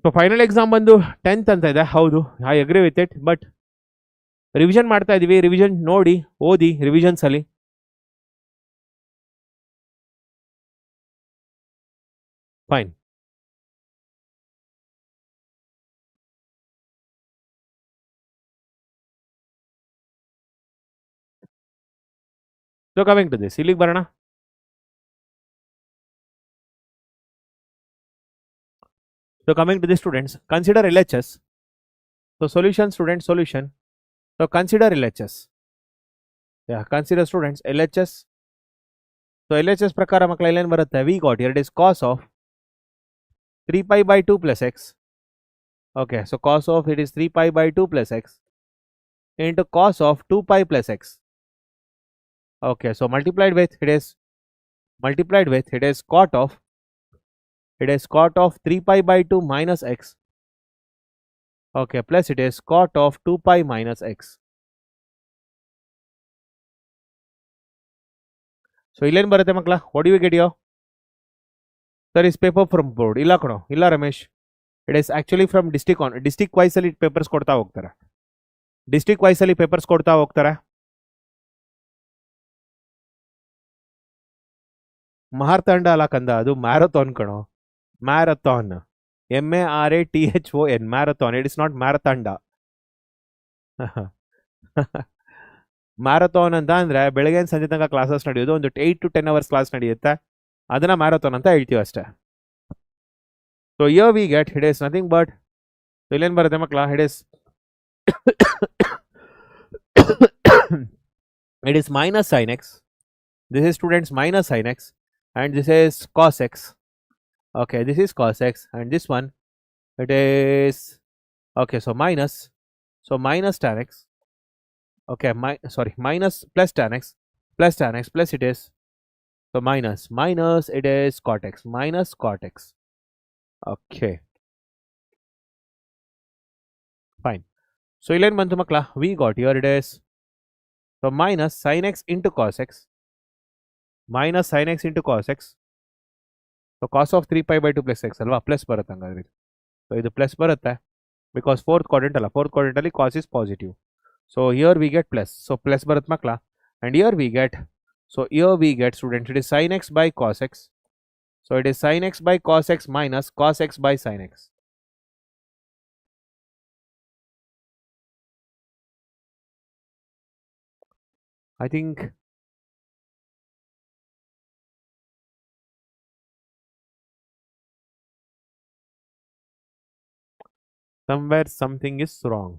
So final exam ಬಂದು 10th ಅಂತ ಇದೆ, ಹೌದು, I agree with it. But revision ಮಾಡ್ತಾ ಇದೀವಿ, revision ನೋಡಿ ಓದಿ ರಿವಿಷನ್ಸ್ ಅಲ್ಲಿ. Fine. So coming to this, ಇಲ್ಲಿಗೆ ಬರೋಣ. So coming to the students, consider LHS. So solution, student, solution. So consider LHS. Yeah, consider students LHS. So LHS prakara makla illen barutte, we got here it is cos of 3 pi by 2 plus x. Okay, so cos of it is 3 pi by 2 plus x into cos of 2 pi plus x. Okay, so multiplied with it is cot of 3 pi by 2 minus x. Okay, plus it is cot of 2 pi minus x. So illen barutte makla, what do you get here? There is paper from board. Illa kono, illa Ramesh. It is actually from district wise ಅಲ್ಲಿ papers ಕೊಡ್ತಾ ಹೋಗ್ತಾರೆ. District wise ಅಲ್ಲಿ papers ಕೊಡ್ತಾ ಹೋಗ್ತಾರೆ. ಮಹಾರ್ತಂಡ ಅಲ್ಲ ಕಂದ, ಅದು marathon ಕಣೋ, marathon, MARATHON, marathon. It is not ಮ್ಯಾರಥಾಂಡ. ಮ್ಯಾರಥಾನ್ ಅಂತ ಅಂದ್ರೆ ಬೆಳಗ್ಗೆ ಸಂಜೆ ತನಕ ಕ್ಲಾಸಸ್ ನಡೆಯೋದು, ಒಂದು 8 to 10 hours ಕ್ಲಾಸ್ ನಡೆಯುತ್ತೆ, ಅದನ್ನ ಮ್ಯಾರಥಾನ್ ಅಂತ ಹೇಳ್ತೀವಿ ಅಷ್ಟೇ. So here we get it is nothing but, so illen barutte makla, it is it is minus sin x. This is students minus sin x, and this is cos x. Okay, this is cos x, and this one it is okay. So minus tan x. Okay, minus plus tan x plus it is, so minus it is cot x, minus cot x. Okay, fine. So illen bantu makla, we got here it is, so minus sin x into cos x, minus sin x into cos x. So cos of 3 pi by 2 plus x alva, plus barutte hangadre. So idu plus barutte because fourth quadrant alli cos is positive. So here we get plus, so plus barutte makla, and here we get students, it is sin x by cos x. So it is sin x by cos x minus cos x by sin x. I think somewhere something is wrong.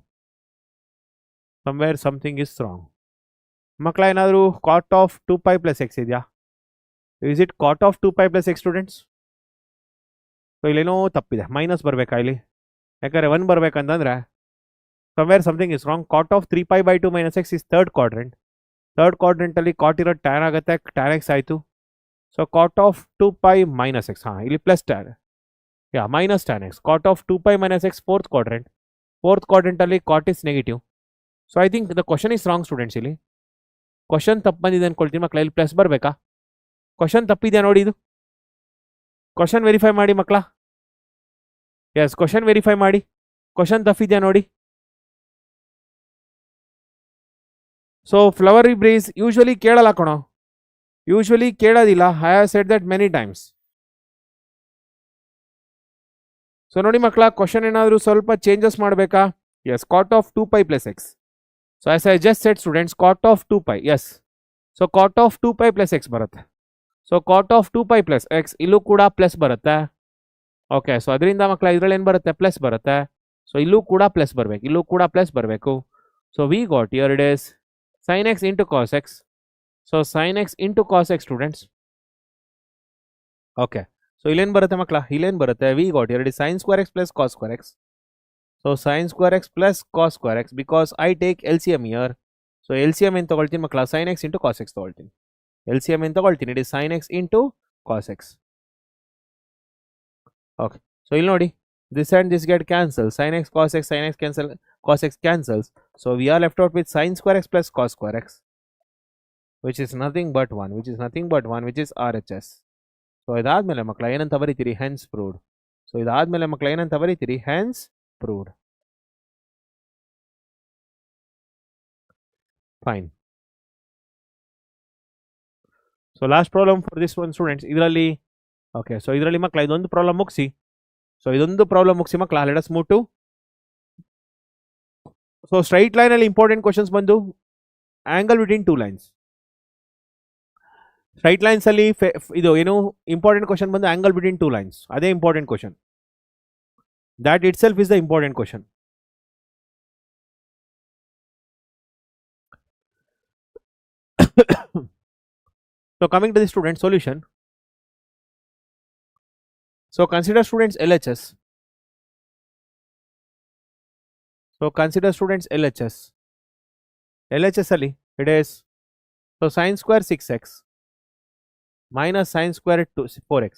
Makla enadru cot of 2 pi plus x idya? Is it cot of 2 pi plus x students? So ileno tappide, minus barbeka ಇಲ್ಲಿ, ಯಾಕಂದ್ರೆ 1 ಬರ್ಬೇಕಂತಂದ್ರೆ somewhere something is wrong. Cot of 3 pi by 2 minus x is third quadrant ಅಲ್ಲಿ cot ಇರೋ tan ಆಗುತ್ತೆ, tan x ಆಯಿತು. So cot of 2 pi minus x, ಇಲ್ಲಿ plus tan, minus tan x. Cot of 2 pi minus x fourth quadrant ಅಲ್ಲಿ cot is negative. So I think the question is wrong students. ಇಲ್ಲಿ question ತಪ್ಪು ಬಂದಿದೆ ಅನ್ಕೊಳ್ತೀನಿ ಮಕ್ಕಳ. ಇಲ್ಲಿ plus ಬರಬೇಕಾ? Question ತಪ್ಪಿದೆಯಾ ನೋಡಿ, ಇದು ಕ್ವಶನ್ ವೆರಿಫೈ ಮಾಡಿ ಮಕ್ಕಳ. ಎಸ್, ಕ್ವಶನ್ ವೆರಿಫೈ ಮಾಡಿ, ಕ್ವಶನ್ ತಪ್ಪಿದೆಯಾ ನೋಡಿ. ಸೊ ಫ್ಲವರಿ ಬ್ರೀಸ್ ಯೂಶುವಲಿ ಕೇಳಲ್ಲ ಕಣೋ, ಯೂಶುವಲಿ ಕೇಳೋದಿಲ್ಲ. I have said that many times. So ನೋಡಿ ಮಕ್ಕಳ, ಕ್ವಶನ್ ಏನಾದರೂ ಸ್ವಲ್ಪ ಚೇಂಜಸ್ ಮಾಡಬೇಕಾ? Yes, cot of 2 pi plus x. So as I just said students, cot of 2 pi, yes. So cot of 2 pi plus x ಬರುತ್ತೆ. So cot of 2 pi plus x ಇಲ್ಲೂ ಕೂಡ plus ಬರುತ್ತೆ. Okay, so ಅದರಿಂದ ಮಕ್ಕಳ ಇದರಲ್ಲಿ ಏನು ಬರುತ್ತೆ? Plus ಬರುತ್ತೆ. ಸೊ ಇಲ್ಲೂ ಕೂಡ ಪ್ಲಸ್ ಬರಬೇಕು, so we got here it is sin x into cos x. So sin x into cos x students. Okay, so ಇಲ್ಲೇನು ಬರುತ್ತೆ ಮಕ್ಕಳ? ಇಲ್ಲೇನು ಬರುತ್ತೆ? V got here it is sin square x plus cos square x. So sin square x plus cos square x, because I take LCM here. So LCM ಏನು ತಗೊಳ್ತೀನಿ ಮಕ್ಕಳ? sin x into cos x ತಗೊಳ್ತೀನಿ. LCM ಏನು ತಗೊಳ್ತೀನಿ? It is sin x into cos x. Okay, so ಇಲ್ಲಿ ನೋಡಿ, this and this get cancelled. Sin x cos x, sin x cancel, cos x cancels. So we are left out with sin square x plus cos square x, which is nothing but 1, which is RHS. So ಇದಾದ್ಮೇಲೆ ಮಕ್ಕಳ ಏನಂತ ಬರೀತೀರಿ? hence proved. So ಇದಾದ್ಮೇಲೆ ಮಕ್ಕಳ ಏನಂತ ಬರೀತೀರಿ? hence proved. Fine. So last problem for this one students, ಇದರಲ್ಲಿ okay, so ಇದರಲ್ಲಿ ಮಕ್ಕಳ ಇದೊಂದು ಪ್ರಾಬ್ಲಮ್ ಮುಗಿಸಿ. ಸೊ ಇದೊಂದು ಪ್ರಾಬ್ಲಮ್ ಮುಗಿಸಿ ಮಕ್ಕಳ, let us move to. So straight line ಅಲ್ಲಿ ಇಂಪಾರ್ಟೆಂಟ್ ಕ್ವಶನ್ಸ್ ಬಂದು angle between two lines. Straight lines ಅಲ್ಲಿ ಇದು ಏನು ಇಂಪಾರ್ಟೆಂಟ್ ಕ್ವಶನ್ ಬಂದು ಆಂಗಲ್ ಬಿಟ್ವೀನ್ ಟೂ ಲೈನ್ಸ್, ಅದೇ important question. That itself is the important question. So coming to the student solution. So consider students LHS. So consider students LHS. LHS ali it is, so sin square 6x minus sin square 4x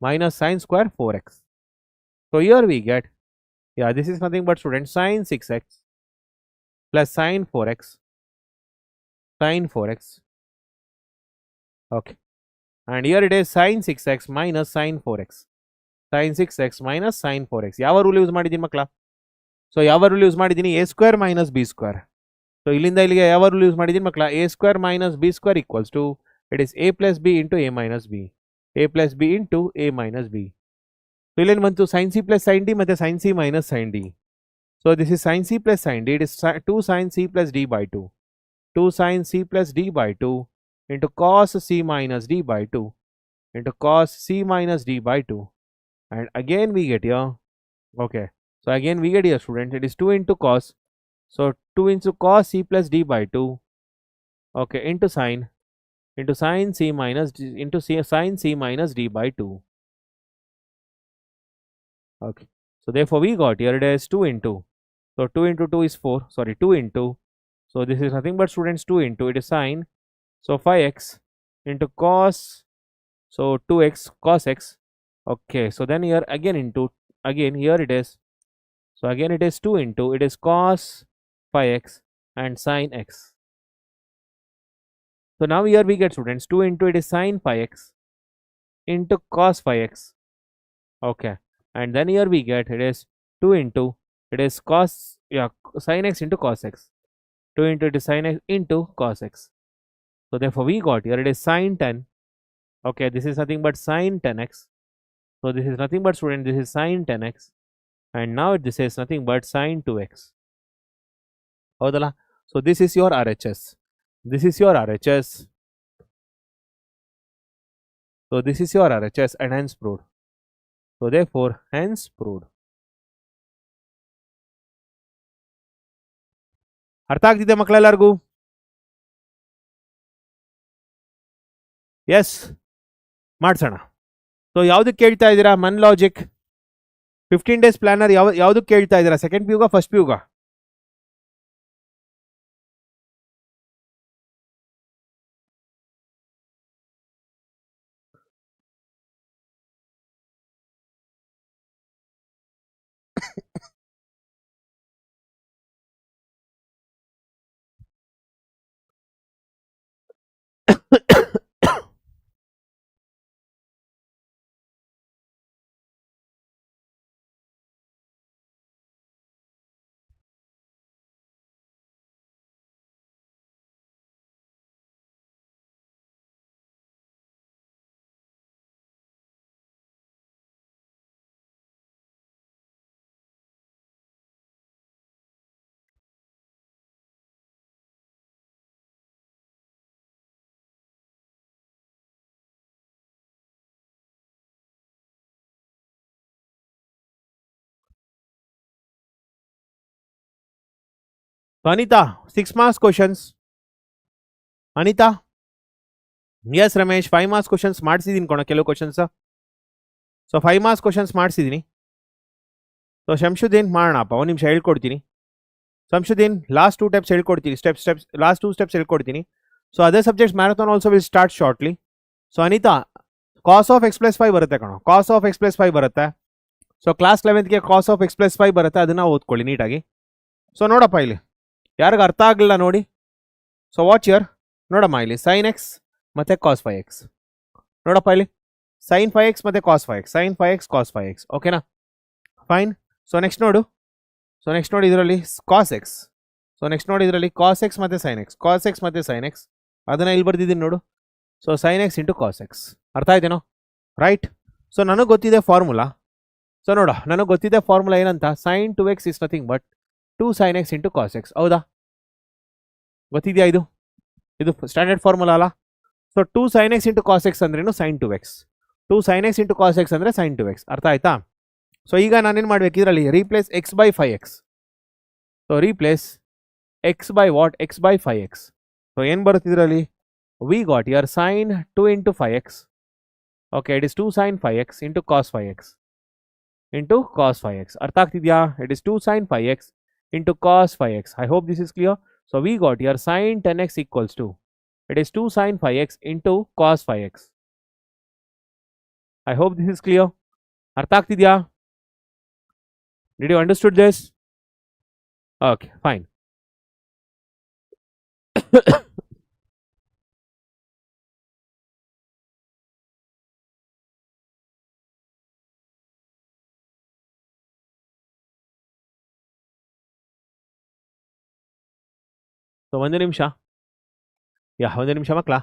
minus sin square 4x. So here we get, yeah, this is nothing but student sin 6x plus sin 4x sin 4x. Okay, and here it is sin 6x minus sin 4x sin 6x minus sin 4x. ಯಾವ rule use ಮಾಡಿದ್ದೀನಿ ಮಕ್ಕಳ? So ಯಾವ rule use ಮಾಡಿದ್ದೀನಿ? a square minus b square. So ಇಲ್ಲಿಂದ ಇಲ್ಲಿಗೆ ಯಾವ rule use ಮಾಡಿದ್ದೀನಿ ಮಕ್ಕಳ? a square minus b square equals to it is a plus b into a minus b, a plus b into a minus b. So ಇಲ್ಲೇನು ಬಂತು? Sine c plus sine d ಮತ್ತು sine c minus sine d. So this is sine c plus sine d, it is 2 sine c plus d by 2, 2 sine c plus d by 2 into cos c minus d by 2 into cos c minus d by 2, and again we get here, okay, so again we get here student, it is 2 into cos, so 2 into cos c plus d by 2, okay, into sin c minus d, into sin c minus d by 2. Okay, so therefore we got here it is 2 into, so 2 into 2 is 4, sorry 2 into, so this is nothing but students 2 into, it is sin, so 5x into cos, so 2x cos x. Okay, so then here again into, again here it is, so again it is 2 into, it is cos 5x and sin x. So now here we get students 2 into, it is sin 5x into cos 5x. Okay, and then here we get it is 2 into, it is cos, yeah, sin x into cos x, 2 into, it is sin x into cos x. So therefore we got here it is sin 10. Okay, this is nothing but sin 10x. So this is nothing but student, this is sin 10x, and now this is nothing but sin 2x. Hodala. So this is your RHS. This is your RHS. So this is your RHS and hence proved. So therefore hence proved. ಅರ್ಥ ಆಗ್ತಿದೆ ಮಕ್ಕಳೆಲ್ಲರಿಗೂ? S, ಮಾಡ್ಸೋಣ. So ಯಾವುದಕ್ಕೆ ಕೇಳ್ತಾ ಇದ್ದೀರಾ? Mann logic 15 days planner ಯಾವುದಕ್ಕೆ ಕೇಳ್ತಾ ಇದ್ದೀರಾ? Second P ಯುಗ ಫಸ್ಟ್ ಪಿ ಯುಗ? Anita 6 marks questions. Anita? Yes Ramesh, 5 marks questions ಮಾಡಿಸಿದ್ದೀನಿ ಕೊಣ ಕೆಲವು ಕ್ವಶನ್ಸ್. ಸೊ 5 marks questions ಮಾಡಿಸಿದ್ದೀನಿ. ಸೊ ಶಂಶುದ್ದೀನ್ ಮಾಡೋಣಪ್ಪ, ಒಂದು ನಿಮಿಷ ಹೇಳ್ಕೊಡ್ತೀನಿ. ಶಂಶುದ್ದೀನ್ ಲಾಸ್ಟ್ 2 steps ಹೇಳ್ಕೊಡ್ತೀನಿ, ಲಾಸ್ಟ್ 2 steps ಹೇಳ್ಕೊಡ್ತೀನಿ. ಸೊ ಅದೇ subjects marathon also will start shortly. So Anita, cos of x plus 5 ಬರುತ್ತೆ ಕಣೋ, ಕಾಸ್ ಆಫ್ ಎಕ್ಸ್ ಪ್ಲಸ್ 5 ಬರುತ್ತೆ. So class 11ಗೆ cos of x plus 5 ಬರುತ್ತೆ, ಅದನ್ನು ಓದ್ಕೊಳ್ಳಿ ನೀಟಾಗಿ. ಸೊ ನೋಡಪ್ಪ ಇಲ್ಲಿ ಯಾರಿಗೂ ಅರ್ಥ ಆಗಲಿಲ್ಲ ನೋಡಿ. ಸೊ ವಾಚ್ ಇಯರ್, ನೋಡಮ್ಮ ಇಲ್ಲಿ ಸೈನ್ ಎಕ್ಸ್ ಮತ್ತು ಕಾಸ್ 5x. ನೋಡಪ್ಪ ಇಲ್ಲಿ ಸೈನ್ 5x ಮತ್ತು ಕಾಸ್ 5x, ಸೈನ್ 5x ಕಾಸ್ 5x. ಓಕೆನಾ? ಫೈನ್. ಸೊ ನೆಕ್ಸ್ಟ್ ನೋಡು, ಇದರಲ್ಲಿ ಕಾಸ್ ಎಕ್ಸ್. ಸೊ ನೆಕ್ಸ್ಟ್ ನೋಡಿ ಇದರಲ್ಲಿ ಕಾಸ್ ಎಕ್ಸ್ ಮತ್ತು ಸೈನ್ ಎಕ್ಸ್, ಕಾಸ್ ಎಕ್ಸ್ ಮತ್ತು ಸೈನ್ ಎಕ್ಸ್, ಅದನ್ನು ಇಲ್ಲಿ ಬರ್ದಿದ್ದೀನಿ ನೋಡು. So sine x into cos x. ಅರ್ಥ ಆಯ್ತೇನೋ? ರೈಟ್. ಸೊ ನನಗೆ ಗೊತ್ತಿದೆ ಫಾರ್ಮುಲಾ. ಸೊ ನೋಡ, ನನಗೆ ಗೊತ್ತಿದೆ ಫಾರ್ಮುಲಾ ಏನಂತ, sine 2x is nothing but 2 sin x into cos x. ಹೌದಾ? ಗೊತ್ತಿದೆಯಾ? ಇದು ಸ್ಟ್ಯಾಂಡರ್ಡ್ ಫಾರ್ಮುಲಾ ಅಲ್ಲ? So 2 sin x into cos x ಅಂದ್ರೇನು sin 2x. 2 sin x into cos x ಅಂದರೆ sin 2x. ಅರ್ಥ ಆಯ್ತಾ? ಸೊ ಈಗ ನಾನೇನು ಮಾಡಬೇಕು ಇದರಲ್ಲಿ replace x by 5x. So replace x by what? X by 5x. So ಏನು ಬರುತ್ತೆ ಇದರಲ್ಲಿ? We got here sin 2 into 5x. Okay, it is 2 sin 5x into cos 5x into cos 5x. ಅರ್ಥ ಆಗ್ತಿದೆಯಾ? It is 2 sin 5x into cos 5x. I hope this is clear. So we got here sin 10x equals to it is 2 sin 5x into cos 5x. I hope this is clear. ಅರ್ಥ ಆಗ್ತಿದೆಯಾ? Did you understood this? Okay, fine. So ಒಂದು ನಿಮಿಷ. ಒಂದು ನಿಮಿಷ ಮಕ್ಕಳ.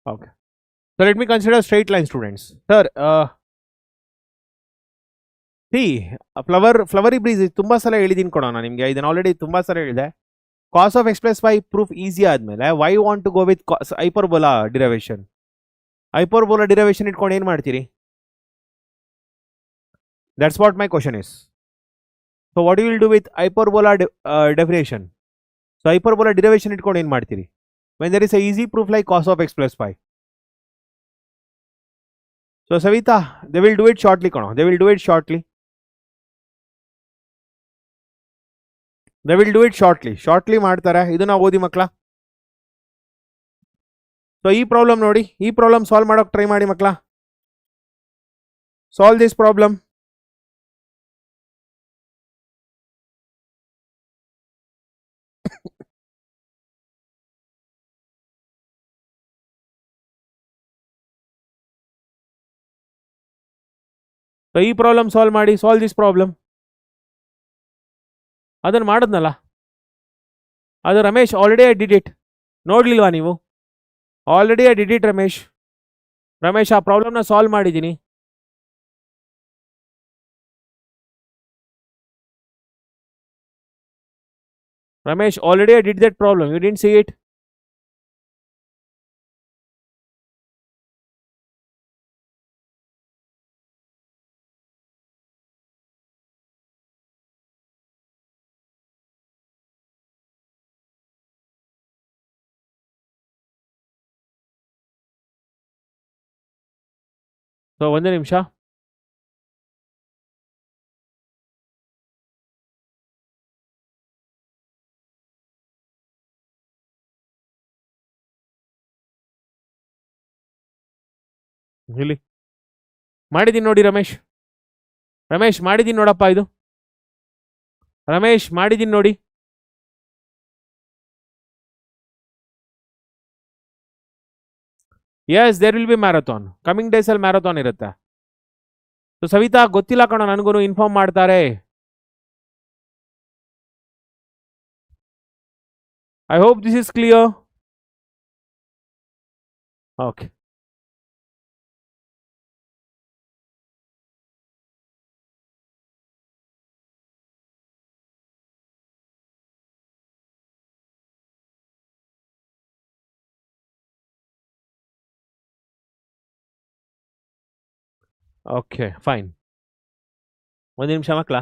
Okay. So let me consider straight line, students. Sir, see, flowery breeze ತುಂಬಾ ಸಲ ಹೇಳಿದೀನಿ ಕೊಡೋಣ ನಿಮಗೆ. ಇದನ್ನ ಆಲ್ರೆಡಿ ತುಂಬಾ ಸಲ ಹೇಳಿದೆ. Cos of x plus y proof easy ಆದ್ಮೇಲೆ why you want to go with hyperbola derivation? Hyperbola derivation ಇಟ್ಕೊಂಡು ಏನು ಮಾಡ್ತೀರಿ? That's what my question is. So what you will do with hyperbola derivation? So hyperbola derivation ಇಟ್ಕೊಂಡು ಏನು ಮಾಡ್ತೀರಿ? When there is a easy proof like cos of x plus y. So Savita, they will do it shortly. They will do it shortly. They will do it shortly. Shortly ಮಾಡ್ತಾರೆ. ಇದನ್ನ ಓದಿ ಮಕ್ಕಳ. So ಈ problem ನೋಡಿ. ಈ problem solve ಮಾಡೋಕೆ try ಮಾಡಿ ಮಕ್ಕಳ. Solve this problem. ಸೊ ಈ ಪ್ರಾಬ್ಲಮ್ ಸಾಲ್ವ್ ಮಾಡಿ. Solve this problem. ಅದನ್ನು ಮಾಡಿದ್ನಲ್ಲ, ಅದು Ramesh already I did it. ನೋಡ್ಲಿಲ್ವಾ ನೀವು? Already I did it Ramesh. Ramesh ಆ ಪ್ರಾಬ್ಲಮ್ನ ಸಾಲ್ವ್ ಮಾಡಿದ್ದೀನಿ. Ramesh already I did that problem. You didn't see it? So ಒಂದೇ ನಿಮಿಷ. ಇಲ್ಲಿ ಮಾಡಿದ್ದೀನಿ ನೋಡಿ ರಮೇಶ್. ರಮೇಶ್ ಮಾಡಿದ್ದೀನಿ ನೋಡಪ್ಪ. ಇದು ರಮೇಶ್ ಮಾಡಿದ್ದೀನಿ ನೋಡಿ. Yes, there will be marathon. Coming days ಅಲ್ಲಿ ಮ್ಯಾರಥಾನ್ ಇರುತ್ತೆ. ಸೊ ಸವಿತಾ ಗೊತ್ತಿಲ್ಲ ಕಣ, ನನಗೂ ಇನ್ಫಾರ್ಮ್ ಮಾಡ್ತಾರೆ. I hope this is clear. Okay. Okay fine. ಒಂದು ನಿಮಿಷ ಮಕ್ಕಳ.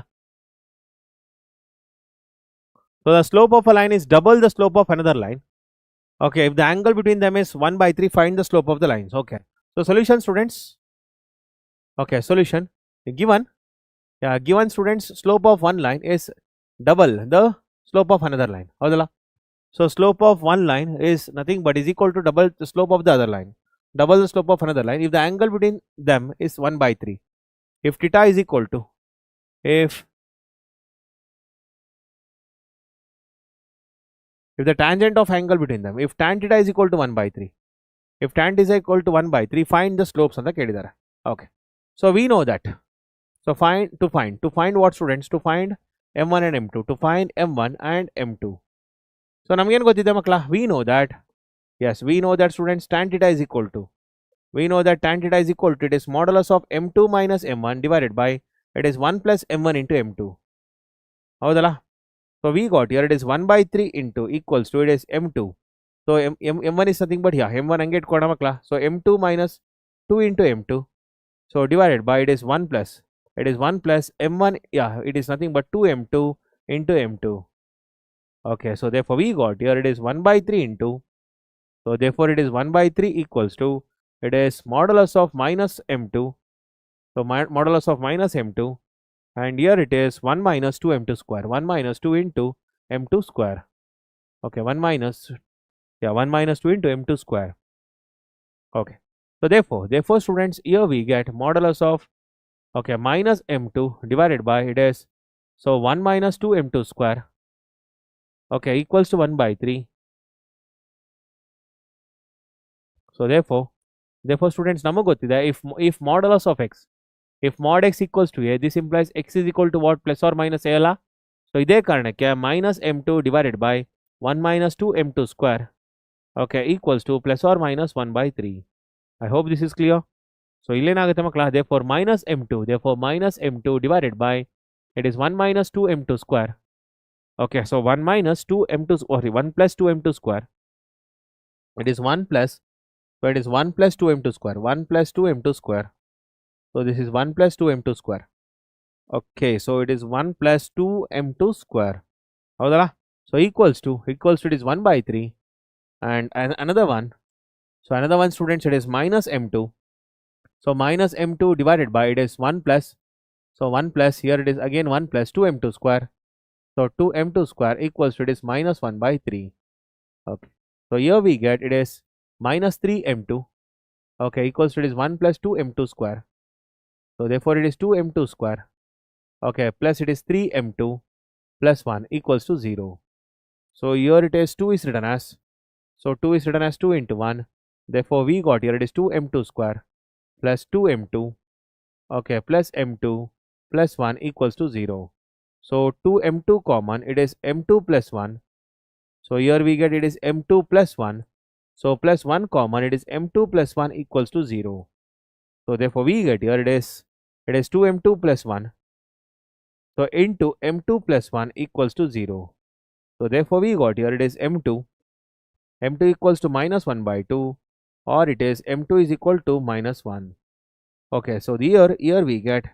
So the slope of a line is double the slope of another line. Okay, if the angle between them is 1/3, find the slope of the lines. Okay. So solution, students. Okay, solution. Given, given students, slope of one line is double the slope of another line. Howdala? So slope of one line is nothing but is equal to double the slope of the other line. Double the slope of another line. If the angle between them is 1/3, if theta is equal to, if If the tangent of angle between them, if tan theta is equal to 1 by 3, if tan theta is equal to 1 by 3, find the slopes ಅಂತ ಕೇಳಿದ್ದಾರೆ. Okay, so we know that. So to find what students? To find m1 and m2, to find m1 and m2. So ನಮಗೇನು ಗೊತ್ತಿದೆ ಮಕ್ಕಳ? We know that, yes, we know that students, tan theta is equal to, we know that tan theta is equal to, it is modulus of m2 minus m1 divided by, it is 1 plus m1 into m2. ಹೌದಲ್ಲ? So we got here, it is 1 by 3 into equals to, it is m2. So m1 is nothing but here, m1 ಹಂಗೆ ಇಟ್ಕೊಳ್ಳೋಣ ಮಕ್ಕಳ. So m2 minus 2 into m2. So divided by, it is 1 plus, it is 1 plus m1, yeah, it is nothing but 2m2 into m2. Okay, so therefore we got here, it is 1 by 3 into, so therefore it is 1 by 3 equals to, it is modulus of minus m2. So modulus of minus m2, and here it is 1 minus 2 m2 square, 1 minus 2 into m2 square. Okay, 1 minus, yeah, 1 minus 2 into m2 square. Okay, so therefore students, here we get modulus of, okay, minus m2 divided by, it is, so 1 minus 2 m2 square, okay, equals to 1 by 3. So therefore students, ನಮಗೆ ಗೊತ್ತಿದೆ, if modulus of x, if mod x equals to a, this implies x is equal to what? Plus or minus a ಅಲ್ಲ? So ಇದೇ ಕಾರಣಕ್ಕೆ minus m2 divided by 1 minus 2 m2 square, okay, equals to plus or minus 1 by 3. I hope this is clear. So ಇಲ್ಲೇನಾಗುತ್ತೆ ಮಕ್ಕಳ? Therefore minus m2 divided by, it is 1 minus 2 m2 square. Okay, so 1 minus 2 m2, sorry, 1 plus 2 m2 square, it is 1 plus, so it is 1 plus 2 m2 square, 1 plus 2 m2 square. So this is 1 plus 2 m2 square. Okay, so it is 1 plus 2 m2 square. ಹೌದಲ್ಲ? So equals to it is 1 by 3, and another one. So another one students, it is minus m2. So minus m2 divided by, it is 1 plus, so 1 plus, here it is again 1 plus 2 m2 square. So 2 m2 square equals to, it is minus 1 by 3. Okay, so here we get, it is minus 3 m2, okay, equals to, it is 1 plus 2 m2 square. So therefore it is 2 m2 square, okay, plus it is 3 m2 plus 1 equals to 0. So here it is 2 is written as, so 2 is written as 2 into 1. Therefore we got here, it is 2 m2 square plus 2 m2, okay, plus m2 plus 1 equals to 0. So 2 m2 common, it is m2 plus 1. So here we get, it is m2 plus 1. So plus 1 common, it is m2 plus 1 equals to 0. So therefore we get here, it is 2 m2 plus 1. So into m2 plus 1 equals to 0. So therefore we got here, it is m2 equals to minus 1 by 2, or it is m2 is equal to minus 1. Okay, so here we get,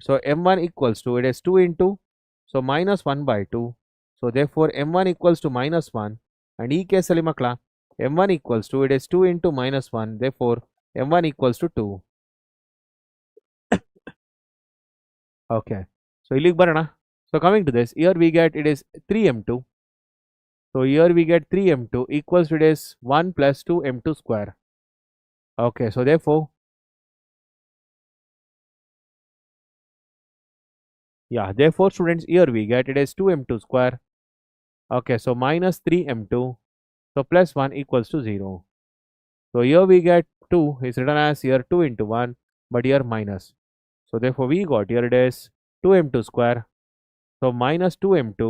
so m1 equals to, it is 2 into, so minus 1 by 2. So therefore m1 equals to minus 1, and ಈ ಕೇಸಲ್ಲಿ ಮಕ್ಕಳ m1 equals to, it is 2 into minus 1. Therefore m1 equals to 2. Okay, so ಇಲ್ಲಿಗೆ ಬರೋಣ. So coming to this, here we get, it is 3m2. So here we get 3m2 equals to, it is 1 plus 2m2 square. Okay, so therefore, yeah, therefore students, here we get, it is 2m2 square. Okay, so minus 3m2, so plus 1 equals to 0. So here we get 2 is written as here 2 into 1, but here minus. So therefore we got here, it is 2m2 square. So minus 2m2,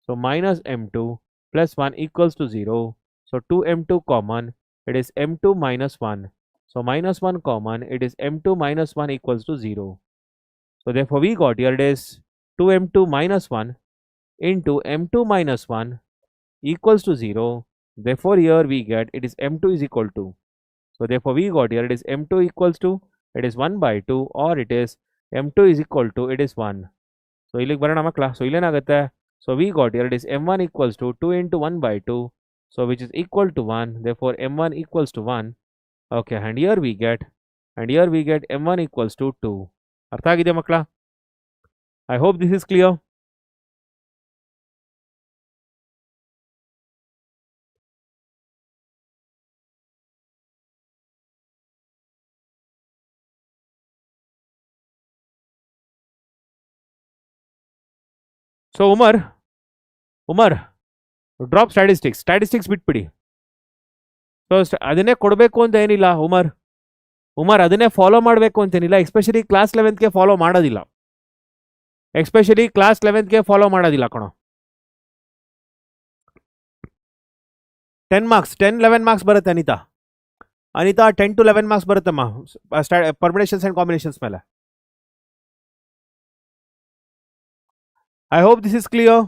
so minus m2 plus 1 equals to 0. So 2m2 common, it is m2 minus 1. So minus 1 common, it is m2 minus 1 equals to 0. So therefore we got here, it is 2m2 minus 1 into m2 minus 1 equals to 0. Therefore here we get, it is m2 is equal to, so therefore we got here, it is m2 equals to, it is 1 by 2, or it is m2 is equal to, it is 1. So ಇಲ್ಲಿಗೆ ಬರೋಣ ಮಕ್ಕಳ. So ಇಲ್ಲೇನಾಗುತ್ತೆ, so we got here, it is m1 equals to 2 into 1 by 2, so which is equal to 1. Therefore m1 equals to 1. Okay, and here we get m1 equals to 2. ಅರ್ಥ ಆಗಿದೆ ಮಕ್ಕಳ? I hope this is clear. So Umar, drop statistics ಬಿಟ್ಬಿಡಿ. So ಅದನ್ನೇ ಕೊಡಬೇಕು ಅಂತ ಏನಿಲ್ಲ ಉಮರ್ ಅದನ್ನೇ follow ಮಾಡಬೇಕು ಅಂತೇನಿಲ್ಲ. ಎಸ್ಪೆಷಲಿ ಕ್ಲಾಸ್ 11ಗೆ ಫಾಲೋ ಮಾಡೋದಿಲ್ಲ. ಕಣೋ. 10 ಮಾರ್ಕ್ಸ್ 10-11 ಮಾರ್ಕ್ಸ್ ಬರುತ್ತೆ ಅನಿತಾ 10 to 11 ಮಾರ್ಕ್ಸ್ ಬರುತ್ತಮ್ಮ ಪರ್ಮಿಟೇಷನ್ಸ್ ಅಂಡ್ ಕಾಂಬಿನೇಷನ್ಸ್ ಮೇಲೆ. I hope this is clear.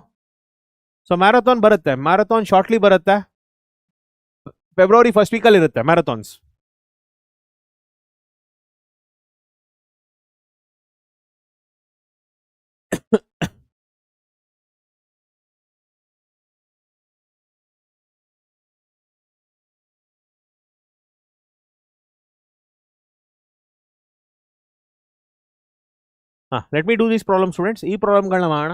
So marathon ಬರುತ್ತೆ, ಮ್ಯಾರಥಾನ್ ಶಾರ್ಟ್ಲಿ ಬರುತ್ತೆ, ಫೆಬ್ರವರಿ ಫಸ್ಟ್ ವೀಕಲ್ಲಿ ಇರುತ್ತೆ marathons. Let me do this problem students. ಈ ಪ್ರಾಬ್ಲಮ್ಗಳನ್ನ ಮಾಡೋಣ.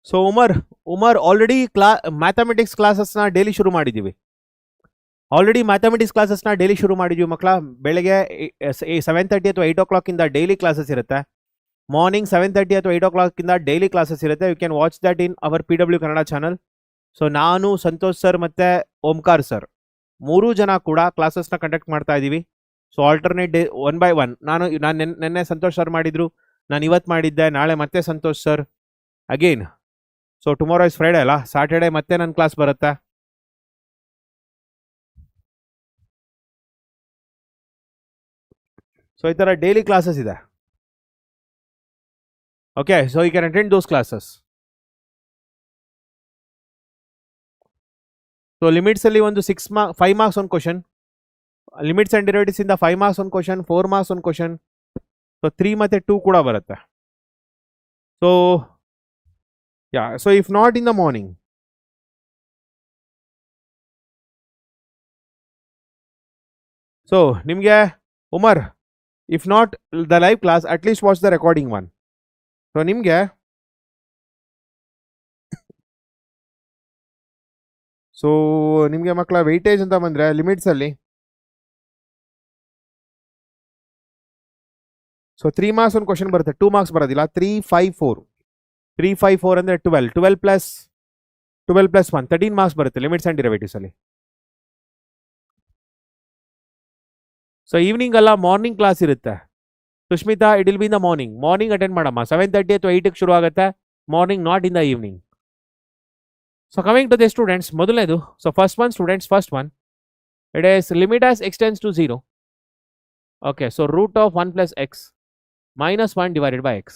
ಸೊ ಉಮರ್ ಆಲ್ರೆಡಿ ಮ್ಯಾಥಮೆಟಿಕ್ಸ್ ಕ್ಲಾಸಸ್ನ ಡೈಲಿ ಶುರು ಮಾಡಿದ್ದೀವಿ. ಮಕ್ಕಳ. ಬೆಳಗ್ಗೆ 7:30 ಅಥವಾ 8 o'clock ಇಂದ ಡೈಲಿ ಕ್ಲಾಸಸ್ ಇರುತ್ತೆ. ಮಾರ್ನಿಂಗ್ 7:30 ಅಥವಾ 8 o'clock ಇಂದ ಡೈಲಿ ಕ್ಲಾಸಸ್ ಇರುತ್ತೆ. You can watch that in our PW Kannada channel. So ನಾನು, ಸಂತೋಷ್ ಸರ್ ಮತ್ತೆ ಓಂಕಾರ್ ಸರ್ 3 ಜನ ಕೂಡ ಕ್ಲಾಸಸ್ನ ಕಂಡಕ್ಟ್ ಮಾಡ್ತಾ ಇದ್ದೀವಿ. So alternate day 1 by 1. ನಾನು ನೆನ್ನೆ ಸಂತೋಷ್ ಸರ್ ಮಾಡಿದ್ರು, ನಾನು ಇವತ್ತು ಮಾಡಿದ್ದೆ, ನಾಳೆ ಮತ್ತೆ Santosh sir again. So tomorrow is Friday ಅಲ್ಲ, ಸಾಟರ್ಡೆ ಮತ್ತೆ ನನ್ನ ಕ್ಲಾಸ್ ಬರುತ್ತೆ. ಸೊ ಈ ಥರ ಡೈಲಿ ಕ್ಲಾಸಸ್ ಇದೆ. Okay, so you can attend those classes. So limits ಅಲ್ಲಿ ಒಂದು 5 ಮಾರ್ಕ್ಸ್ ಒಂದು ಕ್ವಶನ್, ಲಿಮಿಟ್ಸ್ ಅಂಡ್ ಡೆರಿವೇಟಿವ್ಸ್ ಇಂದ 5 ಮಾರ್ಕ್ಸ್ ಒಂದು ಕ್ವಶನ್, 4 ಮಾರ್ಕ್ಸ್ ಒಂದು ಕ್ವಶನ್. ಸೊ 3 ಮತ್ತೆ 2 ಕೂಡ ಬರುತ್ತೆ. So if not in the morning, so ನಿಮಗೆ Umar, if not the live class at least watch the recording one. So ನಿಮಗೆ ಮಕ್ಕಳ ವೆಯ್ಟೇಜ್ ಅಂತ ಬಂದರೆ ಲಿಮಿಟ್ಸಲ್ಲಿ ಸೊ 3 ಮಾರ್ಕ್ಸ್ ಒಂದು ಕ್ವಶನ್ ಬರುತ್ತೆ, 2 ಮಾರ್ಕ್ಸ್ ಬರೋದಿಲ್ಲ. 3, 5, 4 ಅಂದರೆ 12 ಪ್ಲಸ್ 1 13 ಮಾರ್ಕ್ಸ್ ಬರುತ್ತೆ ಲಿಮಿಟ್ಸ್ ಆ್ಯಂಡ್ ಡಿರೈವೇಟಿವ್ಸ್ ಅಲ್ಲಿ. ಸೊ ಈವ್ನಿಂಗ್ ಅಲ್ಲ, ಮಾರ್ನಿಂಗ್ ಕ್ಲಾಸ್ ಇರುತ್ತೆ. Sushmita, it will be in the morning attend ಮಾಡಮ್ಮ. 7:30 ಅಥವಾ 8ಕ್ಕೆ ಶುರು ಆಗುತ್ತೆ. Morning, not in the evening. So coming to the students, ಮೊದಲನೇದು. So first one, it is limit as x tends to 0. Okay, so root of 1 plus x minus 1 divided by x.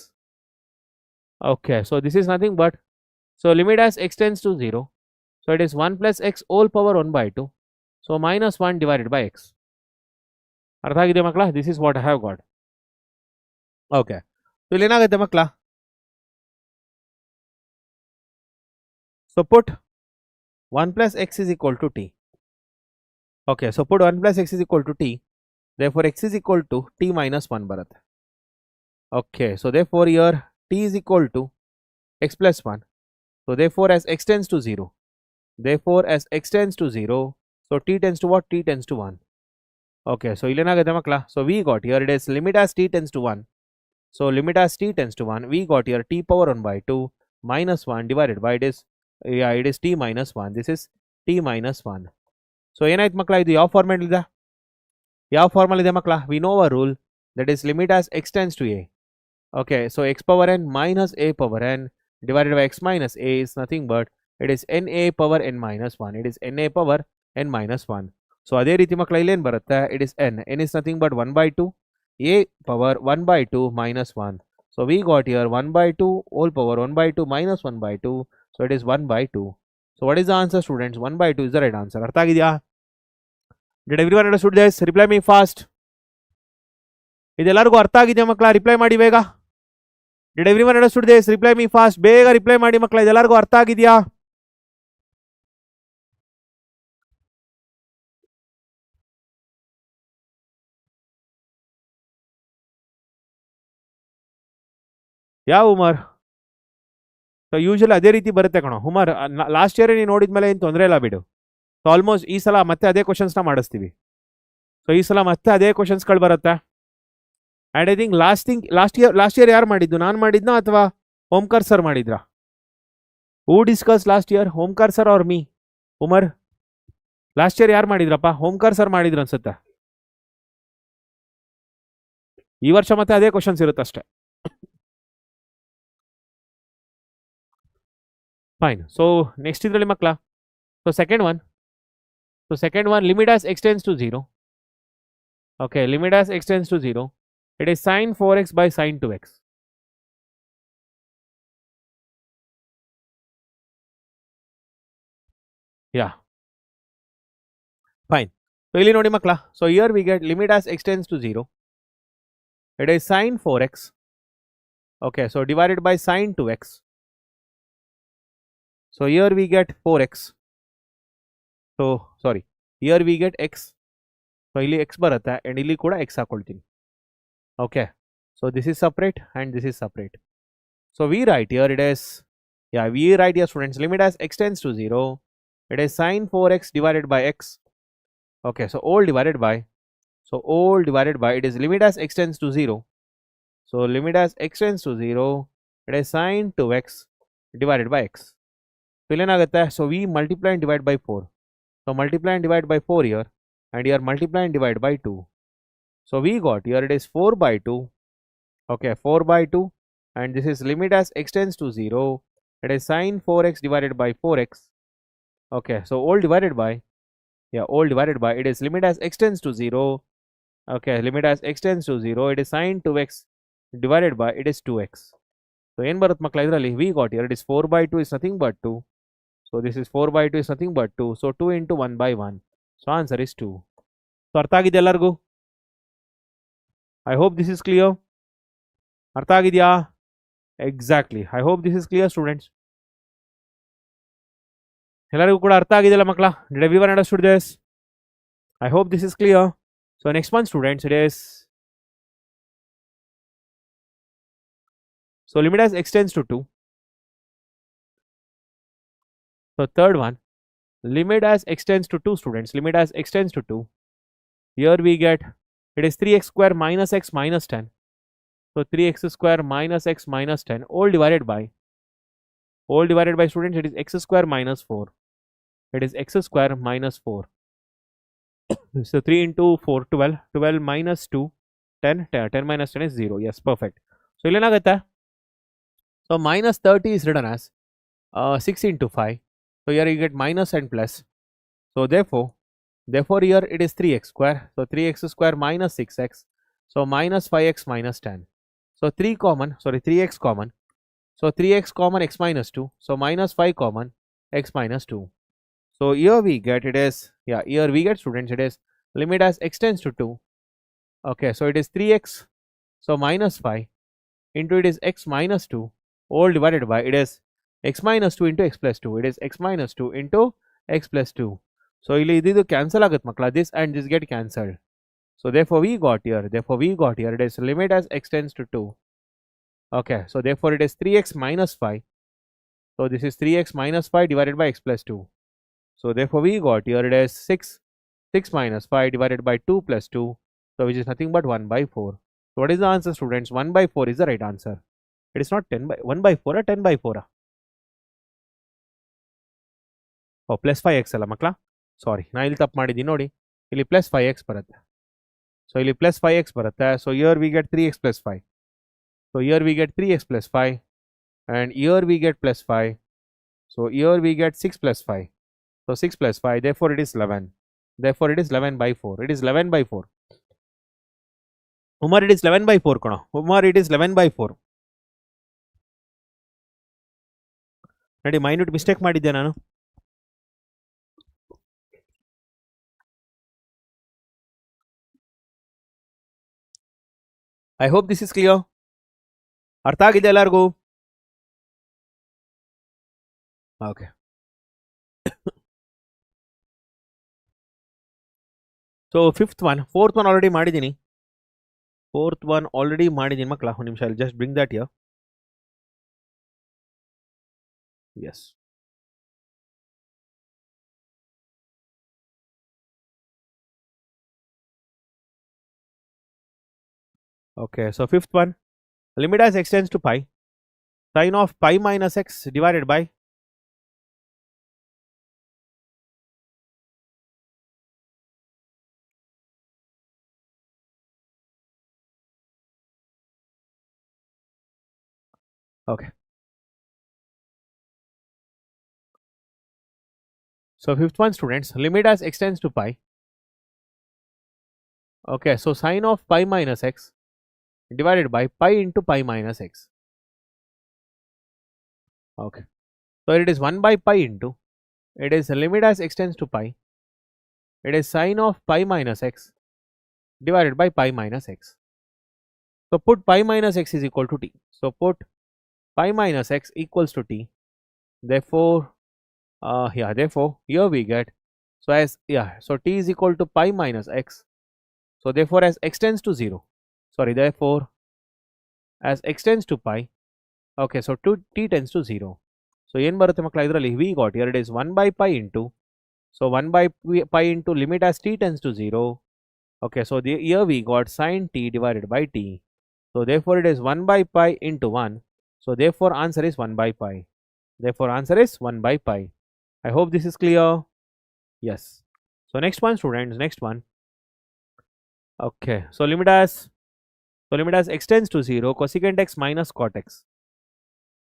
Okay, so this is nothing but, so limit as x tends to 0. So it is 1 plus x whole power 1 by 2. So minus 1 divided by x. ಅರ್ಥ ಆಗಿದೆ ಮಕ್ಕಳ? This is what I have got. Okay, so ಇಲ್ಲಿ ಏನಾಗುತ್ತೆ ಮಕ್ಕಳ? So put 1 plus x is equal to t. Okay, so put 1 plus x is equal to t. Therefore x is equal to t minus 1 bharat. Okay, so therefore here t is equal to x plus 1. So therefore as x tends to 0. So t tends to what? T tends to 1. Okay, so illenagade makla. So we got here, it is limit as t tends to 1. So limit as t tends to 1. We got here t power 1 by 2 minus 1 divided by, it is t minus 1. This is t minus 1. So ಏನಾಯ್ತು ಮಕ್ಕಳ? ಇದು ಯಾವ format ಇದೆ? ಮಕ್ಕಳ? We know our rule, that is limit as x tends to a. Okay, so x power n minus a power n divided by x minus a is nothing but, it is na power n minus 1. It is na power n minus 1. So ಅದೇ ರೀತಿ ಮಕ್ಕಳ ಇಲ್ಲಿ ಏನು ಬರುತ್ತೆ? It is n is nothing but 1 by 2 a power 1 by 2 minus 1. So we got here 1 by 2 whole power 1 by 2 minus 1 by 2. So it is 1 by 2. So what is the answer, students? 1 by 2 is the right answer. ಅರ್ಥ ಆಗಿದೆಯಾ? Did everyone understood this? Reply me fast. ಇದೆಲ್ಲರಿಗೂ ಅರ್ಥ ಆಗಿದೆಯಾ ಮಕ್ಕಳ? Reply ಮಾಡಿ ಬೇಗ. Did everyone understood this? Reply me fast. ಬೇಗ reply ಮಾಡಿ ಮಕ್ಕಳ. ಇದೆಲ್ಲರಿಗೂ ಅರ್ಥ ಆಗಿದೆಯಾ? ಯಾವ ಉಮರ್? ಸೊ ಯೂಶಲಿ ಅದೇ ರೀತಿ ಬರುತ್ತೆ ಕಣೋ ಉಮರ್. ಲಾಸ್ಟ್ ಇಯರ್ ನೀವು ನೋಡಿದ್ಮೇಲೆ ಏನು ತೊಂದರೆ ಇಲ್ಲ ಬಿಡು. ಸೊ ಆಲ್ಮೋಸ್ಟ್ ಈ ಸಲ ಮತ್ತೆ ಅದೇ ಕ್ವಶನ್ಸ್ನ ಮಾಡಿಸ್ತೀವಿ. ಸೊ ಈ ಸಲ ಮತ್ತೆ ಅದೇ ಕ್ವಶನ್ಸ್ಗಳು ಬರುತ್ತೆ. And I think last year ಯಾರು ಮಾಡಿದ್ದು, ನಾನು ಮಾಡಿದ್ನಾ ಅಥವಾ ಓಂಕಾರ್ ಸರ್ ಮಾಡಿದ್ರಾ? Who discuss last year, Omkar sir or me? Umar, last year ಯಾರು ಮಾಡಿದ್ರಪ್ಪ? ಓಂಕಾರ್ ಸರ್ ಮಾಡಿದ್ರು ಅನ್ಸುತ್ತೆ. ಈ ವರ್ಷ ಮತ್ತೆ ಅದೇ ಕ್ವಶನ್ಸ್ ಇರುತ್ತೆ ಅಷ್ಟೇ. ಫೈನ್. ಸೊ ನೆಕ್ಸ್ಟ್ ಇದರಲ್ಲಿ ಮಕ್ಕಳ, so second one limit as x tends to 0. Okay, limit as x tends to 0, it is sin 4x by sin 2x. Yeah, fine. So ಇಲ್ಲಿ ನೋಡಿ ಮಕ್ಕಳ, so here we get limit as extends to 0, it is sin 4x. Okay, so divided by sin 2x. So here we get 4x. So sorry, here we get x. So ಇಲ್ಲಿ x ಬರುತ್ತೆ and ಇಲ್ಲಿ ಕೂಡ x ಹಾಕೊಳ್ತೀನಿ. Okay, so this is separate and this is separate. So we write here it is, we write here students, limit as extends to 0, it is sin 4x divided by x. Okay, so all divided by, it is limit as extends to 0. So limit as extends to 0, it is sin 2x divided by x. So ಏನಾಗುತ್ತೆ, so we multiply and divide by 4. So multiply and divide by 4 here, and here multiply and divide by 2. So we got here it is 4 by 2. Okay, 4 by 2, and this is limit as extends to 0, it is sin 4x divided by 4x. Okay, so all divided by, it is limit as extends to 0. Okay, limit as extends to 0, it is sin 2x divided by, it is 2x. So ಏನು ಬರುತ್ತೆ ಮಕ್ಕಳ ಇದರಲ್ಲಿ, we got here it is 4 by 2 is nothing but 2. So this is 4 by 2 is nothing but 2. So 2 into 1 by 1. So answer is 2. So ಅರ್ಥ ಆಗಿದೆ ಎಲ್ಲರಿಗೂ? I hope this is clear. ಅರ್ಥ ಆಗಿದೆಯಾ? Exactly, I hope this is clear students. ಎಲ್ಲರಿಗೂ ಕೂಡ ಅರ್ಥ ಆಗಿದೆಯಲ್ಲ ಮಕ್ಕಳ? Did everyone understood this? I hope this is clear. So next one students, it is, so limit as extends to 2. So third one, limit as extends to 2 students, limit as extends to 2. Here we get it is 3x square minus x minus 10. So 3x square minus x minus 10 all divided by students, it is x square minus 4. It is x square minus 4. So 3 into 4, 12. 12 minus 2, 10. 10 minus 10 is 0. Yes, perfect. So ಇಲ್ಲಿ ಏನಾಗುತ್ತೆ, so minus 30 is written as 6 into 5. So here you get minus and plus. So therefore here it is 3x square. So 3x square minus 6x. So minus 5x minus 10. So 3x common. So 3x common, x minus 2. So minus 5 common, x minus 2. So here we get it is, here we get students, it is limit as extends to 2. Okay, so it is 3x. So minus 5 into it is x minus 2 all divided by, it is x minus 2 into x plus 2. It is x minus 2 into x plus 2. So ಇಲ್ಲಿ ಇದು cancel ಆಗುತ್ತೆ ಮಕ್ಕಳ, this and this get cancelled. So therefore we got here it is limit as extends to 2. Okay, so therefore it is 3x minus 5. So this is 3x minus 5 divided by x plus 2. So therefore we got here it is 6 minus 5 divided by 2 plus 2. So which is nothing but 1 by 4. So what is the answer students? 1 by 4 is the right answer. It is not 1 by 4 or 10 by 4. Oh, plus 5x ಅಲ್ಲ ಮಕ್ಕಳ, ಸಾರಿ ನಾ ಇಲ್ಲಿ ತಪ್ಪು ಮಾಡಿದ್ದೀನಿ ನೋಡಿ, ಇಲ್ಲಿ plus 5x ಬರುತ್ತೆ. So ಇಲ್ಲಿ ಪ್ಲಸ್ 5x ಬರುತ್ತೆ. So here we get 3x plus 5. So here we get 3x plus 5, and here we get plus 5. So here we get 6 plus 5. So 6 plus 5, therefore it is 11. Therefore it is 11 by 4. It is 11 by 4. Umar, it is 11 by 4 kono. Umar, it is 11 by 4. ನೋಡಿ minute mistake ಮಾಡಿದ್ದೆ ನಾನು. I hope this is clear. ಅರ್ಥ ಆಗಿದೆ ಎಲ್ಲರಿಗೂ? Okay. So fourth one already ಮಾಡಿದ್ದೀನಿ. ಮಕ್ಕಳ ಒಂದು ನಿಮಿಷ, just bring that here. Yes, Okay, so fifth one, limit as x tends to pi, sine of pi minus x divided by, okay. So fifth one, students, limit as x tends to pi. Okay, so sine of pi minus x divided by pi into pi minus x. Okay, so it is 1 by pi into, it is limit as x tends to pi, it is sine of pi minus x divided by pi minus x. So put pi minus x is equal to t. So put pi minus x equals to t. Therefore, therefore here we get, so as, so t is equal to pi minus x. So therefore as x tends to 0, therefore as x tends to pi, okay, so t tends to 0. So ಏನು ಬರುತ್ತೆ ಮಕ್ಕಳ ಇದರಲ್ಲಿ, we got here it is 1 by pi into, so 1 by pi into limit as t tends to 0. Okay, so here we got sin t divided by t. So therefore it is 1 by pi into 1. So therefore answer is 1 by pi. Therefore answer is 1 by pi. I hope this is clear. Yes. So next one, students, next one. Okay, so limit as x tends to 0, cosecant x minus cot x.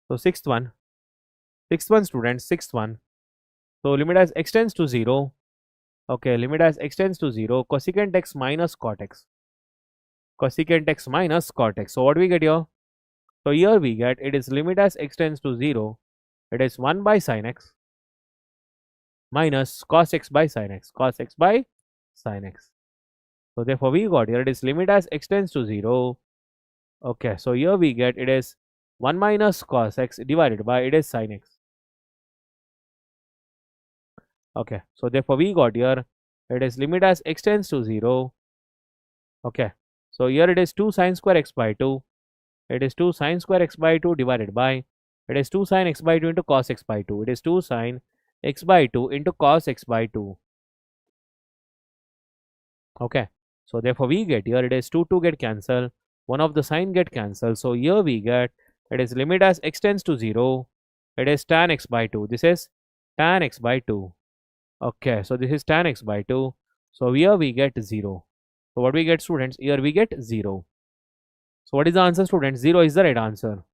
So sixth one students, sixth one. So limit as x tends to 0. Okay, limit as x tends to 0, cosecant x minus cot x. Cosecant x minus cot x. So what do we get here? So here we get, it is limit as x tends to 0, it is 1 by sin x minus cos x by sin x, cos x by sin x. So therefore we got here, it is limit as x tends to 0. Okay, so here we get, it is 1 minus cos x divided by, it is sin x. Okay, so therefore we got here, it is limit as x tends to 0. Okay, so here it is 2 sin square x by 2. It is 2 sin square x by 2 divided by, it is 2 sin x by 2 into cos x by 2. It is 2 sin x by 2 into cos x by 2. Okay, so therefore we get here, it is 2 get cancelled, one of the sign get cancelled. So here we get, it is limit as x tends to 0, it is tan x by 2. This is tan x by 2. Okay, so this is tan x by 2. So here we get 0. So what we get, students? Here we get 0. So what is the answer, students? 0 is the right answer.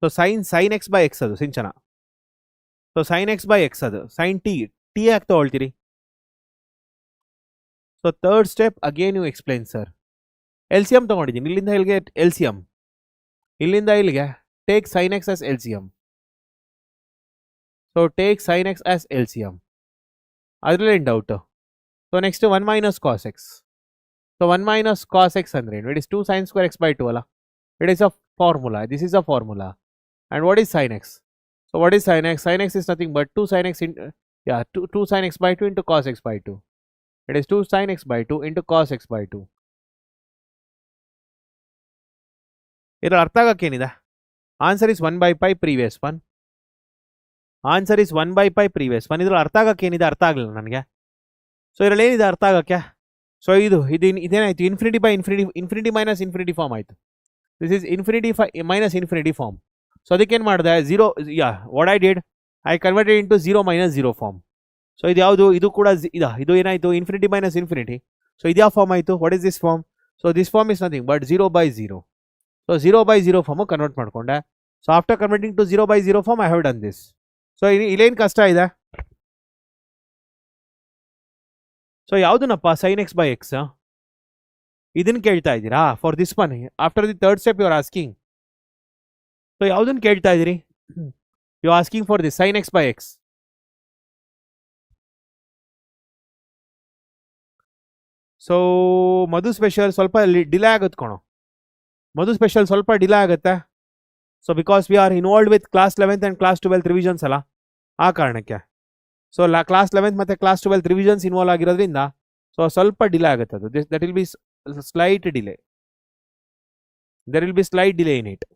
So sin x by x adu sinchana. So sin x by x adu, sin t ಯಾಕೆ ತಗೊಳ್ತೀರಿ? So third step again you explain, sir. LCM ತಗೊಂಡಿದ್ದೀನಿ, ಇಲ್ಲಿಂದ ಇಲ್ಲಿಗೆ LCM, ಇಲ್ಲಿಂದ ಇಲ್ಲಿಗೆ take sin x as LCM. So take sin x as LCM. ಅದರಲ್ಲಿ ಏನು doubt? So next 1 minus cos x. So 1 minus cos x ಅಂದ್ರೆ ಏನು? It is 2 sin square x by 2 ಅಲ್ಲ? It is a formula. This is a formula. And what is sin x? So what is sin x? Sin x is nothing but 2 sin x into, 2 sin x by 2 into cos x by 2. It is 2 sin x by 2 into cos x by 2. ಇದರ ಅರ್ಥ ಆಗಕ್ಕೇನಿದೆ? Answer is 1 by pi previous one. Answer is 1 by pi previous one. ಇದ್ರಲ್ಲಿ ಅರ್ಥ ಆಗಕ್ಕೇನಿದೆ? ಅರ್ಥ ಆಗಲಿಲ್ಲ ನನಗೆ. So ಇದರಲ್ಲಿ ಏನಿದೆ ಅರ್ಥ ಆಗಕ್ಕೆ? ಸೊ ಇದೇನಾಯ್ತು? Infinity by infinity minus infinity form ಆಯಿತು. This is infinity minus infinity form. So ಅದಕ್ಕೇನು ಮಾಡಿದೆ? 0, what I did, I converted into 0 minus 0 form. So ಇದು ಯಾವುದು? ಇದು ಕೂಡ ಇದು ಏನಾಯಿತು? Infinity minus infinity. ಸೊ ಇದು ಯಾವ ಫಾರ್ಮ್ ಆಯಿತು? What is this form? So this form is nothing but 0 by 0. So 0 by 0 form convert ಮಾಡಿಕೊಂಡೆ. So after converting to 0 by 0 form I have done this. So ಇಲ್ಲೇನು ಕಷ್ಟ ಇದೆ? So ಯಾವುದನ್ನಪ್ಪ? Sine x by x ಇದನ್ನು ಕೇಳ್ತಾ ಇದ್ದೀರಾ? For this one after the third step you are asking. So ಯಾವುದನ್ನು ಕೇಳ್ತಾ ಇದ್ದೀರಿ? You are asking for this sine x by x. So Madhu special ಸ್ವಲ್ಪ ಡಿಲೇ ಆಗುತ್ತೆ ಕಣೋ. ಮಧು ಸ್ಪೆಷಲ್ ಸ್ವಲ್ಪ ಡಿಲೇ ಆಗುತ್ತೆ. So because we are involved with class 11th and class 12th revisions ಅಲ್ಲ, ಆ ಕಾರಣಕ್ಕೆ. ಸೊ ಕ್ಲಾಸ್ 11th ಮತ್ತು ಕ್ಲಾಸ್ 12th ರಿವಿಷನ್ಸ್ ಇನ್ವಾಲ್ವ್ ಆಗಿರೋದ್ರಿಂದ ಸೊ ಸ್ವಲ್ಪ ಡಿಲೇ ಆಗುತ್ತೆ ಅದು. That will be slight delay. There will be slight delay in it.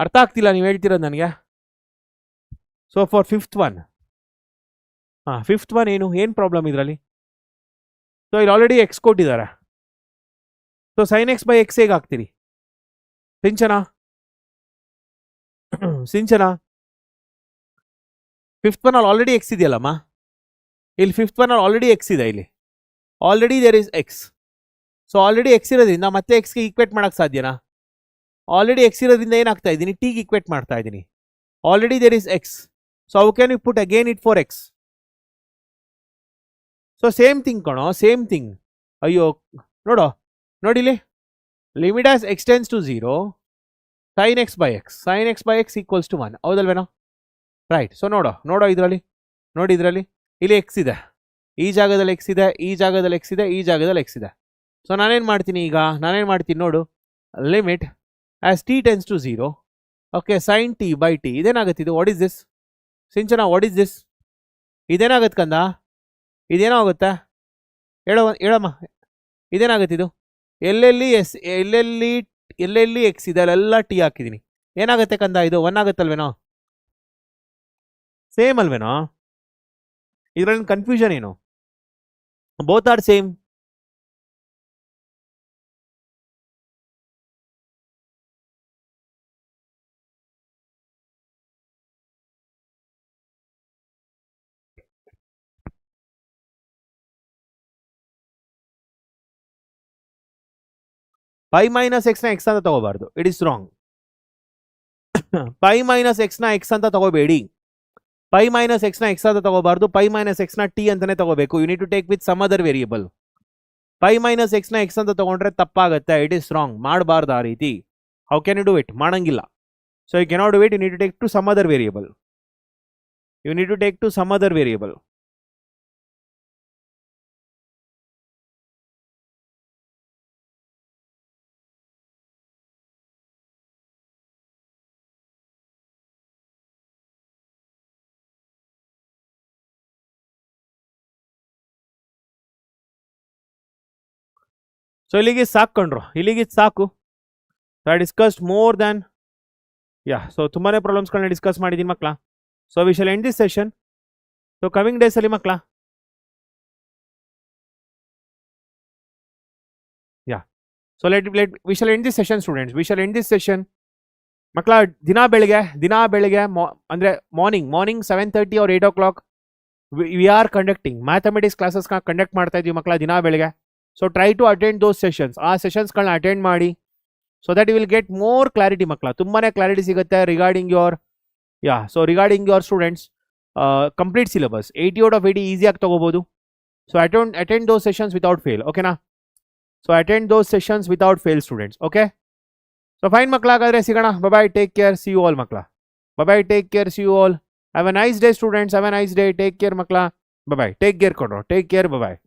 ಅರ್ಥ ಆಗ್ತಿಲ್ಲ ನೀವು ಹೇಳ್ತಿರೋದು ನನಗೆ? So for fifth one, fifth one ಏನು ಪ್ರಾಬ್ಲಮ್ ಇದರಲ್ಲಿ? ಸೊ ಇಲ್ಲಿ ಆಲ್ರೆಡಿ ಎಕ್ಸ್ ಕೊಟ್ಟಿದ್ದಾರೆ. So sine x by x ಹೇಗೆ ಹಾಕ್ತೀರಿ? ಸಿಂಚನ ಫಿಫ್ತ್ ಒನ್ ಅಲ್ಲಿ ಆಲ್ರೆಡಿ ಎಕ್ಸ್ ಇದೆಯಲ್ಲಮ್ಮ, ಇಲ್ಲಿ ಫಿಫ್ತ್ ಒನ್ ಅಲ್ಲಿ ಆಲ್ರೆಡಿ ಎಕ್ಸ್ ಇದೆ, ಇಲ್ಲಿ already there is x. So already x ಇರೋದ್ರಿಂದ ಮತ್ತೆ ಎಕ್ಸ್ಗೆ ಈಕ್ವೇಟ್ ಮಾಡಕ್ ಸಾಧ್ಯನಾ? ಆಲ್ರೆಡಿ ಎಕ್ಸ್ ಇರೋದ್ರಿಂದ ಏನಾಗ್ತಾ ಇದ್ದೀನಿ, ಟಿಗೆ ಈಕ್ವೇಟ್ ಮಾಡ್ತಾ ಇದ್ದೀನಿ. Already there is x, so how can you put again it for x? So same thing ಕಣೋ, ಸೇಮ್ ಥಿಂಗ್. ಅಯ್ಯೋ ನೋಡಿಲಿ, limit as x tends to 0, sin x by x equals to 1, ಹೌದಲ್ವೇನೋ? ರೈಟ್. ಸೊ ನೋಡೋ ಇದರಲ್ಲಿ ಇಲ್ಲಿ X ಇದೆ, ಈ ಜಾಗದಲ್ಲಿ ಎಕ್ಸ್ ಇದೆ, ಈ ಜಾಗದಲ್ಲಿ ಎಕ್ಸ್ ಇದೆ, ಈ ಜಾಗದಲ್ಲಿ ಎಕ್ಸ್ ಇದೆ. ಸೊ ನಾನೇನು ಮಾಡ್ತೀನಿ ನೋಡು, limit as t tends to 0, okay, sine t by t. ಇದೇನಾಗುತ್ತೆ ಇದು? What is this Sinchana? What is this? ಇದೇನಾಗುತ್ತೆ ಕಂದ? ಇದೇನೋ ಆಗುತ್ತೆ? ಹೇಳಮ್ಮ, ಇದೇನಾಗುತ್ತೆ ಇದು? ಎಲ್ಲೆಲ್ಲಿ ಎಕ್ಸ್ ಇದೆ ಅಲ್ಲೆಲ್ಲ ಟಿ ಹಾಕಿದ್ದೀನಿ. ಏನಾಗುತ್ತೆ ಕಂದ ಇದು? 1 ಆಗುತ್ತಲ್ವೇನೋ? ಸೇಮ್ ಅಲ್ವೇನೋ? ಇದರಲ್ಲಿ ಕನ್ಫ್ಯೂಷನ್ ಏನು? Both are same. Pi minus x ನ ಎಕ್ಸ್ ಅಂತ ತಗೋಬಾರ್ದು, it is wrong. Pi minus x ನ ಎಕ್ಸ್ ಅಂತ ತಗೋಬೇಡಿ. ಪೈ ಮೈನಸ್ ಎಕ್ಸ್ ನ ಎಕ್ಸ್ ಅಂತ ತಗೋಬಾರ್ದು, ಪೈ ಮೈನಸ್ ಎಕ್ಸ್ ನ ಟಿ ಅಂತಾನೆ ತಗೋಬೇಕು. You need to take with some other variable. Pi minus x ನ ಎಕ್ಸ್ ಅಂತ ತಗೊಂಡ್ರೆ ತಪ್ಪಾಗುತ್ತೆ, ಇಟ್ ಇಸ್ ರಾಂಗ್. ಮಾಡಬಾರ್ದು ಆ ರೀತಿ. How can you do it? ಮಾಡಂಗಿಲ್ಲ. So you cannot do it. You need to take to some other variable. So ಇಲ್ಲಿಗೆ ಸಾಕು. I discussed more than so ತುಂಬಾನೇ ಪ್ರಾಬ್ಲಮ್ಸ್ಗಳನ್ನ ಡಿಸ್ಕಸ್ ಮಾಡಿದ್ದೀನಿ ಮಕ್ಕಳ. So we shall end this session. So coming days ಅಲ್ಲಿ ಮಕ್ಕಳ, so we shall end this session students. We shall end this session ಮಕ್ಕಳ. ದಿನ ಬೆಳಿಗ್ಗೆ ಅಂದ್ರೆ morning 7:30 or 8 o'clock we are conducting mathematics classes conduct ಮಾಡ್ತಾ ಇದೀವಿ ಮಕ್ಕಳ ದಿನ ಬೆಳಿಗ್ಗೆ. So try to attend those sessions. ಆ ಸೆಷನ್ಸ್ಗಳನ್ನ ಅಟೆಂಡ್ ಮಾಡಿ. So that you will get more clarity ಮಕ್ಕಳ. ತುಂಬಾನೇ ಕ್ಲಾರಿಟಿ ಸಿಗುತ್ತೆ regarding your students complete syllabus 80 out of 80 ಈಸಿಯಾಗಿ ತಗೋಬಹುದು. So attend those sessions without fail. ಓಕೆನಾ? So attend those sessions without fail students. Okay, so fine ಮಕ್ಕಳ. ಹಾಗಾದ್ರೆ ಸಿಗೋಣ. Bye, take care, see you all ಮಕ್ಕಳ. Bye, take care, see you all. Have a nice day students. Have a nice day. Take care ಮಕ್ಕಳ. Bye, take care ಕೊಡ್ರೋ. Take care. ಬಾಯ್.